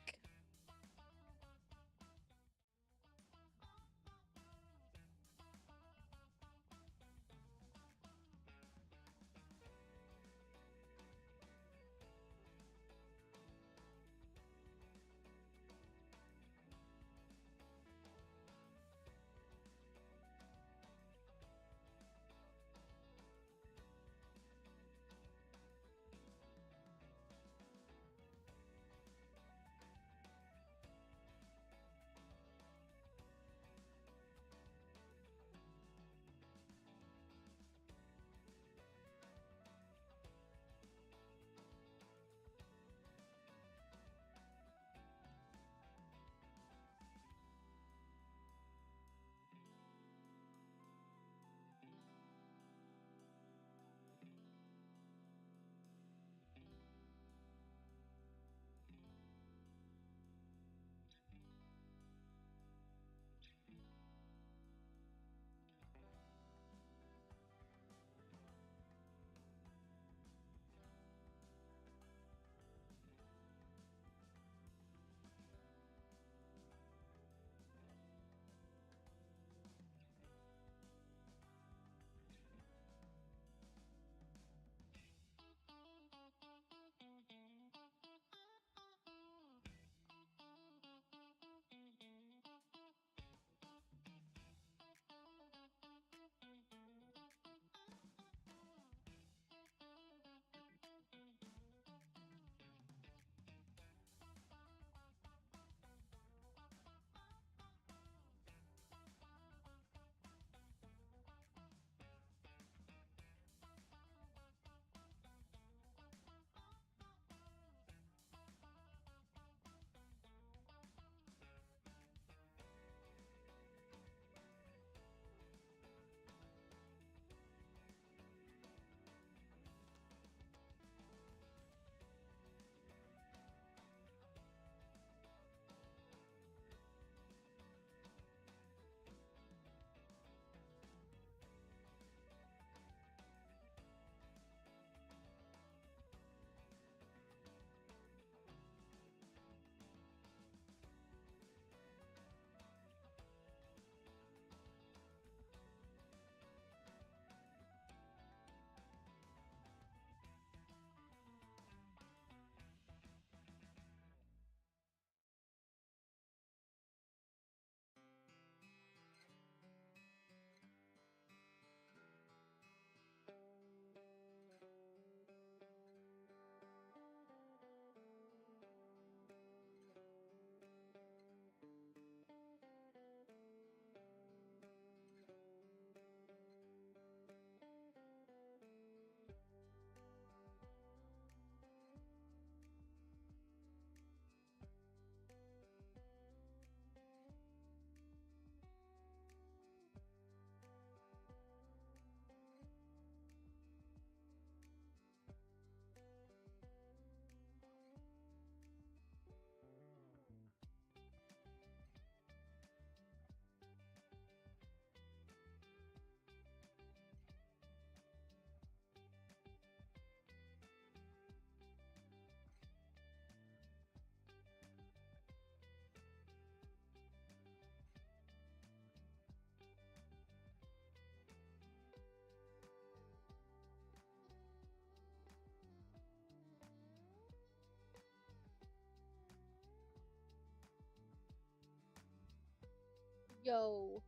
Yo.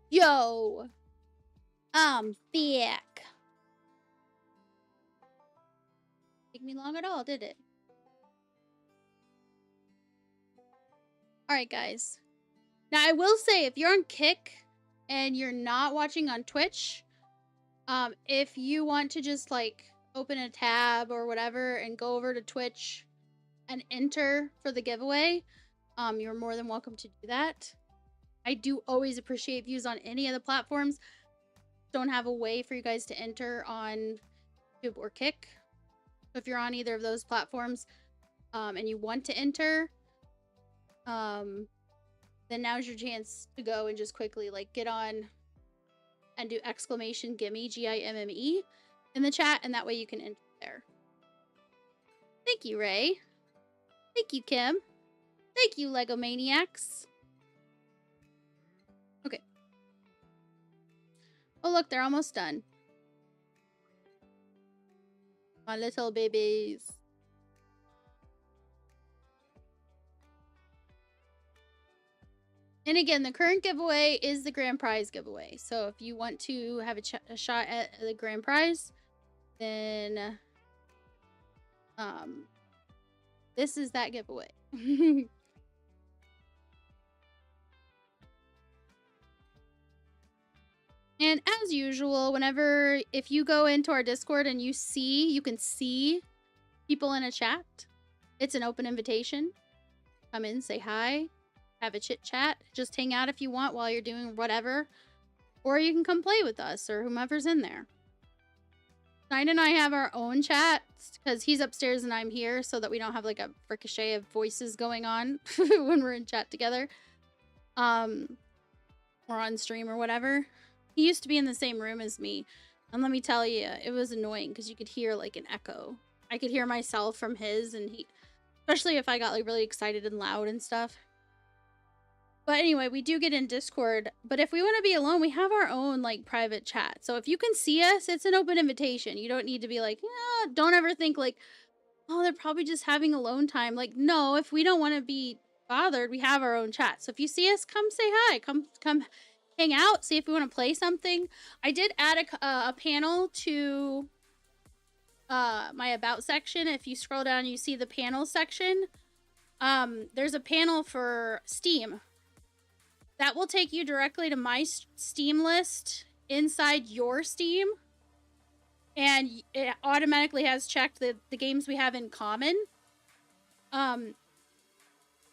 Yo. I'm thick. Take me long at all, did it? Alright, guys. Now, I will say, if you're on Kick and you're not watching on Twitch, if you want to just, like, open a tab or whatever and go over to Twitch and enter for the giveaway, you're more than welcome to do that. I do always appreciate views on any of the platforms. Don't have a way for you guys to enter on YouTube or Kick. So if you're on either of those platforms, and you want to enter, then now's your chance to go and just quickly, like, get on and do exclamation gimme, G-I-M-M-E, in the chat, and that way you can enter there. Thank you, Ray. Thank you, Kim. Thank you, Lego Maniacs. Okay. Oh, look, they're almost done. My little babies. And again, the current giveaway is the grand prize giveaway. So if you want to have a shot at the grand prize, then this is that giveaway. And as usual, if you go into our Discord and you can see people in a chat, it's an open invitation. Come in, say hi, have a chit chat, just hang out if you want while you're doing whatever, or you can come play with us or whomever's in there. Nine and I have our own chat because he's upstairs and I'm here, so that we don't have like a ricochet of voices going on when we're in chat together, or on stream or whatever. He used to be in the same room as me, and let me tell you, it was annoying because you could hear like an echo. I could hear myself from his, and especially if I got like really excited and loud and stuff. But anyway, we do get in Discord, but if we want to be alone, we have our own like private chat. So if you can see us, it's an open invitation. You don't need to be like, yeah, don't ever think like, oh, they're probably just having alone time. Like, no, if we don't want to be bothered, we have our own chat. So if you see us, come say hi, come hang out, see if we want to play something. I did add a panel to my about section. If you scroll down, you see the panel section. There's a panel for Steam. That will take you directly to my Steam list inside your Steam. And it automatically has checked the games we have in common. So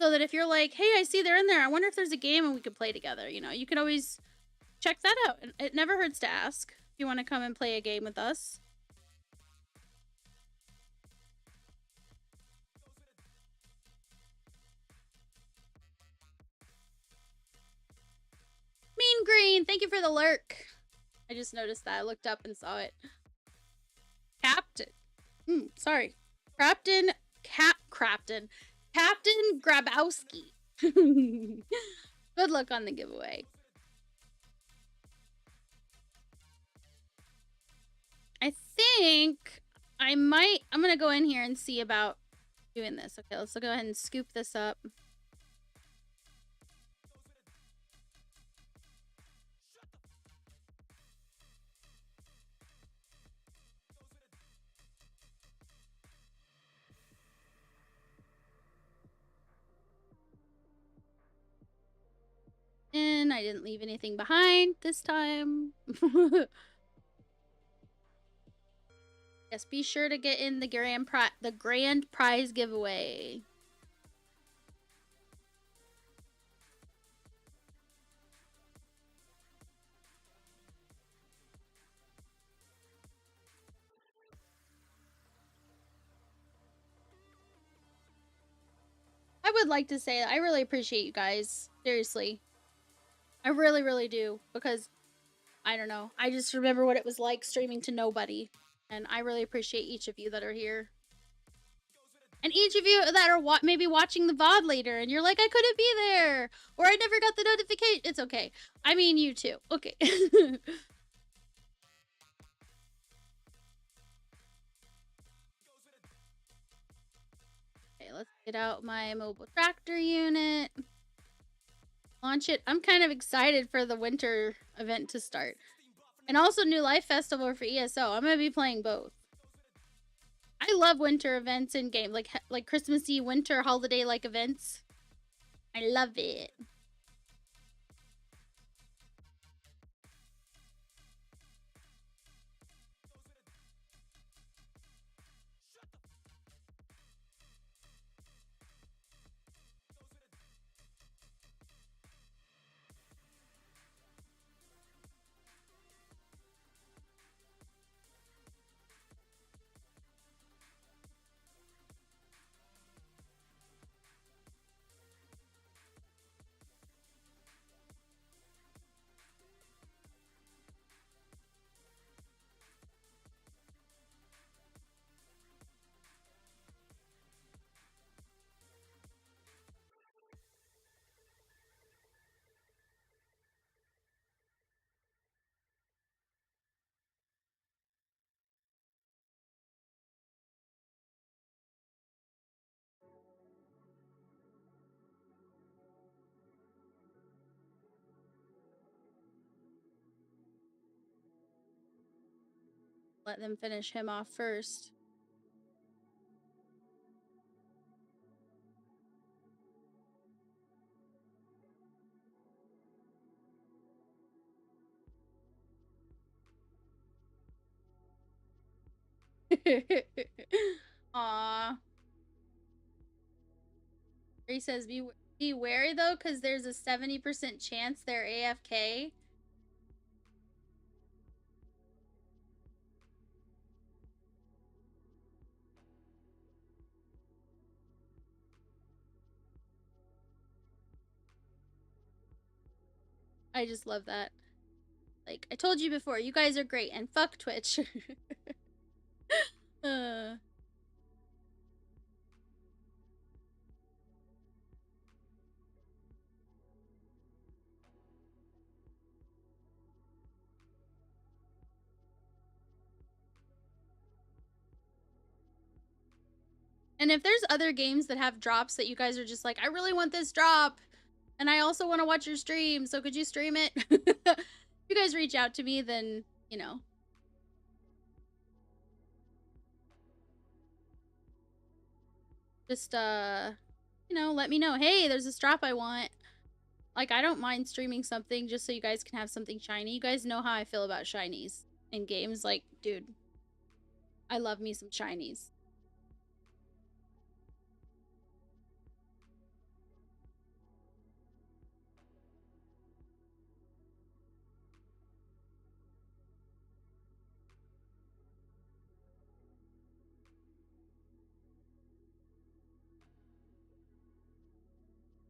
that if you're like, hey, I see they're in there, I wonder if there's a game and we could play together. You know, you can always check that out. It never hurts to ask if you want to come and play a game with us. Mean Green, thank you for the lurk. I just noticed that. I looked up and saw it. Captain. Sorry. Captain Grabowski. Good luck on the giveaway. I think I'm gonna go in here and see about doing this. Okay, let's go ahead and scoop this up. And I didn't leave anything behind this time. Yes, be sure to get in the grand prize giveaway. I would like to say that I really appreciate you guys. Seriously. I really, really do. Because, I don't know. I just remember what it was like streaming to nobody. And I really appreciate each of you that are here. And each of you that are maybe watching the VOD later. And you're like, I couldn't be there. Or I never got the notification. It's okay. I mean, you too. Okay. let's get out my mobile tractor unit. Launch it. I'm kind of excited for the winter event to start. And also New Life Festival for ESO. I'm going to be playing both. I love winter events in game. Like Christmassy winter holiday-like events. I love it. Let them finish him off first. Aww. He says, be wary though, because there's a 70% chance they're AFK. I just love that. Like, I told you before, you guys are great, and fuck Twitch. And if there's other games that have drops that you guys are just like, I really want this drop, and I also want to watch your stream, so could you stream it? If you guys reach out to me, then, you know. Just, you know, let me know. Hey, there's this drop I want. Like, I don't mind streaming something just so you guys can have something shiny. You guys know how I feel about shinies in games. Like, dude, I love me some shinies.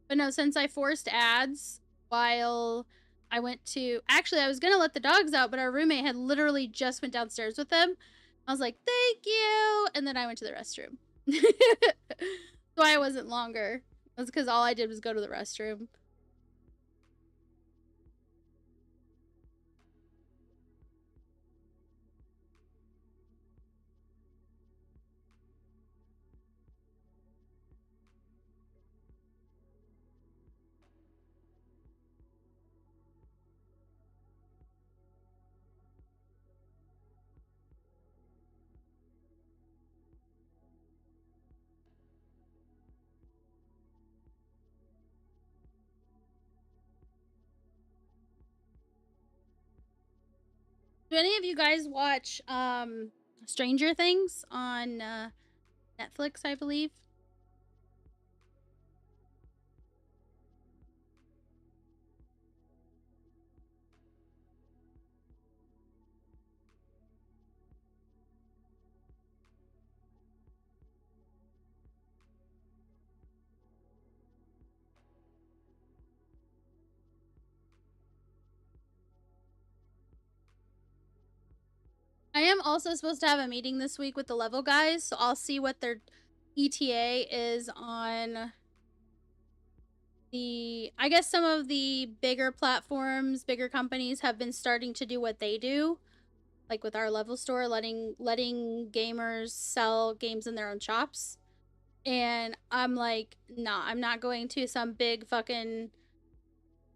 But no, since I forced ads while I went to... Actually, I was going to let the dogs out, but our roommate had literally just went downstairs with them. I was like, thank you! And then I went to the restroom. That's why I wasn't longer. That's because all I did was go to the restroom. Do any of you guys watch Stranger Things on Netflix, I believe? I am also supposed to have a meeting this week with the level guys, so I'll see what their ETA is on the... I guess some of the bigger platforms, bigger companies have been starting to do what they do. Like with our level store, letting gamers sell games in their own shops. And I'm like, nah, I'm not going to some big fucking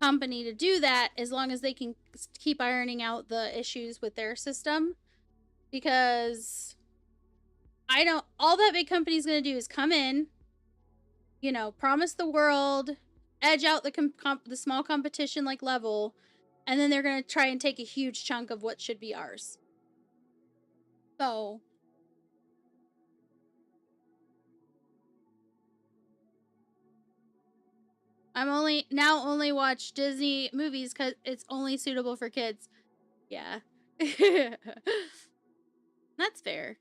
company to do that as long as they can keep ironing out the issues with their system. Because I don't, all that big company's gonna do is come in, you know, promise the world, edge out the small competition like level, and then they're gonna try and take a huge chunk of what should be ours. So I'm only watch Disney movies because it's only suitable for kids. Yeah. That's fair.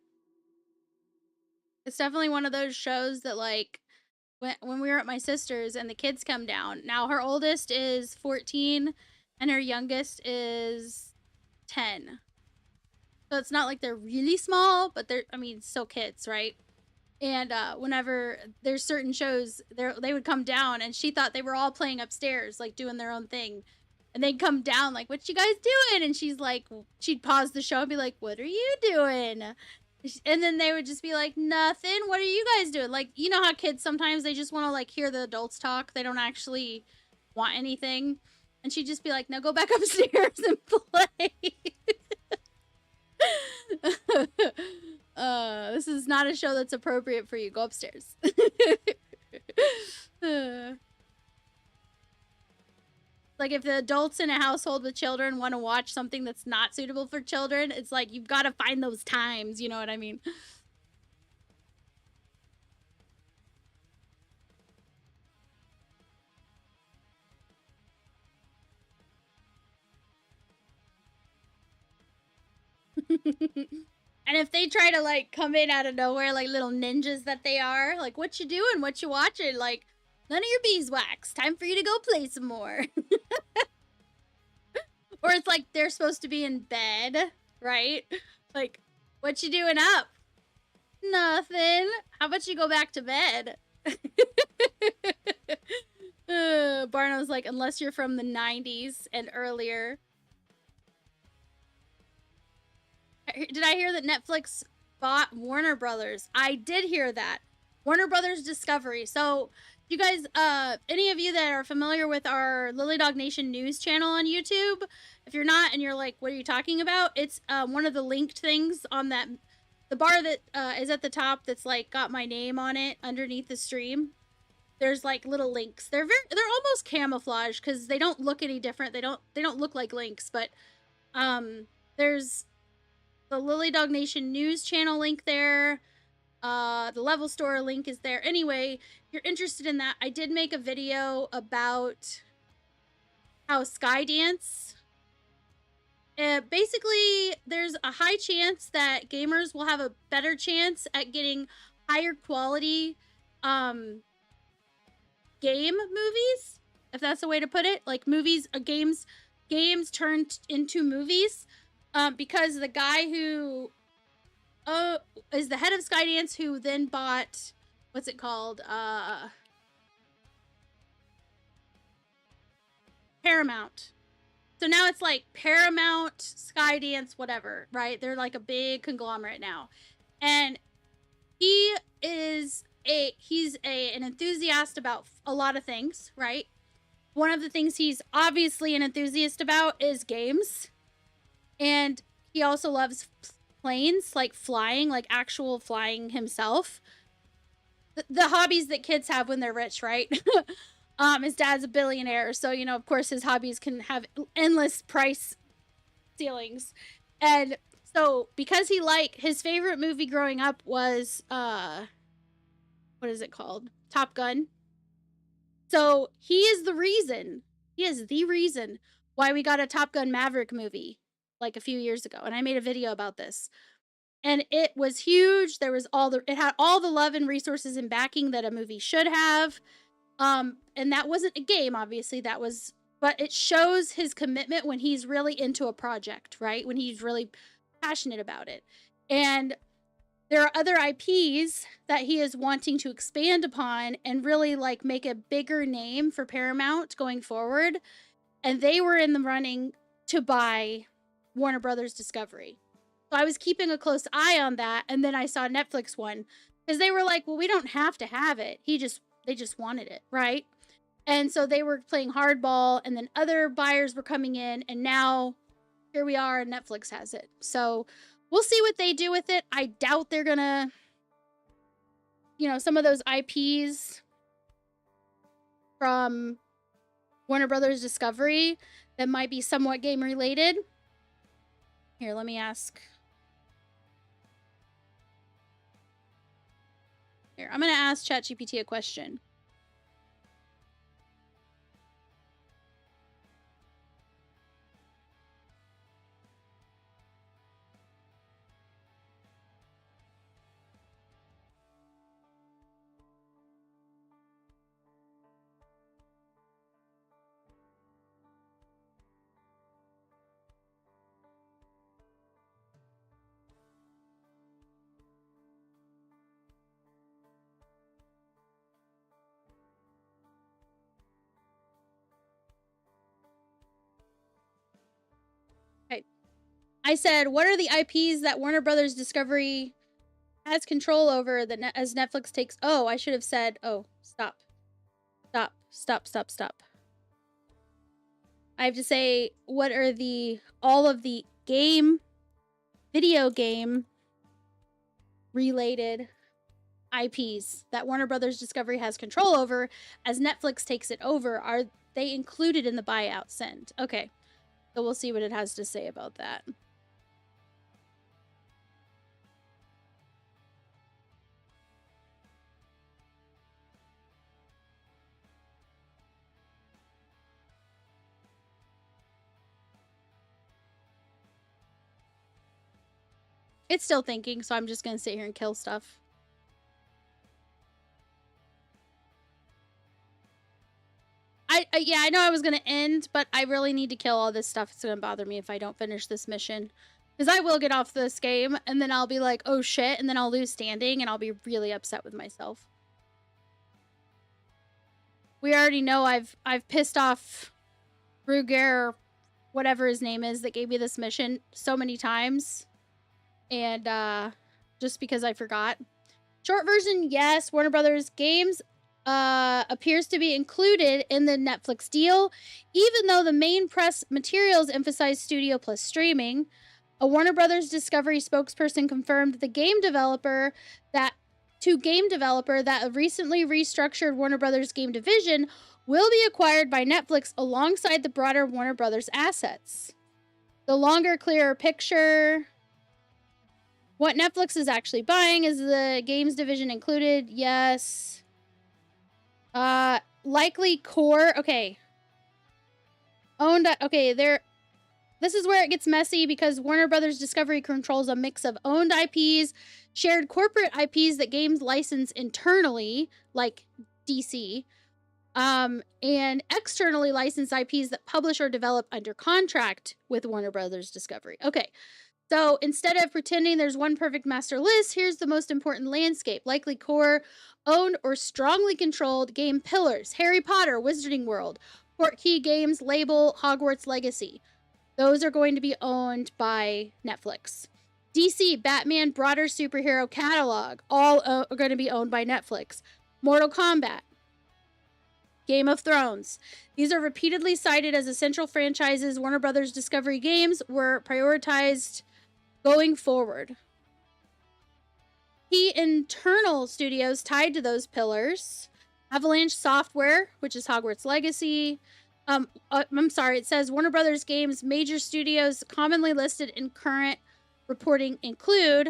It's definitely one of those shows that, like, when we were at my sister's and the kids come down. Now, her oldest is 14 and her youngest is 10. So it's not like they're really small, but they're, I mean, still kids, right? And whenever there's certain shows, they would come down, and she thought they were all playing upstairs, like doing their own thing. And they'd come down like, what you guys doing? And she's like, she'd pause the show and be like, what are you doing? And then they would just be like, nothing. What are you guys doing? Like, you know how kids sometimes they just want to like hear the adults talk. They don't actually want anything. And she'd just be like, now go back upstairs and play. This is not a show that's appropriate for you. Go upstairs. Like, if the adults in a household with children want to watch something that's not suitable for children, it's like, you've got to find those times, you know what I mean? And if they try to, like, come in out of nowhere like little ninjas that they are, like, what you doing? What you watching? Like, none of your beeswax. Time for you to go play some more. Or it's like they're supposed to be in bed, right? Like, what you doing up? Nothing. How about you go back to bed? Barno's like, unless you're from the 90s and earlier. Did I hear that Netflix bought Warner Brothers? I did hear that. Warner Brothers Discovery. So, you guys, any of you that are familiar with our Lily Dog Nation news channel on YouTube, if you're not and you're like, what are you talking about? It's one of the linked things on that, the bar that is at the top that's like got my name on it underneath the stream. There's like little links. They're almost camouflage because they don't look any different. They don't look like links, but there's the Lily Dog Nation news channel link there. The level store link is there. Anyway, if you're interested in that, I did make a video about how Skydance, basically there's a high chance that gamers will have a better chance at getting higher quality game movies, if that's the way to put it, like movies, games turned into movies, because the guy who is the head of Skydance, who then bought, what's it called? Paramount. So now it's like Paramount, Skydance, whatever, right? They're like a big conglomerate now. And he is an enthusiast about a lot of things, right? One of the things he's obviously an enthusiast about is games. And he also loves planes, like flying, like actual flying himself. The hobbies that kids have when they're rich, right? His dad's a billionaire, so, you know, of course his hobbies can have endless price ceilings. And so because his favorite movie growing up was what is it called? Top Gun. So he is the reason why we got a Top Gun Maverick movie like a few years ago, and I made a video about this. And it was huge. There was it had all the love and resources and backing that a movie should have. And that wasn't a game, obviously. But it shows his commitment when he's really into a project, right? When he's really passionate about it. And there are other IPs that he is wanting to expand upon and really like make a bigger name for Paramount going forward. And they were in the running to buy Warner Brothers Discovery. So I was keeping a close eye on that, and then I saw Netflix one, Because they were like, well, we don't have to have it. They just wanted it, right? And so they were playing hardball, and then other buyers were coming in, and now here we are, and Netflix has it. So we'll see what they do with it. I doubt they're gonna, some of those IPs from Warner Brothers Discovery that might be somewhat game related. Here, let me ask. Here, I'm gonna ask ChatGPT a question. I said, what are the IPs that Warner Brothers Discovery has control over that as Netflix takes... Oh, I should have said... Oh, stop. Stop. I have to say, what are all of the video game related IPs that Warner Brothers Discovery has control over as Netflix takes it over? Are they included in the buyout send? Okay. So we'll see what it has to say about that. It's still thinking, so I'm just going to sit here and kill stuff. Yeah, I know I was going to end, but I really need to kill all this stuff. It's going to bother me if I don't finish this mission. Because I will get off this game, and then I'll be like, oh shit, and then I'll lose standing, and I'll be really upset with myself. We already know I've pissed off Ruger, or whatever his name is, that gave me this mission so many times. And just because I forgot. Short version, yes. Warner Brothers Games appears to be included in the Netflix deal, even though the main press materials emphasize studio plus streaming. A Warner Brothers Discovery spokesperson confirmed the game developer that a recently restructured Warner Brothers game division will be acquired by Netflix alongside the broader Warner Brothers assets. The longer, clearer picture... What Netflix is actually buying, is the games division included? Yes. Likely core. Okay. Owned. Okay, this is where it gets messy because Warner Brothers Discovery controls a mix of owned IPs, shared corporate IPs that games license internally, like DC, and externally licensed IPs that publish or develop under contract with Warner Brothers Discovery. Okay. So instead of pretending there's one perfect master list, here's the most important landscape. Likely core, owned or strongly controlled game pillars. Harry Potter, Wizarding World, Portkey Games, Label, Hogwarts Legacy. Those are going to be owned by Netflix. DC, Batman, broader superhero catalog. All are going to be owned by Netflix. Mortal Kombat. Game of Thrones. These are repeatedly cited as essential franchises. Warner Brothers Discovery games were prioritized going forward. Key internal studios tied to those pillars. Avalanche Software, which is Hogwarts Legacy. I'm sorry, it says Warner Brothers Games major studios commonly listed in current reporting include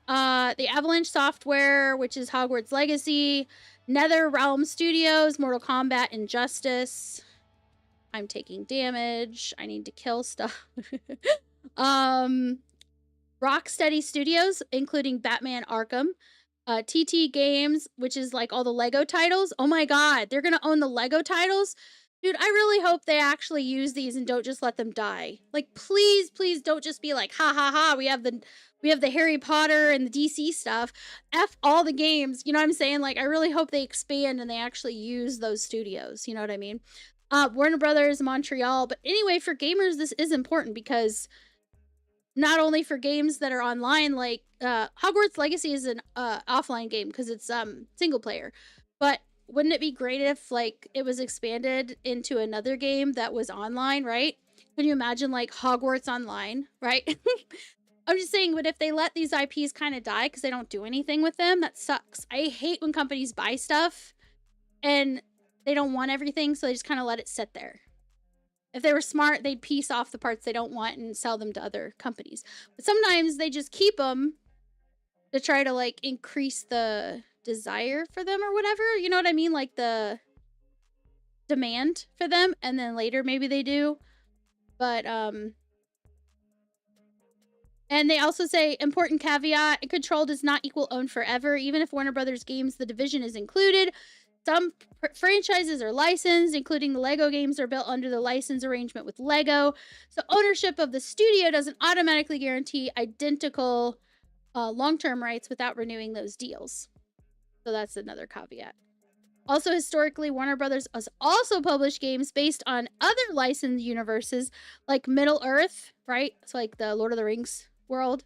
the Avalanche Software, which is Hogwarts Legacy, NetherRealm Studios, Mortal Kombat, Injustice. I'm taking damage. I need to kill stuff. Rocksteady Studios, including Batman Arkham. TT Games, which is like all the Lego titles. Oh my god, they're gonna own the Lego titles? Dude, I really hope they actually use these and don't just let them die. Like, please, please don't just be like, ha ha ha, we have the Harry Potter and the DC stuff. F all the games, you know what I'm saying? Like, I really hope they expand and they actually use those studios, you know what I mean? Warner Brothers, Montreal. But anyway, for gamers, this is important because not only for games that are online, like Hogwarts Legacy is an offline game because it's single player, but wouldn't it be great if like it was expanded into another game that was online, right? Can you imagine like Hogwarts Online, right? I'm just saying, but if they let these IPs kind of die because they don't do anything with them, that sucks. I hate when companies buy stuff and they don't want everything, so they just kind of let it sit there. If they were smart, they'd piece off the parts they don't want and sell them to other companies. But sometimes they just keep them to try to like increase the desire for them or whatever. You know what I mean? Like the demand for them, and then later maybe they do. But and they also say, important caveat, control does not equal own forever. Even if Warner Brothers games The Division is included, some franchises are licensed, including the Lego games are built under the license arrangement with Lego. So ownership of the studio doesn't automatically guarantee identical long-term rights without renewing those deals. So that's another caveat. Also, historically, Warner Brothers has also published games based on other licensed universes, like Middle-earth, right? So like the Lord of the Rings world.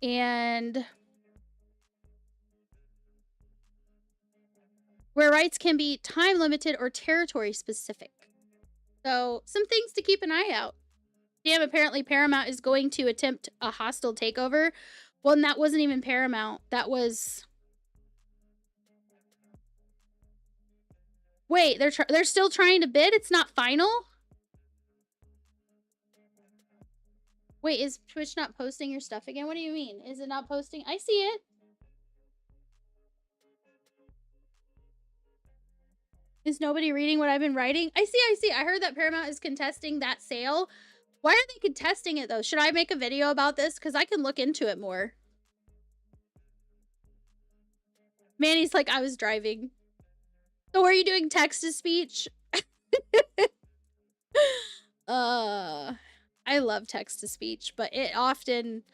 And where rights can be time-limited or territory-specific. So, some things to keep an eye out. Damn, apparently Paramount is going to attempt a hostile takeover. Well, and that wasn't even Paramount. That was... Wait, they're still trying to bid? It's not final? Wait, is Twitch not posting your stuff again? What do you mean? Is it not posting? I see it. Is nobody reading what I've been writing? I see. I heard that Paramount is contesting that sale. Why are they contesting it, though? Should I make a video about this? Because I can look into it more. Manny's like, I was driving. So are you doing text-to-speech? I love text-to-speech, but it often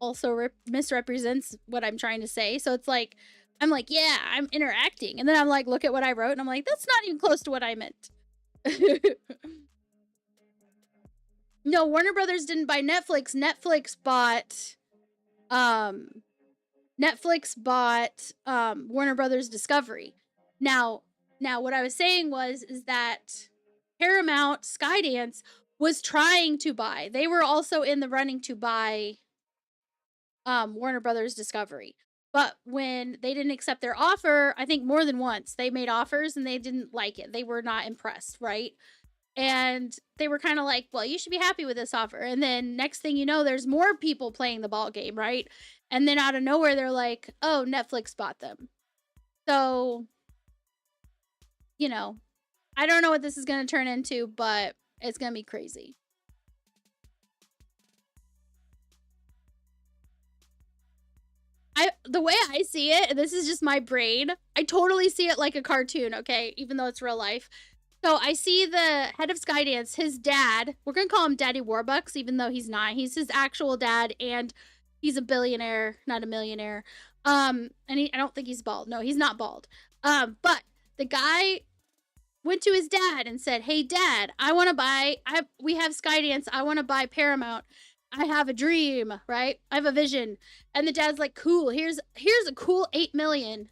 also misrepresents what I'm trying to say. So it's like, I'm like, yeah, I'm interacting. And then I'm like, look at what I wrote. And I'm like, that's not even close to what I meant. No, Warner Brothers didn't buy Netflix. Netflix bought Warner Brothers Discovery. Now what I was saying is that Paramount Skydance was trying to buy. They were also in the running to buy Warner Brothers Discovery. But when they didn't accept their offer, I think more than once, they made offers and they didn't like it. They were not impressed, right? And they were kind of like, well, you should be happy with this offer. And then next thing you know, there's more people playing the ball game, right? And then out of nowhere, they're like, oh, Netflix bought them. So, you know, I don't know what this is going to turn into, but it's going to be crazy. The way I see it, and this is just my brain, I totally see it like a cartoon, okay? Even though it's real life. So I see the head of Skydance, his dad, we're going to call him Daddy Warbucks, even though he's not. He's his actual dad, and he's a billionaire, not a millionaire. And I don't think he's bald. No, he's not bald. But the guy went to his dad and said, hey, Dad, we have Skydance. I want to buy Paramount. I have a dream, right? I have a vision. And the dad's like, cool, here's a cool $8 million.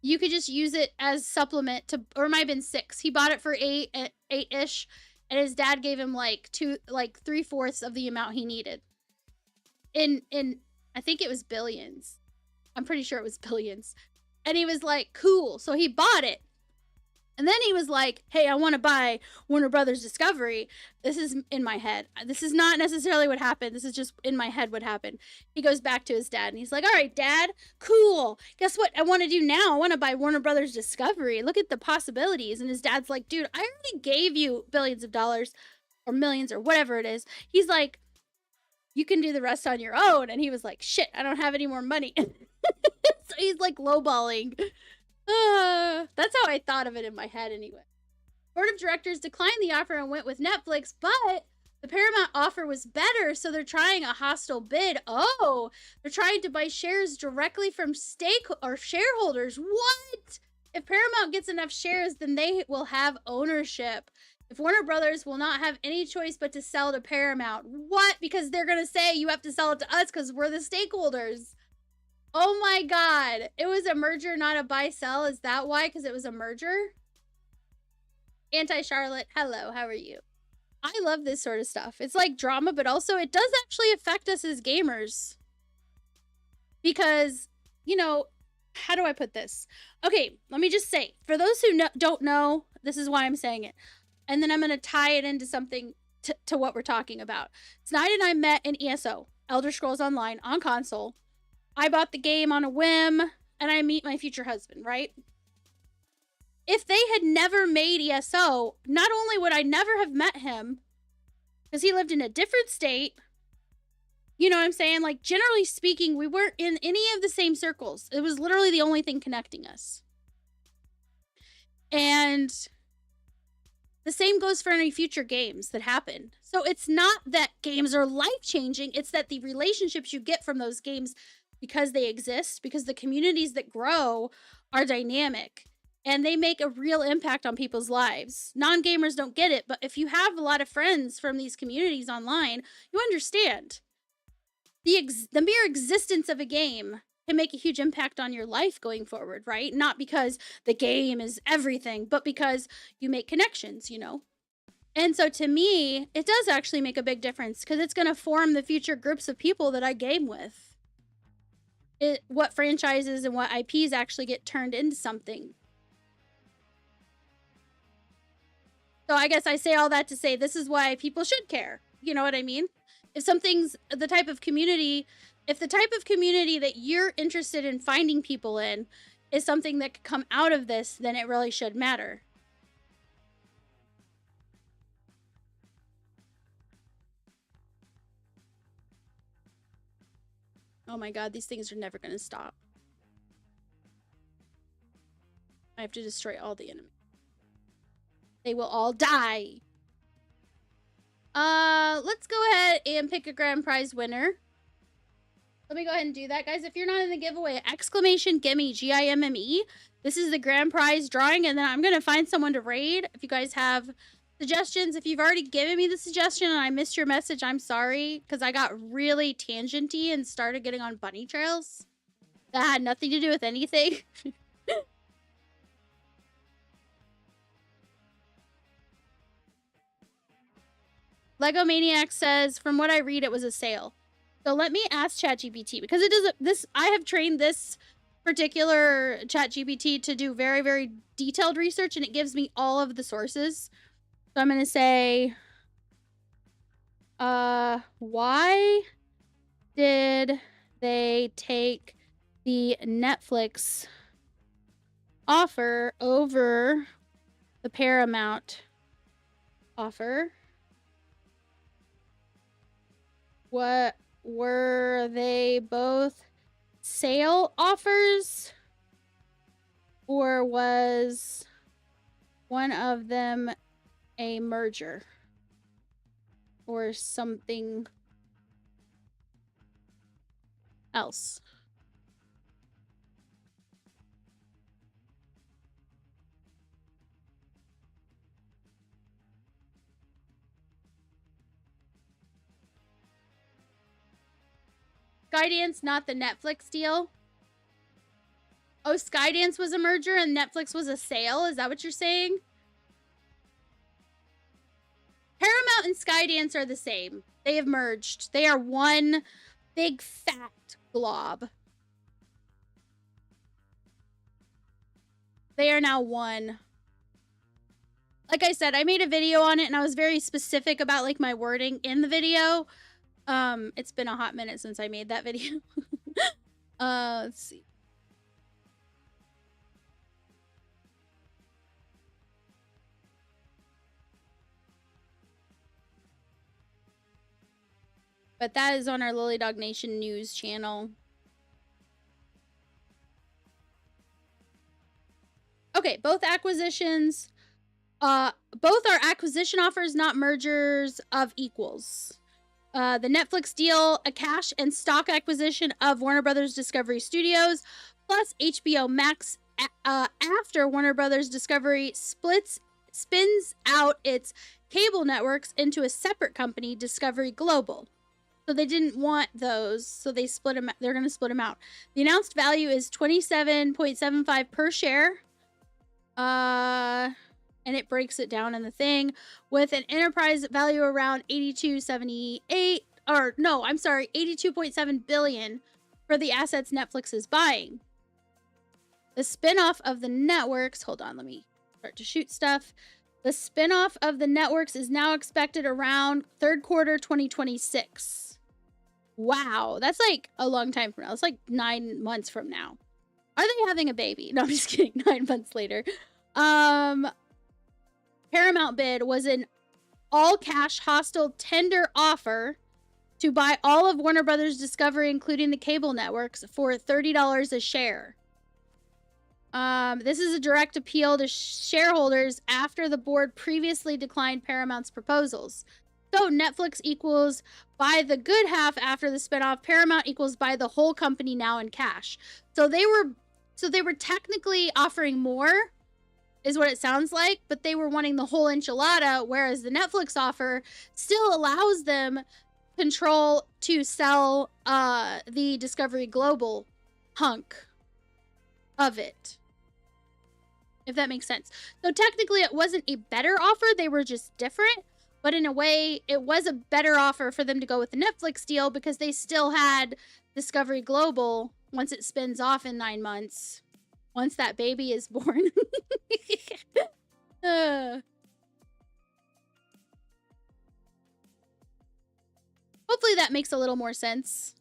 You could just use it as supplement to, or it might have been 6. He bought it for 8-ish, and his dad gave him like 3/4 of the amount he needed. In I think it was billions. I'm pretty sure it was billions. And he was like, cool. So he bought it. And then he was like, hey, I want to buy Warner Brothers Discovery. This is in my head. This is not necessarily what happened. This is just in my head what happened. He goes back to his dad and he's like, all right, Dad, cool. Guess what I want to do now? I want to buy Warner Brothers Discovery. Look at the possibilities. And his dad's like, dude, I already gave you billions of dollars or millions or whatever it is. He's like, you can do the rest on your own. And he was like, shit, I don't have any more money. So he's like lowballing. That's how I thought of it in my head anyway. Board of directors declined the offer and went with Netflix, but the Paramount offer was better, so they're trying a hostile bid. Oh, they're trying to buy shares directly from shareholders. What? If Paramount gets enough shares, then they will have ownership. If Warner Brothers will not have any choice but to sell to Paramount. What? Because they're going to say you have to sell it to us because we're the stakeholders. Oh my god. It was a merger, not a buy-sell. Is that why? Because it was a merger? Anti-Charlotte, hello, how are you? I love this sort of stuff. It's like drama, but also it does actually affect us as gamers. Because, you know, how do I put this? Okay, let me just say, for those who don't know, this is why I'm saying it. And then I'm going to tie it into something to what we're talking about. Snide and I met in ESO, Elder Scrolls Online, on console. I bought the game on a whim, and I meet my future husband, right? If they had never made ESO, not only would I never have met him, because he lived in a different state, you know what I'm saying? Like, generally speaking, we weren't in any of the same circles. It was literally the only thing connecting us. And the same goes for any future games that happen. So it's not that games are life-changing, it's that the relationships you get from those games, because they exist, because the communities that grow are dynamic, and they make a real impact on people's lives. Non-gamers don't get it, but if you have a lot of friends from these communities online, you understand. The mere existence of a game can make a huge impact on your life going forward, right? Not because the game is everything, but because you make connections, you know? And so to me, it does actually make a big difference because it's going to form the future groups of people that I game with. What franchises and what IPs actually get turned into something. So I guess I say all that to say this is why people should care. You know what I mean? If something's the type of community, if the type of community that you're interested in finding people in is something that could come out of this, then it really should matter. Oh my god, these things are never going to stop. I have to destroy all the enemies. They will all die. Let's go ahead and pick a grand prize winner. Let me go ahead and do that, guys. If you're not in the giveaway, exclamation gimme, G-I-M-M-E. This is the grand prize drawing, and then I'm going to find someone to raid. If you guys have suggestions, if you've already given me the suggestion and I missed your message, I'm sorry, because I got really tangenty and started getting on bunny trails. That had nothing to do with anything. Lego Maniac says, from what I read, it was a sale. So let me ask ChatGPT, because it doesn't, I have trained this particular ChatGPT to do very, very detailed research, and it gives me all of the sources. So I'm going to say, why did they take the Netflix offer over the Paramount offer? What were they both sale offers? Or was one of them a merger? Or something else? Skydance, not the Netflix deal. Oh, Skydance was a merger and Netflix was a sale? Is that what you're saying? Paramount and Skydance are the same. They have merged. They are one big fat glob. They are now one. Like I said, I made a video on it and I was very specific about like my wording in the video. It's been a hot minute since I made that video. Let's see. But that is on our Lily Dog Nation news channel. Okay, both acquisitions. Both are acquisition offers, not mergers of equals. The Netflix deal, a cash and stock acquisition of Warner Brothers Discovery Studios, plus HBO Max after Warner Brothers Discovery splits spins out its cable networks into a separate company, Discovery Global. So they didn't want those, so they split them. They're going to split them out. The announced value is $27.75 per share. And it breaks it down in the thing with an enterprise value around 82.7 billion for the assets Netflix is buying. The spinoff of the networks, hold on, let me start to shoot stuff. The spinoff of the networks is now expected around third quarter 2026. Wow, that's like a long time from now. It's like 9 months from now. Are they having a baby? No, I'm just kidding. 9 months later. Paramount bid was an all-cash hostile tender offer to buy all of Warner Brothers Discovery, including the cable networks, for $30 a share. This is a direct appeal to shareholders after the board previously declined Paramount's proposals. So Netflix equals buy the good half after the spinoff. Paramount equals buy the whole company now in cash. So they were technically offering more, is what it sounds like, but they were wanting the whole enchilada, whereas the Netflix offer still allows them control to sell the Discovery Global hunk of it. If that makes sense. So technically it wasn't a better offer, they were just different. But in a way, it was a better offer for them to go with the Netflix deal because they still had Discovery Global once it spins off in 9 months. Once that baby is born. Hopefully that makes a little more sense.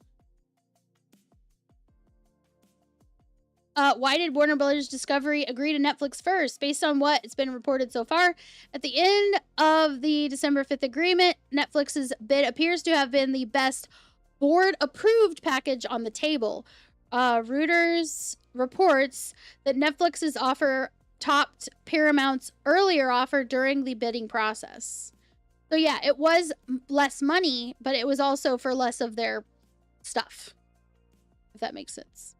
Why did Warner Brothers Discovery agree to Netflix first? Based on what it's been reported so far, at the end of the December 5th agreement, Netflix's bid appears to have been the best board-approved package on the table. Reuters reports that Netflix's offer topped Paramount's earlier offer during the bidding process. So yeah, it was less money, but it was also for less of their stuff, if that makes sense.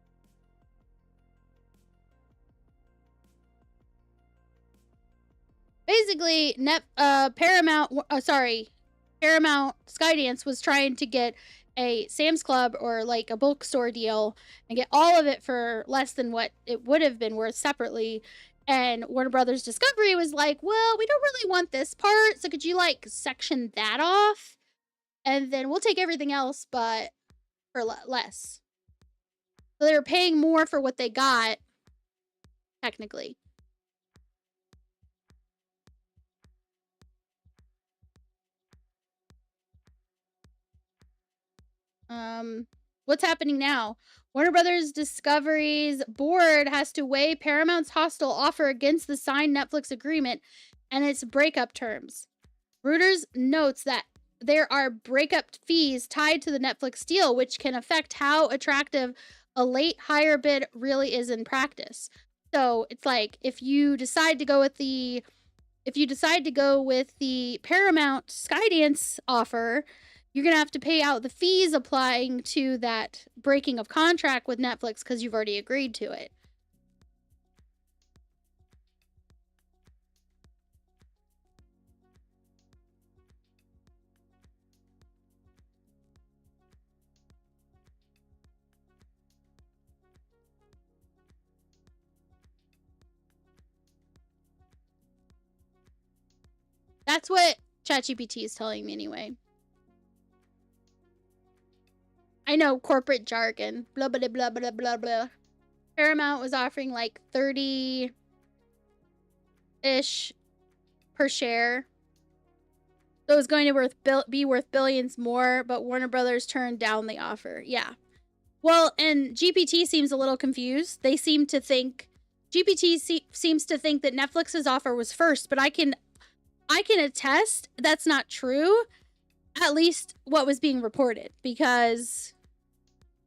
Basically, Paramount Skydance was trying to get a Sam's Club or like a bookstore deal and get all of it for less than what it would have been worth separately. And Warner Brothers Discovery was like, well, we don't really want this part, so could you like section that off? And then we'll take everything else, but for less. So they were paying more for what they got, technically. What's happening now? Warner Brothers Discovery's board has to weigh Paramount's hostile offer against the signed Netflix agreement and its breakup terms. Reuters notes that there are breakup fees tied to the Netflix deal, which can affect how attractive a late higher bid really is in practice. So it's like if you decide to go with the Paramount Skydance offer, you're going to have to pay out the fees applying to that breaking of contract with Netflix because you've already agreed to it. That's what ChatGPT is telling me anyway. I know, corporate jargon. Blah, blah, blah, blah, blah, blah. Paramount was offering like 30-ish per share. So it was going to be worth billions more, but Warner Brothers turned down the offer. Yeah. Well, and GPT seems a little confused. They seem to think... seems to think that Netflix's offer was first, but I can attest that's not true. At least what was being reported, because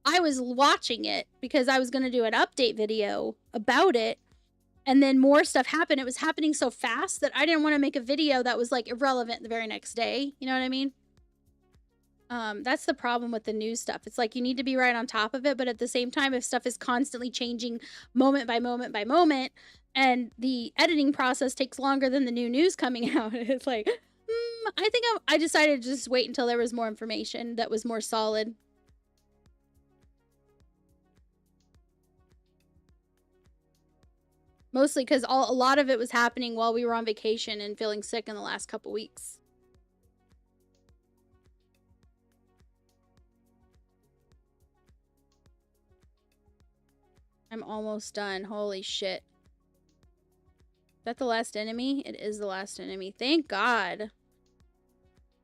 I was watching it because I was going to do an update video about it, and then more stuff happened. It was happening so fast that I didn't want to make a video that was like irrelevant the very next day. You know what I mean? That's the problem with the news stuff. It's like you need to be right on top of it, but at the same time, if stuff is constantly changing moment by moment by moment, and the editing process takes longer than the new news coming out. It's like, I think I decided to just wait until there was more information that was more solid. Mostly because a lot of it was happening while we were on vacation and feeling sick in the last couple weeks. I'm almost done. Holy shit. Is that the last enemy? It is the last enemy. Thank God.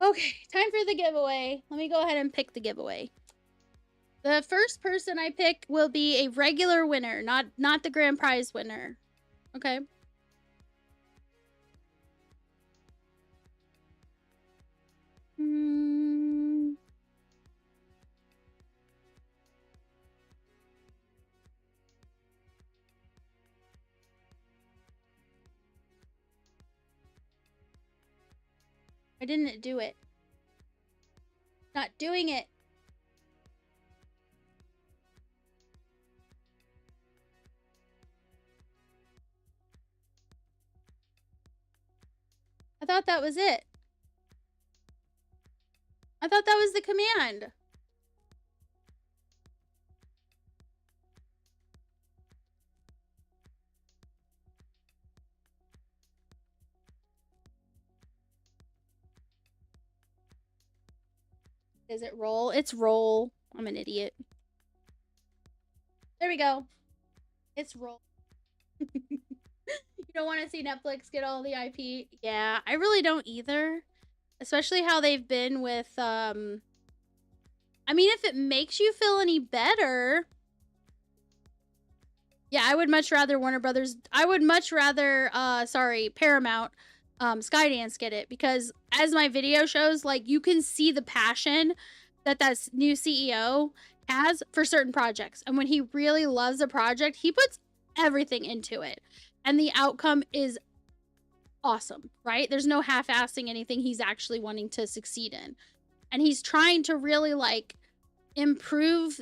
Okay, time for the giveaway. Let me go ahead and pick the giveaway. The first person I pick will be a regular winner, not the grand prize winner. Okay. I didn't do it. Not doing it. I thought that was it. I thought that was the command. Is it roll? It's roll. I'm an idiot. There we go. It's roll. You don't want to see Netflix get all the IP? Yeah, I really don't either. Especially how they've been with, I mean, if it makes you feel any better... Yeah, I would much rather Warner Brothers... I would much rather, Paramount, Skydance get it. Because as my video shows, like, you can see the passion that new CEO has for certain projects. And when he really loves a project, he puts everything into it. And the outcome is awesome, right? There's no half-assing anything he's actually wanting to succeed in. And he's trying to really, like, improve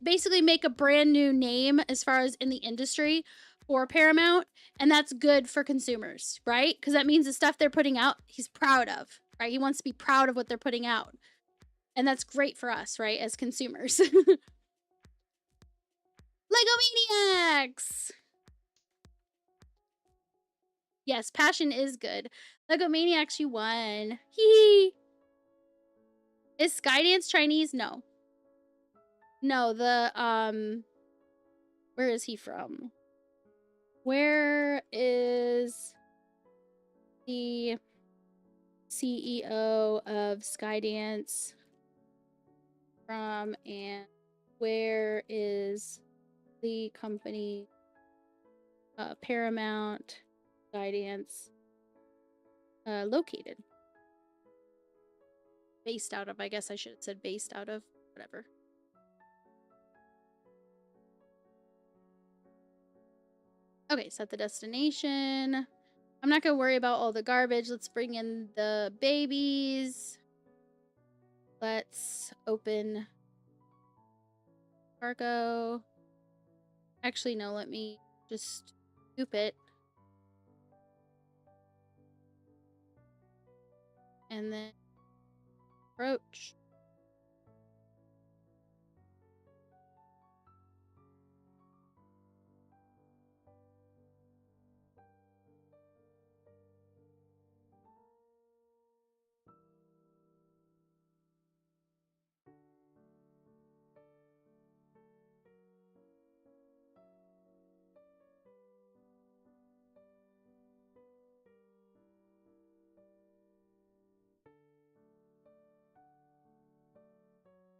basically make a brand new name as far as in the industry for Paramount. And that's good for consumers, right? Because that means the stuff they're putting out, he's proud of, right? He wants to be proud of what they're putting out. And that's great for us, right? As consumers. Lego Maniacs! Yes, passion is good. Lego Maniacs, you won. Hee. Is Skydance Chinese? No. No, where is he from? Where is the CEO of Skydance from, and where is the company Paramount Skydance located? Based out of, I guess I should have said based out of, whatever. Okay, set the destination. I'm not gonna worry about all the garbage. Let's bring in the babies. Let's open cargo. Actually, no, let me just scoop it. And then approach.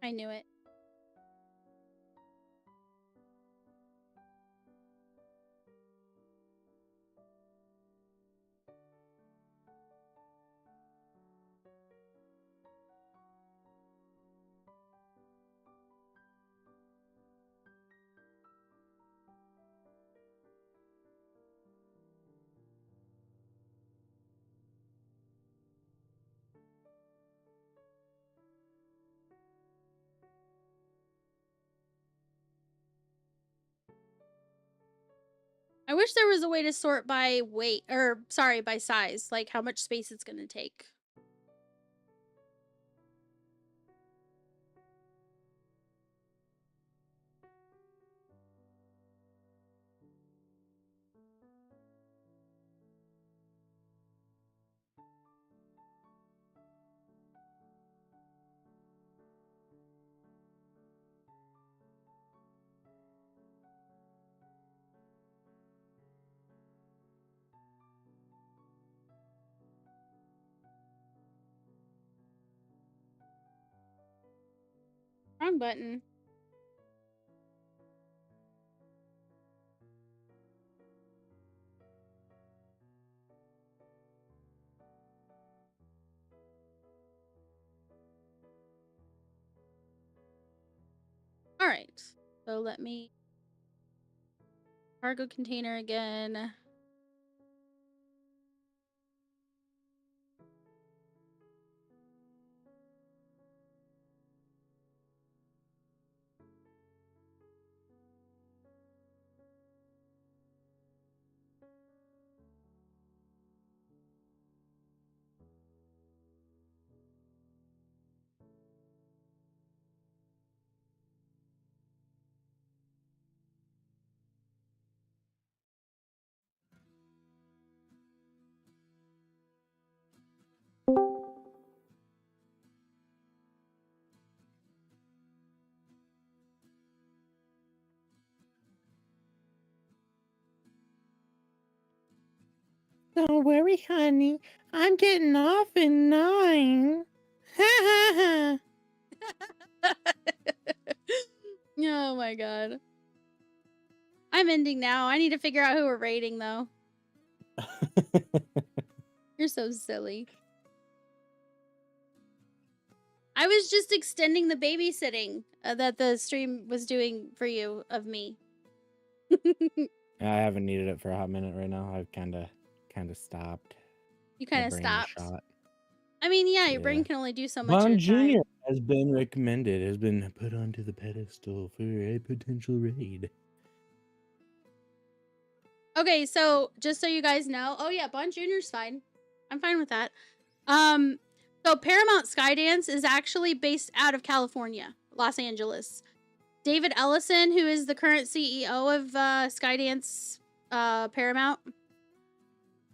I knew it. I wish there was a way to sort by weight, or sorry, by size, like how much space it's gonna take. Wrong button. All right, so let me cargo container again. Don't worry, honey. I'm getting off in 9. Oh my god. I'm ending now. I need to figure out who we're rating, though. You're so silly. I was just extending the babysitting that the stream was doing for you of me. I haven't needed it for a hot minute right now. I've kind of stopped. You kind of stopped. I mean, yeah, your brain can only do so much. Von Jr. has been recommended, has been put onto the pedestal for a potential raid. Okay, so just so you guys know, oh yeah, Bond Jr.'s fine. I'm fine with that. So Paramount Skydance is actually based out of California, Los Angeles. David Ellison, who is the current CEO of Skydance Paramount,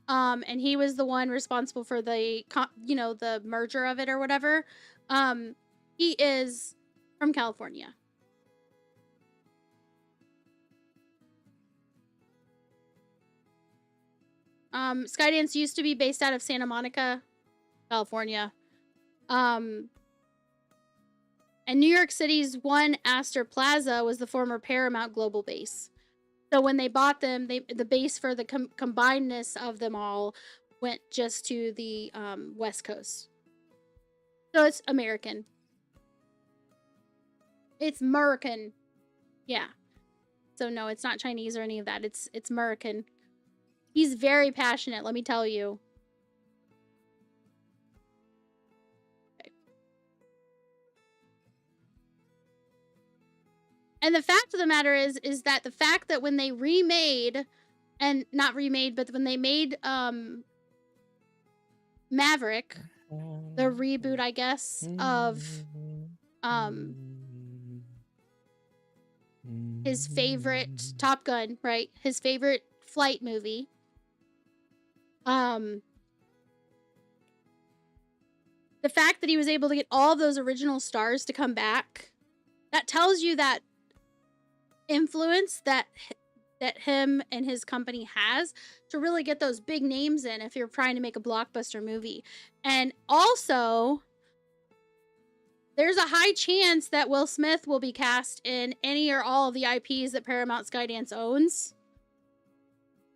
and he was the one responsible for the, the merger of it or whatever. He is from California. Skydance used to be based out of Santa Monica, California. And New York City's One Astor Plaza was the former Paramount Global base. So when they bought them, the base for the combinedness of them all went just to the West Coast. So it's American. It's American. Yeah. So no, it's not Chinese or any of that. It's American. He's very passionate, let me tell you. Okay. And the fact of the matter is that the fact that when they remade, and not remade, but when they made Maverick, the reboot, I guess, of his favorite Top Gun, right? His favorite flight movie. The fact that he was able to get all of those original stars to come back, that tells you that influence that him and his company has to really get those big names in if you're trying to make a blockbuster movie. And also, there's a high chance that Will Smith will be cast in any or all of the IPs that Paramount Skydance owns,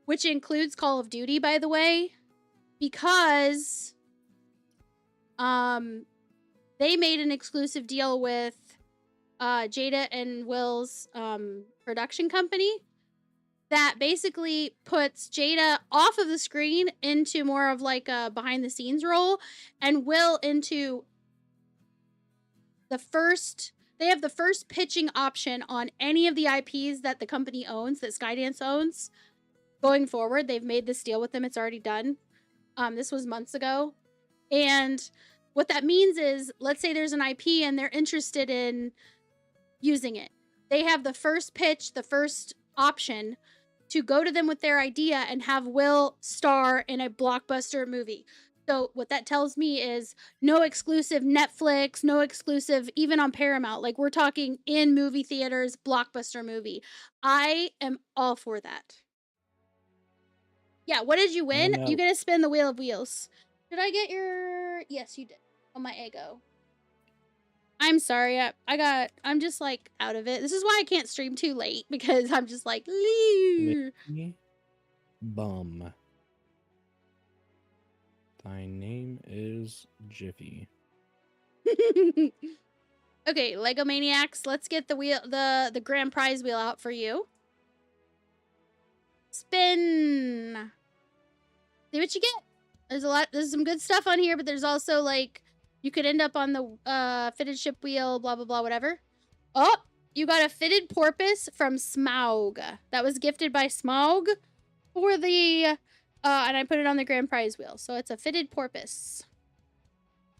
which includes Call of Duty, by the way, because they made an exclusive deal with Jada and Will's production company that basically puts Jada off of the screen into more of like a behind the scenes role, and Will into the first. They have the first pitching option on any of the IPs that the company owns, that Skydance owns. going forward. They've made this deal with them. It's already done. This was months ago. And what that means is, let's say there's an IP and they're interested in using it. They have the first pitch, the first option to go to them with their idea and have Will star in a blockbuster movie. So what that tells me is no exclusive Netflix, no exclusive even on Paramount. Like, we're talking in movie theaters, blockbuster movie. I am all for that. Yeah, what did you win? You get to spin the Wheel of Wheels. Did I get your... Yes, you did. On my ego. I'm sorry. I'm just like out of it. This is why I can't stream too late, because I'm just like, bum. Thy name is Jiffy. Okay, Lego Maniacs, let's get the wheel, the grand prize wheel out for you. Spin. See what you get. There's some good stuff on here, but there's also like, you could end up on the fitted ship wheel, blah, blah, blah, whatever. Oh, you got a fitted porpoise from Smaug. That was gifted by Smaug for the, and I put it on the grand prize wheel. So it's a fitted porpoise.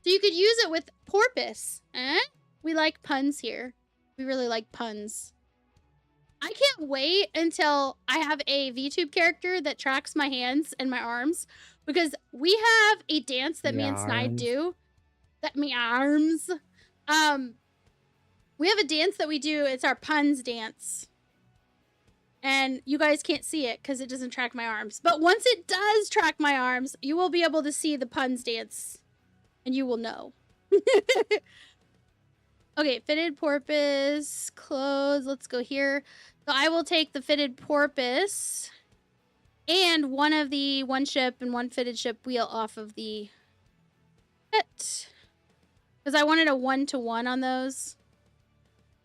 So you could use it with porpoise. Eh? We like puns here. We really like puns. I can't wait until I have a VTube character that tracks my hands and my arms, because we have a dance that me and Snide do. We have a dance that we do. It's our puns dance. And you guys can't see it because it doesn't track my arms. But once it does track my arms, you will be able to see the puns dance. And you will know. Okay, fitted porpoise, clothes. Let's go here. So I will take the fitted porpoise and one of the one ship and one fitted ship wheel off of the pit. Because I wanted a 1-to-1 on those.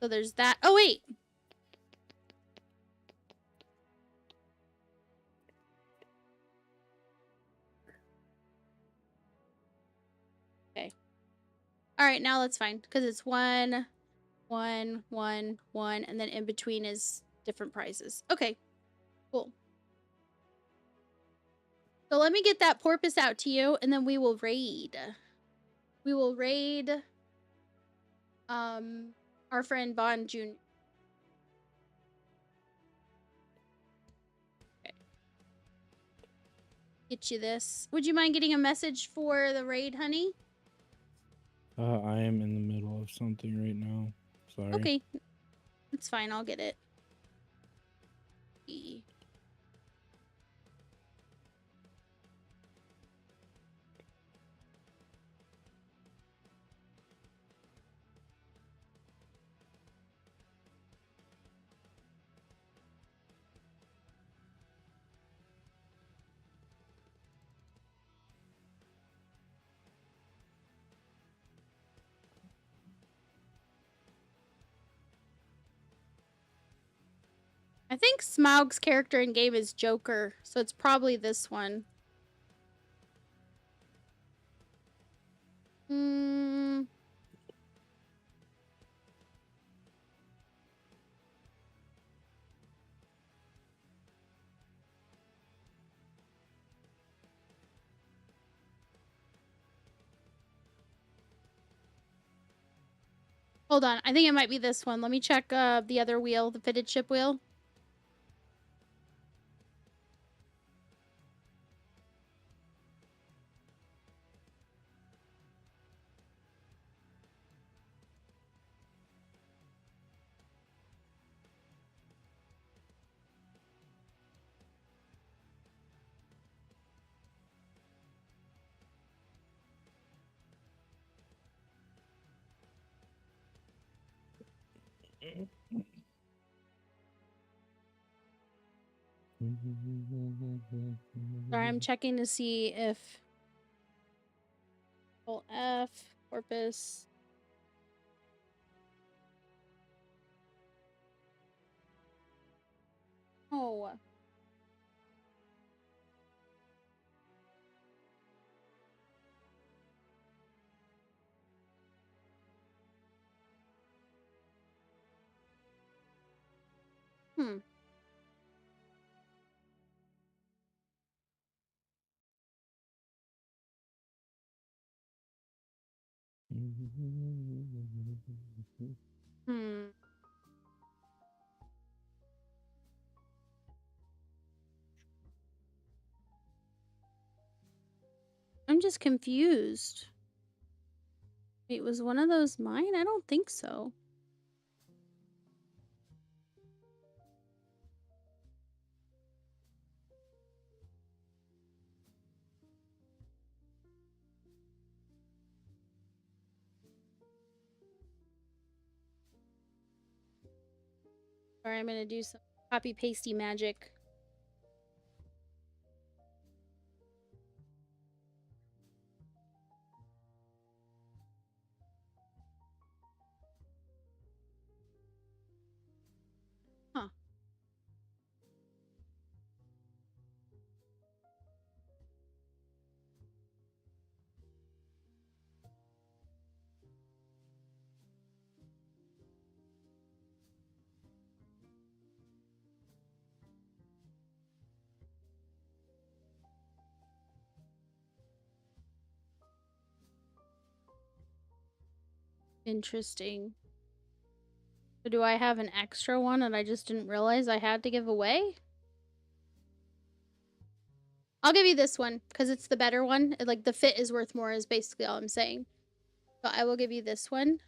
So there's that. Oh, wait. Okay. All right, now that's fine. Because it's 1, 1, 1, 1. And then in between is different prizes. Okay. Cool. So let me get that porpoise out to you. And then we will raid. We will raid our friend Bond Jr. Okay. Get you this. Would you mind getting a message for the raid, honey? I am in the middle of something right now. Sorry. Okay. It's fine. I'll get it. I think Smaug's character in game is Joker, so it's probably this one. Hold on. I think it might be this one. Let me check the other wheel, the fitted ship wheel. Sorry, I'm checking to see if Control F, porpoise. Oh. I'm just confused. Wait, was one of those mine? I don't think so. Sorry, I'm gonna do some copy-pasty magic. Huh. Interesting. So do I have an extra one that I just didn't realize I had to give away? I'll give you this one because it's the better one. Like the fit is worth more is basically all I'm saying. So I will give you this one.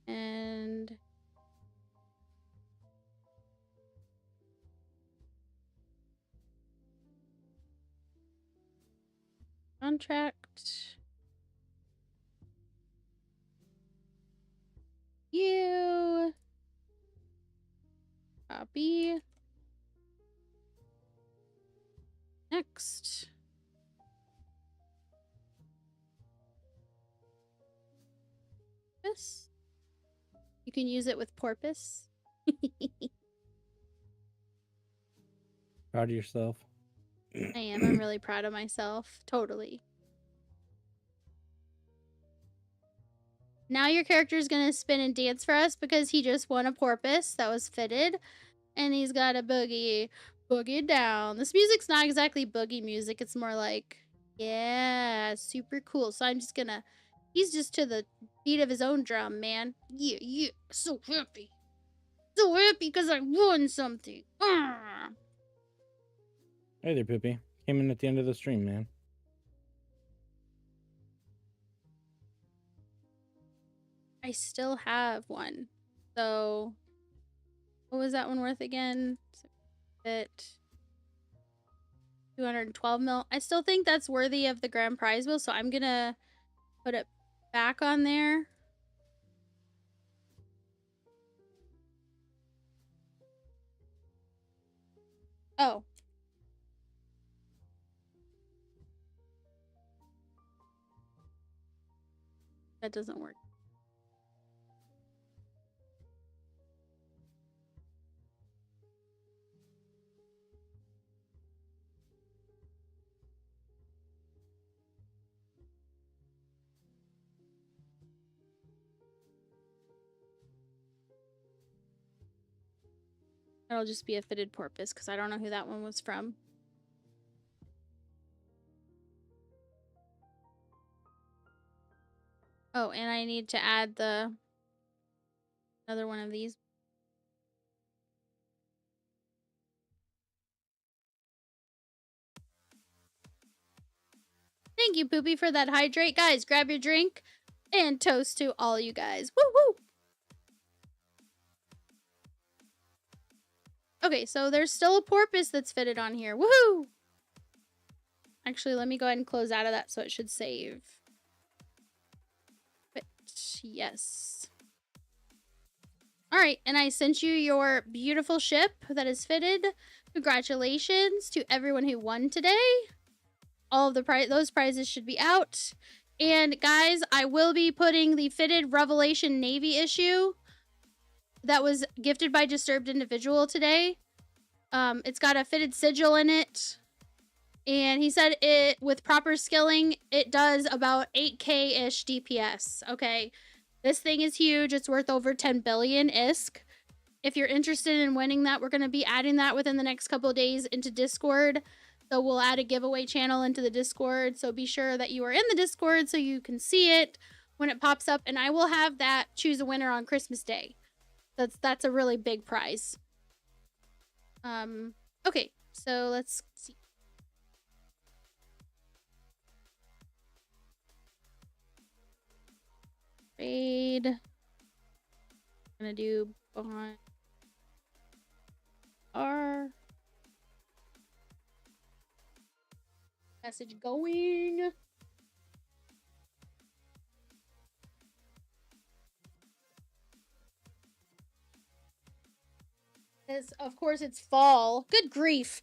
And contract. You copy. Next. This. You can use it with porpoise. Proud of yourself? I am. I'm really proud of myself. Totally. Now your character is going to spin and dance for us because he just won a porpoise that was fitted. And he's got a boogie. Boogie down. This music's not exactly boogie music. It's more like, yeah, super cool. So I'm just going to... He's just to the beat of his own drum, man. Yeah, yeah. So happy. So happy because I won something. Ah. Hey there, Poopy. Came in at the end of the stream, man. I still have one. So, what was that one worth again? Bit 212 mil. I still think that's worthy of the grand prize wheel, so I'm gonna put it back on there. Oh. That doesn't work. It'll just be a fitted porpoise because I don't know who that one was from. Oh, and I need to add the another one of these. Thank you, Poopy, for that hydrate. Guys, grab your drink and toast to all you guys. Woo woo! Okay, so there's still a porpoise that's fitted on here. Woohoo! Actually, let me go ahead and close out of that so it should save. But yes. Alright, and I sent you your beautiful ship that is fitted. Congratulations to everyone who won today. All of the those prizes should be out. And guys, I will be putting the fitted Revelation Navy issue that was gifted by Disturbed Individual today. It's got a fitted sigil in it. And he said it, with proper skilling, it does about 8K-ish DPS. Okay, this thing is huge. It's worth over 10 billion ISK. If you're interested in winning that, we're going to be adding that within the next couple of days into Discord. So we'll add a giveaway channel into the Discord. So be sure that you are in the Discord so you can see it when it pops up. And I will have that choose a winner on Christmas Day. That's a really big prize. Okay, so let's see. Trade. I'm gonna do bond R. Message going. Of course, it's fall. Good grief.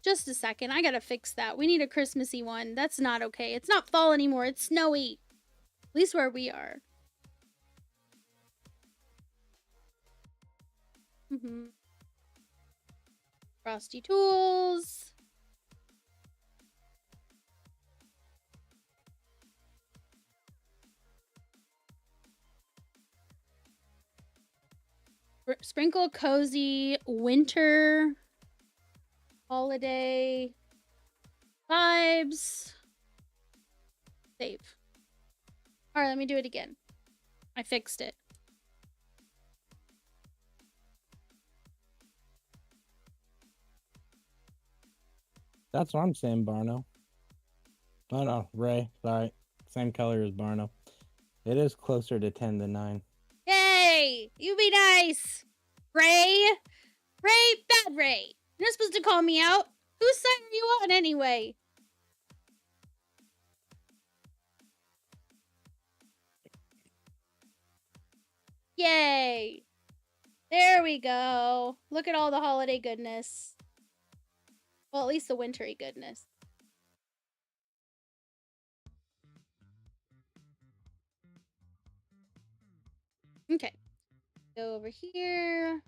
Just a second. I gotta fix that. We need a Christmassy one. That's not okay. It's not fall anymore. It's snowy. At least where we are. Frosty Tools. Sprinkle cozy winter holiday vibes. Save. All right, let me do it again. I fixed it. That's what I'm saying, Barno. Oh no, Ray. Sorry. Same color as Barno. It is closer to 10 than 9. Yay! You be nice! Ray! Ray, bad Ray! You're not supposed to call me out. Whose side are you on anyway? Yay! There we go. Look at all the holiday goodness. Well, at least the wintry goodness. Okay. Go over here.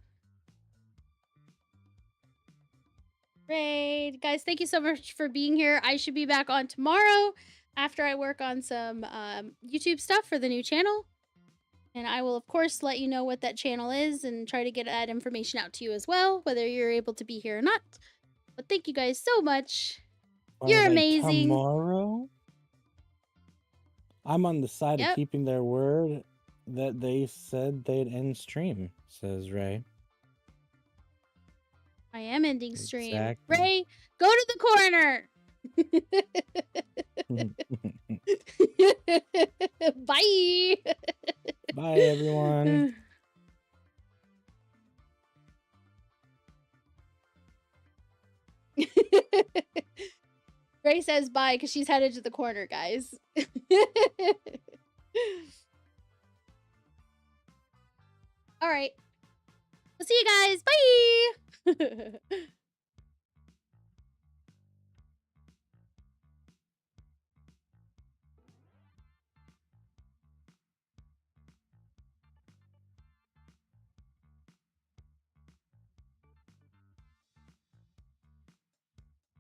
Great. Guys, thank you so much for being here. I should be back on tomorrow after I work on some YouTube stuff for the new channel. And I will, of course, let you know what that channel is and try to get that information out to you as well, whether you're able to be here or not. But thank you guys so much. You're amazing. Tomorrow? I'm on the side of keeping their word that they said they'd end stream, says Ray. I am ending stream. Exactly. Ray, go to the corner. Bye. Bye, everyone. Ray says bye because she's headed to the corner, guys. All right. We'll see you guys. Bye.